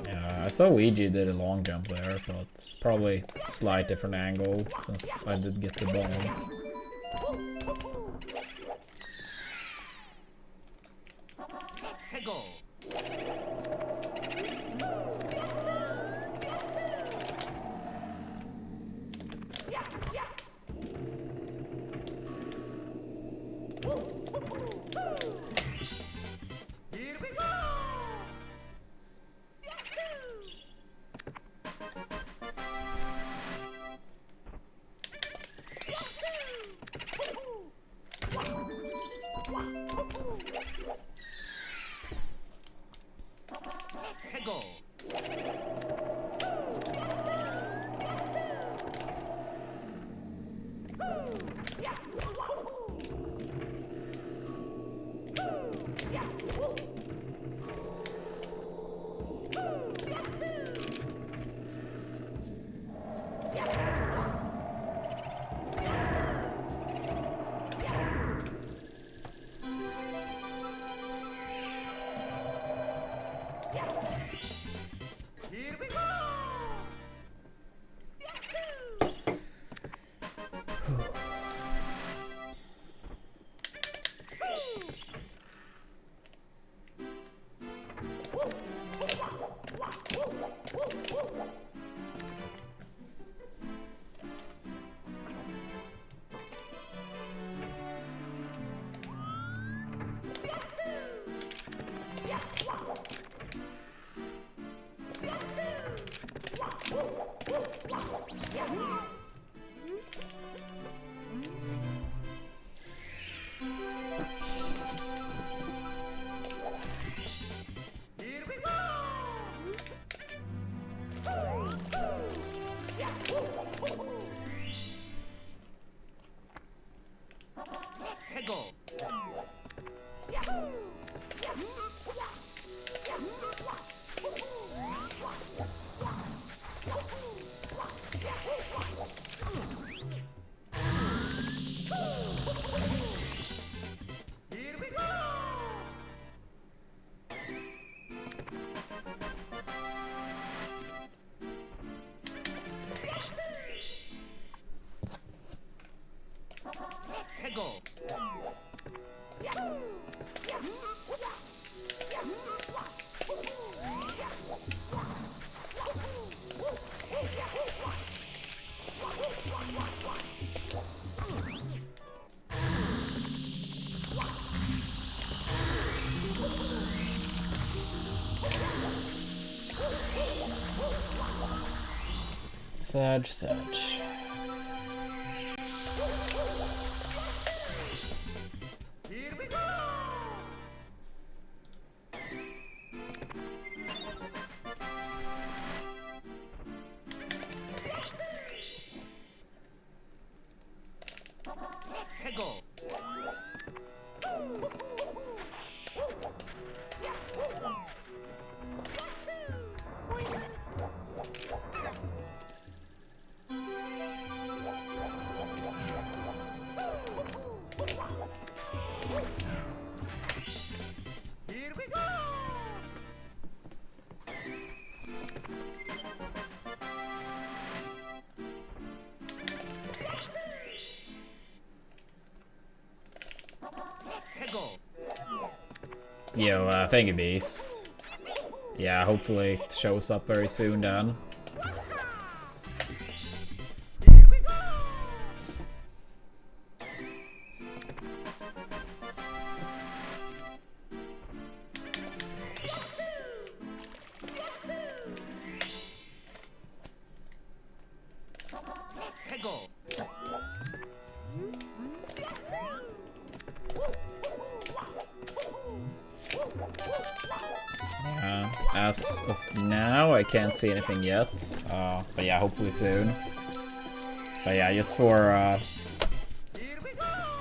S1: Yeah, I saw Ouija did a long jump there, but it's probably a slight different angle since I did get the bomb.
S2: 해고. Here we go. 해고. Here we go. Here we go. 해고. Here we go. 해고.
S1: Sad.
S2: Here we go. 해고. go.
S1: Yo, thank you, Beast. Yeah, hopefully it shows up very soon then.
S2: Go.
S1: Yeah, as of now, I can't see anything yet. But yeah, hopefully soon. But yeah, just for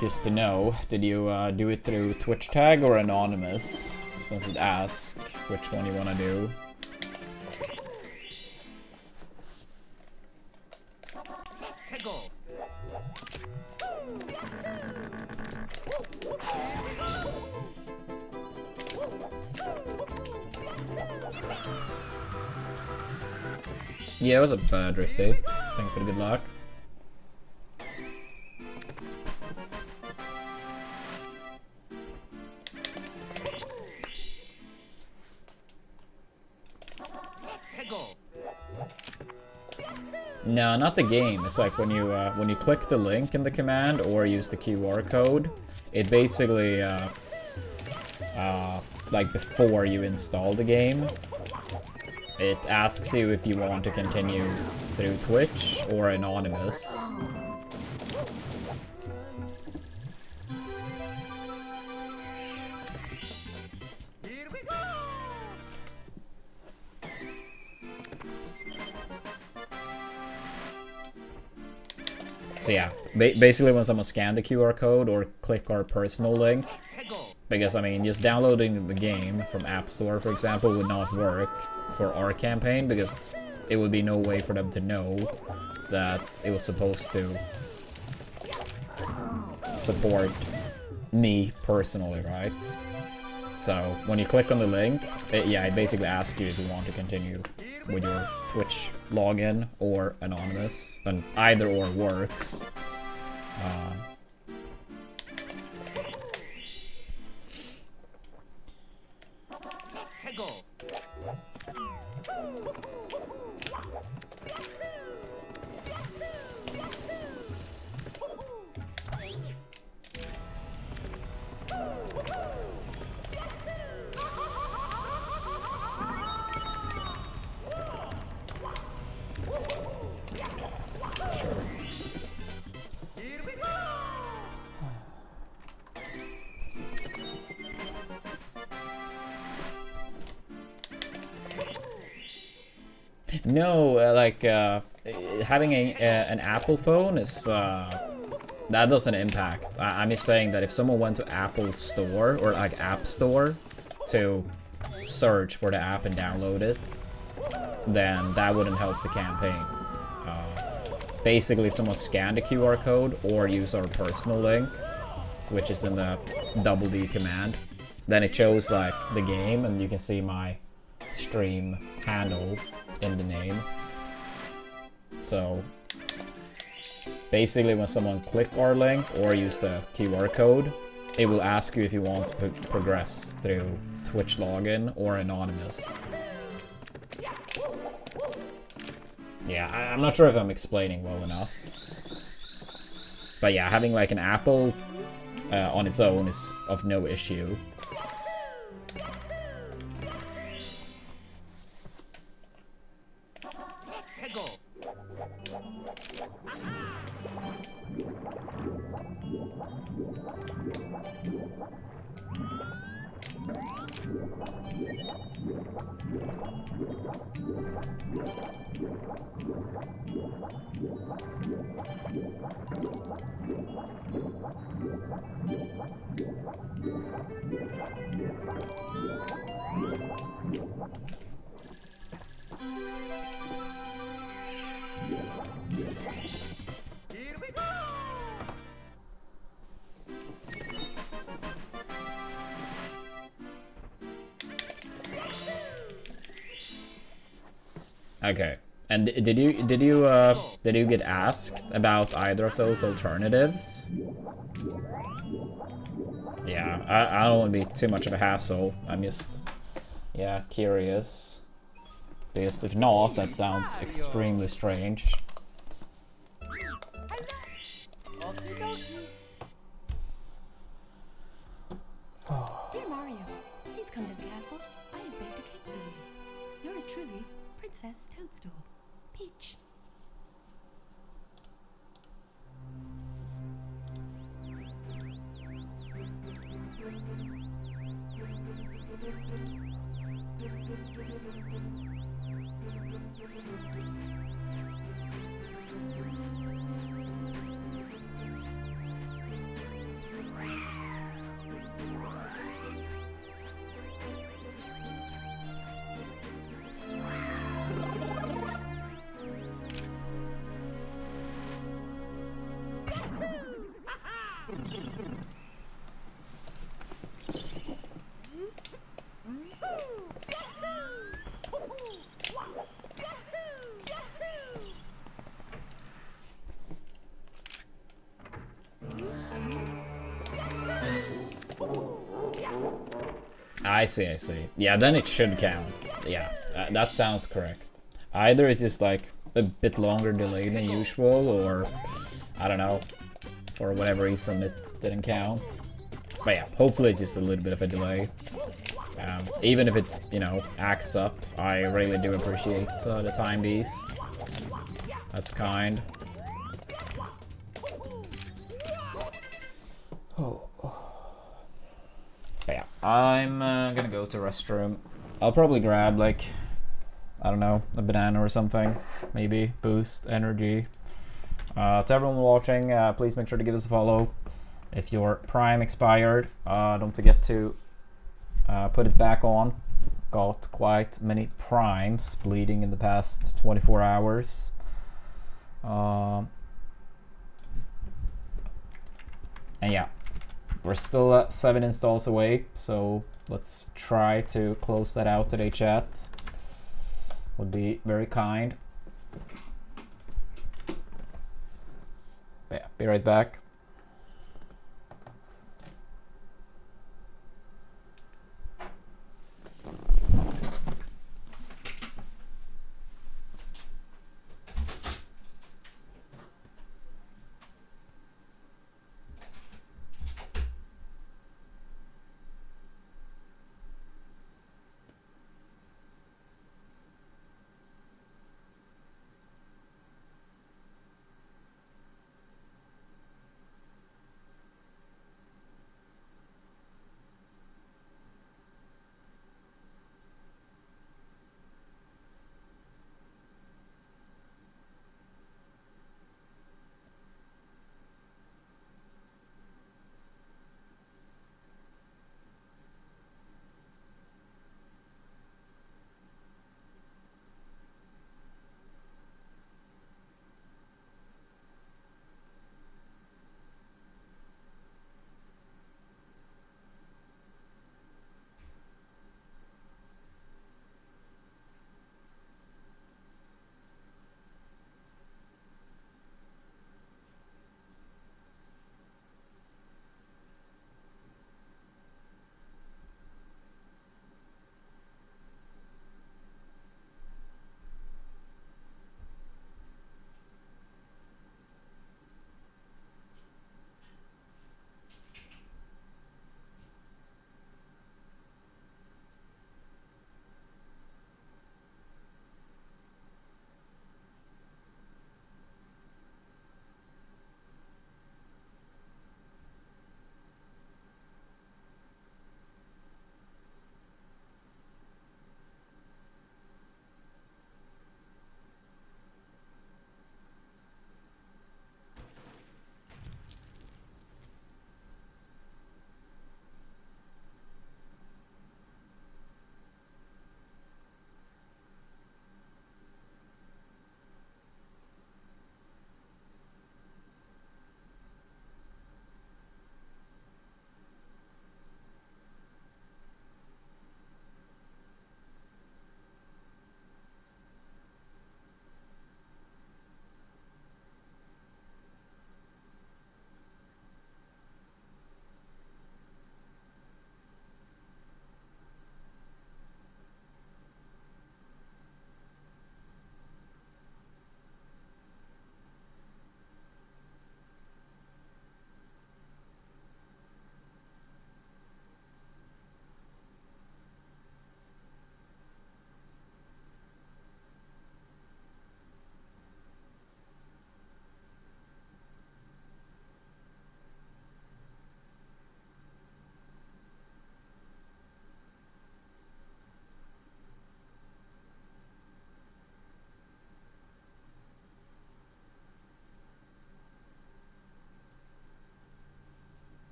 S1: just to know, did you do it through Twitch tag or anonymous? Since it asks which one you want to do.
S2: Go.
S1: Yeah, it was a drifty. Thank you for the good luck.
S2: Go.
S1: No, not the game. It's like when you click the link in the command or use the QR code, it basically like before you install the game, it asks you if you want to continue through Twitch or anonymous.
S2: Here we go.
S1: So yeah, basically when someone scans the QR code or click our personal link,
S2: Go.
S1: because I mean just downloading the game from App Store, for example, would not work for our campaign because it would be no way for them to know that it was supposed to support me personally, right? So when you click on the link, it basically asks you if you want to continue with your Twitch login or anonymous, and either or works.
S2: Go.
S1: Sure.
S2: Here we go.
S1: No, having an Apple phone is that doesn't impact. I'm just saying that if someone went to Apple Store or like App Store to search for the app and download it, then that wouldn't help the campaign. Basically, if someone scanned a QR code or use our personal link, which is in the D command, then it shows like the game and you can see my stream handle in the name. So basically when someone click our link or use the QR code, it will ask you if you want to progress through Twitch login or anonymous. Yeah, I'm not sure if I'm explaining well enough. But yeah, having like an Apple on its own is of no issue.
S2: Go. Here we go.
S1: Okay. And did you get asked about either of those alternatives? Yeah, I don't want to be too much of a hassle. I'm just, yeah, curious. Because if not, that sounds extremely strange.
S3: Dear Mario, please come to the castle. I have baked a cake for you. Yours truly, Princess Toadstool. Peach.
S1: I see, I see. Yeah, then it should count. Yeah, that sounds correct. Either it's just like a bit longer delay than usual, or I don't know, for whatever reason it didn't count. But yeah, hopefully it's just a little bit of a delay. Even if it, you know, acts up, I really do appreciate the time beast. That's kind. Oh. But yeah, I'm gonna go to restroom. I'll probably grab like, I don't know, a banana or something. Maybe boost energy. To everyone watching, please make sure to give us a follow. If your Prime expired, don't forget to put it back on. Got quite many Primes bleeding in the past 24 hours. And yeah, we're still 7 installs away, so let's try to close that out today, chat. Would be very kind. But yeah, be right back.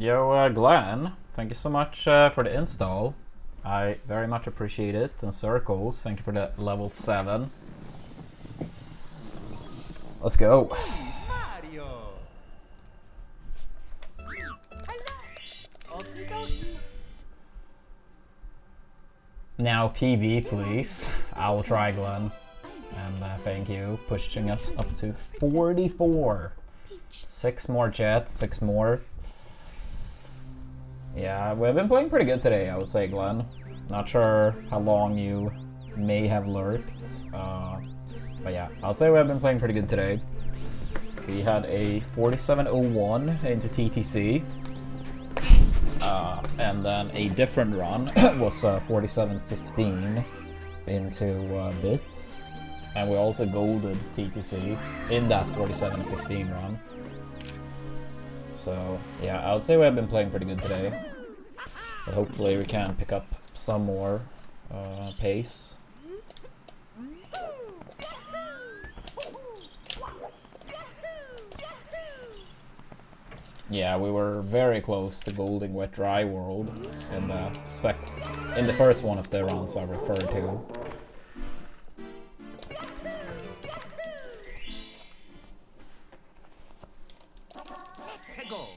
S1: Yo, Glenn, thank you so much for the install. I very much appreciate it. And Circles, thank you for the level 7. Let's go.
S2: Mario.
S1: Now PB, please. I will try, Glenn. And thank you, pushing us up to 44. 6 more chats, 6 more. Yeah, we've been playing pretty good today, I would say, Glenn. Not sure how long you may have lurked. But yeah, I'll say we've been playing pretty good today. We had a 47.01 into TTC. And then a different run was 47.15 into bits. And we also golded TTC in that 47.15 run. So yeah, I would say we have been playing pretty good today. But hopefully we can pick up some more pace. Yeah, we were very close to golding Wet Dry World in the first one of the rounds I referred to.
S2: Go.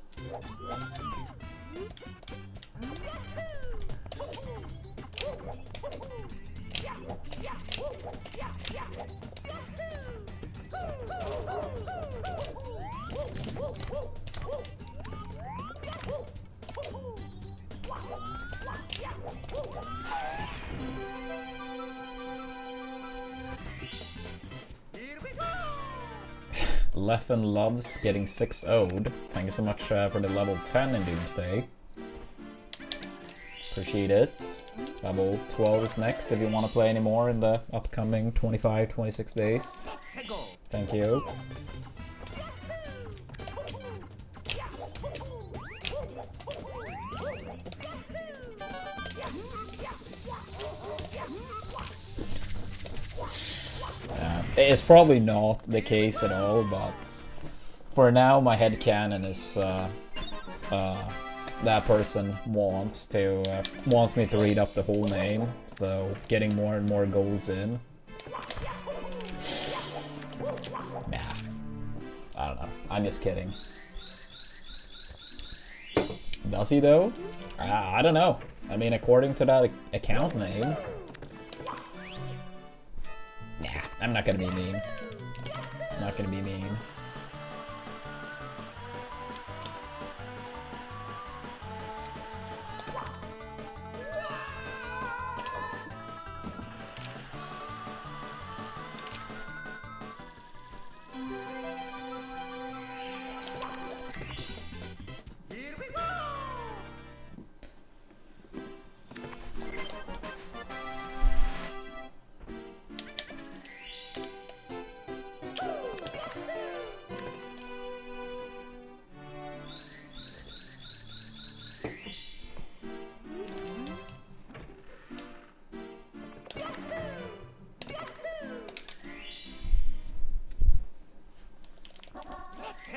S1: Leffen loves getting 6-0'd. Thank you so much for the level 10 in Doomsday. Appreciate it. Level 12 is next if you want to play any more in the upcoming 25-26 days.
S2: Go.
S1: Thank you. It's probably not the case at all, but for now my headcanon is that person wants me to read up the whole name, so getting more and more goals in. Nah, I don't know. I'm just kidding. Does he though? I don't know. I mean, according to that account name. Nah, I'm not gonna be mean. Not gonna be mean.
S2: Here we go.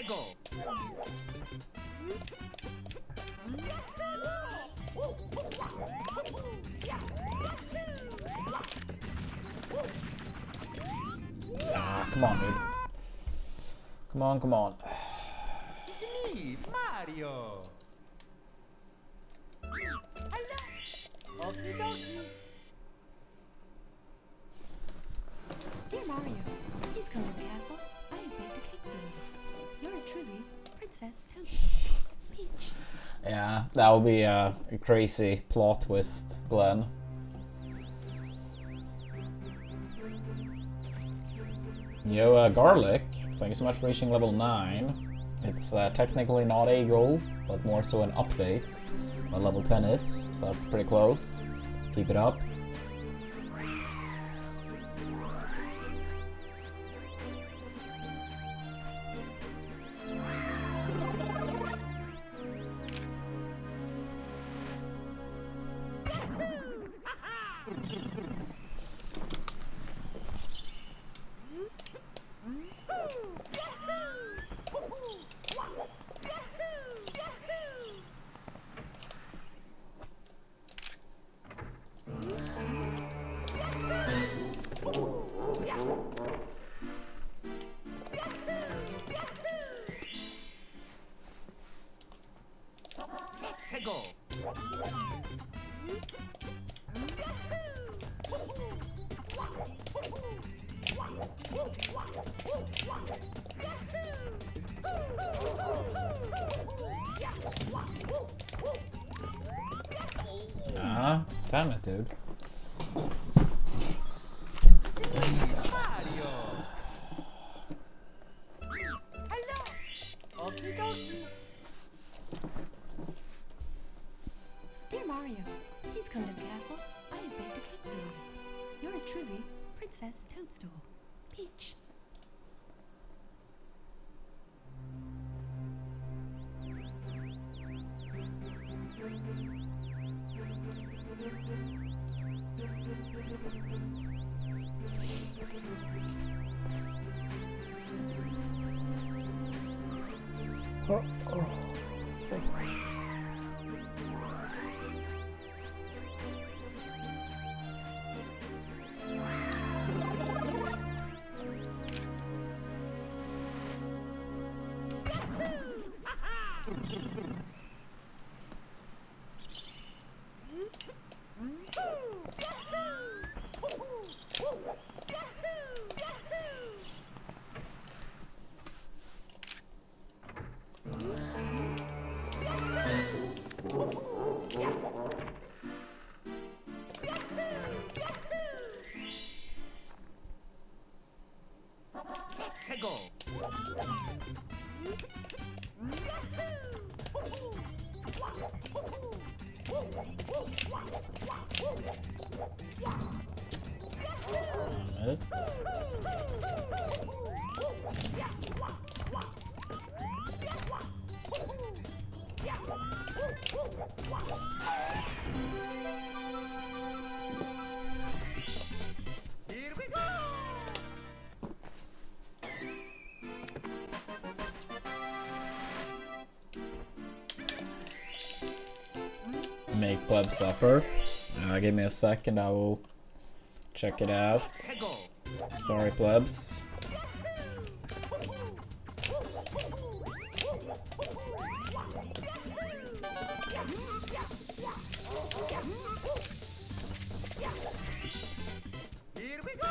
S2: Go.
S1: Ah, come on, dude. Come on, come on.
S2: Me, Mario. Okie dokie.
S3: Dear Mario, please come to the castle. I have baked a cake for you. Yours truly, Princess Toadstool. Peach.
S1: Yeah, that would be a crazy plot twist, Glenn. Yo, Garlic, thank you so much for reaching level 9. It's technically not a goal, but more so an update. What level 10 is, so that's pretty close. Let's keep it up. Damn it, dude.
S2: Mario. Hello. Okie dokie.
S3: Dear Mario, please come to the castle. I have baked a cake for you. Yours truly, Princess Toadstool. Peach.
S2: Tego.
S1: Damn it.
S2: Here we go.
S1: Make pleb suffer. Give me a second, I will check it out.
S2: Tego.
S1: Sorry, plebs.
S2: Here we go.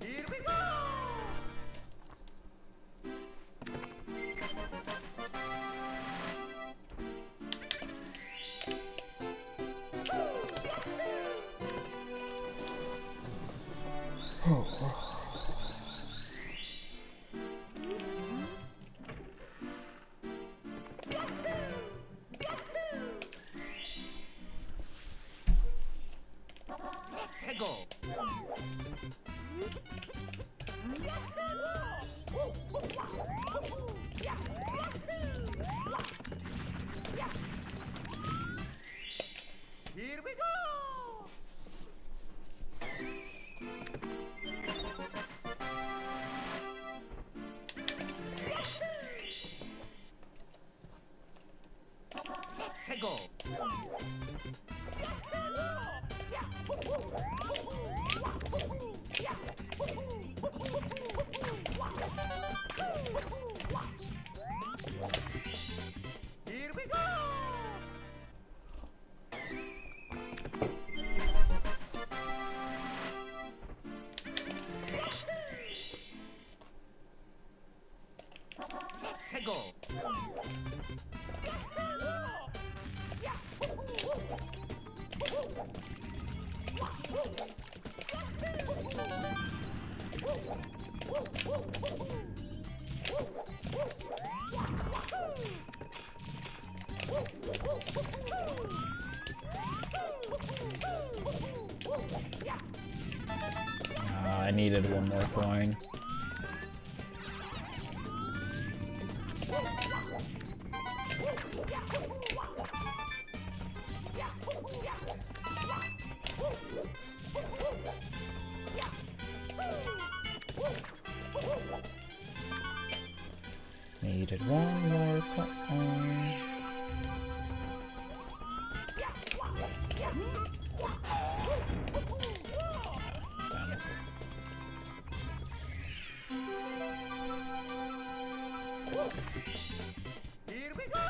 S2: Here we go. Tego. Here we go. Tego. Here we go. Tego.
S1: I needed one more coin. did one more. Damn it.
S2: Here we go!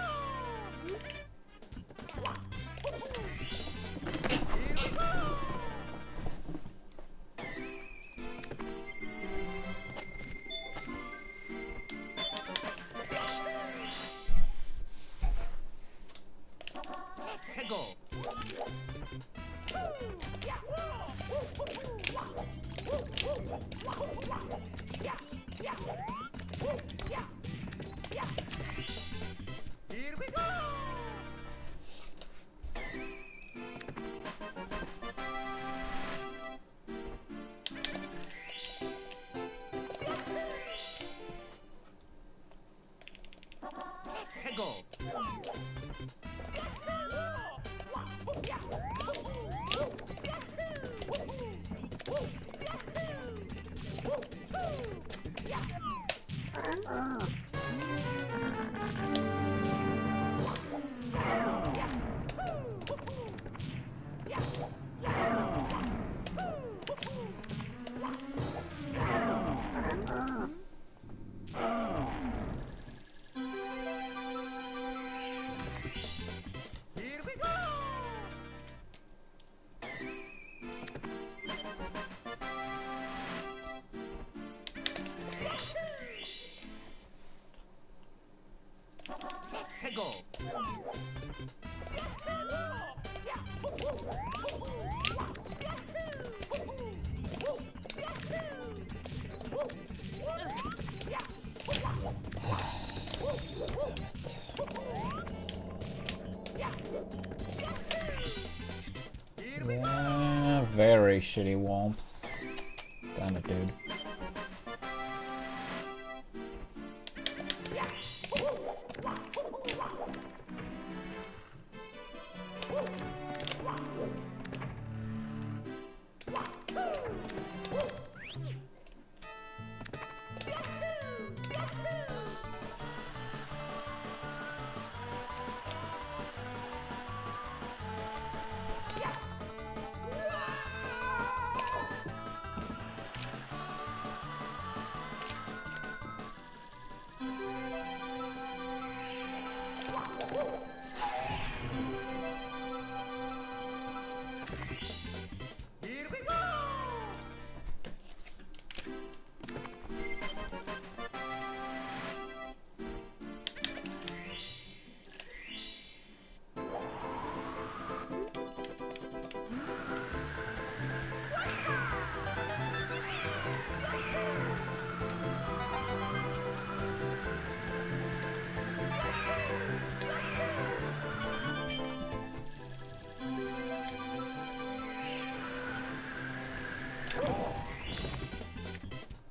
S2: Here we go! Here we go! Here go! Here we go! Here go!
S1: Yeah, very shitty womps. Damn it, dude.
S2: Here we go!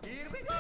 S2: Here we go!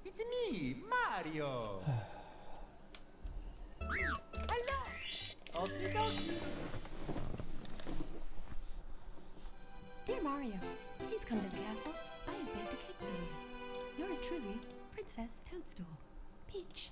S2: It's me, Mario. Hello. Okie dokie.
S3: Dear Mario, please come to the castle. I have baked a cake for you. Yours truly, Princess Toadstool. Peach.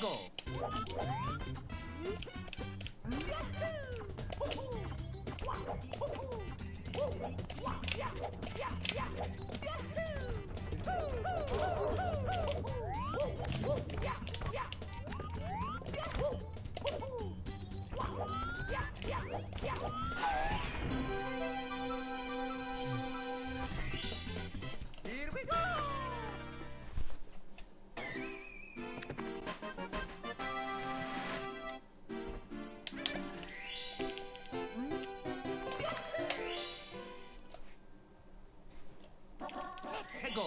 S2: Here we go! Here we go!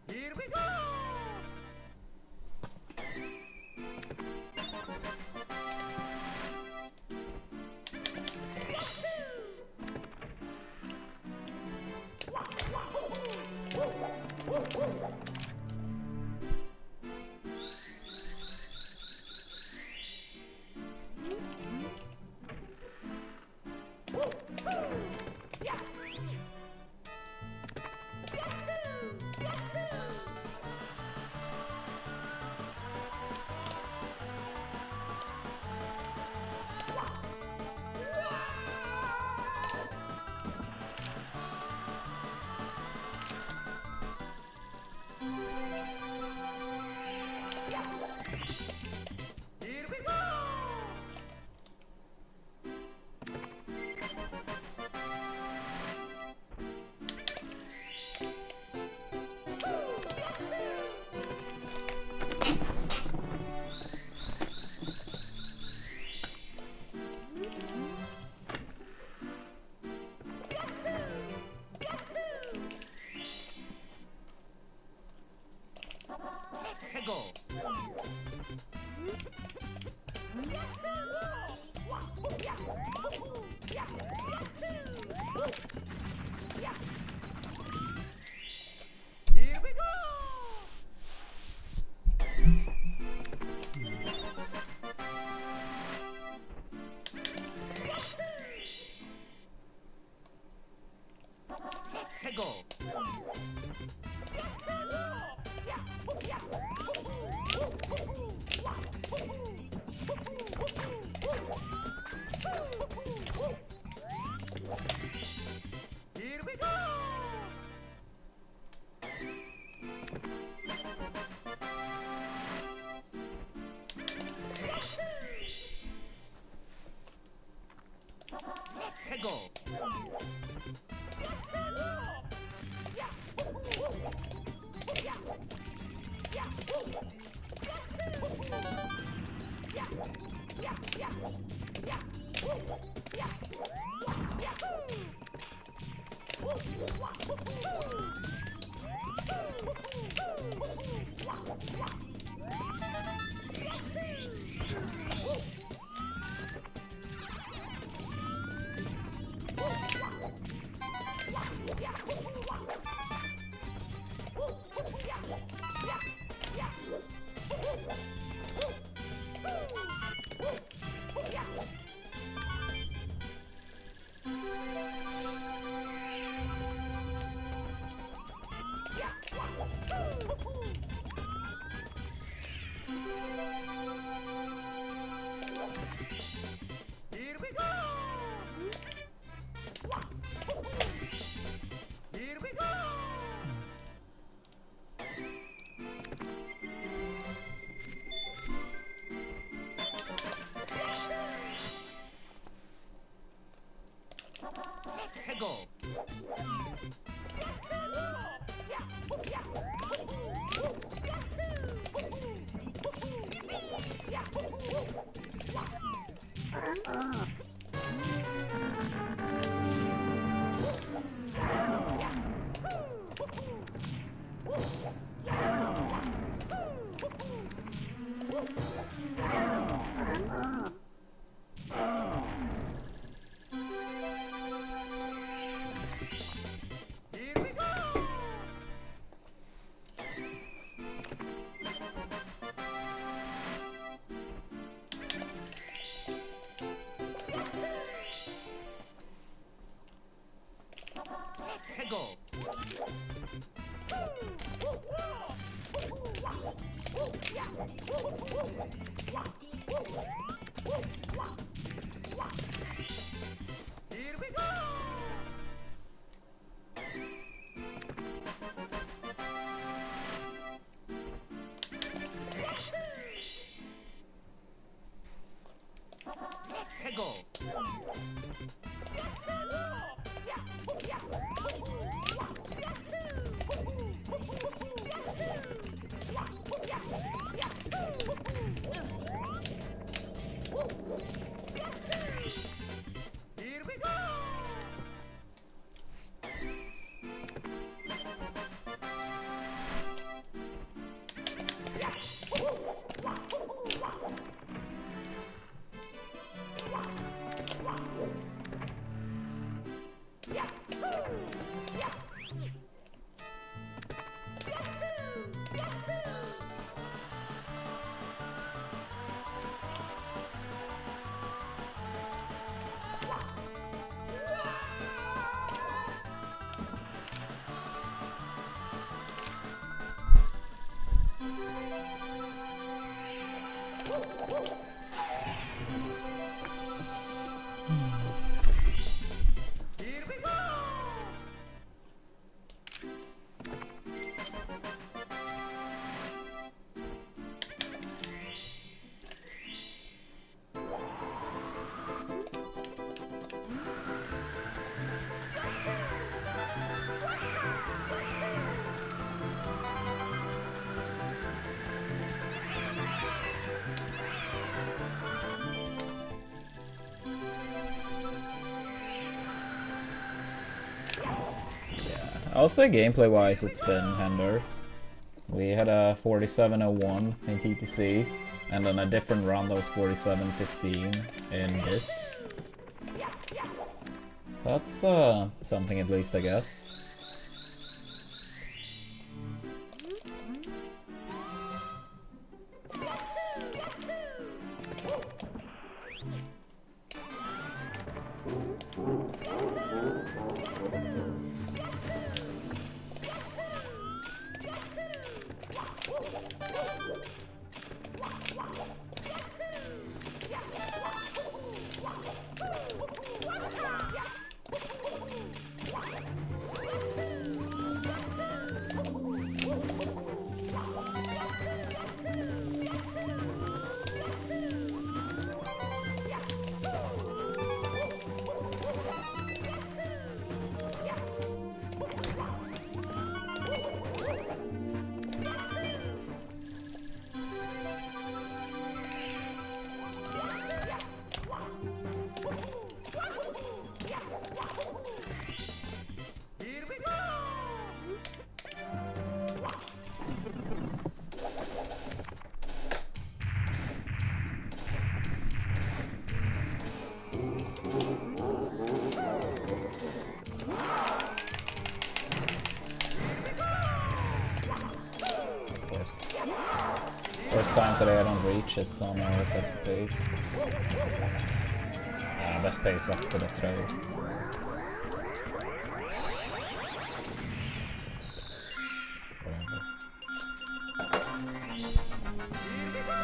S2: Here we go! Go! Here we go! Go! Here we go! Go! Here we go! Here we go! Go! Here we go! Here we go! Hey, go! Here we go! Here we go!
S1: I'll say gameplay wise it's been Hender. We had a 47.01 in TTC, and then a different run that was 47.15 in bits. So that's something at least, I guess.
S2: Here we go!
S1: Of course. First time today I don't reach is on our best pace. Best pace up to the throw. Whatever.
S2: Here we go!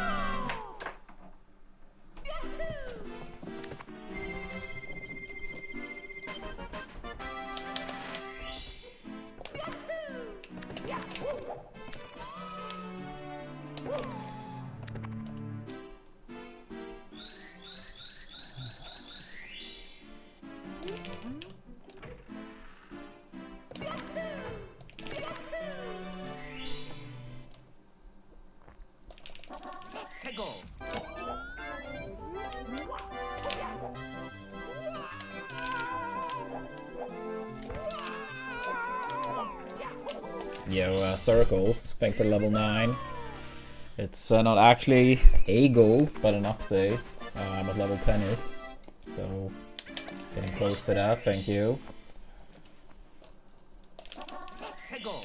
S2: Hey, go!
S1: Yo, circles, thank for level 9. It's not actually a goal, but an update. But level 10 is, so getting close to that, thank you.
S2: Hey, go!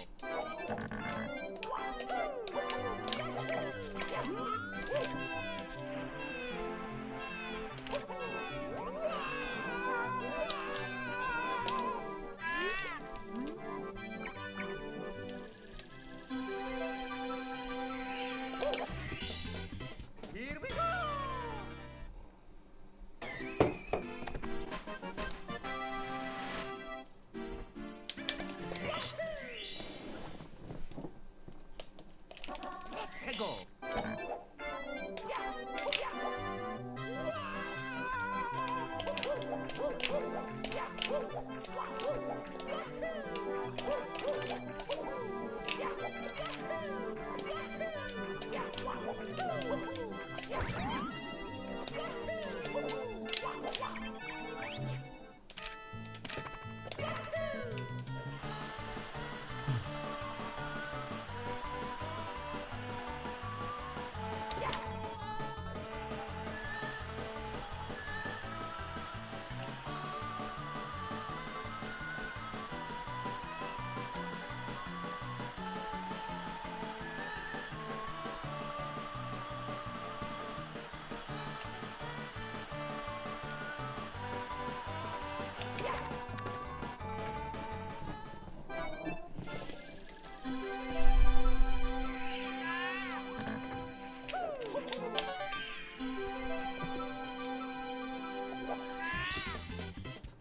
S2: 해고.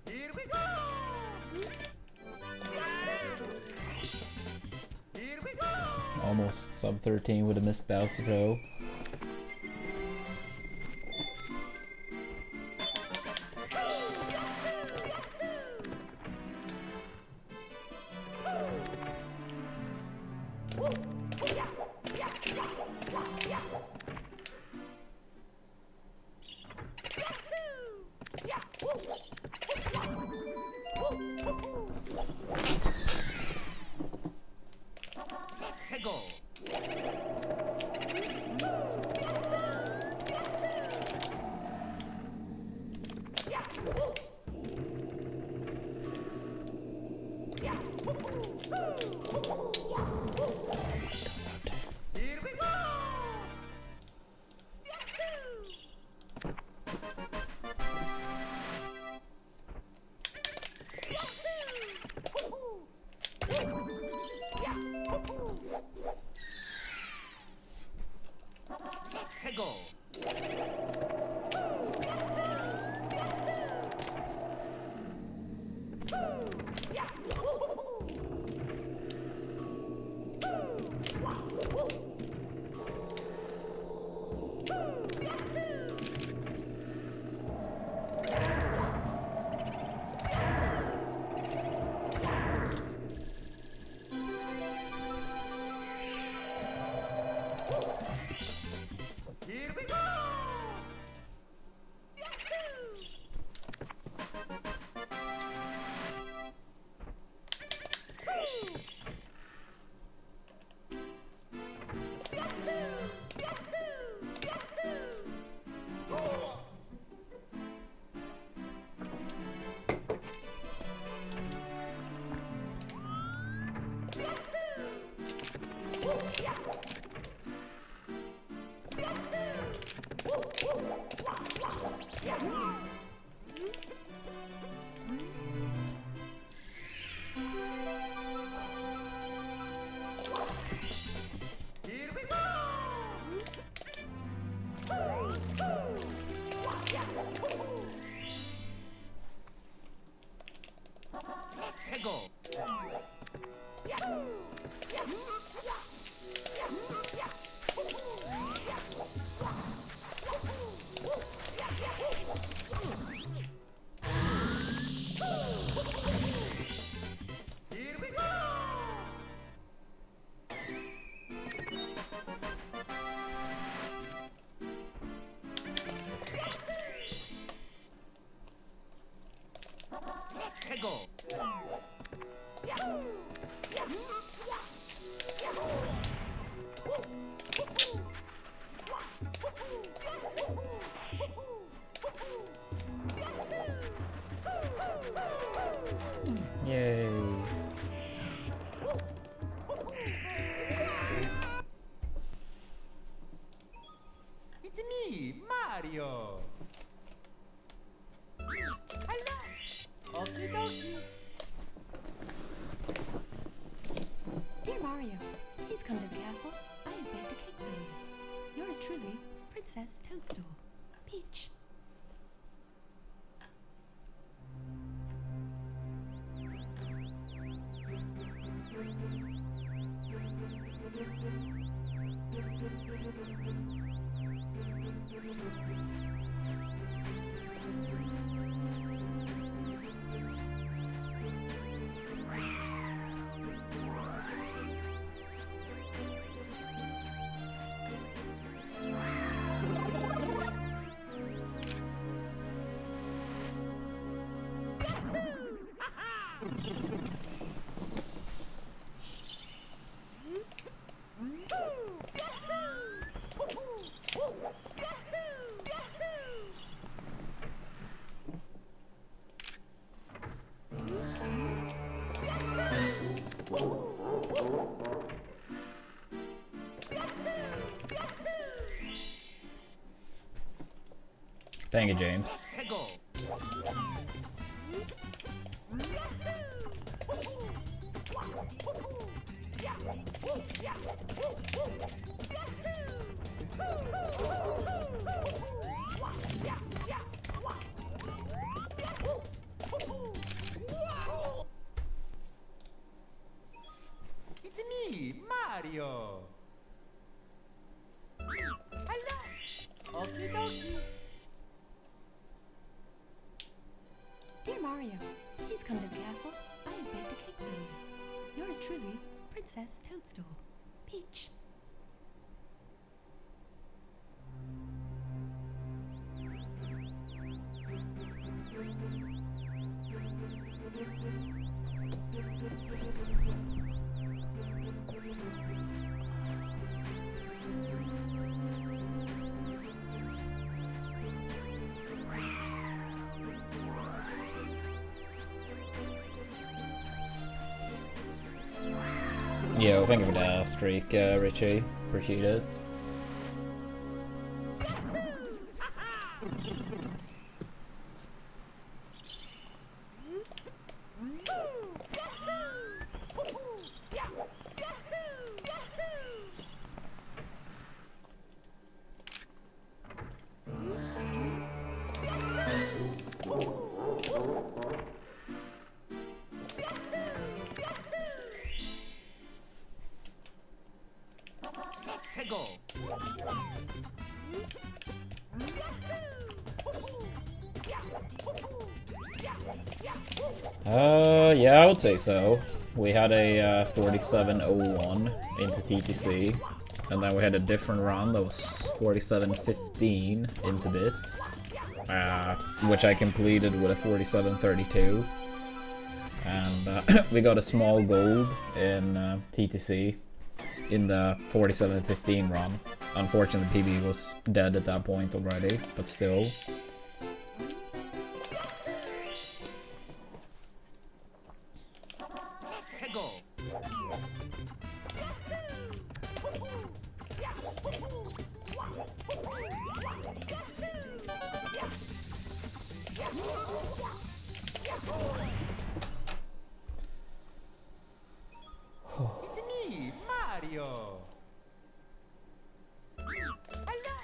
S2: Here we go. Here we go.
S1: Almost sub 13 with a missed bounce throw.
S2: 해고. Here we go. 해고. Here we go. Here we go. 해고. Here we go. 해고.
S1: Yay.
S2: It's me, Mario. Hello. Okie dokie.
S3: Dear Mario, please come to the castle. I have baked a cake for you. Yours truly, Princess Toadstool. Peach.
S1: Thank you, James.
S2: Let's go. It's me, Mario. Hello. Okie dokie.
S3: Dear Mario, please come to the castle. I have baked a cake for you. Yours truly, Princess Toadstool. Peach.
S1: Yo, thank you for the streak, Richie. Appreciate it.
S2: Let's go.
S1: Yeah, I would say so. We had a 4701 into TTC, and then we had a different run that was 4715 into bits, which I completed with a 4732. And we got a small gold in TTC in the 4715 run. Unfortunately, PB was dead at that point already, but still.
S2: Let's go. It's me, Mario. Hello.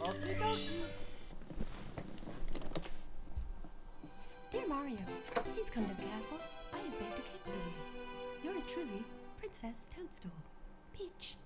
S2: Okie dokie.
S3: Dear Mario, please come to the castle. I have baked a cake for you. Yours truly, Princess Toadstool. Peach.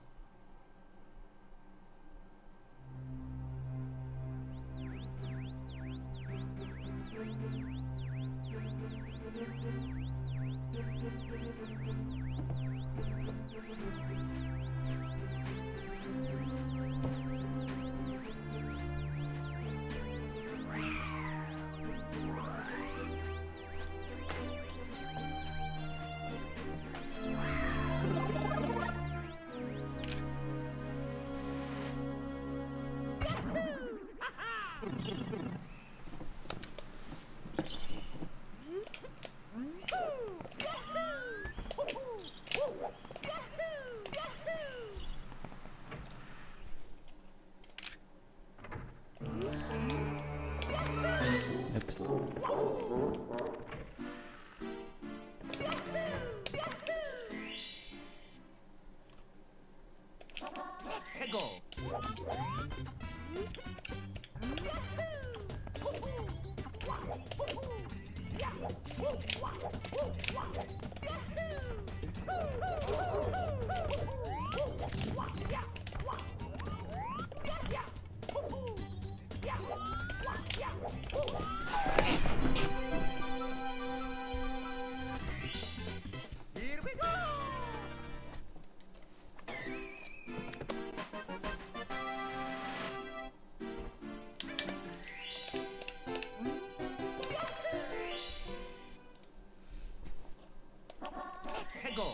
S1: Oops.
S2: Let's go. Here we go. Let's go.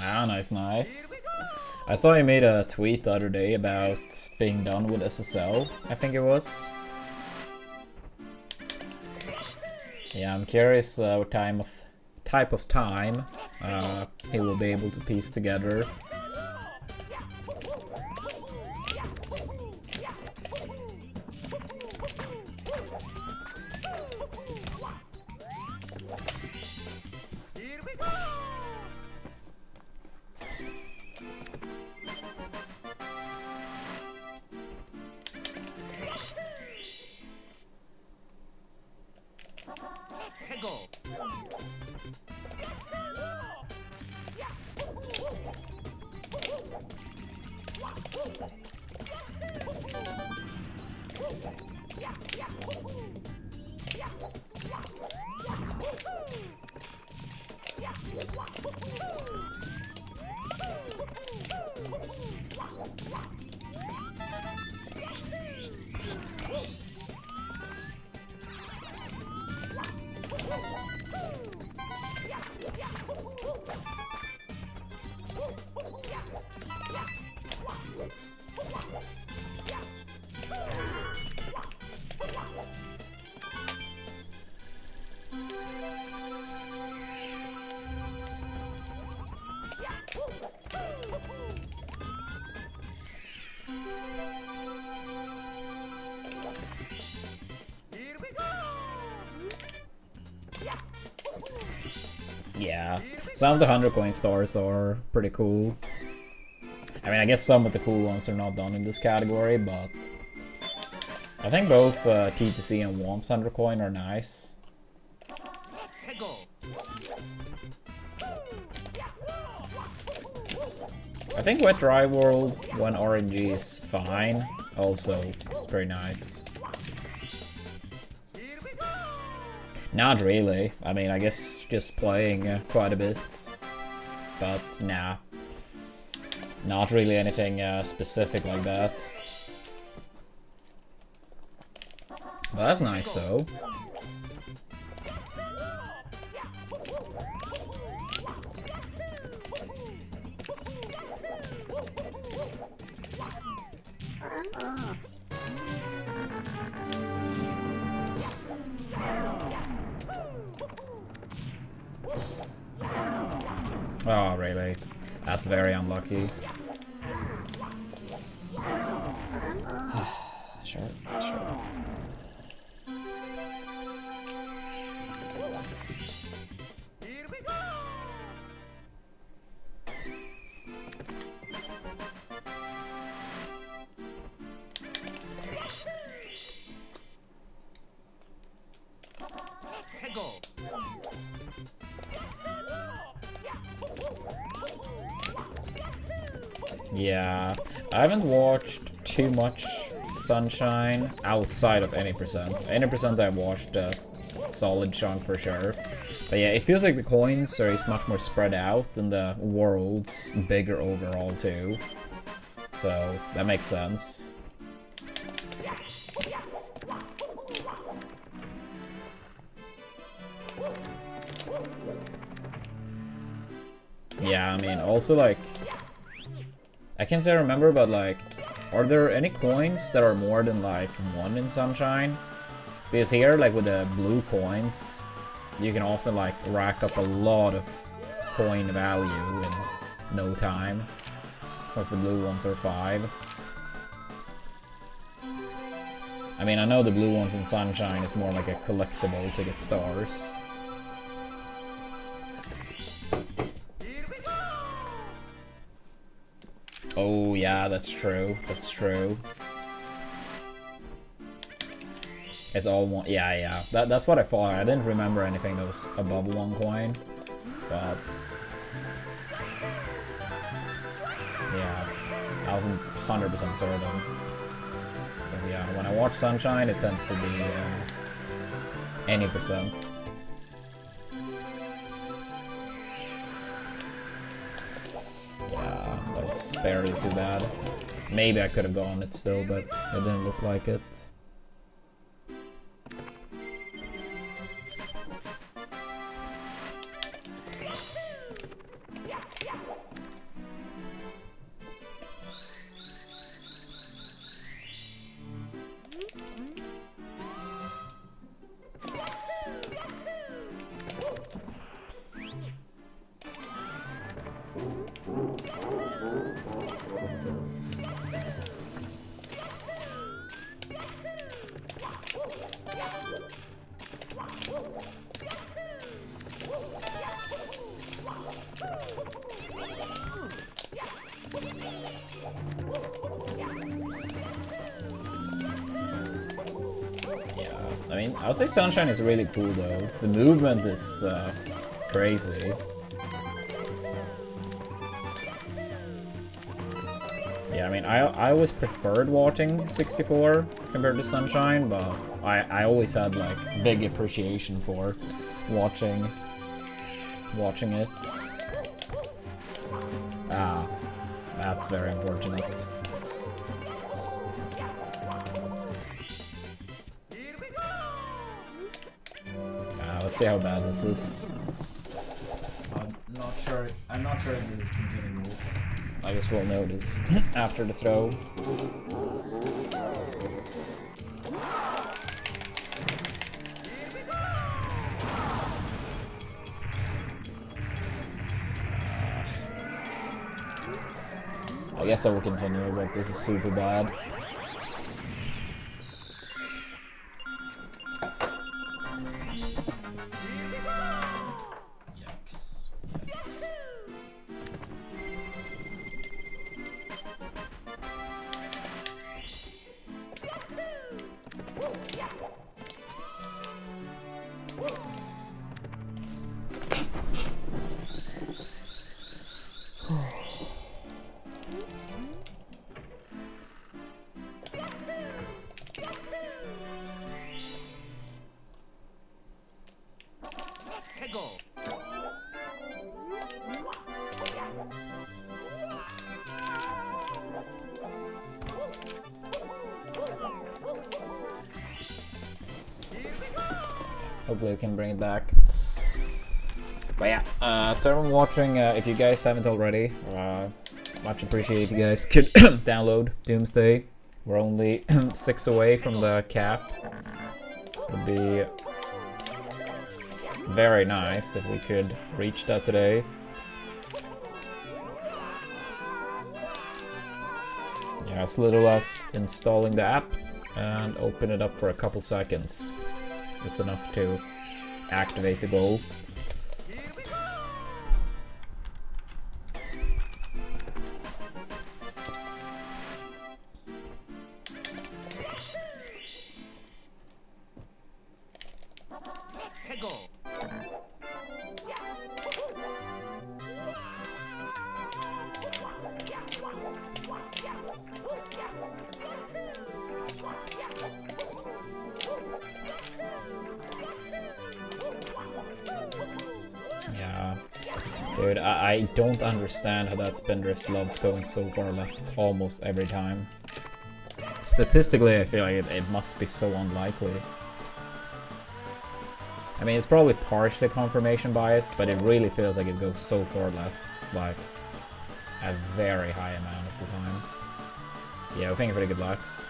S1: Ah, nice. I saw you made a tweet the other day about being done with SSL, I think it was. Yeah, I'm curious what type of time he will be able to piece together.
S2: Go.
S1: Yeah, some of the 100 coin stars are pretty cool. I mean, I guess some of the cool ones are not done in this category, but I think both TTC and Womp's 100 coin are nice.
S2: Go.
S1: I think Wet Dry World when RNG is fine. Also, it's pretty nice. Not really. I mean, I guess just playing quite a bit. But nah. Not really anything specific like that. But that's nice though. Oh, really? That's very unlucky. Sure.
S2: Go.
S1: Yeah, I haven't watched too much Sunshine outside of any percent. Any percent I've watched a solid chunk for sure. But yeah, it feels like the coins are much more spread out and the world's bigger overall too. So that makes sense. Yeah, I mean, also like, I can't say I remember, but like, are there any coins that are more than like one in Sunshine? Because here, like with the blue coins, you can often like rack up a lot of coin value in no time, since the blue ones are 5. I mean, I know the blue ones in Sunshine is more like a collectible to get stars. Oh yeah, that's true. That's true. It's all one. Yeah. That's what I thought. I didn't remember anything that was above 1 coin, but yeah, I wasn't 100% certain. Because yeah, when I watch Sunshine, it tends to be any percent. Yeah, that was barely too bad. Maybe I could have gone it still, but it didn't look like it. I mean, I would say Sunshine is really cool though. The movement is crazy. Yeah, I mean, I always preferred watching 64 compared to Sunshine, but I always had like big appreciation for watching it. Ah, that's very unfortunate. Let's see how bad this is. I'm not sure if this is continuing. I guess we'll notice after the throw. I guess I will continue, but this is super bad. Hopefully we can bring it back. But yeah, to everyone watching, if you guys haven't already, much appreciated if you guys could download Doomsday. We're only 6 away from the cap. Would be very nice if we could reach that today. Yeah, as little as installing the app and open it up for a couple seconds. It's enough to activate the goal. Yeah, dude, I don't understand how that Spindrift loves going so far left almost every time. Statistically, I feel like it must be so unlikely. I mean, it's probably partially confirmation bias, but it really feels like it goes so far left, like a very high amount of the time. Yeah, I think for the good lucks.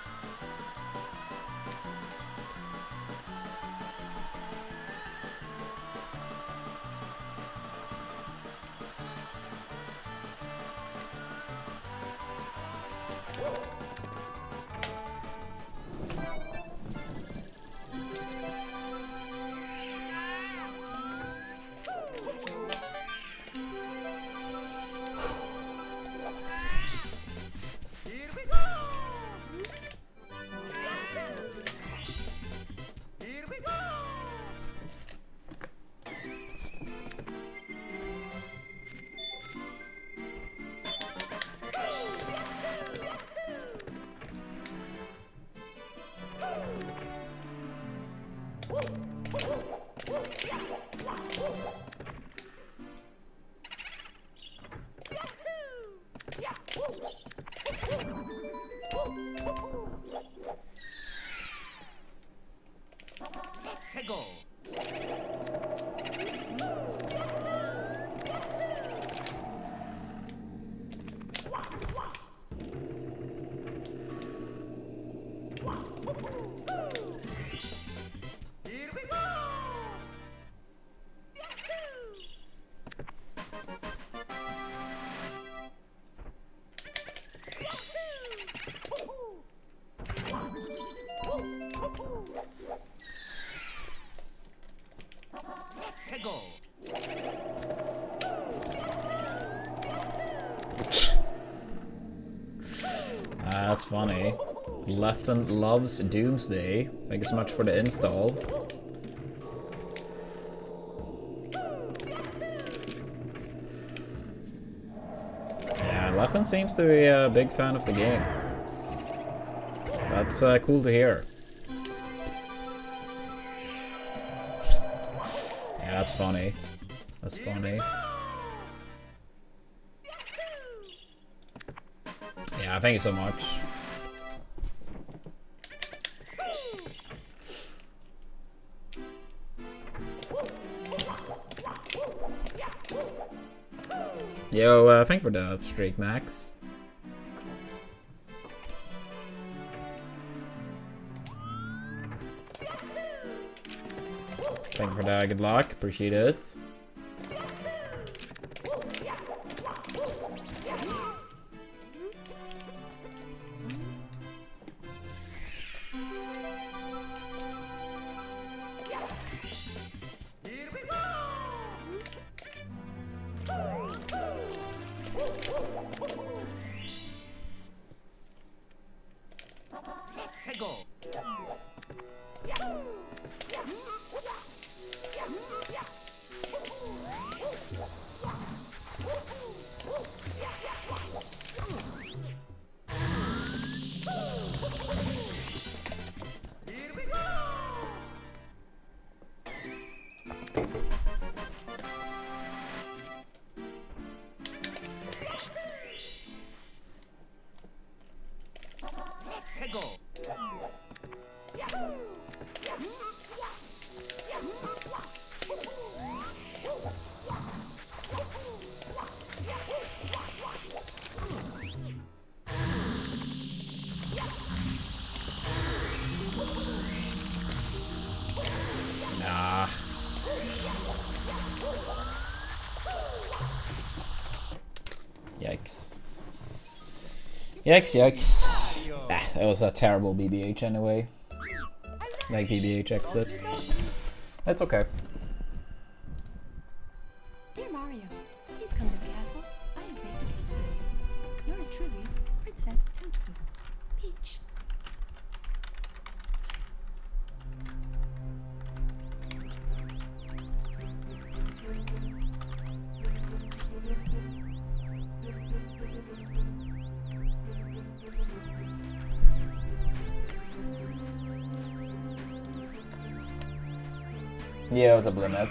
S1: That's funny. Leffen loves Doomsday. Thank you so much for the install. Yeah, Leffen seems to be a big fan of the game. That's cool to hear. Yeah, that's funny. That's funny. Yeah, thank you so much. Yo, thank you for the streak, Max. Thank you for the good luck, appreciate it.
S2: 해고. 해고.
S1: Nah. Yikes. Yikes, yikes. Ah, that was a terrible BBH anyway. Like BBH exit. That's okay.
S3: Dear Mario, please come to the castle. I have baked a cake for you. Yours truly, Princess Toadstool. Peach.
S1: Yeah, it was a limit.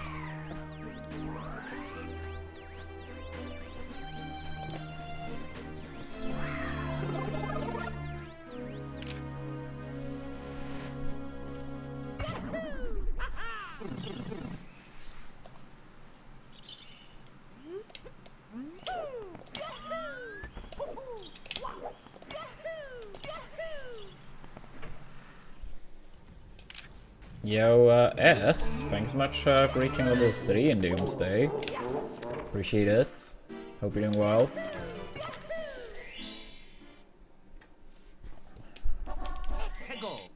S1: Yo, S, thanks so much for reaching level 3 in Doomsday. Appreciate it. Hope you're doing well.
S2: 해고.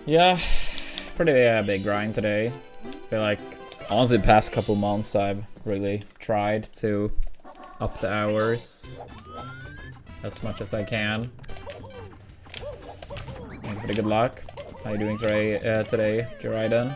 S1: Yeah, pretty big grind today. I feel like, honestly, the past couple months I've really tried to up the hours as much as I can. Thank you for the good luck. How you doing today, Jiraiden?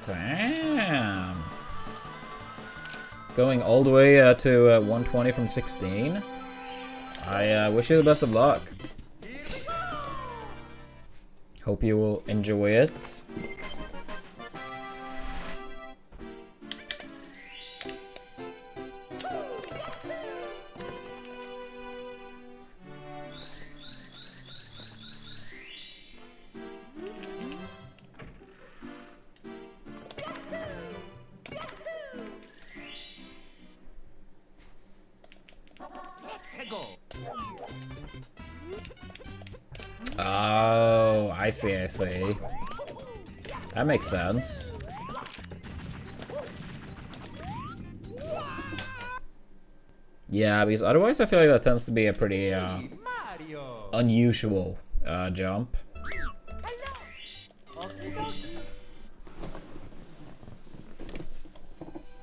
S1: Damn. Going all the way to 120 from 16. I wish you the best of luck. Hope you will enjoy it. Oh, I see, I see. That makes sense. Yeah, because otherwise I feel like that tends to be a pretty unusual jump.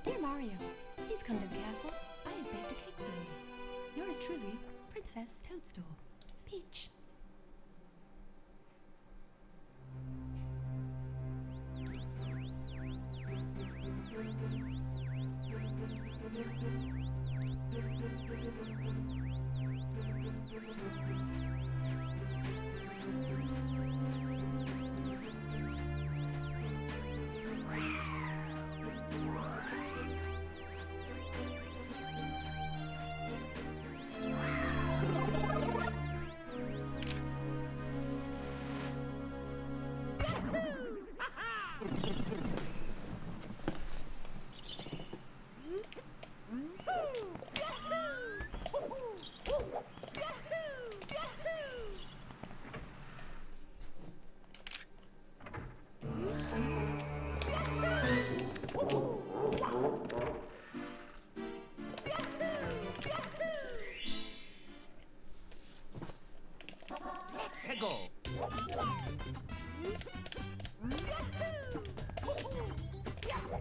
S3: Dear Mario, please come to the castle. I have baked a cake for you. Yours truly, Princess Toadstool. Peach.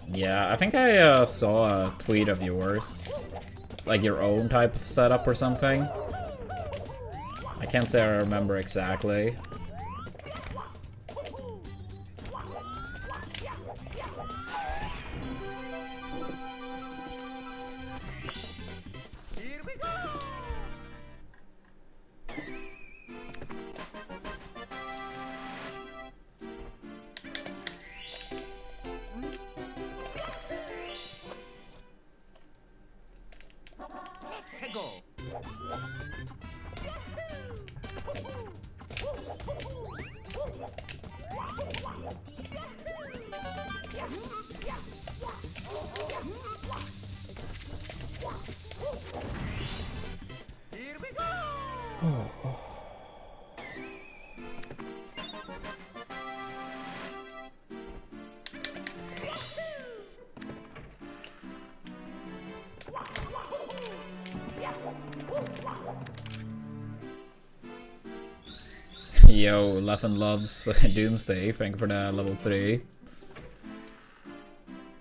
S1: Yeah, I think I saw a tweet of yours. Like your own type of setup or something. I can't say I remember exactly. Yo, Leffen loves Doomsday, thank you for the level 3.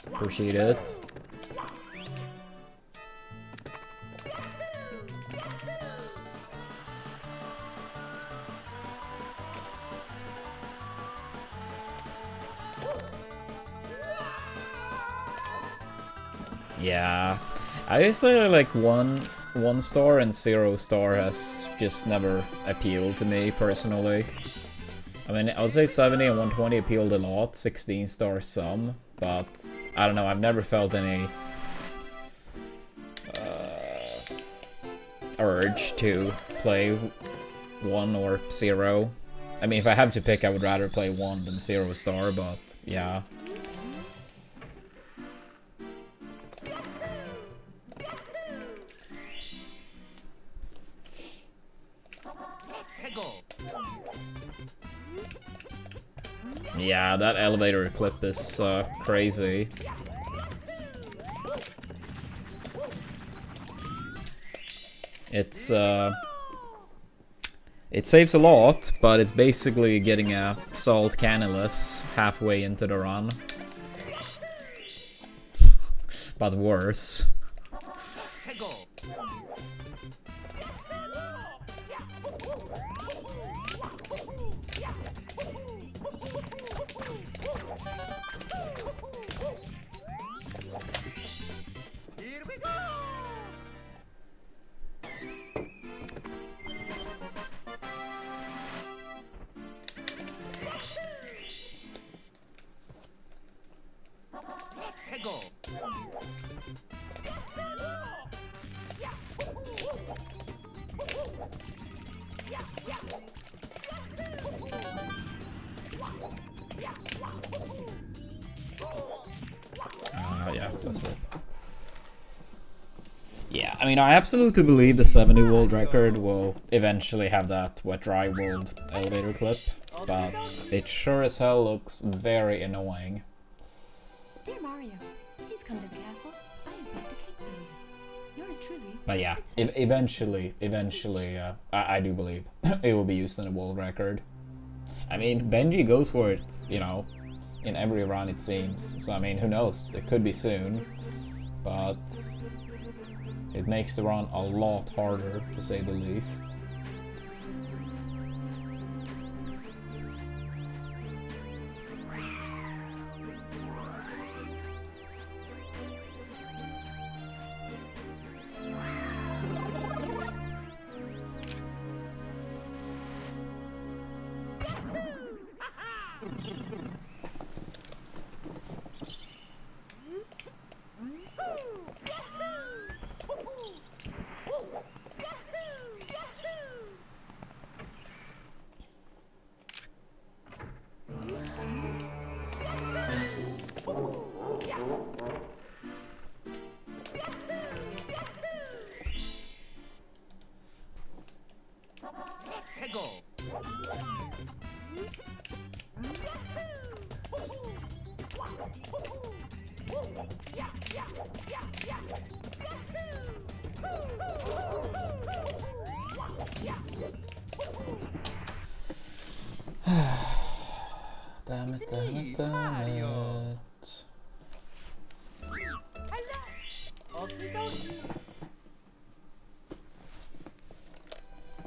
S1: Appreciate it. Yeah, I usually like one star and 0 star has just never appealed to me personally. I mean, I would say 70 and 120 appealed a lot, 16 star some, but I don't know, I've never felt any urge to play 1 or 0. I mean, if I have to pick, I would rather play 1 than 0 star, but yeah. Yeah, that elevator clip is crazy. It's it saves a lot, but it's basically getting a salt cannonless halfway into the run. But worse. mean, I absolutely believe the 70 world record will eventually have that wet dry world elevator clip, but it sure as hell looks very annoying.
S3: Dear Mario, please come to the castle. I have baked a cake for you. Yours truly.
S1: But yeah, eventually, I do believe it will be used in a world record. I mean, Benji goes for it, you know, in every run it seems. So I mean, who knows? It could be soon, but it makes the run a lot harder, to say the least. Damn it, damn it, damn it.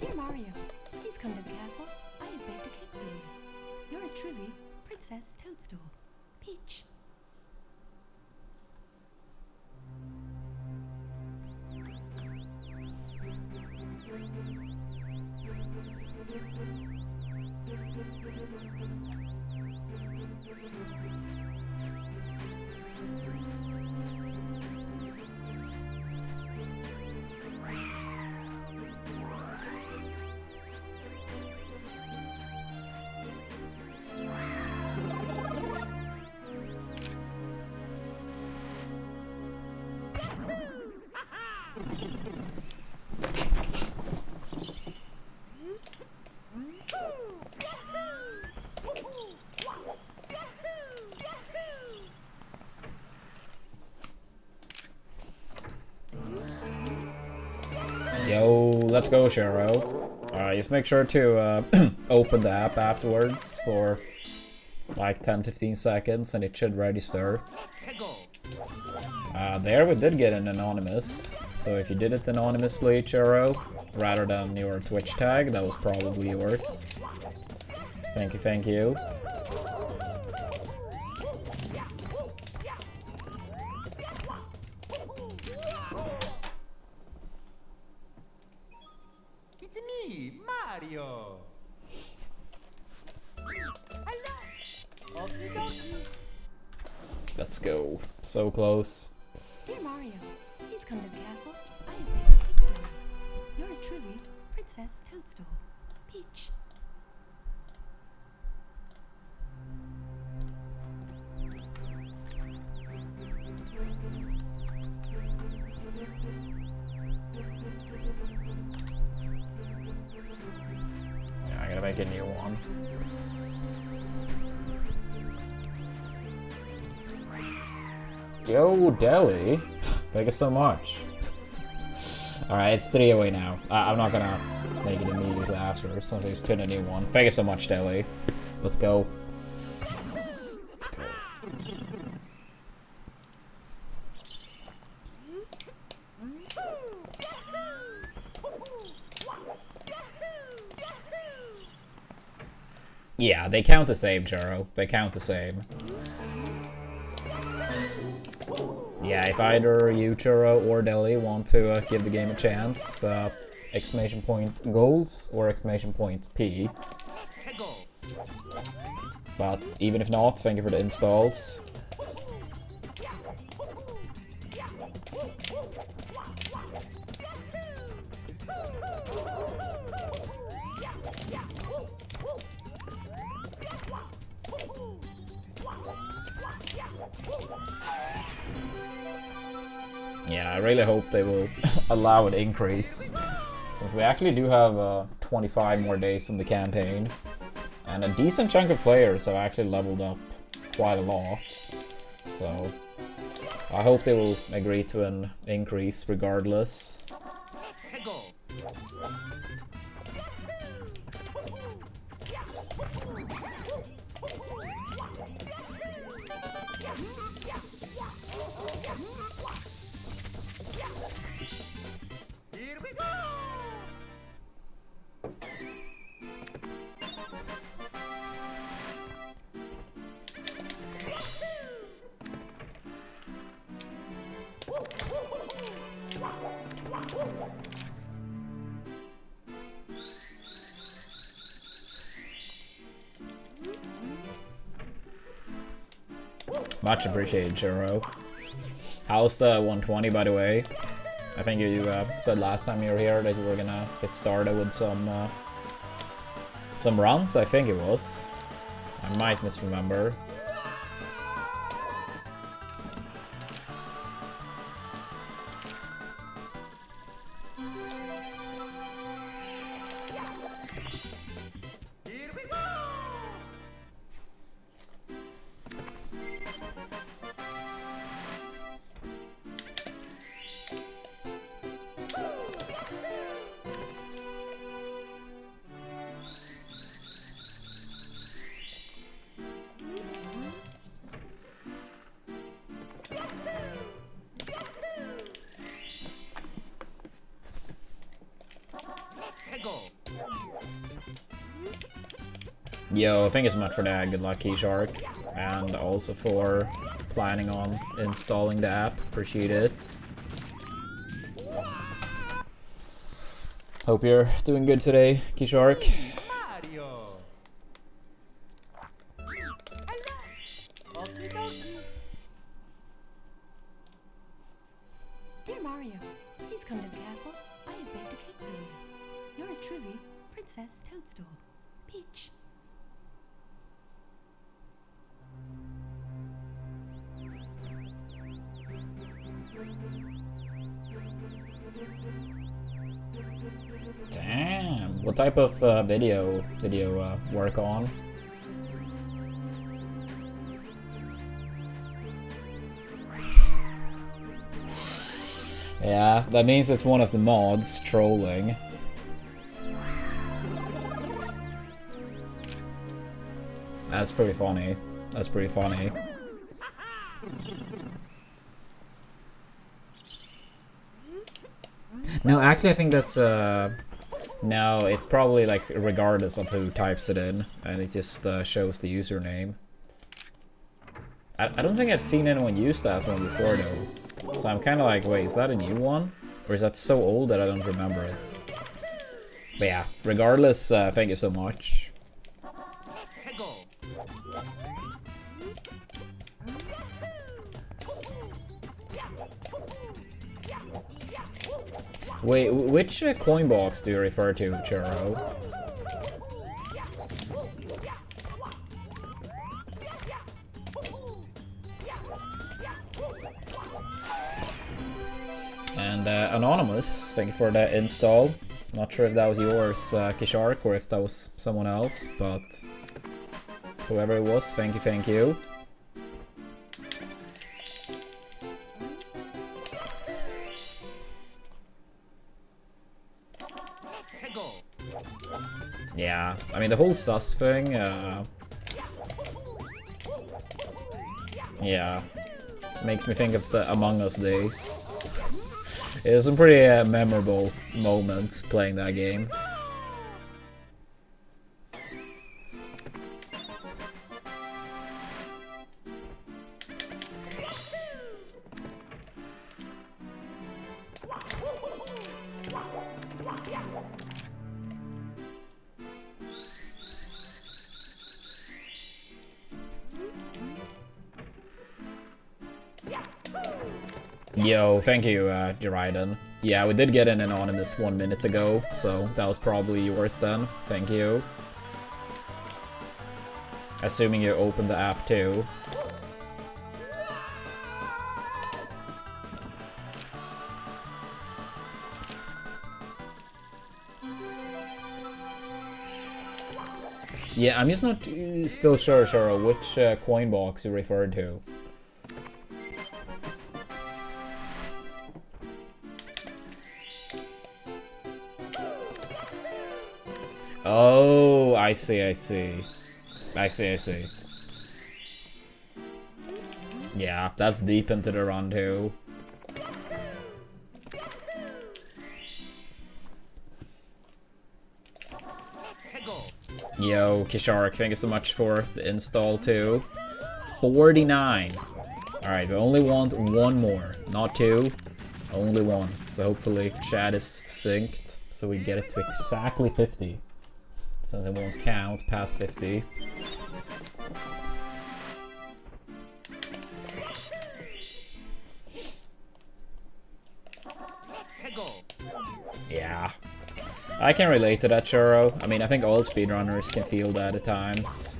S3: Dear Mario, please come to the castle. I have baked a cake for you. Yours truly, Princess Toadstool. Peach.
S1: Yo, let's go, Shiro. Just make sure to open the app afterwards for like 10-15 seconds and it should register. There we did get an anonymous, so if you did it anonymously, Shiro, rather than your Twitch tag, that was probably yours. Thank you, thank you.
S2: It's me, Mario.
S1: Let's go. So close.
S3: Dear Mario, please come to the castle. I have baked a cake for you. Yours truly, Princess Toadstool. Peach.
S1: Yeah, I gotta make a new one. Yo, Deli. Thank you so much. Alright, it's 3 away now. I'm not gonna make it immediately after, since I just pinned a new one. Thank you so much, Deli. Let's go. Let's go. Yeah, they count the same, Churro. They count the same. Yeah, if either you, Churro, or Deli want to give the game a chance, exclamation point goals or exclamation point P. But even if not, thank you for the installs. Yeah, I really hope they will allow an increase, since we actually do have 25 more days in the campaign, and a decent chunk of players have actually leveled up quite a lot. So I hope they will agree to an increase regardless.
S2: Here we go!
S1: Much appreciated, Churro. How's the 120, by the way? I think you said last time you were here that you were gonna get started with some runs, I think it was. I might misremember.
S2: Here we go!
S1: Yo, thank you so much for that. Good luck, Keyshark. And also for planning on installing the app. Appreciate it. Hope you're doing good today, Keyshark.
S2: Mario! Hello! Okie dokie.
S3: Dear Mario, please come to the castle. I have baked a cake for you. Yours truly, Princess Toadstool. Peach.
S1: Damn. What type of video did you work on? Yeah, that means it's one of the mods trolling. That's pretty funny. That's pretty funny. No, actually I think that's no, it's probably like regardless of who types it in, and it just shows the username. I don't think I've seen anyone use that one before though. So I'm kind of like, wait, is that a new one? Or is that so old that I don't remember it? But yeah, regardless, thank you so much. Wait, which coin box do you refer to, Churro? And Anonymous, thank you for the install. Not sure if that was yours, Kishark, or if that was someone else, but whoever it was, thank you, thank you. Yeah, I mean the whole sus thing, yeah, makes me think of the Among Us days. It was a pretty memorable moment playing that game. Yo, thank you, Jiraiden. Yeah, we did get an anonymous 1 minute ago, so that was probably yours then. Thank you. Assuming you opened the app too. Yeah, I'm just not still sure, Sharo, which coin box you referred to. Oh, I see, I see. I see, I see. Yeah, that's deep into the run too. Yo, Kisharik, thank you so much for the install too. 49. Alright, we only want one more, not two. Only one. So hopefully chat is synced so we get it to exactly 50. Since it won't count past 50. Yeah. I can relate to that, Churro. I mean, I think all speedrunners can feel that at times.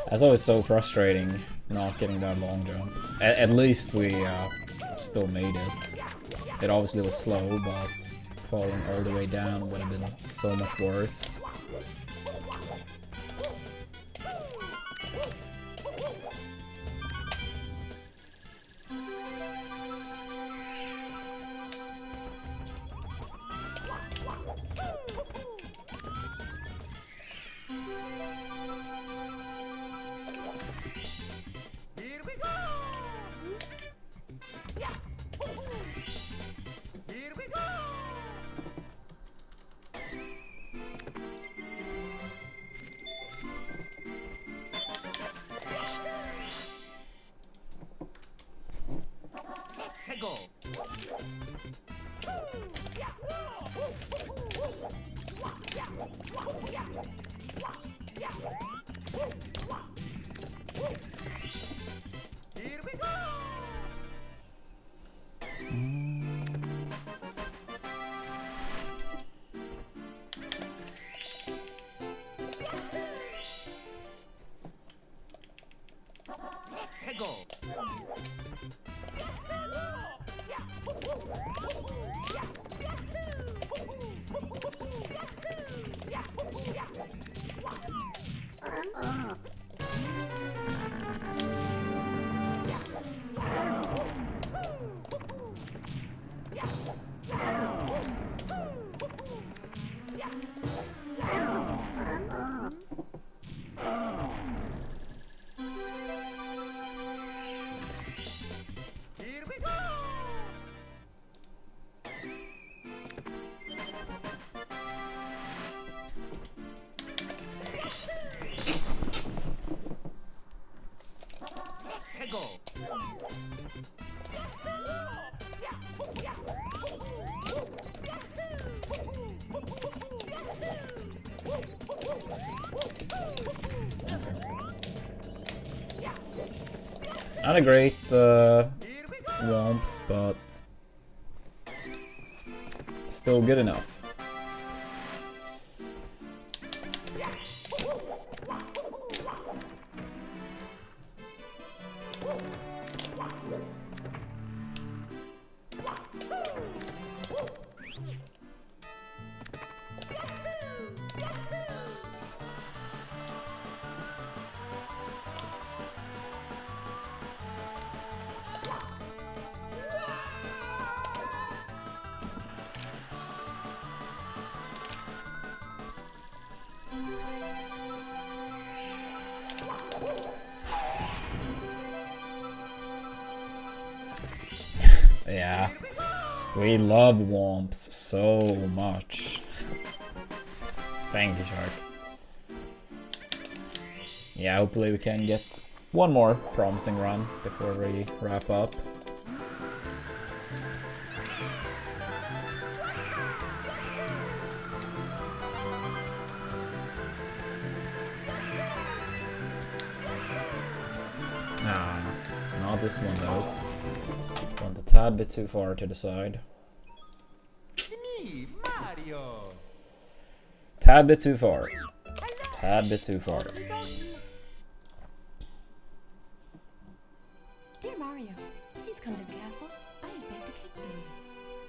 S1: That's always so frustrating, not getting that long jump. At least we still made it. It obviously was slow, but falling all the way down would have been so much worse. Not a great womps, but still good enough. Yeah, we love womps so much. Thank you, Shark. Yeah, hopefully we can get one more promising run before we wrap up. Not this one though. Went a tad bit too far to the side.
S2: Me, Mario.
S1: Tad bit too far. Tad bit too far.
S3: Dear Mario, please come to the castle. I have baked a cake for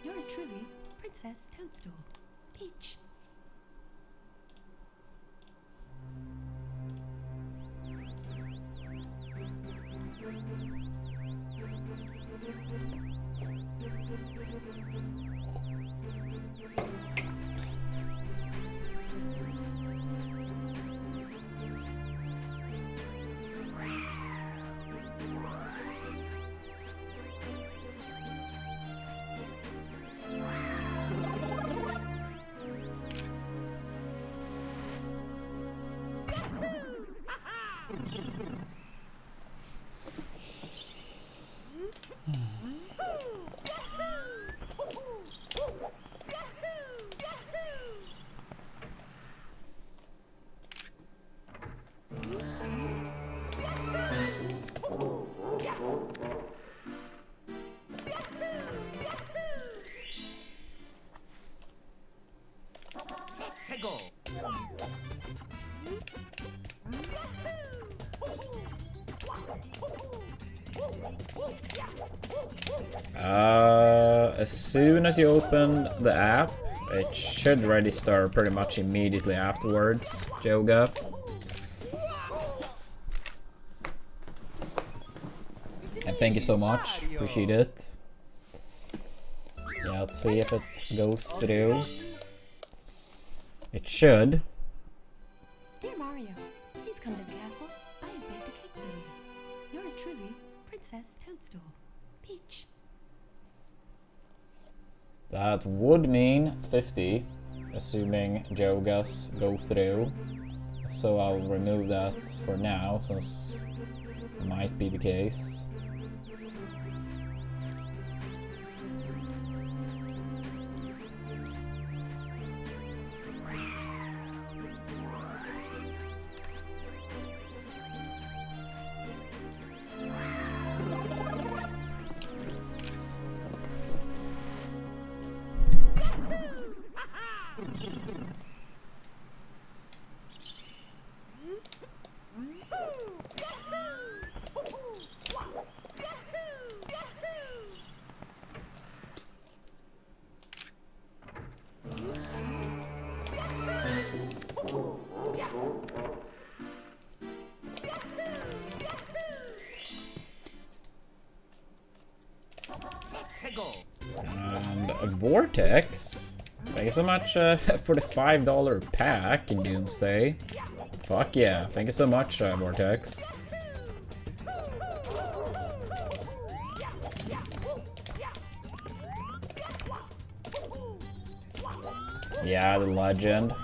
S3: you. Yours truly, Princess Toadstool. Peach.
S2: Go.
S1: As soon as you open the app, it should register pretty much immediately afterwards, Joga. And thank you so much, appreciate it. Yeah, let's see if it goes through. It should.
S3: Dear Mario, please come to the castle. I have baked a cake for you. Yours truly, Princess Toadstool. Peach.
S1: That would mean 50, assuming Jogas go through. So I'll remove that for now, since it might be the case. And a Vortex. Thank you so much for the $5 pack in Doomsday. Fuck yeah, thank you so much, Vortex. Yeah, the legend.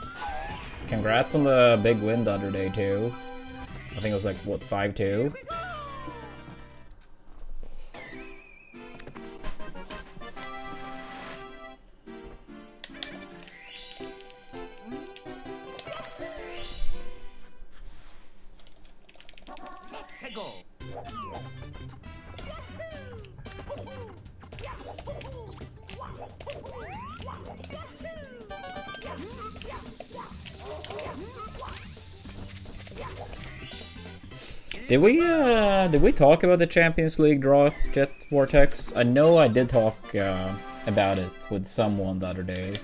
S1: Congrats on the big win the other day too. I think it was like, what, 5-2? Did we talk about the Champions League draw, Jet Vortex? I know I did talk about it with someone the other day.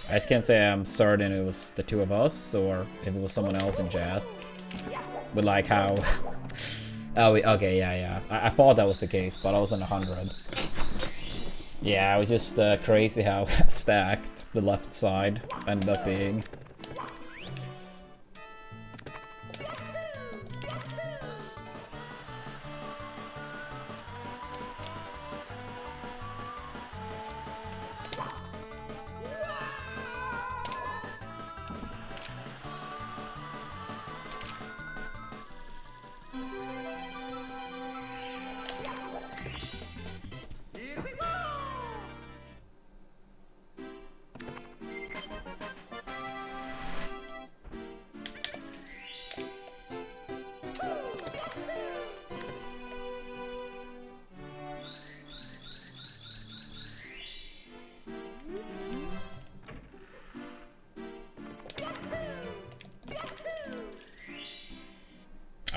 S1: I just can't say I'm certain it was the two of us or if it was someone else in chat. But like how... oh, okay, yeah. I thought that was the case, but I wasn't 100. Yeah, it was just crazy how stacked the left side ended up being.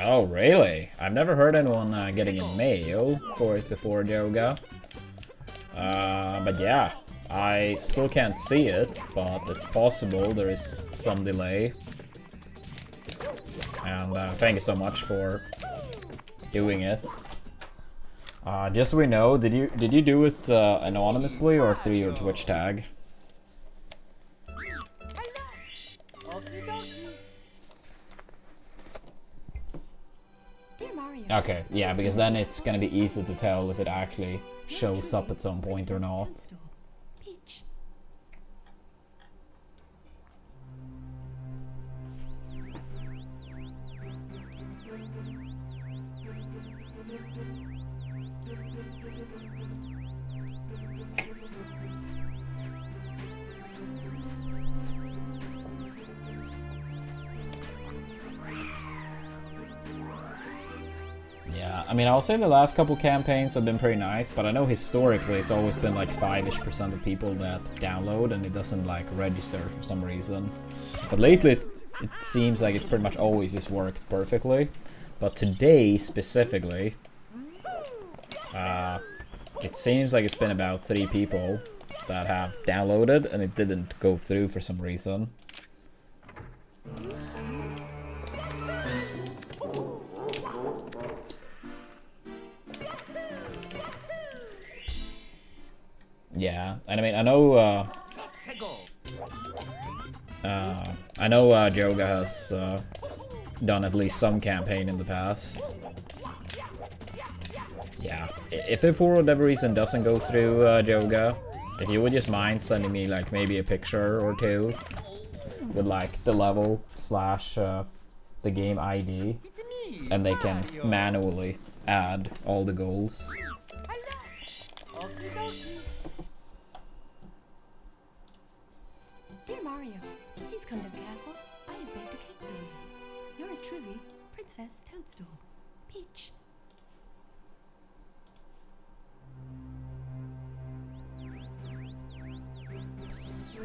S1: Oh, really? I've never heard anyone getting a mayo for it before Joga. But yeah, I still can't see it, but it's possible there is some delay. And thank you so much for doing it. Just so we know, did you do it anonymously or through your Twitch tag?
S3: Dear Mario.
S1: Okay, yeah, because then it's gonna be easy to tell if it actually shows up at some point or not.
S3: Toadstool. Peach.
S1: Yeah, I mean, I'll say the last couple campaigns have been pretty nice, but I know historically it's always been like 5-ish% of people that download and it doesn't like register for some reason. But lately it seems like it's pretty much always just worked perfectly. But today specifically, it seems like it's been about 3 people that have downloaded and it didn't go through for some reason. Yeah, and I mean, I know Joga has done at least some campaign in the past. Yeah, if it for whatever reason doesn't go through, Joga, if you would just mind sending me like maybe a picture or two with like the level / the game ID, and they can manually add all the goals.
S3: Dear Mario, please come to the castle. I have baked a cake for you. Yours truly, Princess Toadstool. Peach.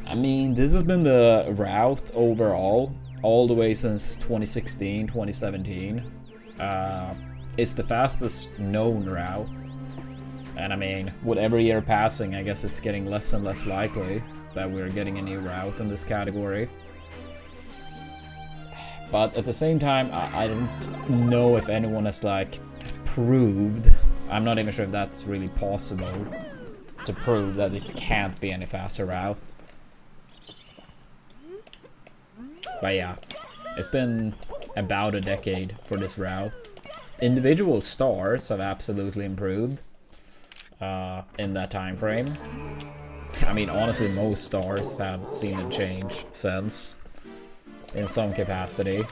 S1: I mean, this has been the route overall, all the way since 2016, 2017. It's the fastest known route. And I mean, with every year passing, I guess it's getting less and less likely that we're getting a new route in this category. But at the same time, I don't know if anyone has like proved, I'm not even sure if that's really possible, to prove that it can't be any faster route. But yeah, it's been about a decade for this route. Individual stars have absolutely improved in that time frame. I mean, honestly, most stars have seen a change since, in some capacity.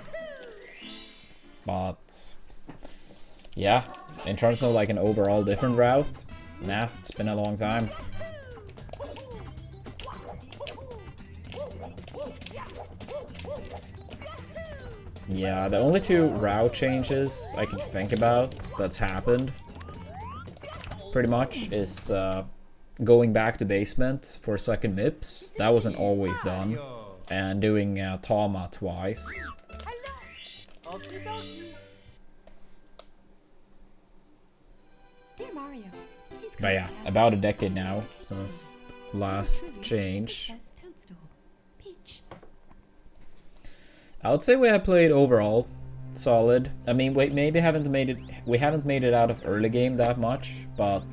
S1: But yeah, in terms of like an overall different route, nah, it's been a long time. Yeah, the only 2 route changes I can think about that's happened, pretty much, is going back to basement for second MIPS. That wasn't always done. And doing Tama twice.
S3: Dear Mario, please come
S1: But yeah,
S3: to the castle.
S1: about a decade now since last
S3: Truly,
S1: change.
S3: Princess Toadstool. Peach.
S1: I would say we have played overall solid. I mean, we maybe haven't made it out of early game that much, but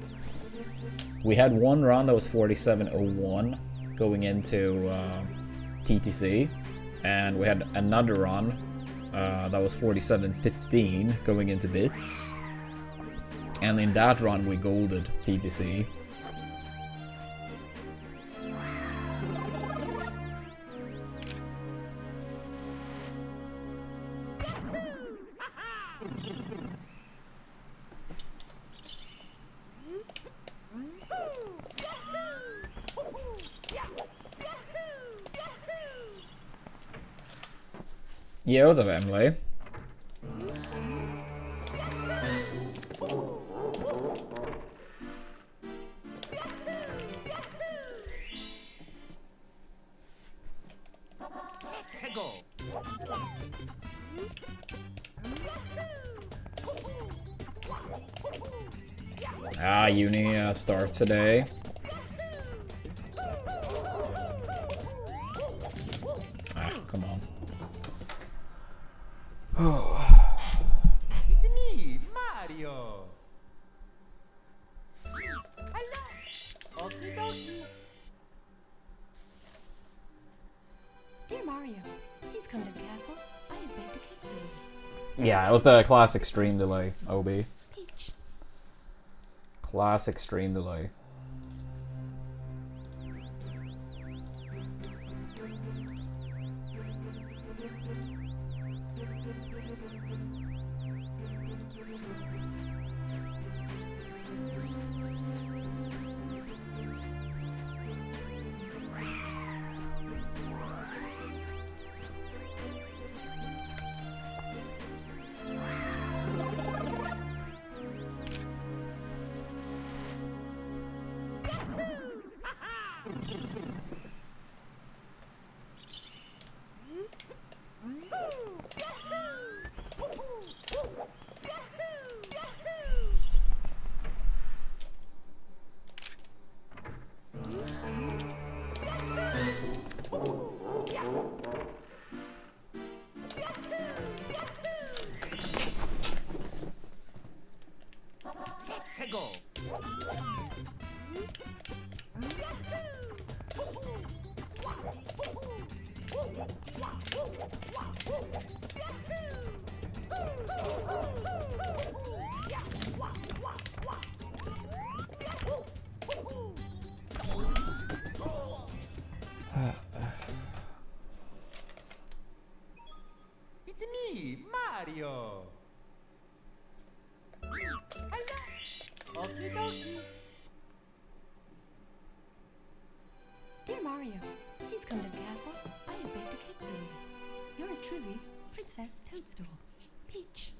S1: we had one run that was 47.01 going into TTC, and we had another run that was 47.15 going into bits, and in that run we golded TTC. Yeah, what's up, Emily?
S2: 해고.
S1: Ah, uni starts today. Ah, come on. Oh.
S2: It's me, Mario. Hello. Okie dokie.
S3: Dear Mario, please come to the castle. I have baked a cake for you.
S1: Yeah, it was the classic stream delay, OB.
S3: Peach.
S1: Classic stream delay.
S2: 해고. It's me, Mario. Hello. Okie dokie.
S3: Dear Mario, please come to the castle. I have baked a cake for you. Yours truly, Princess Toadstool. Peach.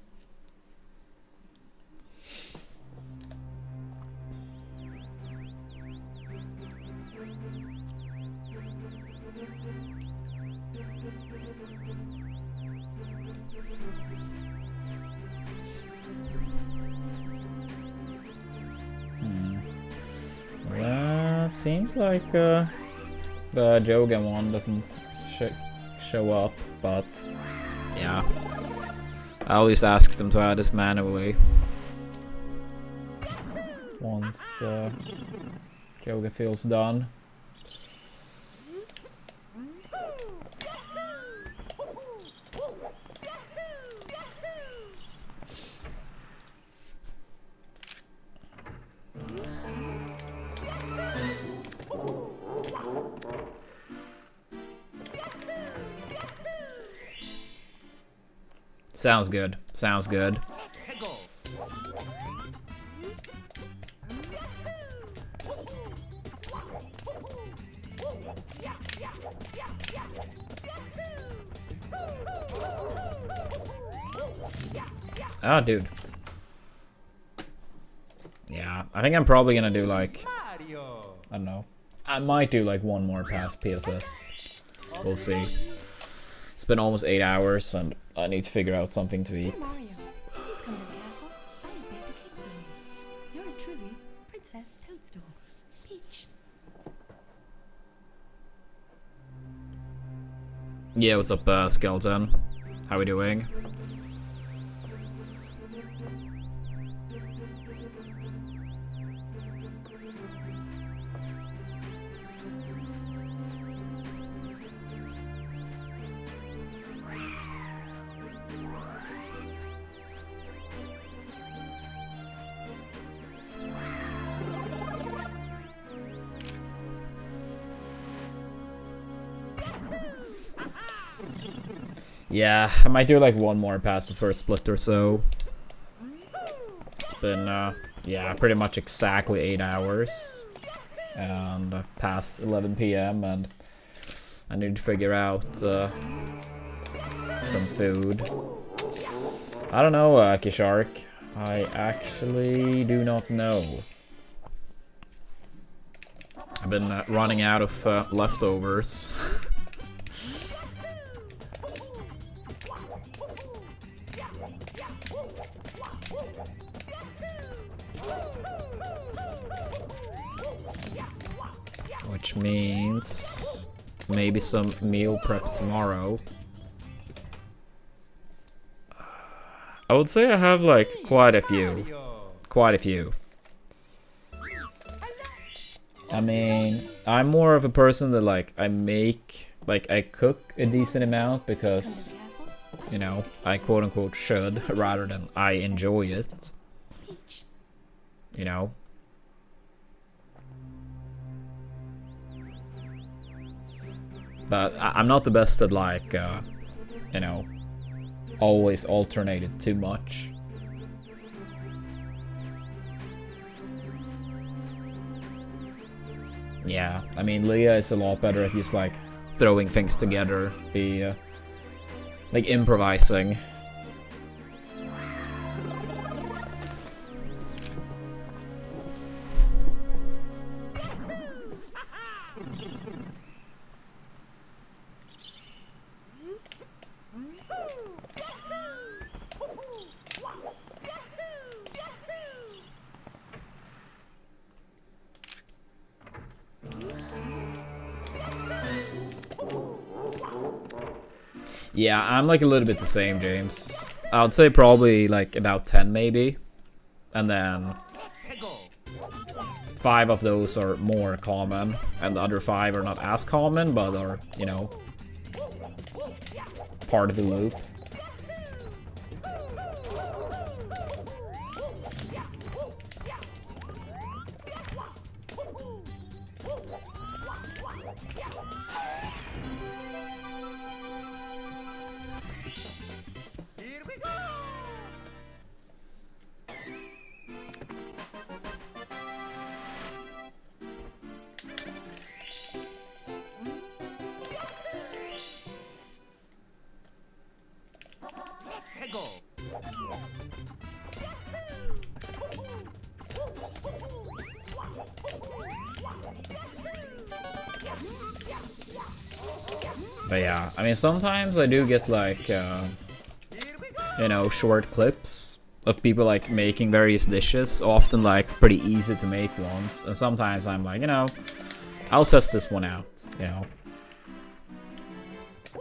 S1: Yeah, seems like the Jogan one doesn't show up, but yeah. I always ask them to add it manually once Joga feels done. Sounds good. Sounds good.
S2: 해고.
S1: Ah, dude. Yeah, I think I'm probably gonna do like,
S2: Mario.
S1: I don't know. I might do like one more past PSS. We'll see. It's been almost 8 hours and I need to figure out something to
S3: Dear
S1: eat.
S3: Mario, please come to the castle. I have baked a cake for you. Yours truly, Princess Toadstool. Peach.
S1: Yeah, what's up, Skeleton? How we doing? Yeah, I might do like one more past the first split or so. It's been, yeah, pretty much exactly 8 hours. And past 11 PM, and I need to figure out some food. I don't know, Kishark. I actually do not know. I've been running out of leftovers. which means maybe some meal prep tomorrow. I would say I have like quite a few. Quite a few. I mean, I'm more of a person that like I cook a decent amount because, you know, I quote unquote should rather than I enjoy it. You know? But I'm not the best at like, you know, always alternated too much. Yeah, I mean, Leah is a lot better at just like throwing things together, like improvising. Yeah, I'm like a little bit the same, James. I would say probably like about 10 maybe. And then 5 of those are more common. And the other 5 are not as common, but are, you know, part of the loop. But yeah, I mean, sometimes I do get like, you know, short clips of people like making various dishes, often like pretty easy to make ones. And sometimes I'm like, you know, I'll test this one out, you know.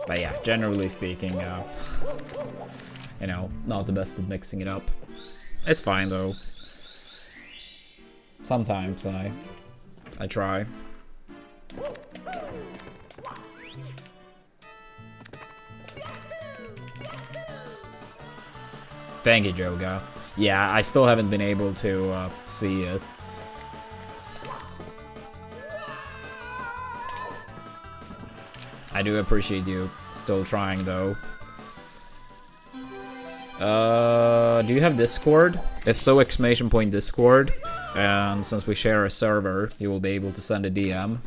S1: But yeah, generally speaking, you know, not the best at mixing it up. It's fine though. Sometimes I try. Thank you, Joga. Yeah, I still haven't been able to see it. I do appreciate you still trying, though. Do you have Discord? If so, exclamation point Discord. And since we share a server, you will be able to send a DM.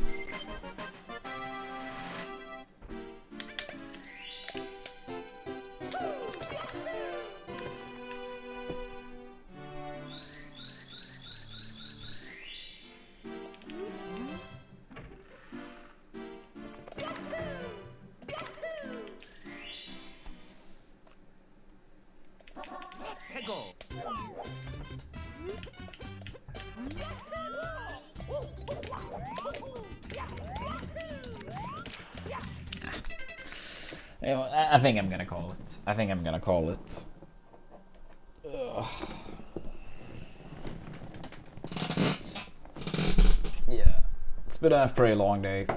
S1: You know, I think I'm gonna call it. I think I'm gonna call it. Ugh. Yeah, it's been a pretty long day.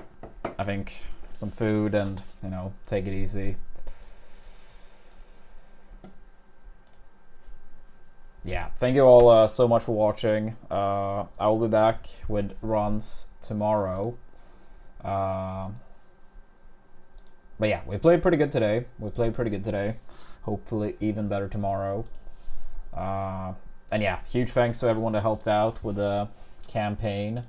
S1: I think some food and, you know, take it easy. Yeah, thank you all so much for watching. I will be back with runs tomorrow. But yeah, we played pretty good today. Hopefully even better tomorrow. And yeah, huge thanks to everyone that helped out with the campaign.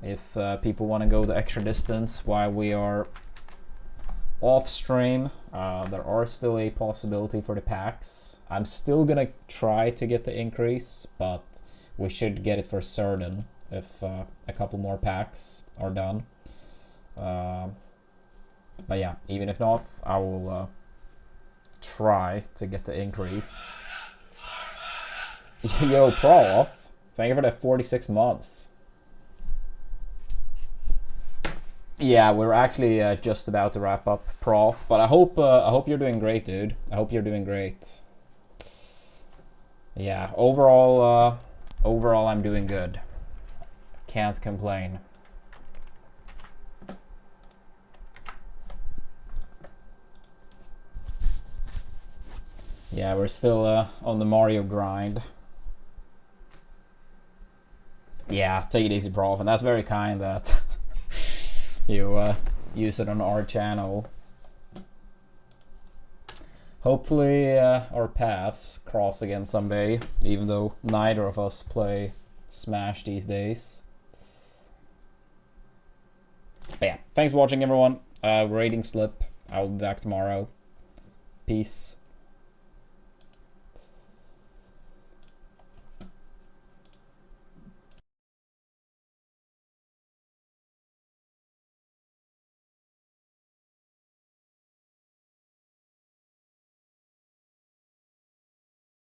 S1: If people want to go the extra distance while we are off stream, there are still a possibility for the packs. I'm still gonna try to get the increase, but we should get it for certain if a couple more packs are done. But yeah, even if not, I will try to get the increase. Yo, Prof, thank you for the 46 months. Yeah, we're actually just about to wrap up, Prof. But I hope you're doing great, dude. I hope you're doing great. Yeah, overall I'm doing good. Can't complain. Yeah, we're still on the Mario grind. Yeah, take it easy, Prof. And that's very kind that you use it on our channel. Hopefully our paths cross again someday, even though neither of us play Smash these days. But yeah, thanks for watching, everyone. Rating slip. I'll be back tomorrow. Peace.